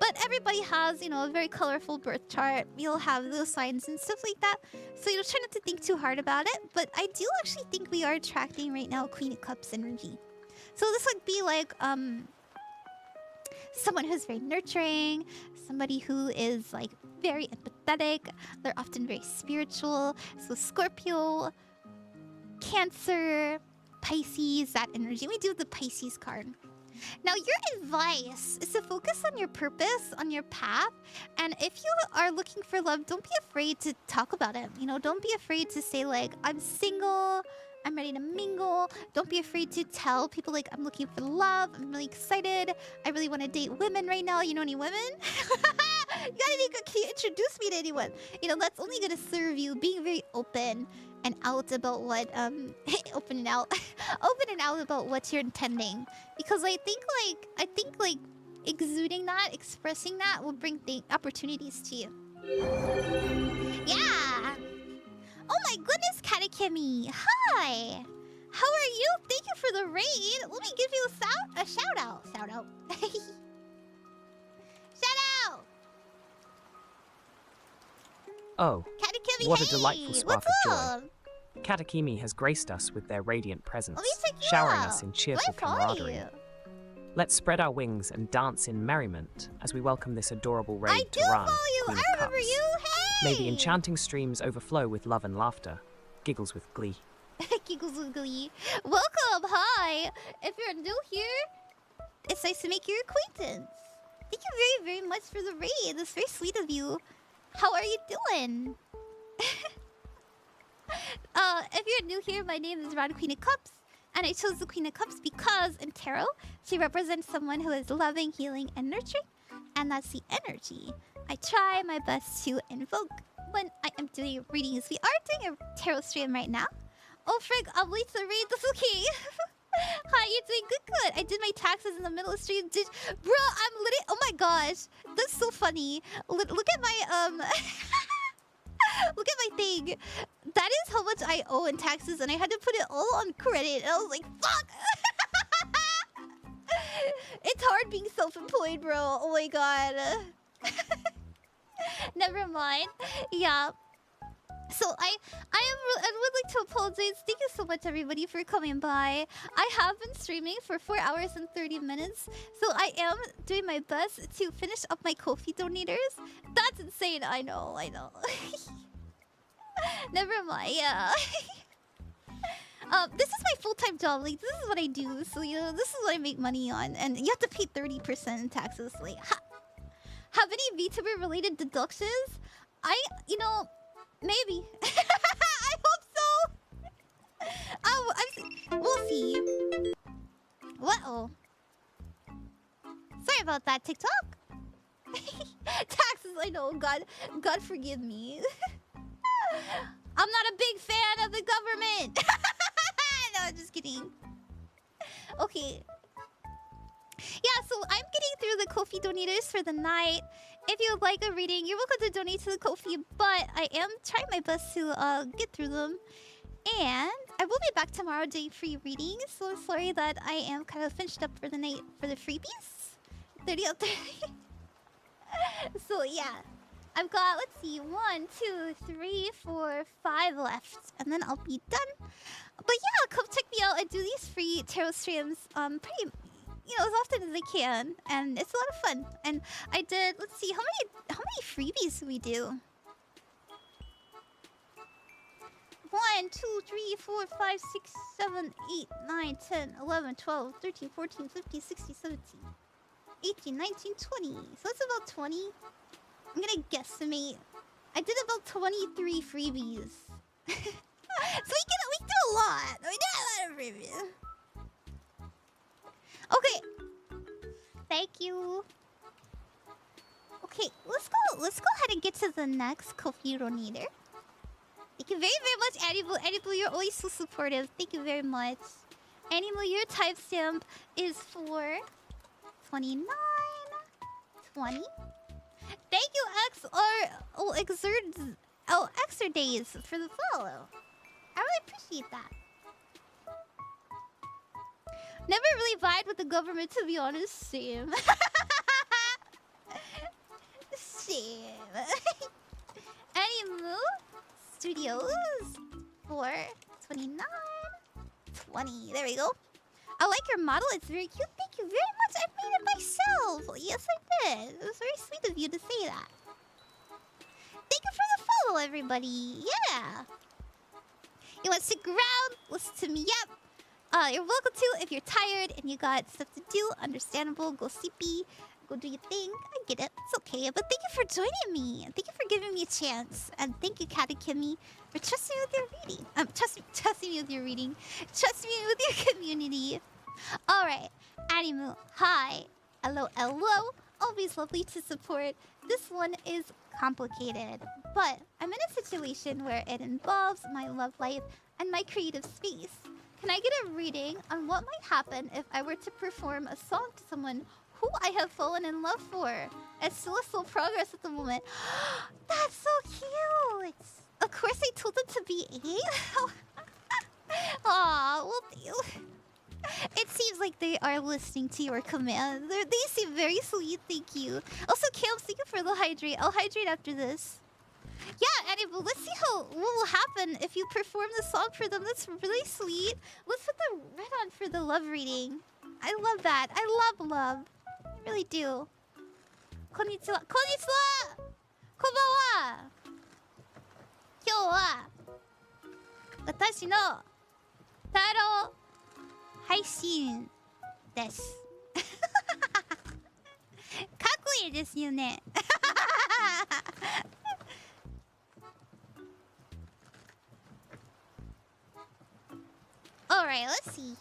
But everybody has, you know, a very colorful birth chart. You'll have those signs and stuff like that. So you try not to think too hard about it. But I do actually think we are attracting right now Queen of Cups energy. So this would be like someone who's very nurturing, somebody who is like very empathetic. They're often very spiritual. So Scorpio, Cancer, Pisces, that energy. We do the Pisces card. Now, your advice is to focus on your purpose, on your path. And if you are looking for love, don't be afraid to talk about it. You know, don't be afraid to say like, I'm single, I'm ready to mingle. Don't be afraid to tell people like, I'm looking for love, I'm really excited, I really want to date women right now. You know any women? Can you introduce me to anyone? You know, that's only gonna serve you. Being very open and out about what open and out about what you're intending, because I think like exuding that, expressing that will bring opportunities to you. Yeah. Oh my goodness, Katakemi. Hi. How are you? Thank you for the raid. Let me give you a shout out. Shout out. Shout out. Oh, Katakemi, what a hey, delightful spark what's of up? joy. Katakemi has graced us with their radiant presence, Let me check you showering out. us in cheerful What follow camaraderie. you? Let's spread our wings and dance in merriment as we welcome this adorable raid I to do Ran, follow you. Queen I of remember Cups. you. Hey. May the enchanting streams overflow with love and laughter, giggles with glee. Giggles with glee. Welcome. Hi. If you're new here, it's nice to make your acquaintance. Thank you very, very much for the raid. That's very sweet of you. How are you doing? If you're new here, my name is Ran, Queen of Cups. And I chose the Queen of Cups because in tarot, she represents someone who is loving, healing, and nurturing. And that's the energy I try my best to invoke when I am doing readings. We are doing a tarot stream right now. Oh, frig, I'm late to the raid. That's okay. Hi, you're doing good. I did my taxes in the middle of the stream. Bro, I'm literally... Oh my gosh. That's so funny. Look at my... Look at my thing. That is how much I owe in taxes, and I had to put it all on credit. And I was like, fuck! It's hard being self-employed, bro. Oh my god. Never mind. Yeah. So I would like to apologize. Thank you so much, everybody, for coming by. I have been streaming for 4 hours and 30 minutes, so I am doing my best to finish up my Ko-fi donators. That's insane. I know. Never mind. Yeah. This is my full-time job. Like, this is what I do. So, you know, this is what I make money on. And you have to pay 30% in taxes. Like, have any VTuber-related deductions? You know, maybe. I hope so. We'll see. Uh-oh. Sorry about that, TikTok. Taxes, I know. God forgive me. I'm not a big fan of the government. No, I'm just kidding. Okay. Yeah, so I'm getting through the Ko-fi donators for the night. If you would like a reading, you're welcome to donate to the Ko-fi, but I am trying my best to get through them. And I will be back tomorrow doing free readings, so I'm sorry that I am kind of finished up for the night for the freebies. 30 out 30. So yeah. I've got, let's see, 1, 2, 3, 4, 5 left, and then I'll be done. But yeah, come check me out. I do these free tarot streams pretty, you know, as often as I can, and it's a lot of fun. And I did, let's see, how many freebies do we do? 1, 2, 3, 4, 5, 6, 7, 8, 9, 10, 11, 12, 13, 14, 15, 16, 17, 18, 19, 20. So it's about 20. I'm gonna guesstimate. I did about 23 freebies. So we do a lot. We do a lot of freebies. Okay. Thank you. Okay, let's go ahead and get to the next coffee donator. Thank you very, very much, Animal. Animal, you're always so supportive. Thank you very much. Animal, your timestamp is for 29, 20. Thank you, Extra Days for the follow. I really appreciate that. Never really vibe with the government, to be honest. Same. Same. AnimuStudios for 29, 20. There we go. I like your model. It's very cute. Thank you very much. I made it myself. Yes, I did. It was very sweet of you to say that. Thank you for the follow, everybody. Yeah. You want to stick around? Listen to me. Yep. You're welcome to. If you're tired and you got stuff to do, understandable. Go sleepy. Go do your thing. I get it. It's okay. But thank you for joining me. And thank you for giving me a chance. And thank you, Kat and Kimmy, for trusting me with your reading. Trusting me with your reading. Trust me with your community. Alright. Animu, hi. Hello, hello. Always lovely to support. This one is complicated. But I'm in a situation where it involves my love life and my creative space. Can I get a reading on what might happen if I were to perform a song to someone who I have fallen in love for? It's still a slow progress at the moment. That's so cute! Of course I told them to be 8. Aw, well, you. It seems like they are listening to your command. They seem very sweet, thank you. Also, Cam, thank you for the hydrate. I'll hydrate after this. Yeah, anyway, let's see what will happen if you perform the song for them. That's really sweet. Let's put the red on for the love reading. I love that. I love love. I really do. Konnichiwa. Konnichiwa! Konbanwa! Kyou wa watashi no taro haishin desu. かっこいいですよね。Alright, let's see.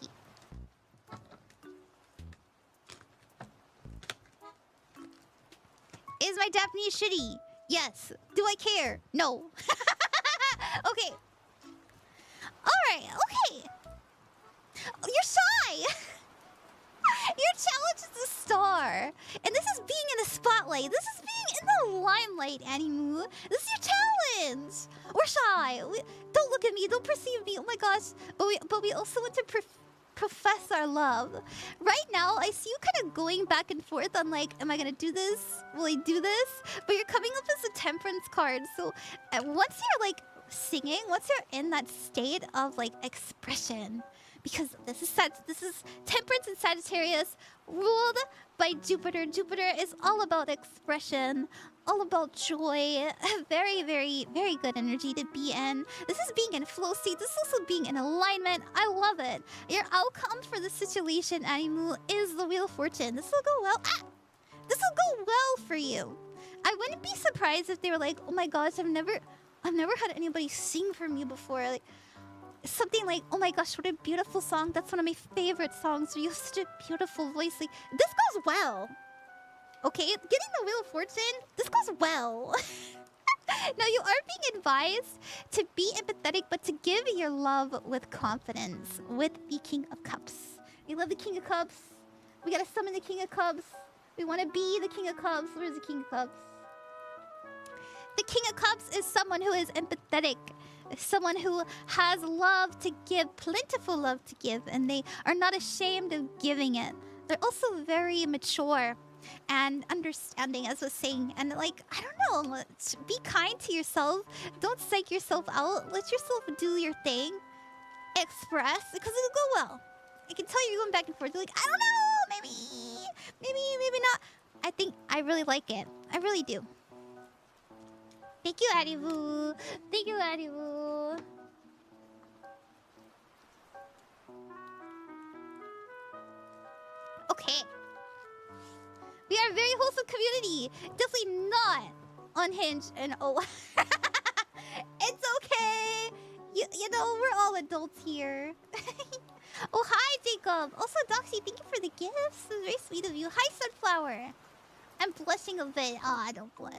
Is my Japanese shitty? Yes. Do I care? No. Okay. Alright, okay. You're shy! Your challenge is a star. And this is being in the spotlight. This is being in the limelight, Animu. This is your challenge. We're shy. Don't look at me. Don't perceive me. Oh my gosh. But we also want to profess our love. Right now, I see you kind of going back and forth on like, am I going to do this? Will I do this? But you're coming up as a temperance card. So once you're like singing, once you're in that state of like expression, because this is Temperance and Sagittarius, ruled by Jupiter. Jupiter is all about expression, all about joy. Very, very, very good energy to be in. This is being in flow state. This is also being in alignment. I love it. Your outcome for the situation, Animu, is the Wheel of Fortune. This will go well. This will go well for you. I wouldn't be surprised if they were like, oh my gosh, I've never had anybody sing for me before. Like, something like, oh my gosh, what a beautiful song. That's one of my favorite songs. You have such a beautiful voice. Like, this goes well. Okay, getting the Wheel of Fortune, this goes well. Now, you are being advised to be empathetic, but to give your love with confidence with the King of Cups. We love the King of Cups. We gotta summon the King of Cups. We want to be the King of Cups. Where's the King of Cups? The King of Cups is someone who is empathetic. Someone who has love to give, plentiful love to give, and they are not ashamed of giving it. They're also very mature and understanding, as I was saying. And like, I don't know, be kind to yourself. Don't psych yourself out. Let yourself do your thing. Express, because it'll go well. I can tell you're going back and forth. You're like, I don't know, maybe not. I think I really like it. I really do. Thank you, Aribu. Thank you, Aribu. Okay. We are a very wholesome community. Definitely not unhinged and oh. It's okay. You know, we're all adults here. Oh, hi, Jacob. Also, Doxy, thank you for the gifts. It's very sweet of you. Hi, Sunflower. I'm blushing a bit. Aw, don't blush.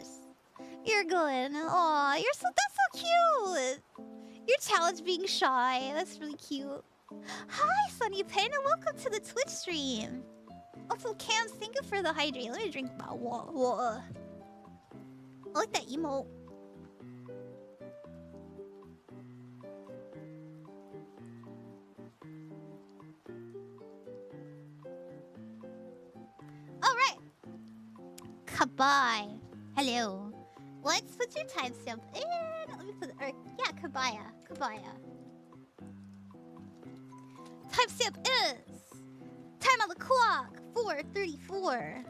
You're good. Aw, that's so cute. Your challenge being shy. That's really cute. Hi, Sunny Pen, and welcome to the Twitch stream. Also, Cams, thank you for the hydrate. Let me drink my water. I like that emote. Alright. Kabaiaa. Hello. Let's put your timestamp in. Let me put yeah, Kabaiaa. Timestamp is time on the clock 4:34:50.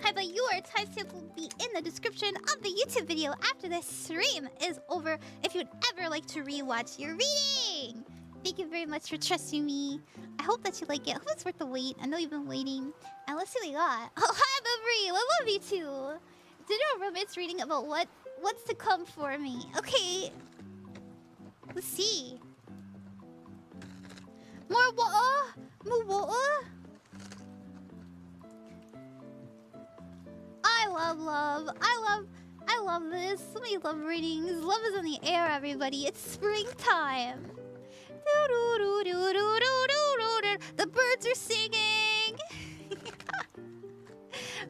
Kaiba, your timestamp will be in the description of the YouTube video after this stream is over if you'd ever like to rewatch your reading. Thank you very much for trusting me. I hope that you like it. I hope it's worth the wait. I know you've been waiting. And let's see what we got. Oh, hi, Bubri. I love you too. Did a romance reading about what's to come for me. Okay. Let's see. More water? More water? I love love. I love this. So many love readings. Love is in the air, everybody. It's springtime. The birds are singing.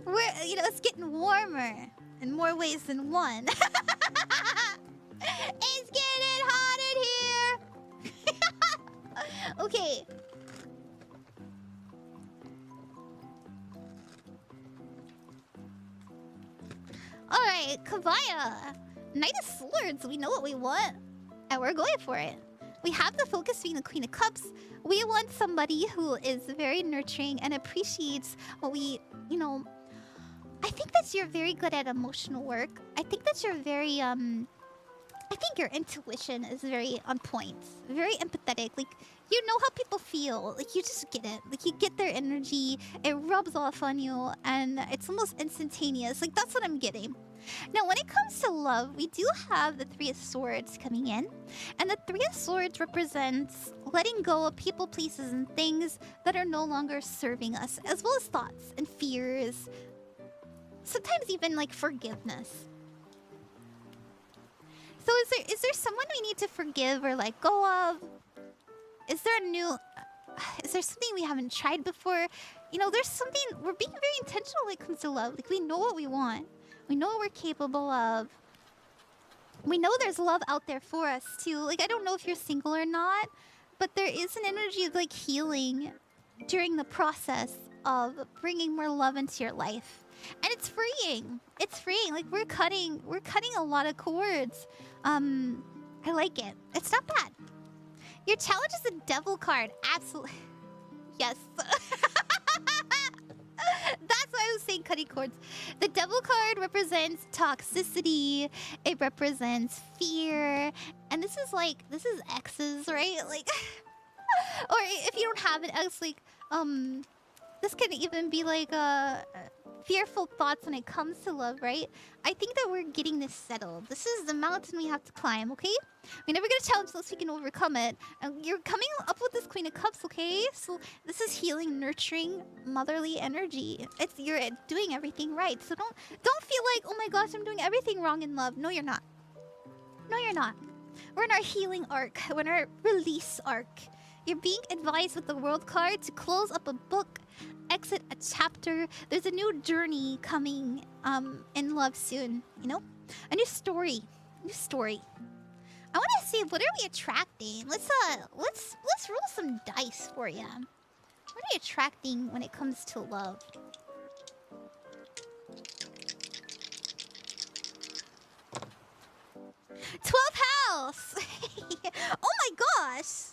It's getting warmer in more ways than one. It's getting hot in here. Okay. Alright, Kabaiaa. Knight of Swords. We know what we want. And we're going for it. We have the focus being the Queen of Cups. We want somebody who is very nurturing and appreciates what we, I think that you're very good at emotional work. I think that you're very, I think your intuition is very on point. Very empathetic. Like, you know how people feel. Like, you just get it. Like, you get their energy. It rubs off on you. And it's almost instantaneous. Like, that's what I'm getting. Now, when it comes to love, we do have the Three of Swords coming in. And the Three of Swords represents letting go of people, places, and things that are no longer serving us, as well as thoughts and fears. Sometimes even, like, forgiveness. So is there someone we need to forgive or let go of? Is there something we haven't tried before? There's something, we're being very intentional when it comes to love. Like, we know what we want. We know what we're capable of. We know there's love out there for us, too. Like, I don't know if you're single or not, but there is an energy of, like, healing during the process of bringing more love into your life. And it's freeing. It's freeing. Like, we're cutting a lot of cords. I like it. It's not bad. Your challenge is a devil card. Absolutely. Yes. That's why I was saying cutting cords. The devil card represents toxicity. It represents fear. And this is exes, right? Like, or if you don't have an ex, like, this can even be like fearful thoughts when it comes to love, right? I think that we're getting this settled. This is the mountain we have to climb, okay? We never get a challenge unless we can overcome it. And you're coming up with this Queen of Cups, okay? So this is healing, nurturing, motherly energy. You're doing everything right. So don't feel like, oh my gosh, I'm doing everything wrong in love. No, you're not. No, you're not. We're in our healing arc. We're in our release arc. You're being advised with the World card to close up a book, exit a chapter. There's a new journey coming in love soon, A new story. New story. I want to see, what are we attracting? Let's roll some dice for you. What are you attracting when it comes to love? House. Oh my gosh.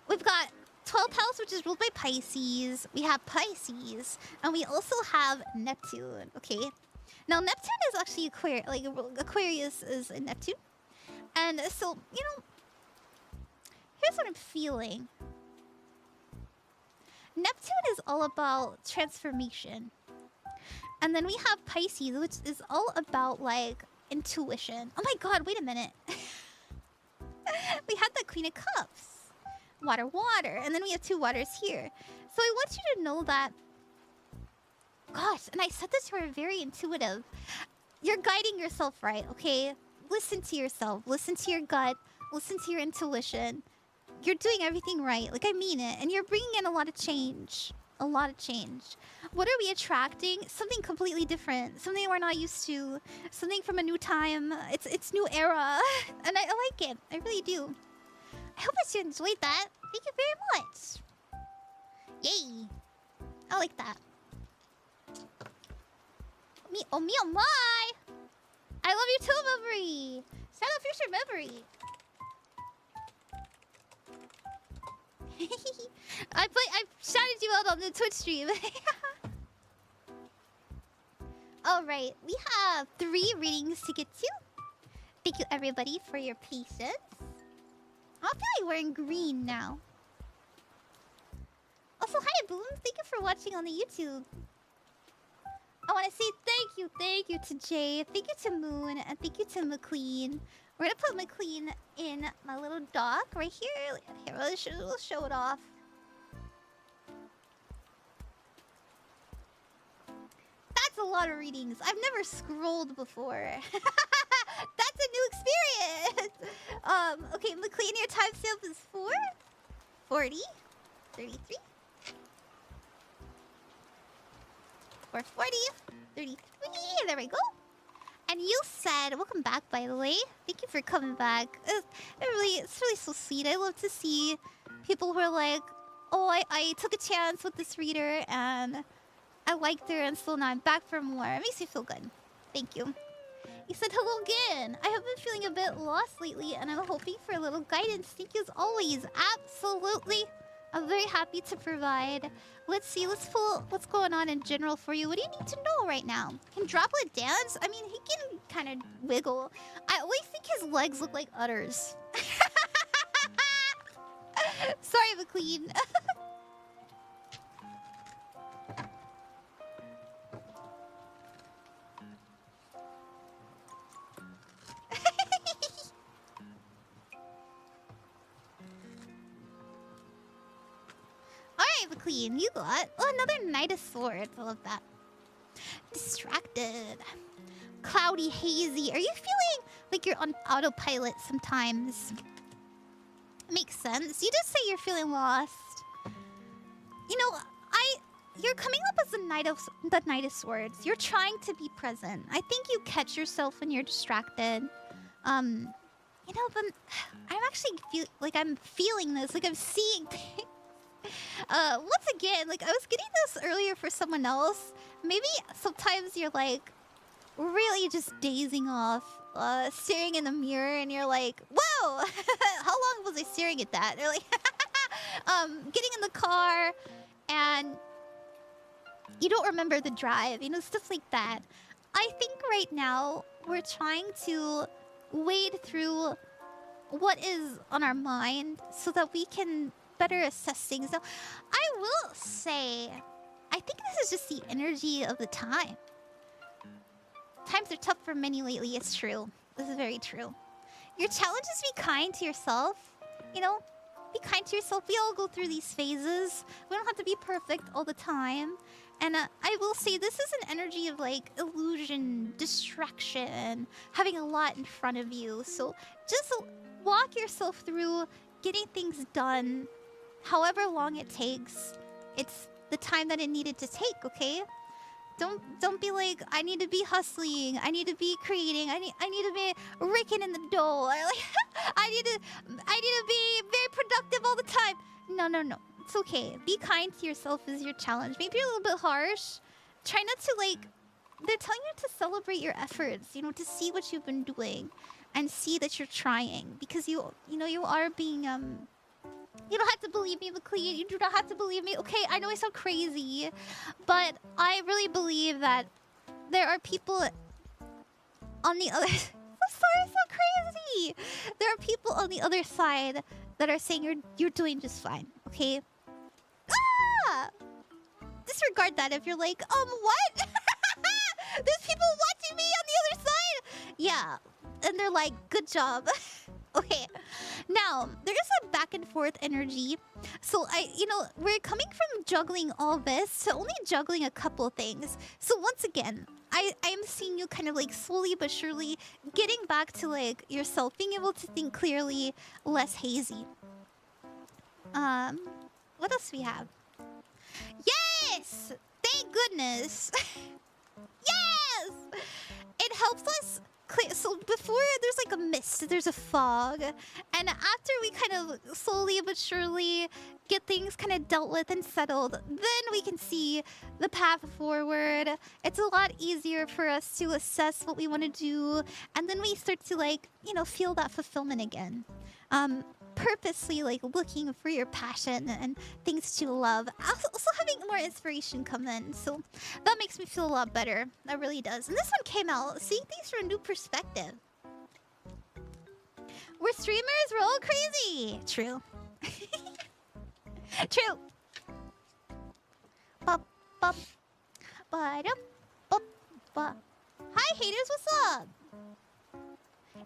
We've got 12th house, which is ruled by Pisces. We have Pisces, and we also have Neptune. Okay, now Neptune is actually Aquarius is in Neptune. And so, you know, here's what I'm feeling. Neptune is all about transformation. And then we have Pisces, which is all about, like, intuition. Oh my god, wait a minute. We had the Queen of Cups. Water, water. And then we have 2 waters here. So I want you to know that... Gosh, and I said this, you are very intuitive. You're guiding yourself right, okay? Listen to yourself. Listen to your gut. Listen to your intuition. You're doing everything right. Like, I mean it. And you're bringing in a lot of change. A lot of change. What are we attracting? Something completely different. Something we're not used to. Something from a new time. It's new era. And I like it. I really do. I hope that you enjoyed that. Thank you very much. Yay. I like that. Oh my! I love you too, Memory! Shout out Future Memory! I shouted you out on the Twitch stream. Alright, we have 3 readings to get to. Thank you everybody for your patience. I feel like wearing green now. Also, hi Boom! Thank you for watching on the YouTube. I want to say thank you to Jay, thank you to Moon, and thank you to Maclean. We're gonna put Maclean in my little dock right here. Here, we'll show it off. That's a lot of readings. I've never scrolled before. That's a new experience. Okay, Maclean, your timestamp is 4, 40, 33. 440, 33, there we go. And you said, welcome back by the way. Thank you for coming back. It's really so sweet. I love to see people who are like, oh, I took a chance with this reader and I liked her and so now I'm back for more. It makes me feel good. Thank you. You said hello again. I have been feeling a bit lost lately and I'm hoping for a little guidance. Thank you as always. Absolutely. I'm very happy to provide. Let's see, let's pull what's going on in general for you. What do you need to know right now? Can Droplet dance? I mean, he can kind of wiggle. I always think his legs look like udders. Sorry, McQueen. McLean, you got another Knight of Swords. I love that. Distracted. Cloudy, hazy. Are you feeling like you're on autopilot sometimes? Makes sense. You just say you're feeling lost. You know, you're coming up as the Knight of Swords. You're trying to be present. I think you catch yourself when you're distracted. You know, but I'm actually I'm feeling this. Like I'm seeing things. Once again, like I was getting this earlier for someone else. Maybe sometimes you're like really just dazing off, staring in the mirror, and you're like, "Whoa, how long was I staring at that?" Or like, getting in the car, and you don't remember the drive. You know, stuff like that. I think right now we're trying to wade through what is on our mind so that we can better assess things. So I will say, I think this is just the energy of the time. Times are tough for many lately, it's true. This is very true. Your challenge is be kind to yourself. You know, be kind to yourself. We all go through these phases. We don't have to be perfect all the time. And I will say this is an energy of like illusion, distraction, having a lot in front of you. So just walk yourself through getting things done. However long it takes, it's the time that it needed to take, okay? Don't be like, I need to be hustling, I need to be creating, I need to be raking in the dough. I need to be very productive all the time. No. It's okay. Be kind to yourself is your challenge. Maybe you're a little bit harsh. Try not to like, they're telling you to celebrate your efforts, you know, to see what you've been doing and see that you're trying, because you know you are being you don't have to believe me, McLean. You do not have to believe me. Okay, I know I sound crazy, but I really believe that there are people on the other... I'm sorry, so crazy. Exactly. There are people on the other side that are saying you're doing just fine. Okay. Ah! Disregard that if you're like, what? There's people watching me on the other side. Yeah, and they're like, good job. Okay, now there is a back and forth energy. So we're coming from juggling all this to only juggling a couple things. So once again, I'm seeing you kind of like slowly but surely getting back to like yourself, being able to think clearly, less hazy. What else we have? Yes! Thank goodness! Yes! It helps us clear. So before there's like a mist, there's a fog. And after we kind of slowly but surely get things kind of dealt with and settled, then we can see the path forward. It's a lot easier for us to assess what we want to do. And then we start to like, feel that fulfillment again. Purposely like looking for your passion and things to love. Also having more inspiration come in. So that makes me feel a lot better. That really does. And this one came out seeing things from a new perspective. We're streamers, we're all crazy. True. True. Bop, bop, ba-dum, bop, bop. Hi haters, what's up?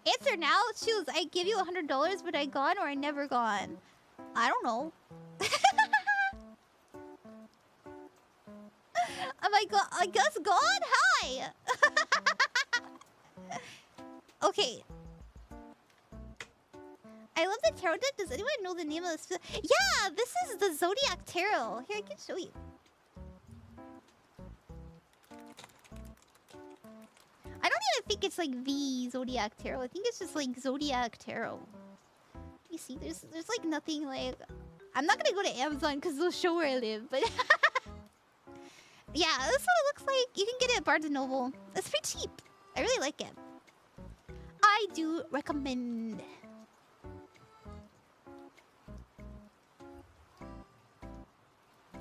Answer now. Choose. I give you $100, but I gone or I never gone. I don't know. Oh my god! I guess gone. Hi. Okay. I love the tarot deck. Does anyone know the name of this? Yeah, this is the Zodiac Tarot. Here, I can show you. I don't even think it's like the Zodiac Tarot. I think it's just like Zodiac Tarot. You see, there's like nothing like. I'm not gonna go to Amazon because they'll show where I live, but yeah, that's what it looks like. You can get it at Barnes & Noble. It's pretty cheap. I really like it. I do recommend.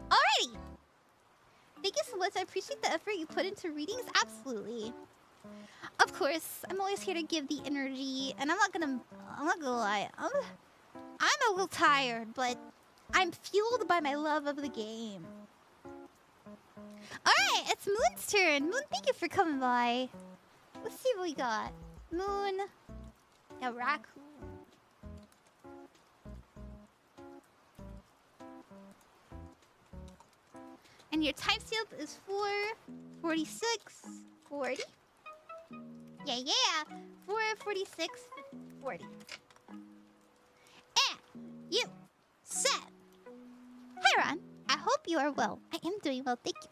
Alrighty. Thank you so much. I appreciate the effort you put into readings. Absolutely. Of course, I'm always here to give the energy, and I'm not gonna lie. I'm a little tired, but I'm fueled by my love of the game. Alright, it's Moon's turn. Moon, thank you for coming by. Let's see what we got. MoonTheRacooon. And your timestamp is 4:46:40. Yeah. 4:46:40. And you said, "Hi, Ron. I hope you are well. I am doing well, thank you.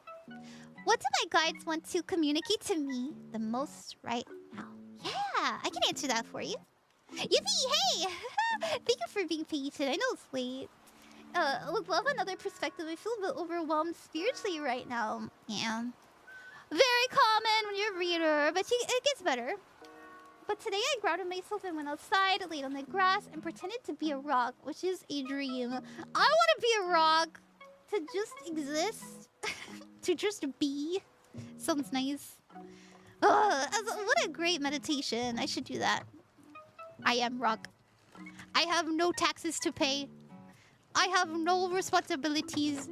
What do my guides want to communicate to me the most right now?" Yeah, I can answer that for you. Yippee! Hey! Thank you for being patient. I know it's late. Would love another perspective. I feel a bit overwhelmed spiritually right now. Yeah. Very common when you're a reader, but it gets better. But today I grounded myself and went outside, laid on the grass, and pretended to be a rock, which is a dream. I want to be a rock. To just exist. To just be. Sounds nice. What a great meditation. I should do that. I am rock. I have no taxes to pay. I have no responsibilities.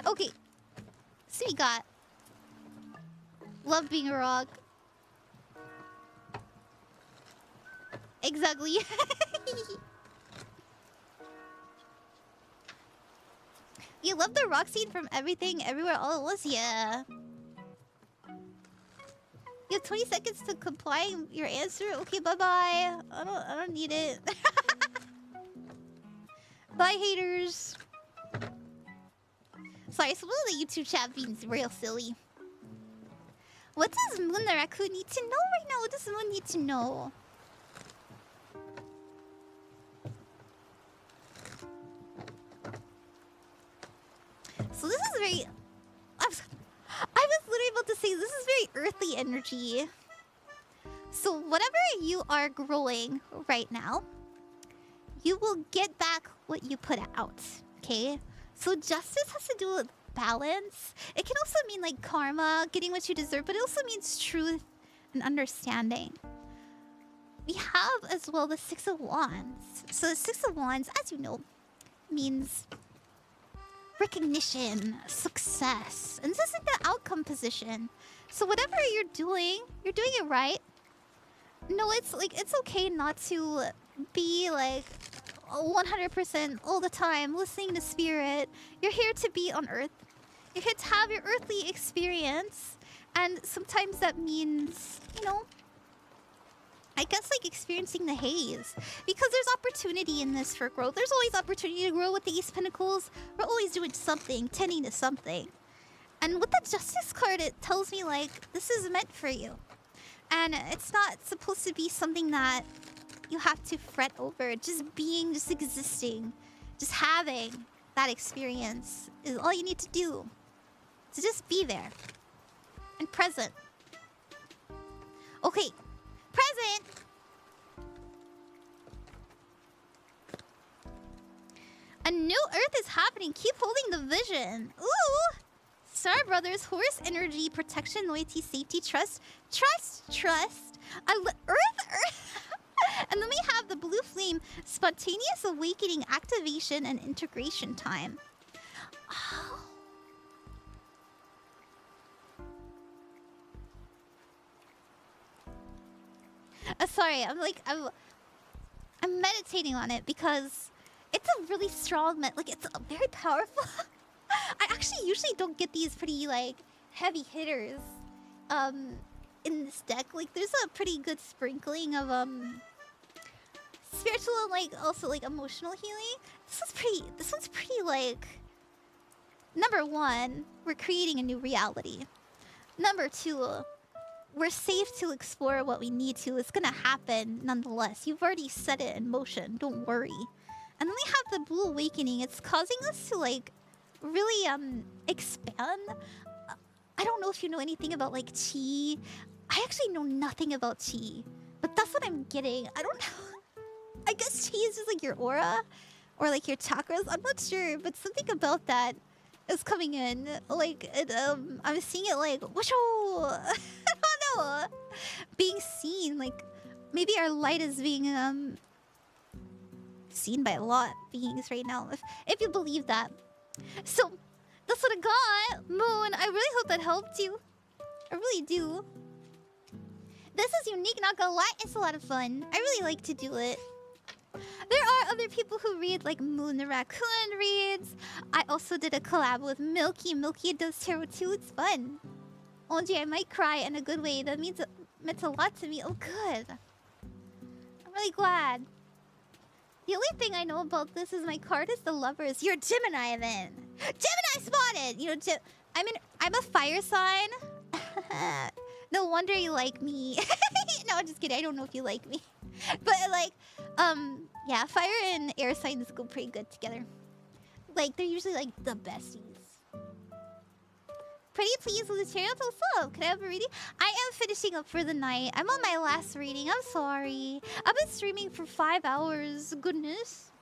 Okay. So we got love being a rock. Exactly. You love the rock scene from Everything Everywhere All at Once? Yeah. You have 20 seconds to comply your answer. Okay, bye-bye. I don't need it. Bye, haters. Sorry, some of the YouTube chat being real silly. What does MoonTheRacooon need to know right now? What does Moon need to know? So this is very... I was literally about to say, this is very earthly energy. So whatever you are growing right now, you will get back what you put out, okay? So justice has to do with balance. It can also mean like karma, getting what you deserve, but it also means truth and understanding. we have as well the Six of Wands. So the Six of Wands, as you know, means recognition, success. And this is like the outcome position. So whatever you're doing it right. No, it's like, it's okay not to be like 100% all the time listening to spirit. You're here to be on Earth. You're here to have your earthly experience. And sometimes that means, you know, I guess like experiencing the haze. Because there's opportunity in this for growth. There's always opportunity to grow with the Ace Pentacles. We're always doing something, tending to something. And with the Justice card, it tells me like, this is meant for you. And it's not supposed to be something that you have to fret over. Just being, just existing, just having that experience is all you need to do. To just be there. And present. Okay. Present! A new Earth is happening. Keep holding the vision. Ooh! Star Brothers, Horse Energy, Protection, Loyalty, Safety, Trust. Trust. Earth. And then we have the Blue Flame, Spontaneous Awakening, Activation, and Integration Time. Oh. Sorry, I'm meditating on it because it's a really strong it's very powerful. I actually usually don't get these pretty like heavy hitters in this deck. Like there's a pretty good sprinkling of spiritual and like also like emotional healing. This one's pretty like, number one, we're creating a new reality. Number two, we're safe to explore what we need to. It's gonna happen nonetheless. You've already set it in motion. Don't worry. And then we have the Blue Awakening. It's causing us to like really expand. I don't know if you know anything about like chi. I actually know nothing about chi, but that's what I'm getting. I don't know. I guess chi is just like your aura or like your chakras. I'm not sure, but something about that is coming in. Like I'm seeing it like whoosho. I don't know. Being seen, like maybe our light is being seen by a lot of beings right now, if you believe that. So that's what I got, Moon. I really hope that helped you. I really do. This is unique, not gonna lie. It's a lot of fun. I really like to do it. There are other people who read, like MoonTheRacooon reads. I also did a collab with Milky. Milky does tarot too. It's fun. Oh gee, I might cry in a good way. That meant a lot to me. Oh good. I'm really glad. The only thing I know about this is my card is the Lovers. You're Gemini then. Gemini spotted! You know, I'm a fire sign. No wonder you like me. No, I'm just kidding. I don't know if you like me. But like, yeah, fire and air signs go pretty good together. Like, they're usually like the besties. Pretty pleased with the tarot. What's up? Can I have a reading? I am finishing up for the night. I'm on my last reading. I'm sorry. I've been streaming for 5 hours. Goodness.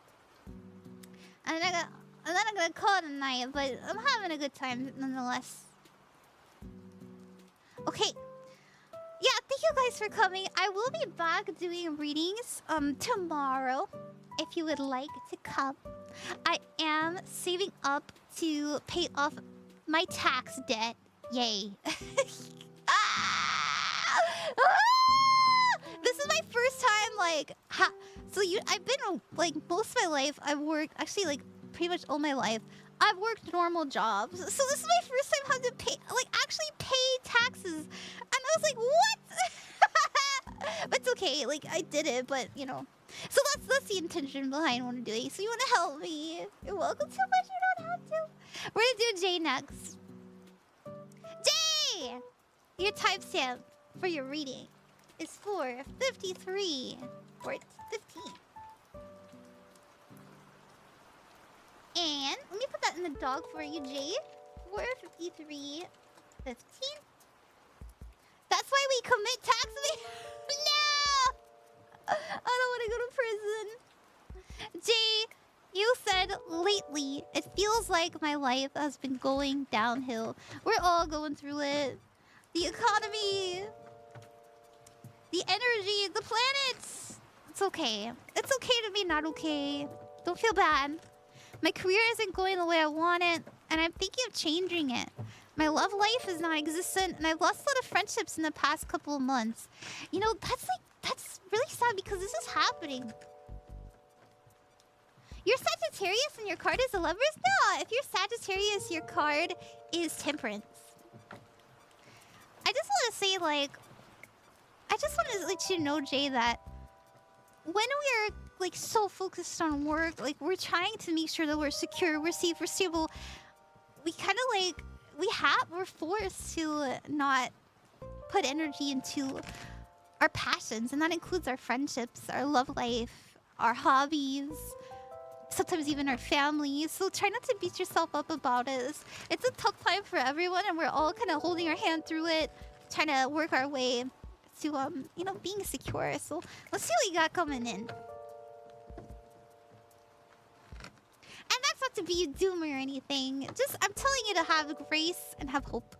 And then I'm gonna call it a night, but I'm having a good time nonetheless. Okay. Yeah, thank you guys for coming. I will be back doing readings tomorrow if you would like to come. I am saving up to pay off my tax debt. Yay. This is my first time like I've been like most of my life I've worked actually like pretty much all my life. I've worked normal jobs. So this is my first time having to pay actually pay taxes. And I was like, what? But it's okay, like I did it, but you know. So that's the intention behind what I'm doing. So you wanna help me? You're welcome to, but you don't have to. We're gonna do J next. J! Your timestamp for your reading is 4:53 or 15. And let me put that in the dog for you, Jay. 4:53:15. That's why we commit tax. No! I don't want to go to prison. Jay, you said lately it feels like my life has been going downhill. We're all going through it. The economy the energy, the planets. It's okay. It's okay to be not okay. Don't feel bad. My career isn't going the way I want it, and I'm thinking of changing it. My love life is non-existent, and I've lost a lot of friendships in the past couple of months. You know, that's really sad because this is happening. You're Sagittarius and your card is a Lovers? No, if you're Sagittarius, your card is Temperance. I just want to say, like, I just want to let you know, Jay, that when we're like so focused on work, like we're trying to make sure that we're secure, we're safe, we're stable, we kind of like we're forced to not put energy into our passions, and that includes our friendships, our love life, our hobbies, sometimes even our families. So try not to beat yourself up about it. It's a tough time for everyone, and we're all kind of holding our hand through it, trying to work our way to you know, being secure. So let's see what you got coming in. And that's not to be a doomer or anything. Just, I'm telling you to have grace and have hope.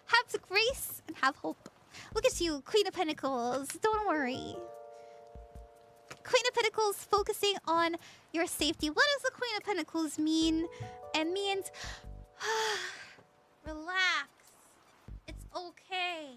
Have grace and have hope. Look at you, Queen of Pentacles. Don't worry. Queen of Pentacles focusing on your safety. What does the Queen of Pentacles mean? It means relax. It's okay.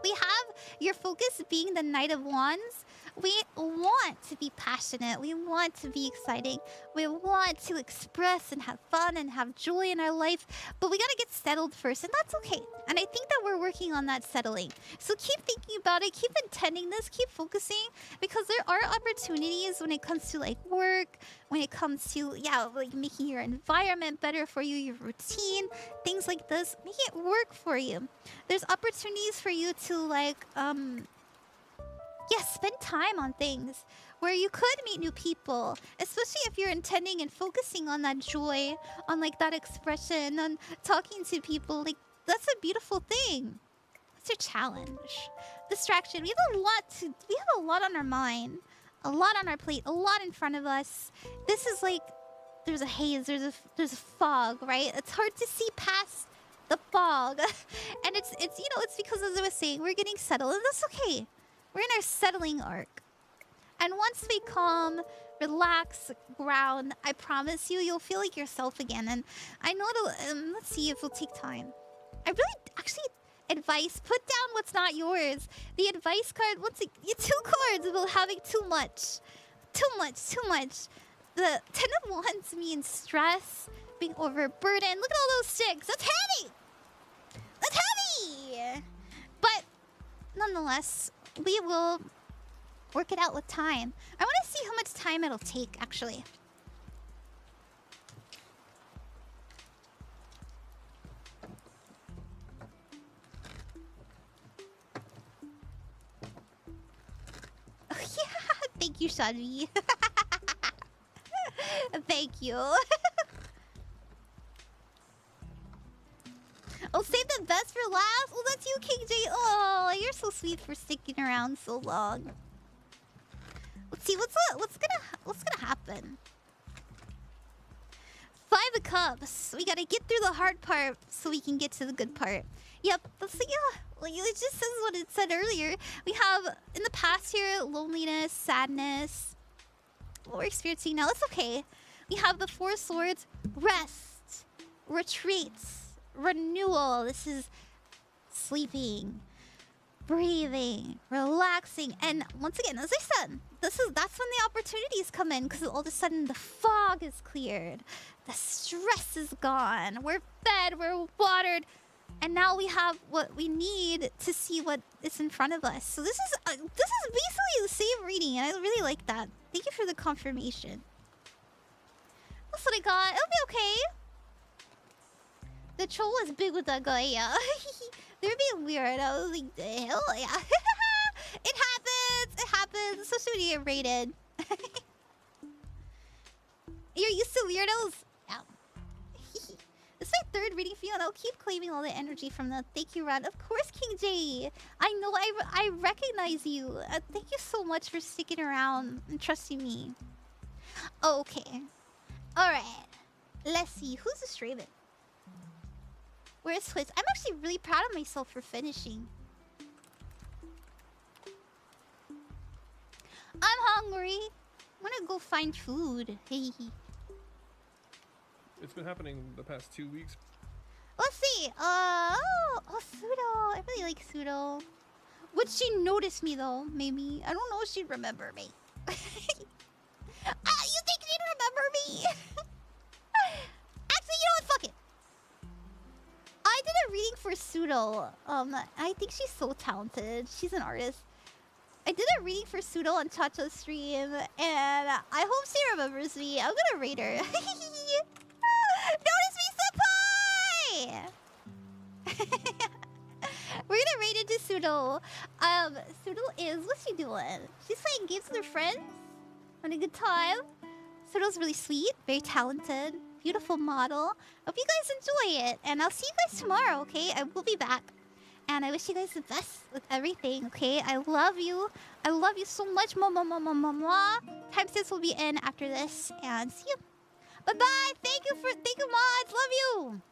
We have your focus being the Knight of Wands. We want to be passionate. We want to be exciting. We want to express and have fun and have joy in our life. But we gotta get settled first, and that's okay. And I think that we're working on that settling. So keep thinking about it. Keep intending this. Keep focusing. Because there are opportunities when it comes to like work, when it comes to, yeah, like making your environment better for you, your routine, things like this. Make it work for you. There's opportunities for you to like, yeah, spend time on things where you could meet new people, especially if you're intending and focusing on that joy, on like that expression, on talking to people. Like, that's a beautiful thing. That's your challenge. Distraction. We have a lot on our mind, a lot on our plate, a lot in front of us. This is like, there's a haze, there's a fog, right? It's hard to see past the fog. And it's you know, it's because, as I was saying, we're getting settled, and that's okay. We're in our settling arc. And once we calm, relax, ground, I promise you, you'll feel like yourself again. And I know it'll, let's see if it'll take time. I really, actually, advice, put down what's not yours. The advice card, you two cards about having too much. Too much. The Ten of Wands means stress, being overburdened. Look at all those sticks. That's heavy! That's heavy! But, nonetheless, we will work it out with time. I want to see how much time it'll take, actually. Oh, yeah, thank you, Shadvi. Thank you. Oh, save the best for last? Oh, that's you, King J. Oh, you're so sweet for sticking around so long. Let's see, what's gonna happen? Five of Cups. We gotta get through the hard part so we can get to the good part. Yep, that's like, yeah. Like, it just says what it said earlier. We have, in the past here, loneliness, sadness. What we're experiencing now, it's okay. We have the Four Swords, rest, retreats, renewal. This is sleeping, breathing, relaxing, and once again, as I said, that's when the opportunities come in, because all of a sudden the fog is cleared, the stress is gone, we're fed, we're watered, and now we have what we need to see what is in front of us. So this is basically the same reading, and I really like that. Thank you for the confirmation. That's what I got. It'll be okay. The troll was big with that guy, yeah. They were being weird. I was like, the hell, yeah. It happens, especially when you get raided. You're used to weirdos? Yeah. This is my third reading for you, and I'll keep claiming all the energy from the thank you round. Of course, King J. I know, I recognize you. Thank you so much for sticking around and trusting me. Okay. Alright. Let's see. Who's this Raven? Where's Twitch? I'm actually really proud of myself for finishing. hungry. I'm gonna go find food. Hey. It's been happening the past 2 weeks. Let's see. Pseudo. I really like Pseudo. Would she notice me though? Maybe. I don't know if she'd remember me. You think she'd remember me? Actually, you know what? Fuck it. I did a reading for Pseudo. I think she's so talented. She's an artist. I did a reading for Pseudo on Chacha's stream, and I hope she remembers me. I'm gonna rate her. Notice me, senpai! We're gonna raid into Pseudo. Pseudo is... What's she doing? She's playing games with her friends. Having a good time. Pseudo's really sweet. Very talented. Beautiful model. Hope you guys enjoy it. And I'll see you guys tomorrow, okay? I will be back. And I wish you guys the best with everything, okay? I love you. I love you so much. Mwah. Timestamps will be in after this. And see you. Bye-bye. Thank you, mods. Love you.